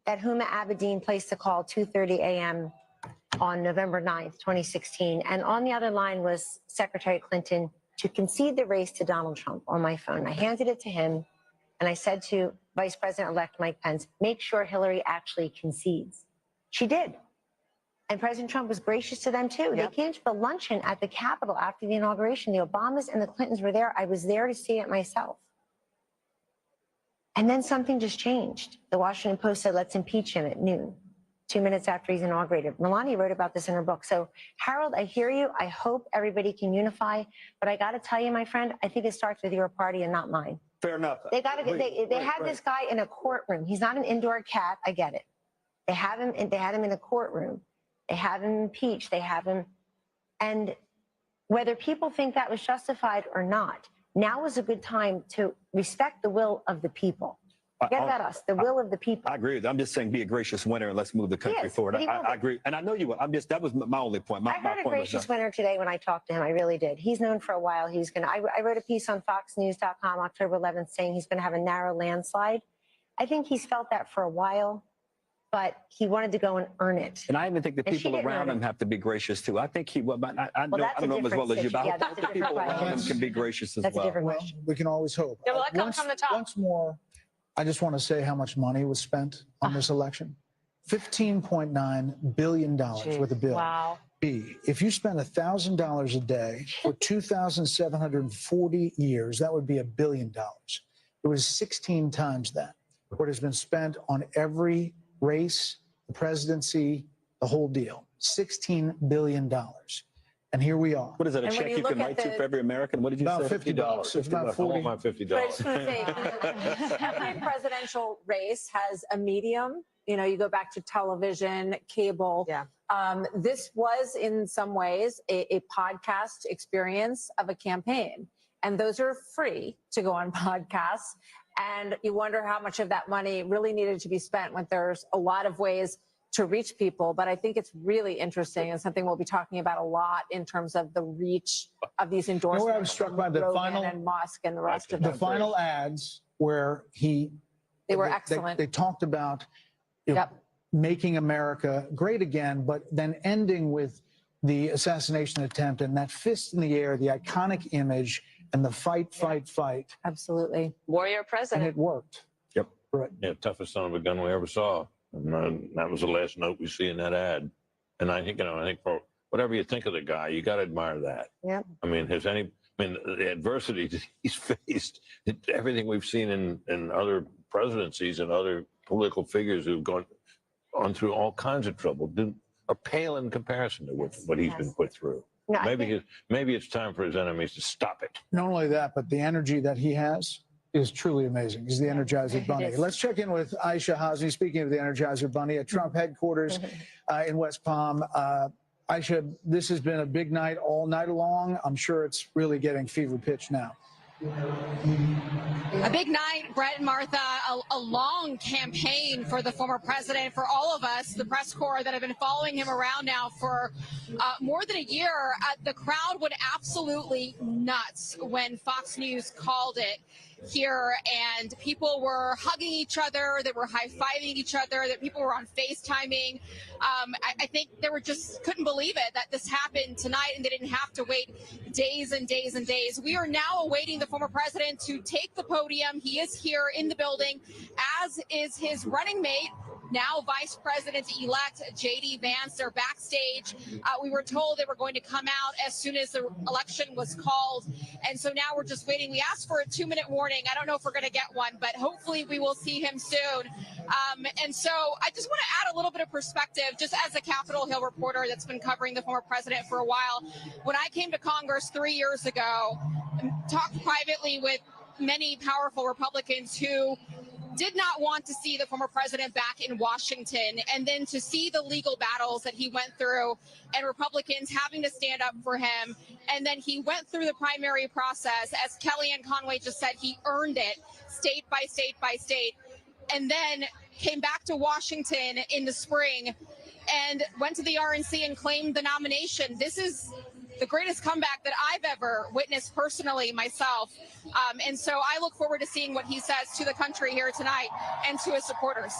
that Huma Abedin placed the call 2:30 a.m. on November 9th, 2016. And on the other line was Secretary Clinton to concede the race to Donald Trump on my phone. I handed it to him. And I said to Vice President-elect Mike Pence, make sure Hillary actually concedes. She did. And President Trump was gracious to them, too. They came to the luncheon at the Capitol after the inauguration. The Obamas and the Clintons were there. I was there to see it myself. And then something just changed. The Washington Post said, let's impeach him at noon, 2 minutes after he's inaugurated. Melania wrote about this in her book. So, Harold, I hear you. I hope everybody can unify. But I got to tell you, my friend, I think it starts with your party and not mine. Fair enough. They had this guy in a courtroom. He's not an indoor cat. I get it. They had him in a courtroom. They have him impeached. They have him. And whether people think that was justified or not, now is a good time to respect the will of the people. Forget about us, the will of the people. I agree with you. I'm just saying be a gracious winner and let's move the country forward. I agree. And I know you will. That was my only point. I heard a gracious winner today when I talked to him. I really did. He's known for a while. I wrote a piece on FoxNews.com October 11th saying he's going to have a narrow landslide. I think he's felt that for a while, but he wanted to go and earn it. And I even think the people around him have to be gracious too. I think I don't know him as well as you, but I think the people around him can be gracious as well. That's a different question. We can always hope. Yeah, well, that comes from the top. Once more, I just want to say how much money was spent on this election. $15.9 billion worth of bill. Wow. B, if you spend $1,000 a day for 2,740 years, that would be $1 billion. It was 16 times that. What has been spent on every race, the presidency, the whole deal. $16 billion. And here we are. What is that, a check you can write to for every American? What did you say? About $50. It's about 40. My $50. But I just want to say, every presidential race has a medium. You know, you go back to television, cable. Yeah. This was, in some ways, a podcast experience of a campaign. And those are free to go on podcasts. And you wonder how much of that money really needed to be spent when there's a lot of ways to reach people. But I think it's really interesting and something we'll be talking about a lot in terms of the reach of these endorsements. You know what I was struck by? The Rogan final and Musk and the rest of them. The final ads where they were excellent. They talked about making America great again, but then ending with the assassination attempt and that fist in the air, the iconic image and the fight. Absolutely. Warrior president. And it worked. Yep. Right. Yeah, toughest son of a gun we ever saw. And that was the last note we see in that ad. And I think, for whatever you think of the guy, you got to admire that. Yeah. I mean, the adversity that he's faced, everything we've seen in other presidencies and other political figures who've gone through all kinds of trouble are pale in comparison to what he's been put through. No, maybe it's time for his enemies to stop it. Not only that, but the energy that he has is truly amazing. He's the Energizer Bunny. Let's check in with Aisha Hasmi, speaking of the Energizer Bunny, at Trump headquarters in West Palm. Aisha, this has been a big night all night long. I'm sure it's really getting fever pitch now. A big night, Brett and Martha, a long campaign for the former president, for all of us, the press corps that have been following him around now for more than a year. The crowd went absolutely nuts when Fox News called it here, and people were hugging each other, they were high-fiving each other, that people were on FaceTiming. I think they were just couldn't believe it that this happened tonight and they didn't have to wait days and days and days. We are now awaiting the former president to take the podium. He is here in the building, as is his running mate, now Vice President-elect JD Vance. They're backstage. We were told they were going to come out as soon as the election was called. And so now we're just waiting. We asked for a 2-minute warning. I don't know if we're going to get one, but hopefully we will see him soon. And so I just want to add a little bit of perspective, just as a Capitol Hill reporter that's been covering the former president for a while. When I came to Congress 3 years ago, talked privately with many powerful Republicans who did not want to see the former president back in Washington, and then to see the legal battles that he went through and Republicans having to stand up for him. And then he went through the primary process. As Kellyanne Conway just said, he earned it state by state by state, and then came back to Washington in the spring and went to the RNC and claimed the nomination. This is the greatest comeback that I've ever witnessed personally myself. And so I look forward to seeing what he says to the country here tonight and to his supporters.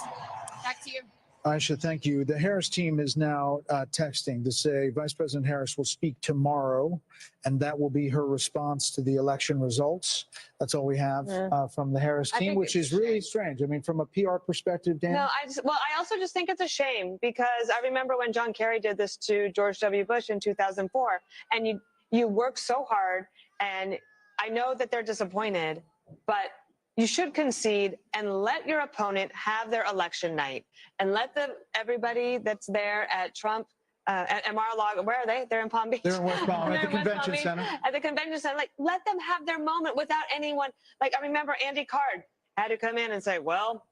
Back to you. Aisha, thank you. The Harris team is now texting to say Vice President Harris will speak tomorrow, and that will be her response to the election results. That's all we have from the Harris team, which is really strange. I mean, from a PR perspective, Dan? No, I also just think it's a shame because I remember when John Kerry did this to George W. Bush in 2004, and you work so hard, and I know that they're disappointed, but you should concede and let your opponent have their election night, and let everybody that's there at Trump at Mar-a-Lago, where are they? They're in Palm Beach. They're in West Palm at the convention center. At the convention center, like let them have their moment without anyone. Like I remember Andy Card had to come in and say, "Well,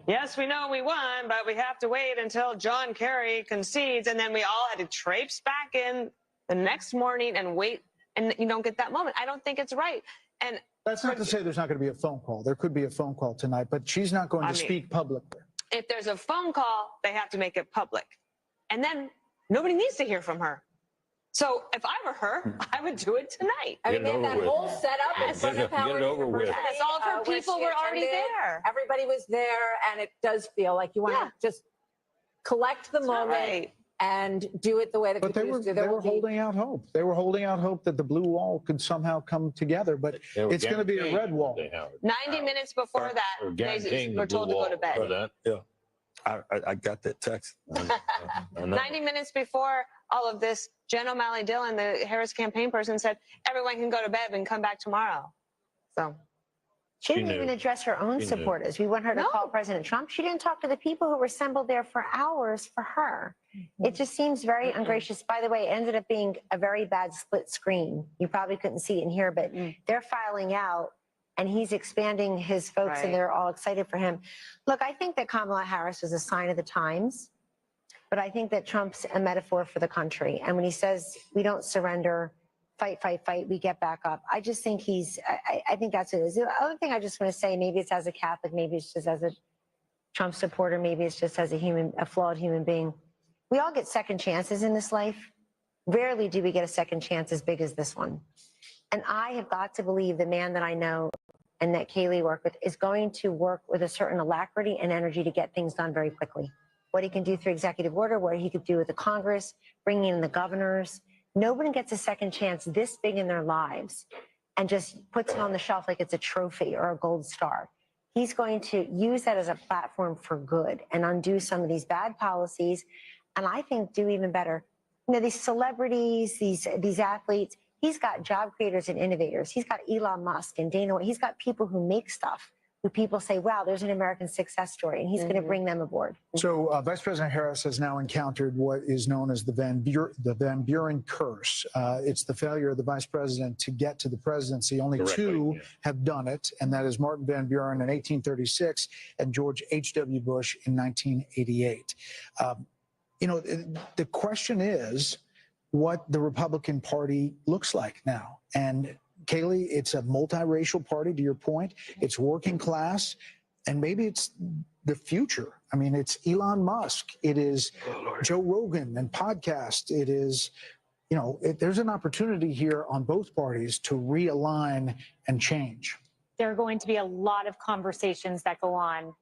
yes, we know we won, but we have to wait until John Kerry concedes," and then we all had to traipse back in the next morning and wait, and you don't get that moment. I don't think it's right. And that's not to say there's not going to be a phone call. There could be a phone call tonight, but she's not going to speak publicly. If there's a phone call, they have to make it public. And then nobody needs to hear from her. So if I were her, I would do it tonight. I mean, they had that whole setup in front of Howard University. All of her people were already there. Everybody was there, and it does feel like you want to just collect the moment and do it the way that but they were holding out hope. They were holding out hope that the blue wall could somehow come together, but it's going to be a red wall. 90 minutes before that, they were told to go to bed. Yeah, I got that text. 90 minutes before all of this, Jen O'Malley Dillon, the Harris campaign person, said everyone can go to bed and come back tomorrow. So she didn't even address her own supporters. We want her to call President Trump. She didn't talk to the people who were assembled there for hours for her. It just seems very ungracious. By the way, it ended up being a very bad split screen. You probably couldn't see it in here, but they're filing out, and he's expanding his folks, and they're all excited for him. Look, I think that Kamala Harris is a sign of the times, but I think that Trump's a metaphor for the country. And when he says we don't surrender, fight, fight, fight, we get back up, I just think I think that's what it is. The other thing I just want to say, maybe it's as a Catholic, maybe it's just as a Trump supporter, maybe it's just as a flawed human being. We all get second chances in this life. Rarely do we get a second chance as big as this one. And I have got to believe the man that I know and that Kayleigh worked with is going to work with a certain alacrity and energy to get things done very quickly. What he can do through executive order, what he could do with the Congress, bringing in the governors. Nobody gets a second chance this big in their lives and just puts it on the shelf like it's a trophy or a gold star. He's going to use that as a platform for good and undo some of these bad policies, and I think do even better. You know, these celebrities, these athletes, he's got job creators and innovators. He's got Elon Musk and Dana. He's got people who make stuff, who people say, wow, there's an American success story, and he's going to bring them aboard. So Vice President Harris has now encountered what is known as the Van Buren curse. It's the failure of the vice president to get to the presidency. Only two have done it, and that is Martin Van Buren in 1836 and George H.W. Bush in 1988. You know, the question is what the Republican Party looks like now. And Kayleigh, it's a multiracial party, to your point. It's working class, and maybe it's the future. I mean, it's Elon Musk. It is Joe Rogan and podcast. It is, you know, there's an opportunity here on both parties to realign and change. There are going to be a lot of conversations that go on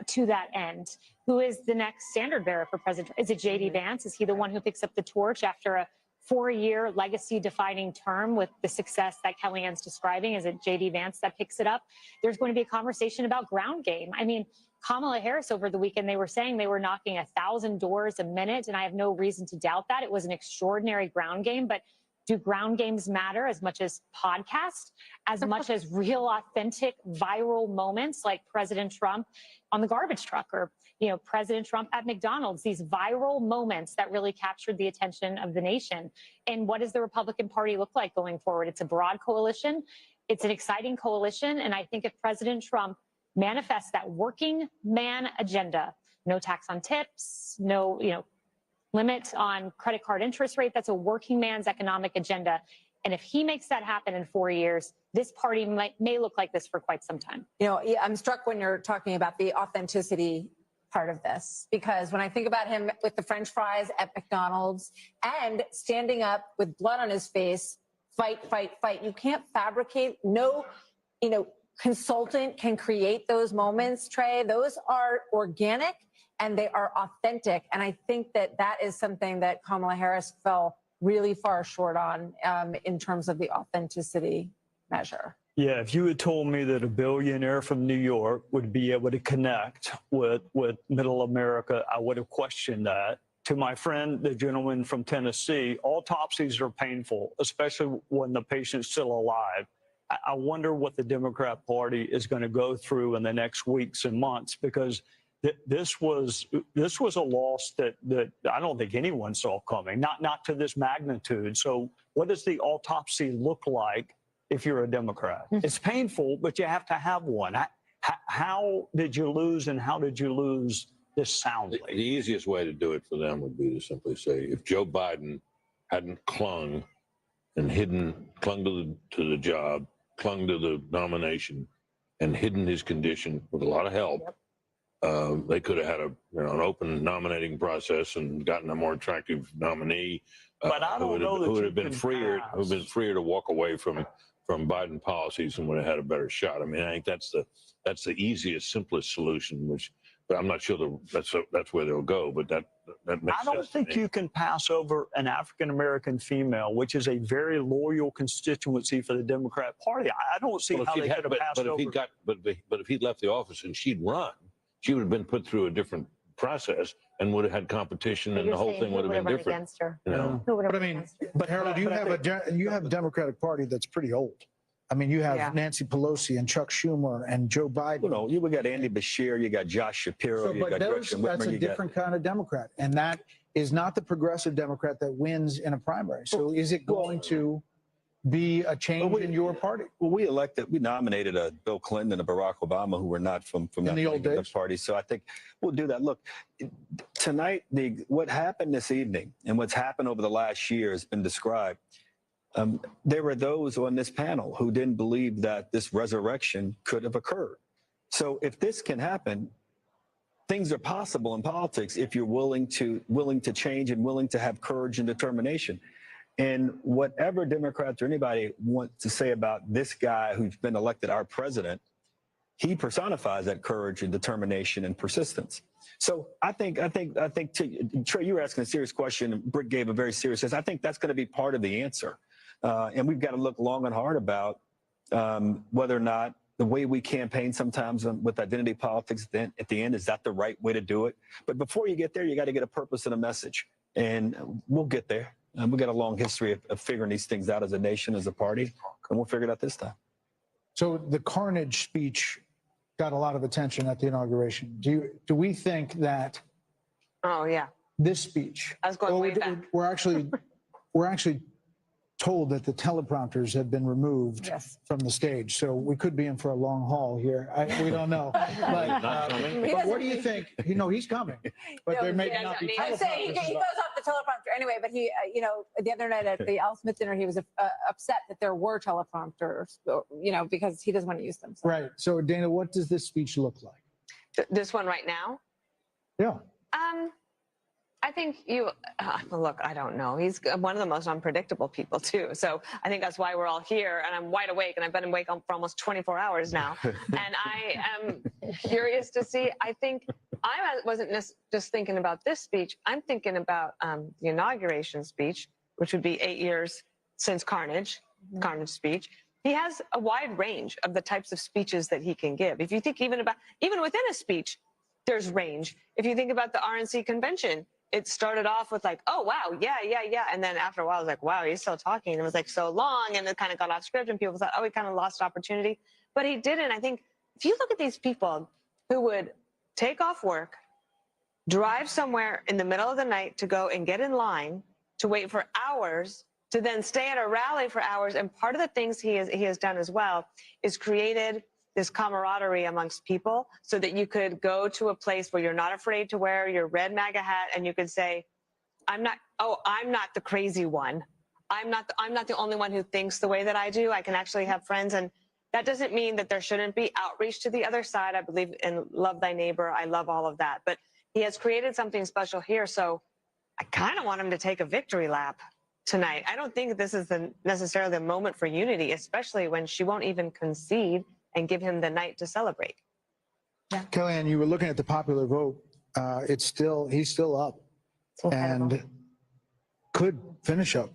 to that end. Who is the next standard bearer for President Trump? Is it JD Vance? Is he the one who picks up the torch after a 4-year legacy-defining term with the success that Kellyanne's describing? Is it JD Vance that picks it up? There's going to be a conversation about ground game. I mean, Kamala Harris over the weekend, they were saying they were knocking 1,000 doors a minute, and I have no reason to doubt that. It was an extraordinary ground game, but do ground games matter as much as podcasts, as much as real, authentic, viral moments like President Trump on the garbage truck or, you know, President Trump at McDonald's, these viral moments that really captured the attention of the nation? And what does the Republican Party look like going forward? It's a broad coalition. It's an exciting coalition. And I think if President Trump manifests that working man agenda, no tax on tips, no, you know, limit on credit card interest rate, that's a working man's economic agenda. And if he makes that happen in 4 years, this party may look like this for quite some time. You know, I'm struck when you're talking about the authenticity part of this, because when I think about him with the French fries at McDonald's and standing up with blood on his face, fight, fight, fight. You can't fabricate. No, you know, consultant can create those moments, Trey. Those are organic and they are authentic. And I think that that is something that Kamala Harris fell really far short on in terms of the authenticity measure. Yeah, if you had told me that a billionaire from New York would be able to connect with middle America, I would have questioned that. To my friend, the gentleman from Tennessee, autopsies are painful, especially when the patient's still alive. I wonder what the Democrat Party is going to go through in the next weeks and months, because this was a loss that I don't think anyone saw coming, not to this magnitude. So what does the autopsy look like if you're a Democrat? It's painful, but you have to have one. How did you lose, and how did you lose this soundly? The easiest way to do it for them would be to simply say, if Joe Biden hadn't clung to the job, clung to the nomination, and hidden his condition with a lot of help, they could have had an open nominating process and gotten a more attractive nominee. But I don't know that who would you have been can freer, pass. who would have been freer to walk away from Biden policies and would have had a better shot. I mean, I think that's the easiest, simplest solution. But I'm not sure that's where they'll go. But that makes sense. I don't think you can pass over an African American female, which is a very loyal constituency for the Democrat Party. I don't see how they could have passed over. But if he'd left the office and she'd run, she would have been put through a different process and would have had competition, and the whole thing would have been different. Against her. You know? Who But I mean, but Harold, you have a Democratic Party that's pretty old. I mean, you have Nancy Pelosi and Chuck Schumer and Joe Biden. We got Andy Bashir, you got Josh Shapiro, you got Gretchen Whitmer. That's a different kind of Democrat, and that is not the progressive Democrat that wins in a primary. So is it going to be a change in your party? Well, we nominated a Bill Clinton and a Barack Obama who were not from that the old days party. So I think we'll do that. Look, tonight, what happened this evening and what's happened over the last year has been described. There were those on this panel who didn't believe that this resurrection could have occurred. So if this can happen, things are possible in politics if you're willing to change and willing to have courage and determination. And whatever Democrats or anybody want to say about this guy who's been elected our president, he personifies that courage and determination and persistence. So I think Trey, you were asking a serious question, and Britt gave a very serious answer. I think that's going to be part of the answer. And we've got to look long and hard about whether or not the way we campaign sometimes with identity politics at the end, is that the right way to do it? But before you get there, you got to get a purpose and a message. And we'll get there. We've got a long history of figuring these things out as a nation, as a party, and we'll figure it out this time. So the carnage speech got a lot of attention at the inauguration. Do we think that? Oh yeah. This speech. I was going way back. We're actually told that the teleprompters have been removed from the stage, so we could be in for a long haul here. We don't know. But what do you think? He's coming, but there may not be teleprompters. I'm saying he goes off the teleprompter anyway. But he, the other night at the Al Smith dinner, he was upset that there were teleprompters, because he doesn't want to use them. So. Right. So Dana, what does this speech look like? This one right now? Yeah. I think look, I don't know. He's one of the most unpredictable people, too. So I think that's why we're all here. And I'm wide awake, and I've been awake for almost 24 hours now. And I am curious to see. I think I wasn't just thinking about this speech. I'm thinking about the inauguration speech, which would be 8 years since Carnage speech. He has a wide range of the types of speeches that he can give. If you think even within a speech, there's range. If you think about the RNC convention, it started off with like, oh, wow, yeah. And then after a while, it was like, wow, he's still talking. And it was like so long, and it kind of got off script, and people thought, oh, he kind of lost opportunity. But he didn't. I think if you look at these people who would take off work, drive somewhere in the middle of the night to go and get in line to wait for hours, to then stay at a rally for hours. And part of the things he has done as well is created this camaraderie amongst people, so that you could go to a place where you're not afraid to wear your red MAGA hat, and you could say, I'm not the crazy one. I'm not the only one who thinks the way that I do. I can actually have friends. And that doesn't mean that there shouldn't be outreach to the other side. I believe in love thy neighbor. I love all of that. But he has created something special here. So I kind of want him to take a victory lap tonight. I don't think this is necessarily the moment for unity, especially when she won't even concede and give him the night to celebrate. Kellyanne, you were looking at the popular vote. he's still up and could finish up.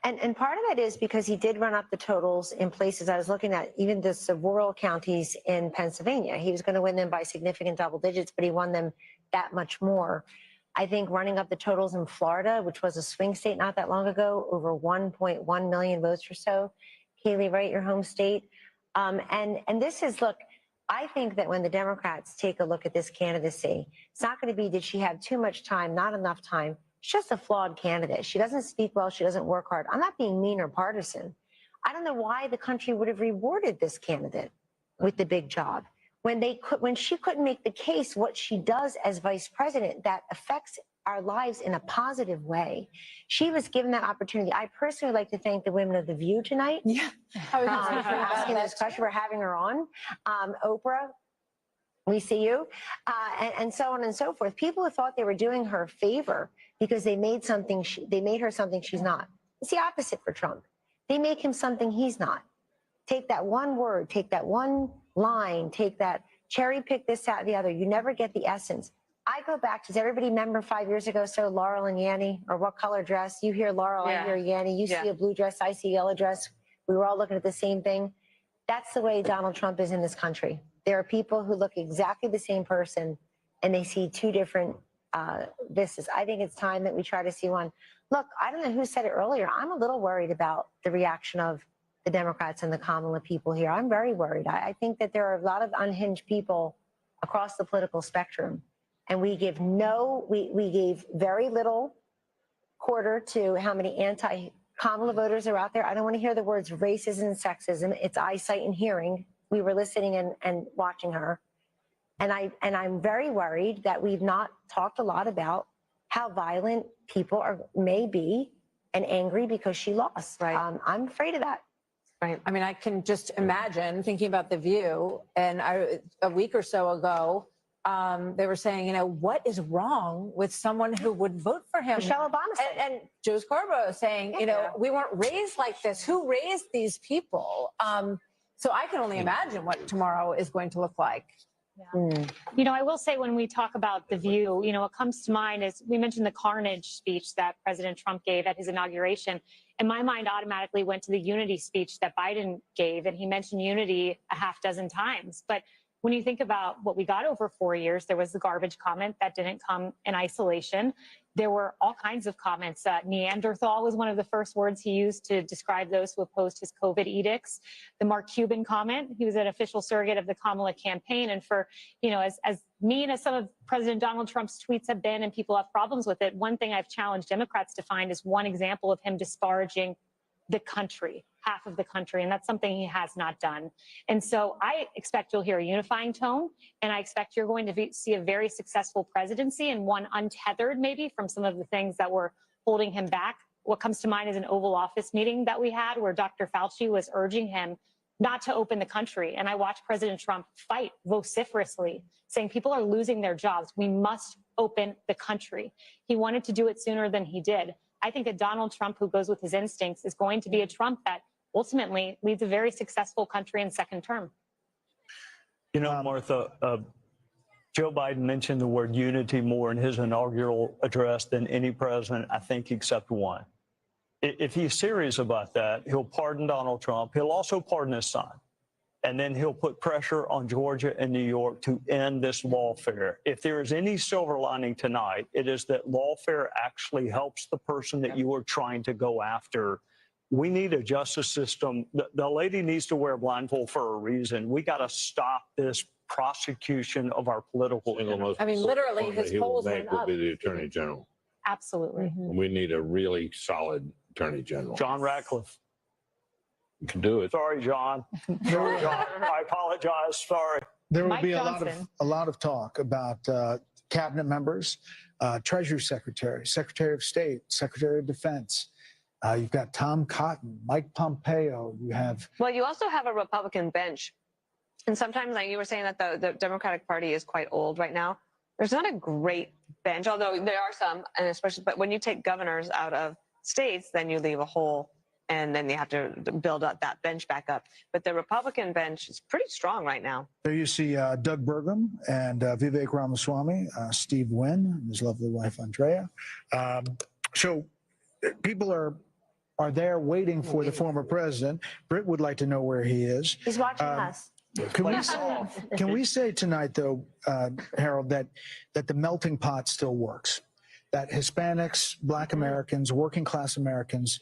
And part of that is because he did run up the totals in places I was looking at, even the rural counties in Pennsylvania. He was going to win them by significant double digits, but he won them that much more. I think running up the totals in Florida, which was a swing state not that long ago, over 1.1 million votes or so. Kaylee, right, your home state. And this is, look, I think that when the Democrats take a look at this candidacy, it's not going to be, did she have too much time, not enough time? She's just a flawed candidate. She doesn't speak well. She doesn't work hard. I'm not being mean or partisan. I don't know why the country would have rewarded this candidate with the big job when she couldn't make the case what she does as vice president that affects our lives in a positive way. She was given that opportunity. I personally like to thank the women of The View tonight. Yeah. For asking this question, for having her on. Oprah, we see you, and so on and so forth. People who thought they were doing her a favor because they made her something she's not. It's the opposite for Trump. They make him something he's not. Take that one word, take that one line, take that cherry pick this, that, the other. You never get the essence. I go back, does everybody remember 5 years ago, so Laurel and Yanny, or what color dress? You hear Laurel, I hear Yanny. You see a blue dress, I see a yellow dress. We were all looking at the same thing. That's the way Donald Trump is in this country. There are people who look exactly the same person and they see two different vistas. I think it's time that we try to see one. Look, I don't know who said it earlier. I'm a little worried about the reaction of the Democrats and the Kamala people here. I'm very worried. I think that there are a lot of unhinged people across the political spectrum. And we gave very little quarter to how many anti-Kamala voters are out there. I don't want to hear the words racism and sexism. It's eyesight and hearing. We were listening and watching her. And I'm very worried that we've not talked a lot about how violent people may be and angry because she lost. Right. I'm afraid of that. Right. I mean, I can just imagine thinking about The View, and a week or so ago, they were saying, what is wrong with someone who would vote for him? Michelle Obama said. And Joe Scarborough saying, we weren't raised like this. Who raised these people? So I can only imagine what tomorrow is going to look like. Yeah. I will say when we talk about The View, what comes to mind is we mentioned the carnage speech that President Trump gave at his inauguration. And my mind automatically went to the unity speech that Biden gave. And he mentioned unity a half dozen times. But when you think about what we got over 4 years, there was the garbage comment that didn't come in isolation. There were all kinds of comments. Neanderthal was one of the first words he used to describe those who opposed his COVID edicts. The Mark Cuban comment, he was an official surrogate of the Kamala campaign. And for, as mean as some of President Donald Trump's tweets have been and people have problems with it, one thing I've challenged Democrats to find is one example of him disparaging the country, half of the country, and that's something he has not done. And so I expect you'll hear a unifying tone, and I expect you're going to see a very successful presidency and one untethered maybe from some of the things that were holding him back. What comes to mind is an Oval Office meeting that we had where Dr. Fauci was urging him not to open the country. And I watched President Trump fight vociferously, saying people are losing their jobs. We must open the country. He wanted to do it sooner than he did. I think a Donald Trump who goes with his instincts is going to be a Trump that ultimately leads a very successful country in second term. Martha, Joe Biden mentioned the word unity more in his inaugural address than any president, I think, except one. If he's serious about that, he'll pardon Donald Trump. He'll also pardon his son. And then he'll put pressure on Georgia and New York to end this lawfare. If there is any silver lining tonight, it is that lawfare actually helps the person that you are trying to go after. We need a justice system. The lady needs to wear a blindfold for a reason. We got to stop this prosecution of our political enemies. I mean, literally, his polls went up. Will be the Attorney General. Absolutely. We need a really solid Attorney General. John Ratcliffe. You can do it. Sorry, John. Sorry, John. I apologize. Sorry. There will be a lot of talk about cabinet members, Treasury Secretary, Secretary of State, Secretary of Defense. You've got Tom Cotton, Mike Pompeo. You have. Well, you also have a Republican bench. And sometimes, like you were saying, that the Democratic Party is quite old right now. There's not a great bench, although there are some, and especially, but when you take governors out of states, then you leave a hole. and then you have to build up that bench back up. But the Republican bench is pretty strong right now. There you see Doug Burgum and Vivek Ramaswamy, Steve Wynn, and his lovely wife Andrea. So people are there waiting for the former president. Britt would like to know where he is. He's watching us. Can we say tonight, though, Harold, that the melting pot still works? That Hispanics, Black Americans, working class Americans,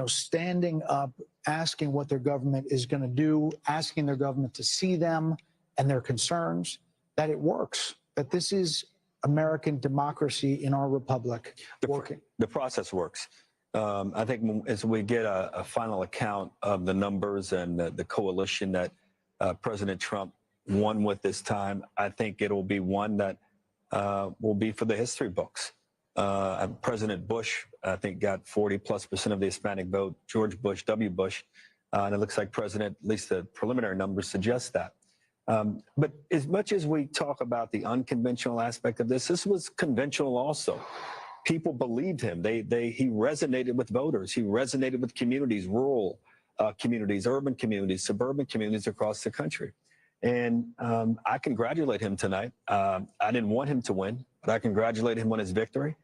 standing up, asking what their government is going to do, asking their government to see them and their concerns, that it works, that this is American democracy in our republic working. The process works. I think as we get a final account of the numbers and the coalition that President Trump won with this time, I think it'll be one that will be for the history books. President Bush, I think, got 40+% of the Hispanic vote. George Bush, W. Bush, and it looks like President, at least the preliminary numbers suggest that. But as much as we talk about the unconventional aspect of this was conventional also. People believed him. He resonated with voters. He resonated with communities, rural communities, urban communities, suburban communities across the country. And I congratulate him tonight. I didn't want him to win, but I congratulate him on his victory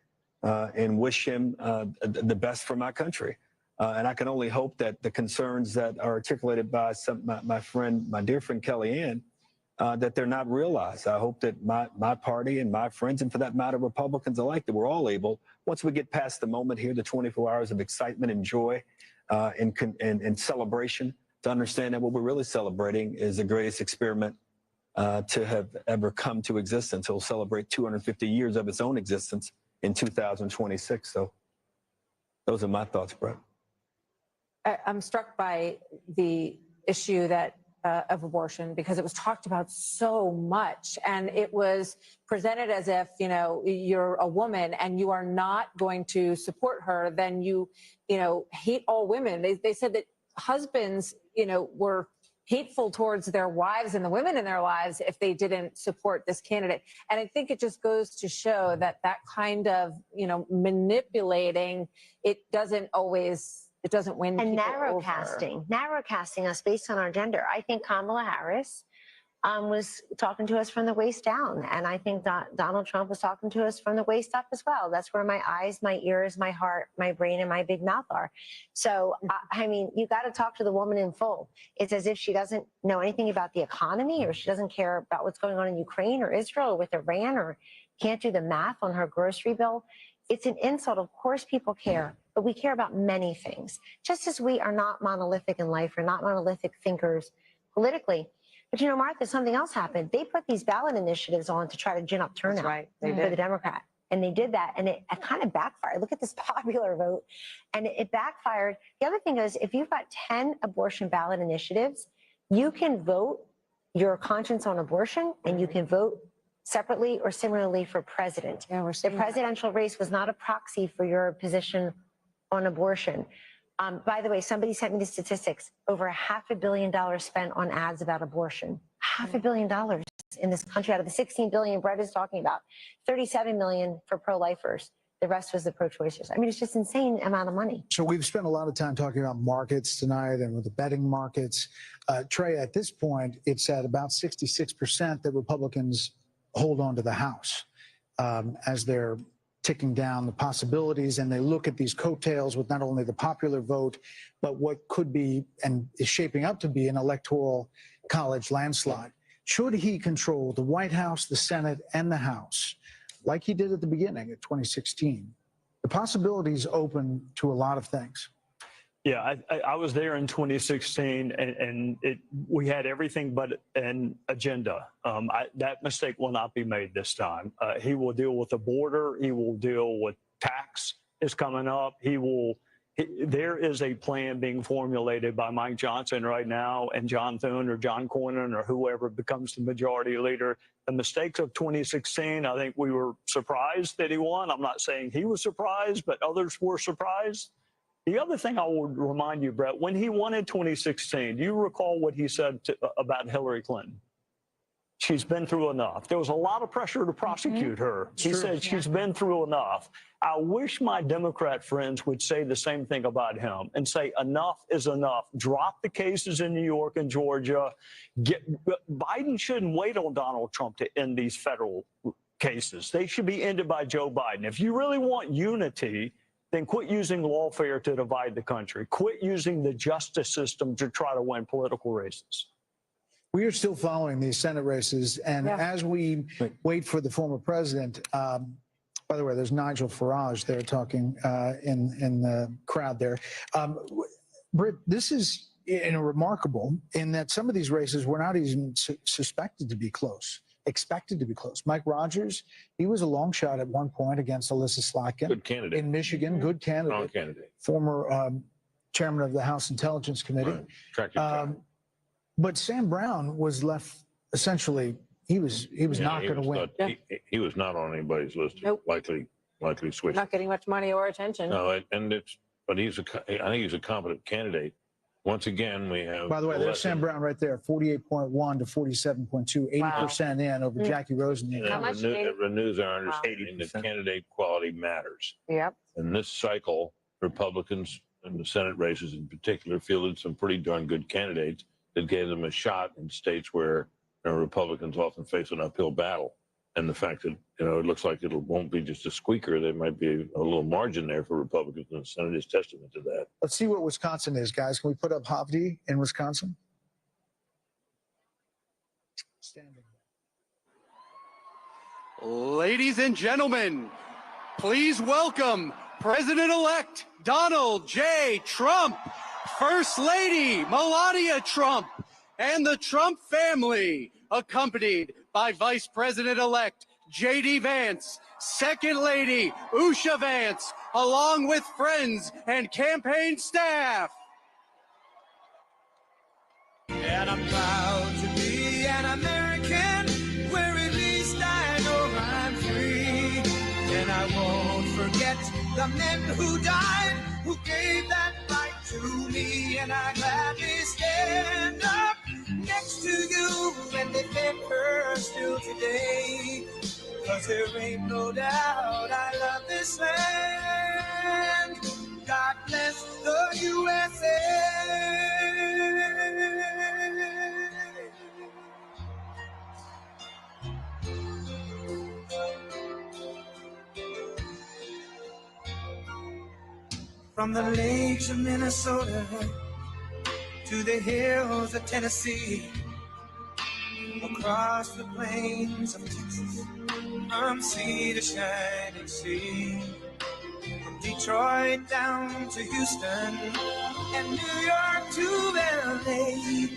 and wish him the best for my country. And I can only hope that the concerns that are articulated by my dear friend Kellyanne, that they're not realized. I hope that my party and my friends, and for that matter, Republicans alike, that we're all able, once we get past the moment here, the 24 hours of excitement and joy and celebration, to understand that what we're really celebrating is the greatest experiment to have ever come to existence. It'll celebrate 250 years of its own existence in 2026. So those are my thoughts, Brett. I'm struck by the issue of abortion, because it was talked about so much, and it was presented as if, you're a woman and you are not going to support her, then you hate all women. They said that husbands, were hateful towards their wives and the women in their lives if they didn't support this candidate. And I think it just goes to show that kind of, manipulating, it doesn't win. And narrow casting us based on our gender. I think Kamala Harris was talking to us from the waist down. And I think Donald Trump was talking to us from the waist up as well. That's where my eyes, my ears, my heart, my brain, and my big mouth are. So, I mean, you got to talk to the woman in full. It's as if she doesn't know anything about the economy, or she doesn't care about what's going on in Ukraine or Israel or with Iran, or can't do the math on her grocery bill. It's an insult. Of course people care, but we care about many things. Just as we are not monolithic in life, we're not monolithic thinkers politically. But Martha, something else happened. They put these ballot initiatives on to try to gin up turnout for the Democrat. And they did that, and it kind of backfired. Look at this popular vote, and it backfired. The other thing is, if you've got 10 abortion ballot initiatives, you can vote your conscience on abortion, and you can vote separately or similarly for president. The presidential race was not a proxy for your position on abortion. By the way, somebody sent me the statistics. Over $500 million spent on ads about abortion. $500 million in this country out of the $16 billion Brett is talking about. $37 million for pro-lifers. The rest was the pro-choicers. I mean, it's just insane amount of money. So we've spent a lot of time talking about markets tonight and with the betting markets. Trey, at this point, it's at about 66% that Republicans hold on to the House as they're ticking down the possibilities, and they look at these coattails with not only the popular vote, but what could be and is shaping up to be an electoral college landslide. Should he control the White House, the Senate, and the House, like he did at the beginning of 2016, the possibilities open to a lot of things. Yeah, I was there in 2016, and we had everything but an agenda. That mistake will not be made this time. He will deal with the border. He will deal with tax is coming up. There is a plan being formulated by Mike Johnson right now, and John Thune or John Cornyn or whoever becomes the majority leader. The mistakes of 2016, I think we were surprised that he won. I'm not saying he was surprised, but others were surprised. The other thing I will remind you, Brett, when he won in 2016, do you recall what he said about Hillary Clinton? she's been through enough. There was a lot of pressure to prosecute her. He said she's been through enough. I wish my Democrat friends would say the same thing about him and say enough is enough. Drop the cases in New York and Georgia. Biden shouldn't wait on Donald Trump to end these federal cases. They should be ended by Joe Biden. If you really want unity, then quit using lawfare to divide the country. Quit using the justice system to try to win political races. We are still following these Senate races, and as we wait for the former president, by the way, there's Nigel Farage there talking in the crowd there. Britt, this is remarkable in that some of these races were not even suspected to be close, expected to be close. Mike Rogers, he was a long shot at one point against Alyssa Slotkin. Good candidate. In Michigan, good candidate. Strong candidate. Former chairman of the House Intelligence Committee. Right. But Sam Brown was left essentially. He was not going to win. He was not on anybody's list. Nope. Likely switch. Not getting much money or attention. No, I think he's a competent candidate. Once again, we have. By the way, there's Sam Brown right there, 48.1 to 47.2, 80% in over Jackie Rosen. How much? It renews our understanding that candidate quality matters. Yep. In this cycle, Republicans in the Senate races in particular fielded some pretty darn good candidates that gave them a shot in states where Republicans often face an uphill battle. And the fact that, it looks like it won't be just a squeaker, there might be a little margin there for Republicans in the Senate is testament to that. Let's see what Wisconsin is, guys. Can we put up Havdi in Wisconsin? Standing. Ladies and gentlemen, please welcome President-elect Donald J. Trump, First Lady Melania Trump, and the Trump family, accompanied by Vice President-elect JD Vance, Second Lady Usha Vance, along with friends and campaign staff. And I'm proud to be an American, where at least I know I'm free. And I won't forget the men who died, who gave that right to me. And I gladly stand up next to you and defend her still today. 'Cause there ain't no doubt I love this land. God bless the USA. From the lakes of Minnesota to the hills of Tennessee, across the plains of Texas, from sea to shining sea, from Detroit down to Houston and New York to LA,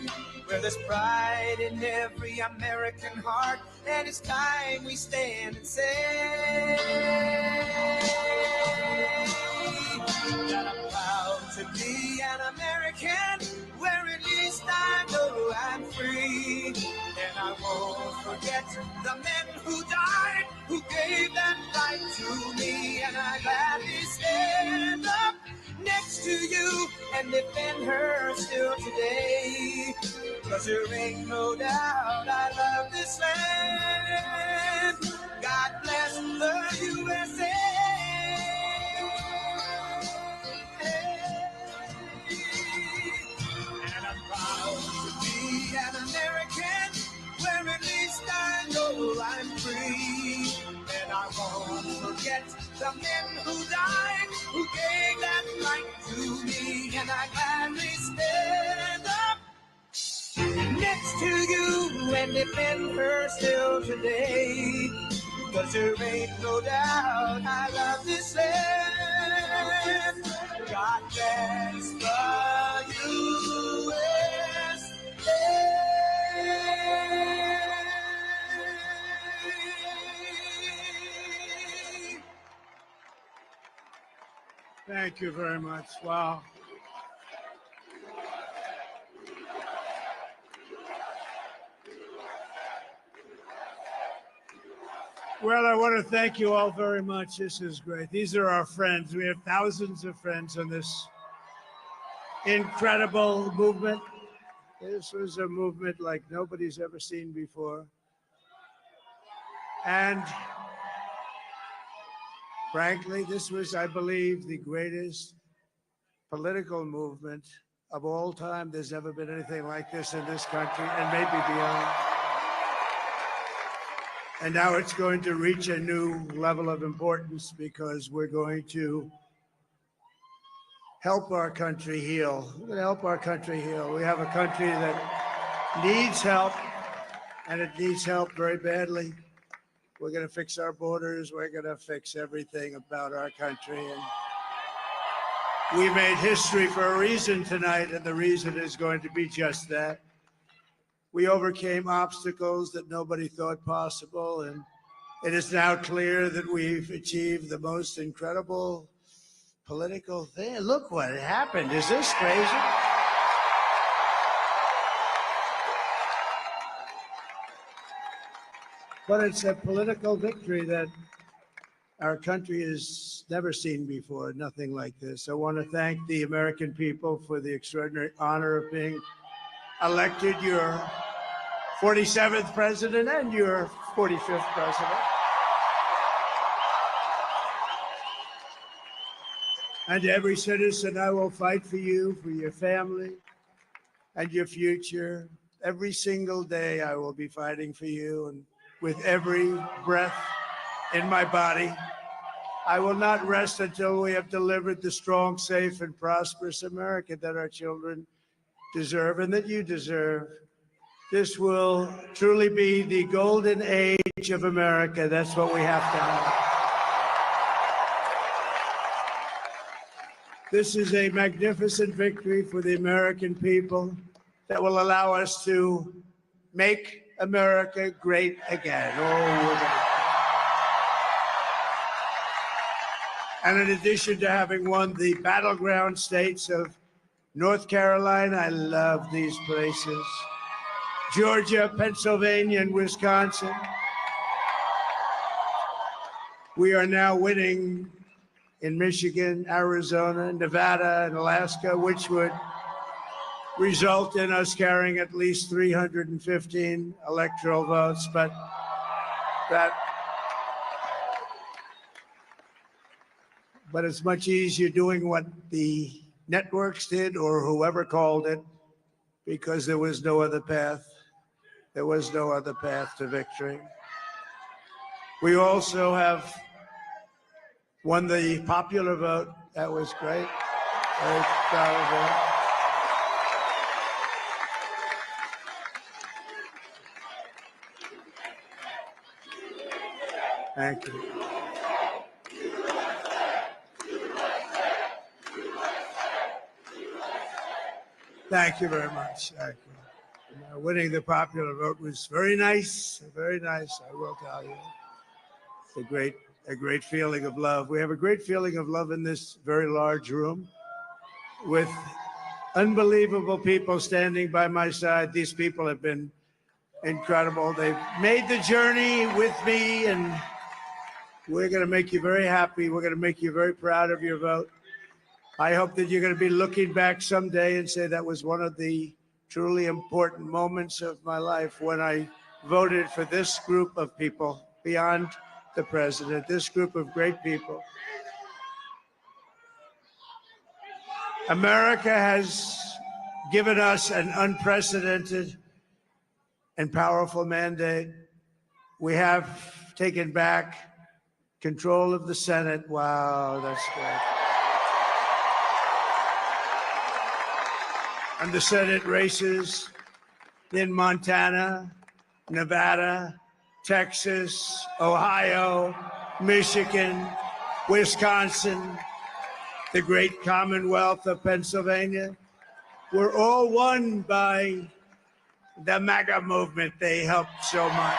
where there's pride in every American heart, and it's time we stand and say that I'm proud to be an American, where at least I know I'm free. And I won't forget the men who died, who gave that right to me. And I gladly stand up next to you and defend her still today. 'Cause there ain't no doubt I love this land. God bless the USA. And I'm proud to be an American, where at least I know I'm free. And I won't forget the men who died, who gave that right to me. And I gladly stand up next to you and defend her still today. 'Cause there ain't no doubt I love this land. God bless the USA. Thank you very much. Wow. Well, I want to thank you all very much. This is great. These are our friends. We have thousands of friends on this incredible movement. This was a movement like nobody's ever seen before. And frankly, this was, I believe, the greatest political movement of all time. There's never been anything like this in this country and maybe beyond. And now it's going to reach a new level of importance because we're going to help our country heal. We're going to help our country heal. We have a country that needs help, and it needs help very badly. We're going to fix our borders. We're going to fix everything about our country. And we made history for a reason tonight, and the reason is going to be just that. We overcame obstacles that nobody thought possible, and it is now clear that we've achieved the most incredible political thing. Look what happened. Is this crazy? But it's a political victory that our country has never seen before, nothing like this. I want to thank the American people for the extraordinary honor of being elected your 47th president and your 45th president. And every citizen, I will fight for you, for your family, and your future. Every single day, I will be fighting for you, and with every breath in my body, I will not rest until we have delivered the strong, safe, and prosperous America that our children deserve and that you deserve. This will truly be the golden age of America. That's what we have to have. This is a magnificent victory for the American people that will allow us to make America great again. And in addition to having won the battleground states of North Carolina, I love these places, Georgia, Pennsylvania, and Wisconsin, we are now winning in Michigan, Arizona, Nevada, and Alaska, which would result in us carrying at least 315 electoral votes. But it's much easier doing what the networks did or whoever called it, because there was no other path. There was no other path to victory. We also have won the popular vote. That was great. Very proud of that. Thank you. Thank you very much. Thank you. Winning the popular vote was very nice, I will tell you. It's a great feeling of love. We have a great feeling of love in this very large room with unbelievable people standing by my side. These people have been incredible. They've made the journey with me, and we're going to make you very happy. We're going to make you very proud of your vote. I hope that you're going to be looking back someday and say that was one of the truly important moments of my life when I voted for this group of people beyond the president, this group of great people. America has given us an unprecedented and powerful mandate. We have taken back control of the Senate. Wow, that's great. And the Senate races in Montana, Nevada, Texas, Ohio, Michigan, Wisconsin, the great Commonwealth of Pennsylvania, were all won by the MAGA movement. They helped so much.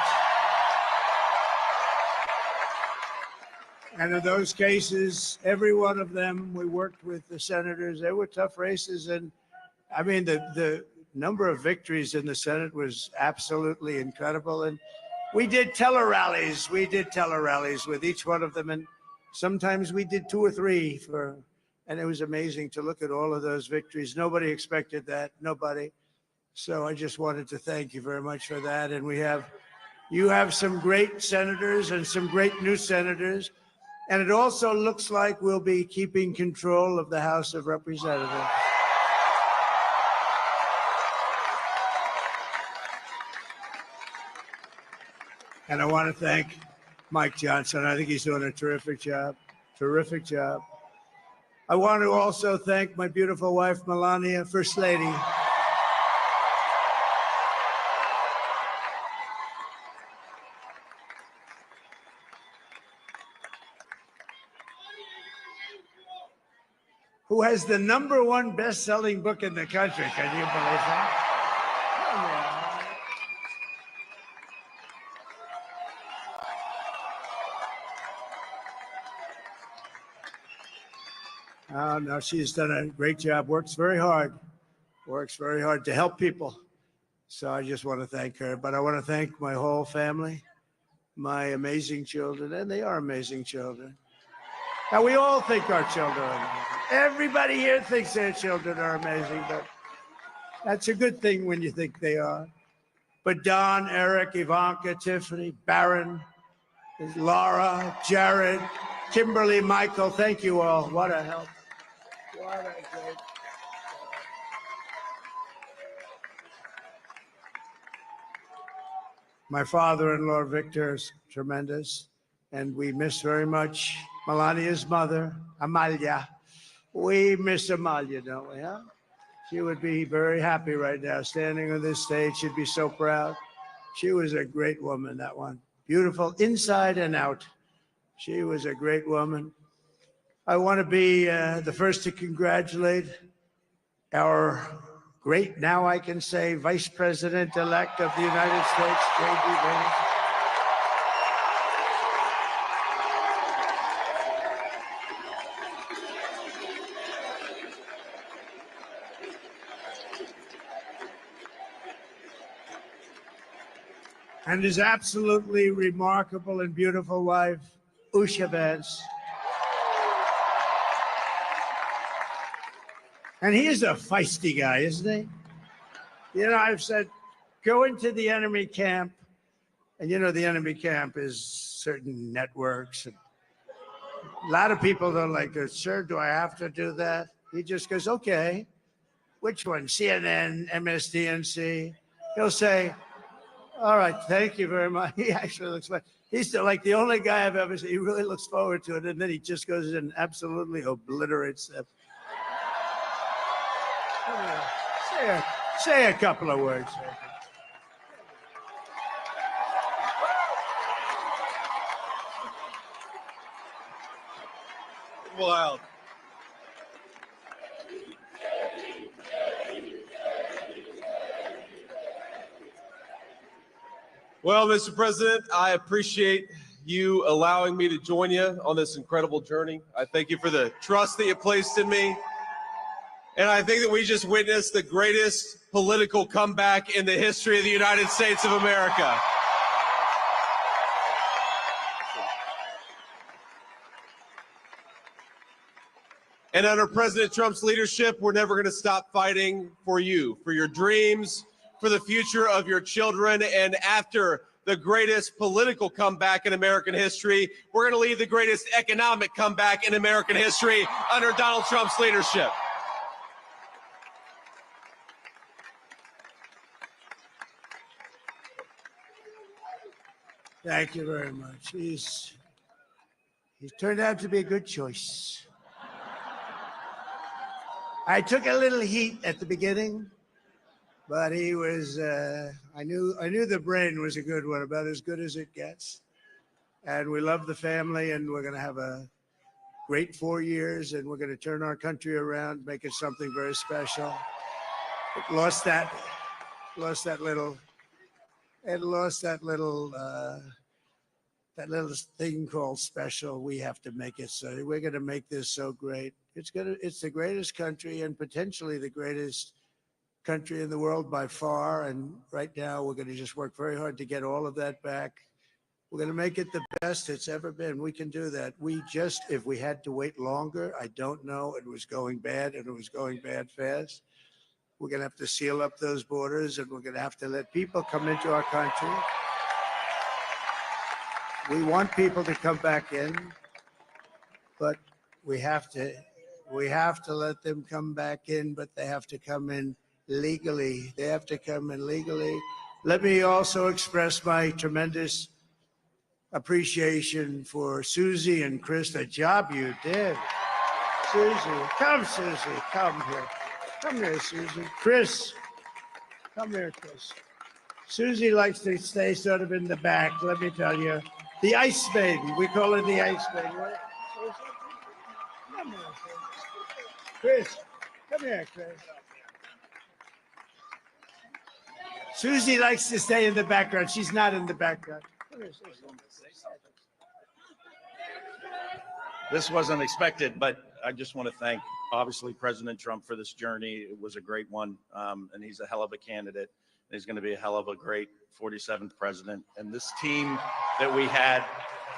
And in those cases, every one of them, we worked with the senators. They were tough races. And I mean, the number of victories in the Senate was absolutely incredible. And we did tele-rallies. We did tele-rallies with each one of them. And sometimes we did 2 or 3 and it was amazing to look at all of those victories. Nobody expected that, nobody. So I just wanted to thank you very much for that. And we have You have some great senators and some great new senators. And it also looks like we'll be keeping control of the House of Representatives. And I want to thank Mike Johnson. I think he's doing a terrific job. Terrific job. I want to also thank my beautiful wife, Melania, First Lady. Who has the #1 best-selling book in the country. Can you believe that? Oh, no, she's done a great job. Works very hard to help people. So I just want to thank her. But I want to thank my whole family, my amazing children, and they are amazing children. Now, we all think our children are amazing. Everybody here thinks their children are amazing, but that's a good thing when you think they are. But Don, Eric, Ivanka, Tiffany, Barron, Laura, Jared, Kimberly, Michael, thank you all. What a help. What a great. My father-in-law, Victor, is tremendous, and we miss very much Melania's mother, Amalia. We miss Amalia, don't we, huh? She would be very happy right now, standing on this stage. She'd be so proud. She was a great woman, that one. Beautiful inside and out. She was a great woman. I want to be the first to congratulate our great, now I can say, Vice President-elect of the United States, JD Vance. And his absolutely remarkable and beautiful wife, Usha Vance. And he is a feisty guy, isn't he? You know, I've said, go into the enemy camp. And you know, the enemy camp is certain networks. And a lot of people don't like this. Sir, do I have to do that? He just goes, okay. Which one? CNN, MSDNC? He'll say, all right, thank you very much. He actually looks like, he's like the only guy I've ever seen. He really looks forward to it. And then he just goes in and absolutely obliterates them. Say a couple of words. Wild. Well, Mr. President, I appreciate you allowing me to join you on this incredible journey. I thank you for the trust that you placed in me. And I think that we just witnessed the greatest political comeback in the history of the United States of America. And under President Trump's leadership, we're never going to stop fighting for you, for your dreams, for the future of your children. And after the greatest political comeback in American history, we're going to lead the greatest economic comeback in American history under Donald Trump's leadership. Thank you very much. He's turned out to be a good choice. I took a little heat at the beginning, but he was, I knew the brain was a good one, about as good as it gets. And we love the family, and we're going to have a great 4 years, and we're going to turn our country around, make it something very special. It lost that little thing called special. We have to make it so. We're going to make this so great. It's the greatest country and potentially the greatest country in the world by far. And right now we're going to just work very hard to get all of that back. We're going to make it the best it's ever been. We can do that. If we had to wait longer, I don't know. It was going bad, and it was going bad fast. We're going to have to seal up those borders, and we're going to have to let people come into our country. We want people to come back in, but we have to let them come back in, but they have to come in legally. They have to come in legally. Let me also express my tremendous appreciation for Susie and Chris, the job you did. Susie, come here. Come here, Susie. Chris, come here, Chris. Susie likes to stay sort of in the back, let me tell you. The Ice Maiden, we call her the Ice Maiden. What? Come here, Chris. Come here, Chris. Susie likes to stay in the background. She's not in the background. Come here, Susie. This wasn't expected, but I just want to thank, obviously, President Trump for this journey. It was a great one, and he's a hell of a candidate. He's going to be a hell of a great 47th president. And this team that we had,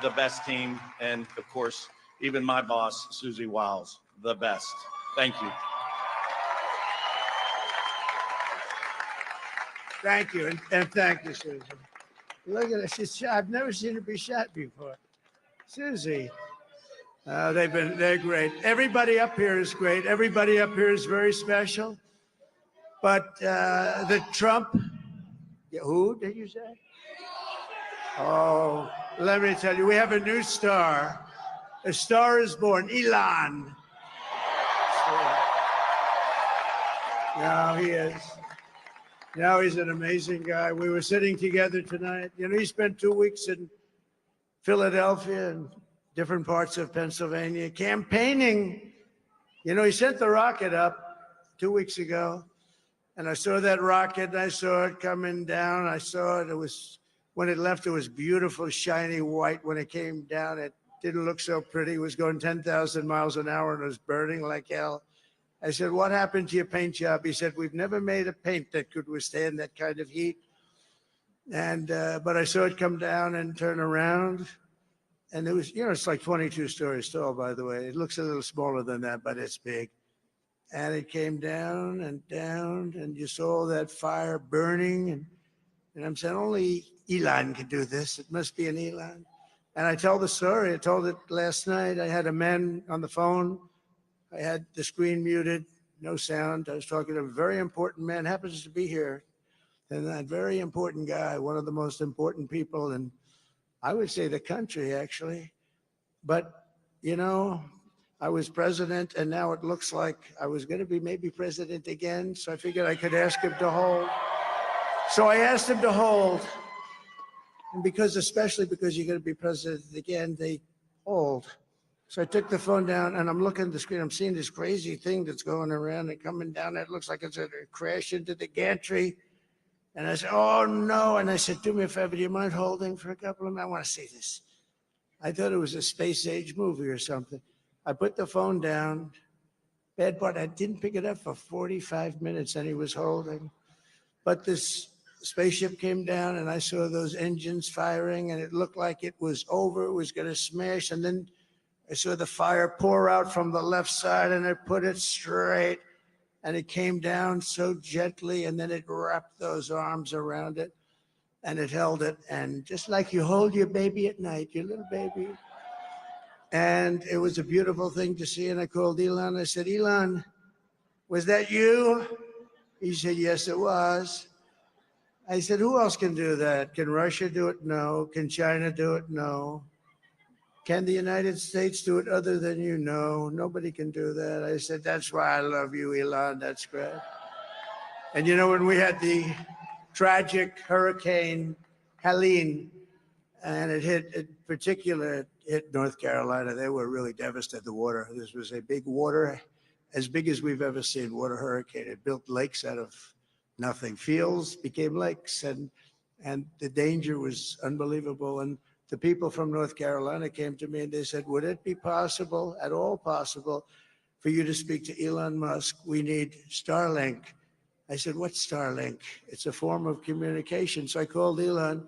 the best team, and of course, even my boss, Susie Wiles, the best. Thank you. Thank you, and thank you, Susie. Look at this. I've never seen her be shot before. Susie. They're great. Everybody up here is great. Everybody up here is very special. But the Trump, who did you say? Oh, let me tell you, we have a new star. A star is born, Elon. Now he is. Now he's an amazing guy. We were sitting together tonight. You know, he spent 2 weeks in Philadelphia and different parts of Pennsylvania campaigning. You know, he sent the rocket up 2 weeks ago, and I saw that rocket, and I saw it coming down. I saw it. It was, when it left, it was beautiful, shiny white. When it came down, it didn't look so pretty. It was going 10,000 miles an hour, and it was burning like hell. I said, what happened to your paint job? He said, we've never made a paint that could withstand that kind of heat. And, but I saw it come down and turn around. And it was, you know, it's like 22 stories tall, by the way. It looks a little smaller than that, but it's big. And it came down, and you saw that fire burning. And I'm saying, only Elon could do this. It must be an Elon. And I tell the story. I told it last night. I had a man on the phone. I had the screen muted, no sound. I was talking to a very important man, happens to be here. And that very important guy, one of the most important people in, I would say, the country, actually. But, you know, I was president, and now it looks like I was going to be maybe president again. So I figured I could ask him to hold. So I asked him to hold. And because, especially because you're going to be president again, they hold. So I took the phone down, and I'm looking at the screen. I'm seeing this crazy thing that's going around and coming down. It looks like it's going to crash into the gantry. And I said, oh, no. And I said, do me a favor. Do you mind holding for a couple of minutes? I want to see this. I thought it was a space age movie or something. I put the phone down. Bad part, I didn't pick it up for 45 minutes, and he was holding. But this spaceship came down, and I saw those engines firing, and it looked like it was over. It was going to smash. And then I saw the fire pour out from the left side, and it put it straight. And it came down so gently, and then it wrapped those arms around it, and it held it. And just like you hold your baby at night, your little baby. And it was a beautiful thing to see. And I called Elon. I said, Elon, was that you? He said, yes, it was. I said, who else can do that? Can Russia do it? No. Can China do it? No. Can the United States do it other than you? No, nobody can do that. I said, that's why I love you, Elon. That's great. And you know, when we had the tragic Hurricane Helene, and it hit North Carolina, they were really devastated. The water, this was a big water, as big as we've ever seen, water hurricane. It built lakes out of nothing. Fields became lakes, and the danger was unbelievable. And the people from North Carolina came to me and they said, would it be possible, at all possible, for you to speak to Elon Musk? We need Starlink. I said, what's Starlink? It's a form of communication. So I called Elon,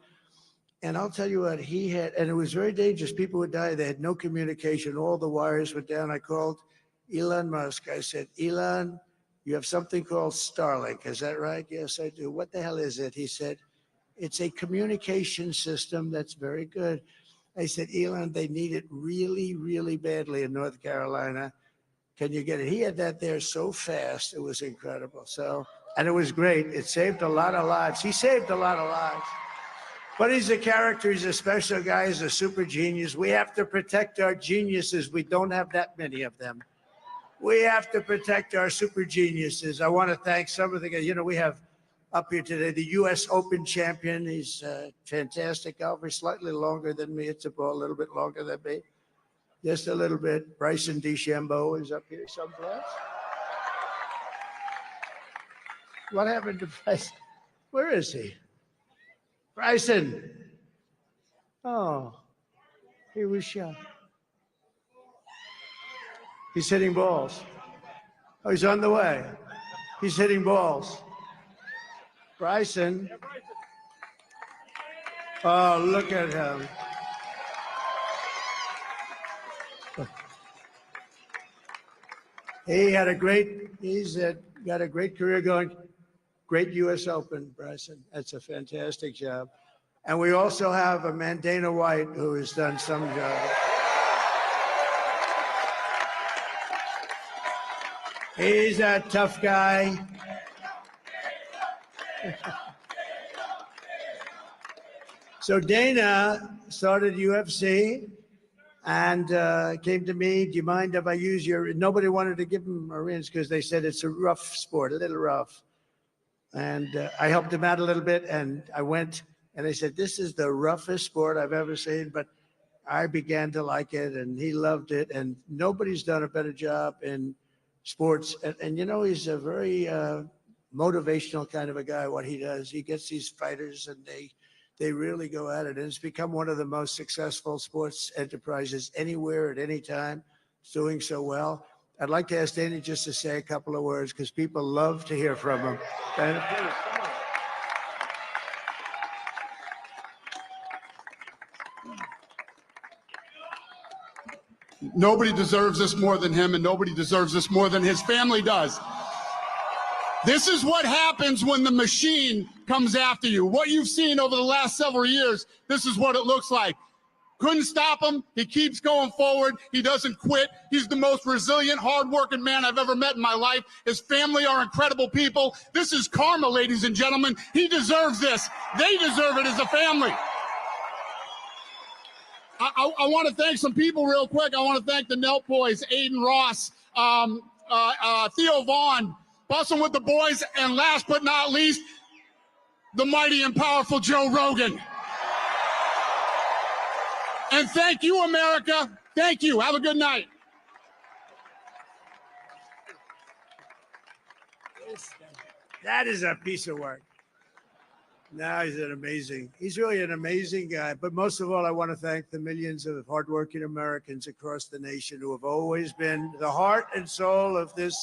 and I'll tell you what, he had, and it was very dangerous. People would die. They had no communication. All the wires were down. I called Elon Musk. I said, Elon, you have something called Starlink. Is that right? Yes, I do. What the hell is it? He said, it's a communication system that's very good. I said, Elon, they need it really, really badly in North Carolina. Can you get it? He had that there so fast. It was incredible. So, and it was great. It saved a lot of lives. He saved a lot of lives. But he's a character. He's a special guy. He's a super genius. We have to protect our geniuses. We don't have that many of them. We have to protect our super geniuses. I want to thank some of the guys. You know, we have up here today the U.S. Open champion. He's a fantastic golfer, slightly longer than me. It's a ball, a little bit longer than me. Just a little bit. Bryson DeChambeau is up here someplace. What happened to Bryson? Where is he? Bryson. Oh, he was shot. He's hitting balls. Oh, he's on the way. He's hitting balls. Bryson. Oh, look at him. He's got a great career going. Great U.S. Open, Bryson. That's a fantastic job. And we also have a man, Dana White, who has done some job. He's a tough guy. So Dana started UFC and came to me, do you mind if I use your, nobody wanted to give him a rinse because they said it's a rough sport, a little rough. And I helped him out a little bit, and I went, and they said, this is the roughest sport I've ever seen, but I began to like it, and he loved it, and nobody's done a better job in sports. And you know, he's a very motivational kind of a guy, what he does. He gets these fighters, and they really go at it, and it's become one of the most successful sports enterprises anywhere at any time. It's doing so well. I'd like to ask Dana just to say a couple of words because people love to hear from him. Dana, please, come on. Nobody deserves this more than him, and nobody deserves this more than his family does. This is what happens when the machine comes after you. What you've seen over the last several years, this is what it looks like. Couldn't stop him. He keeps going forward. He doesn't quit. He's the most resilient, hardworking man I've ever met in my life. His family are incredible people. This is karma, ladies and gentlemen. He deserves this. They deserve it as a family. I want to thank some people real quick. I want to thank the Nelk boys, Aiden Ross, Theo Vaughn, Bussin' with the boys, and last but not least, the mighty and powerful Joe Rogan. And thank you, America. Thank you. Have a good night. That is a piece of work. No, he's really an amazing guy. But most of all, I want to thank the millions of hardworking Americans across the nation who have always been the heart and soul of this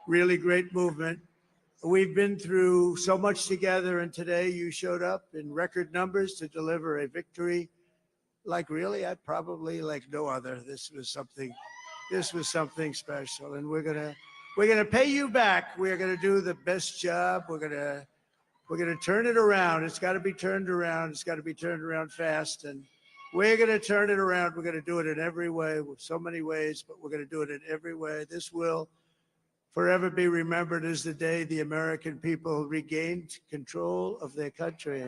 really great movement. We've been through so much together, and today you showed up in record numbers to deliver a victory like really, I probably like no other. This was something special, and we're gonna pay you back. We're gonna do the best job. We're gonna turn it around. It's got to be turned around. It's got to be turned around fast, and we're gonna turn it around. We're gonna do it in every way, with so many ways, but we're gonna do it in every way. This will forever be remembered as the day the American people regained control of their country.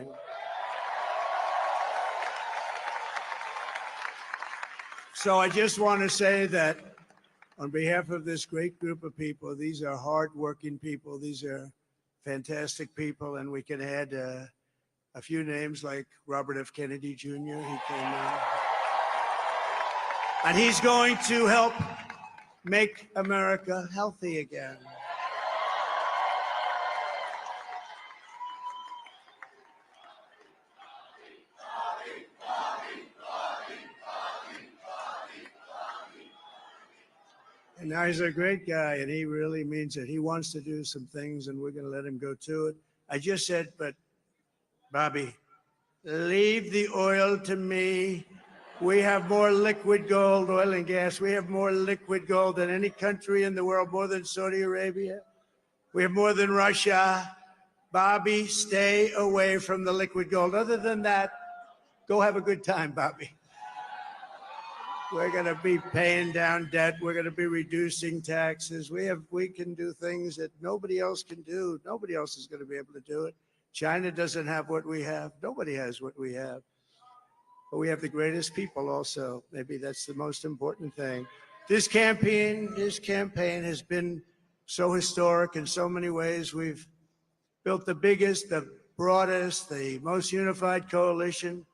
So I just want to say that on behalf of this great group of people, these are hardworking people. These are fantastic people. And we can add a few names like Robert F. Kennedy Jr. He came and he's going to help make America healthy again. And now he's a great guy, and he really means it. He wants to do some things, and we're going to let him go to it. I just said, but Bobby, leave the oil to me. We have more liquid gold, oil and gas. We have more liquid gold than any country in the world, more than Saudi Arabia. We have more than Russia. Bobby, stay away from the liquid gold. Other than that, go have a good time, Bobby. We're going to be paying down debt. We're going to be reducing taxes. We can do things that nobody else can do. Nobody else is going to be able to do it. China doesn't have what we have. Nobody has what we have. But we have the greatest people also. Maybe that's the most important thing. This campaign has been so historic in so many ways. We've built the biggest, the broadest, the most unified coalition.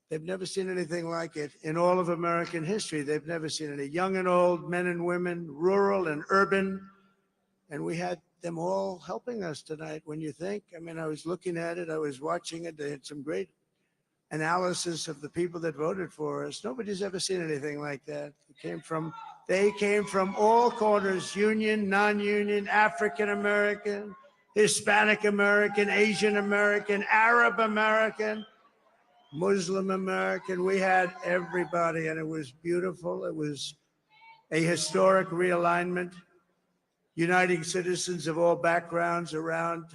They've never seen anything like it in all of American history. They've never seen any young and old, men and women, rural and urban. And we had them all helping us tonight. When you think, I mean, I was looking at it, I was watching it. They had some great analysis of the people that voted for us. Nobody's ever seen anything like that. They came from all corners, union, non-union, African American, Hispanic American, Asian American, Arab American, Muslim American. We had everybody, and it was beautiful. It was a historic realignment, uniting citizens of all backgrounds around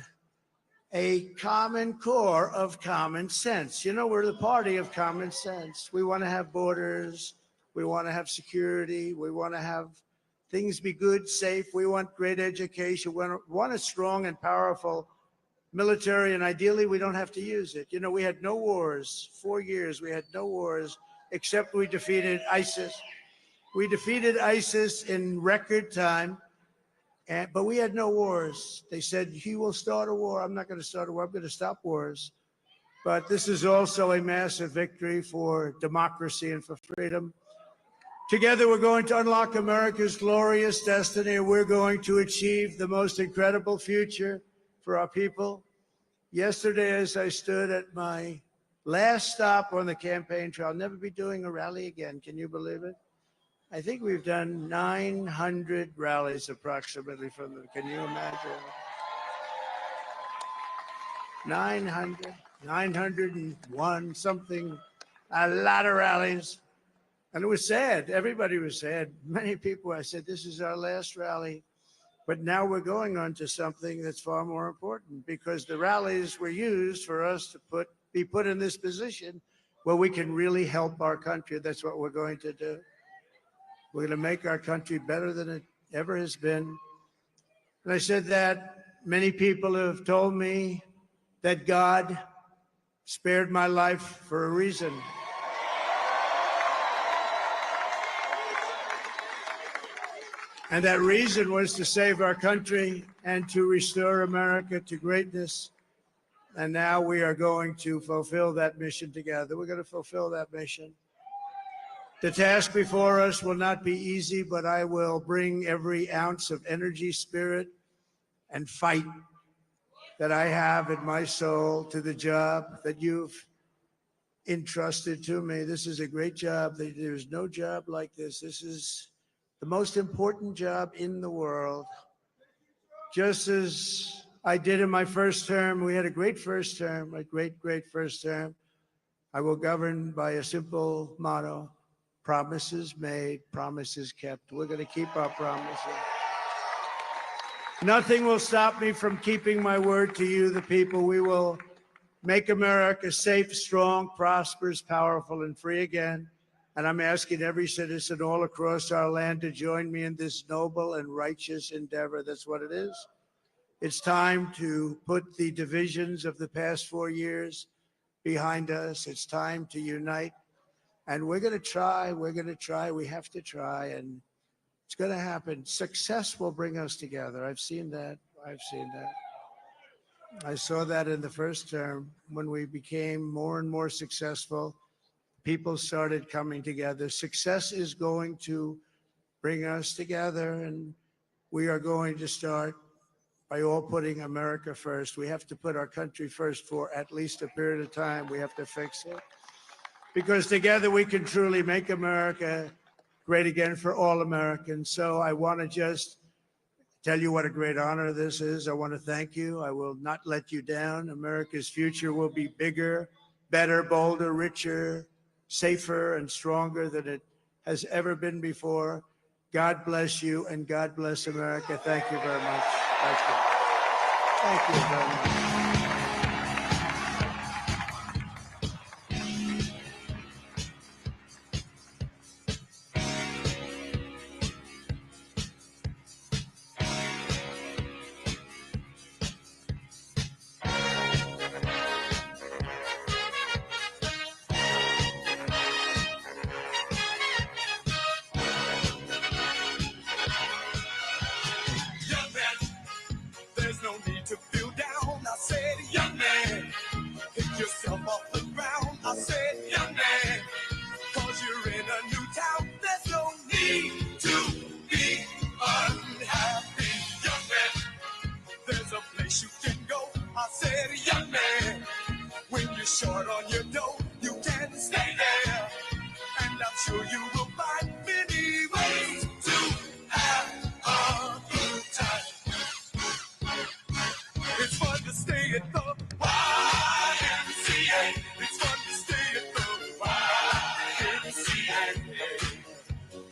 a common core of common sense. You know, we're the party of common sense. We want to have borders. We want to have security. We want to have things be good, safe. We want great education. We want a strong and powerful military, and ideally, we don't have to use it. You know, we had no wars. 4 years, we had no wars, except we defeated ISIS. We defeated ISIS in record time. But we had no wars. They said, he will start a war. I'm not going to start a war. I'm going to stop wars. But this is also a massive victory for democracy and for freedom. Together, we're going to unlock America's glorious destiny. We're going to achieve the most incredible future for our people. Yesterday, as I stood at my last stop on the campaign trail, I'll never be doing a rally again. Can you believe it? I think we've done 900 rallies approximately from them. Can you imagine? 901 something, a lot of rallies. And it was sad. Everybody was sad. Many people, I said, this is our last rally. But now we're going on to something that's far more important, because the rallies were used for us to be put in this position where we can really help our country. That's what we're going to do. We're going to make our country better than it ever has been. And I said that many people have told me that God spared my life for a reason. And that reason was to save our country and to restore America to greatness. And now we are going to fulfill that mission together. We're going to fulfill that mission. The task before us will not be easy, but I will bring every ounce of energy, spirit, and fight that I have in my soul to the job that you've entrusted to me. This is a great job. There's no job like this. This is the most important job in the world. Just as I did in my first term, we had a great first term, a great first term. I will govern by a simple motto: promises made, promises kept. We're going to keep our promises. Nothing will stop me from keeping my word to you, the people. We will make America safe, strong, prosperous, powerful, and free again. And I'm asking every citizen all across our land to join me in this noble and righteous endeavor. That's what it is. It's time to put the divisions of the past 4 years behind us. It's time to unite. And we're going to try. We're going to try. We have to try. And it's going to happen. Success will bring us together. I've seen that. I've seen that. I saw that in the first term when we became more and more successful. People started coming together. Success is going to bring us together, and we are going to start by all putting America first. We have to put our country first for at least a period of time. We have to fix it, because together we can truly make America great again for all Americans. So I want to just tell you what a great honor this is. I want to thank you. I will not let you down. America's future will be bigger, better, bolder, richer, safer, and stronger than it has ever been before. God bless you, and God bless America. Thank you very much. Thank you. Thank you very much. down. I said, young man, pick yourself off the ground. I said, young man, cause you're in a new town. There's no need to be unhappy, young man. There's a place you can go. I said, young man, when you're short on your dough, you can stay there. And I'm sure you will find many ways to have a good time. It's fun to stay at the YMCA. It's fun to stay at the YMCA.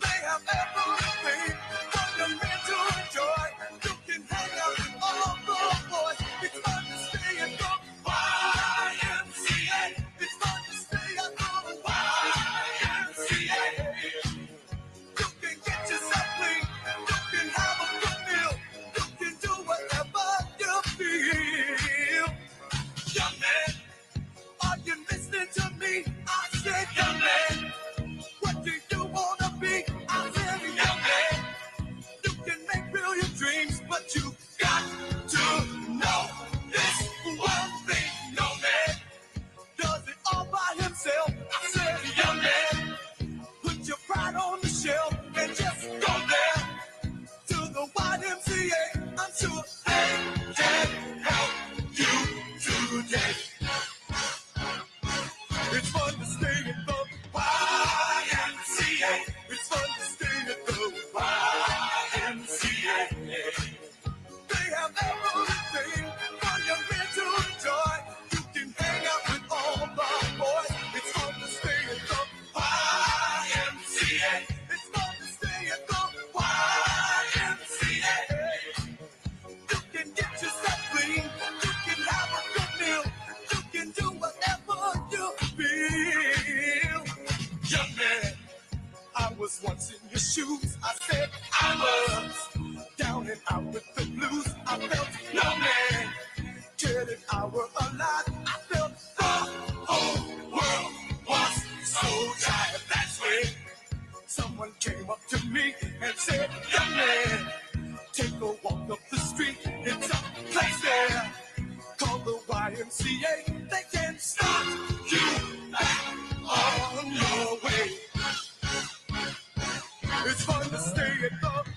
They have everything for the men to enjoy. You can hang out with all the boys. It's fun to stay at the YMCA. It's fun to stay at the YMCA. You can get yourself clean. You can have a good meal. You can do whatever you feel. Young man, are you listening to me? I said, young man, what do you want to be? I said, young man, you can make real your dreams, but you got to know this one thing. No man does it all by himself. I said, young man, put your pride on the shelf and just go there to the YMCA. I'm sure they can help you today. It's fun to stay at the YMCA. It's fun to stay at the YMCA. They have everything for young men to enjoy. You can hang out with all the boys. It's fun to stay at the YMCA. It's fun to stay at the YMCA. You can get yourself clean. You can have a good meal. You can do whatever you feel. Young man, I was once in your shoes. I said I was down and out with the blues. I felt no man cared if I were alive. I felt the whole world was so tired. That's when someone came up to me and said, young man, take a walk up the street. It's a place there called the YMCA. They can start you back on your way. It's fun to stay at the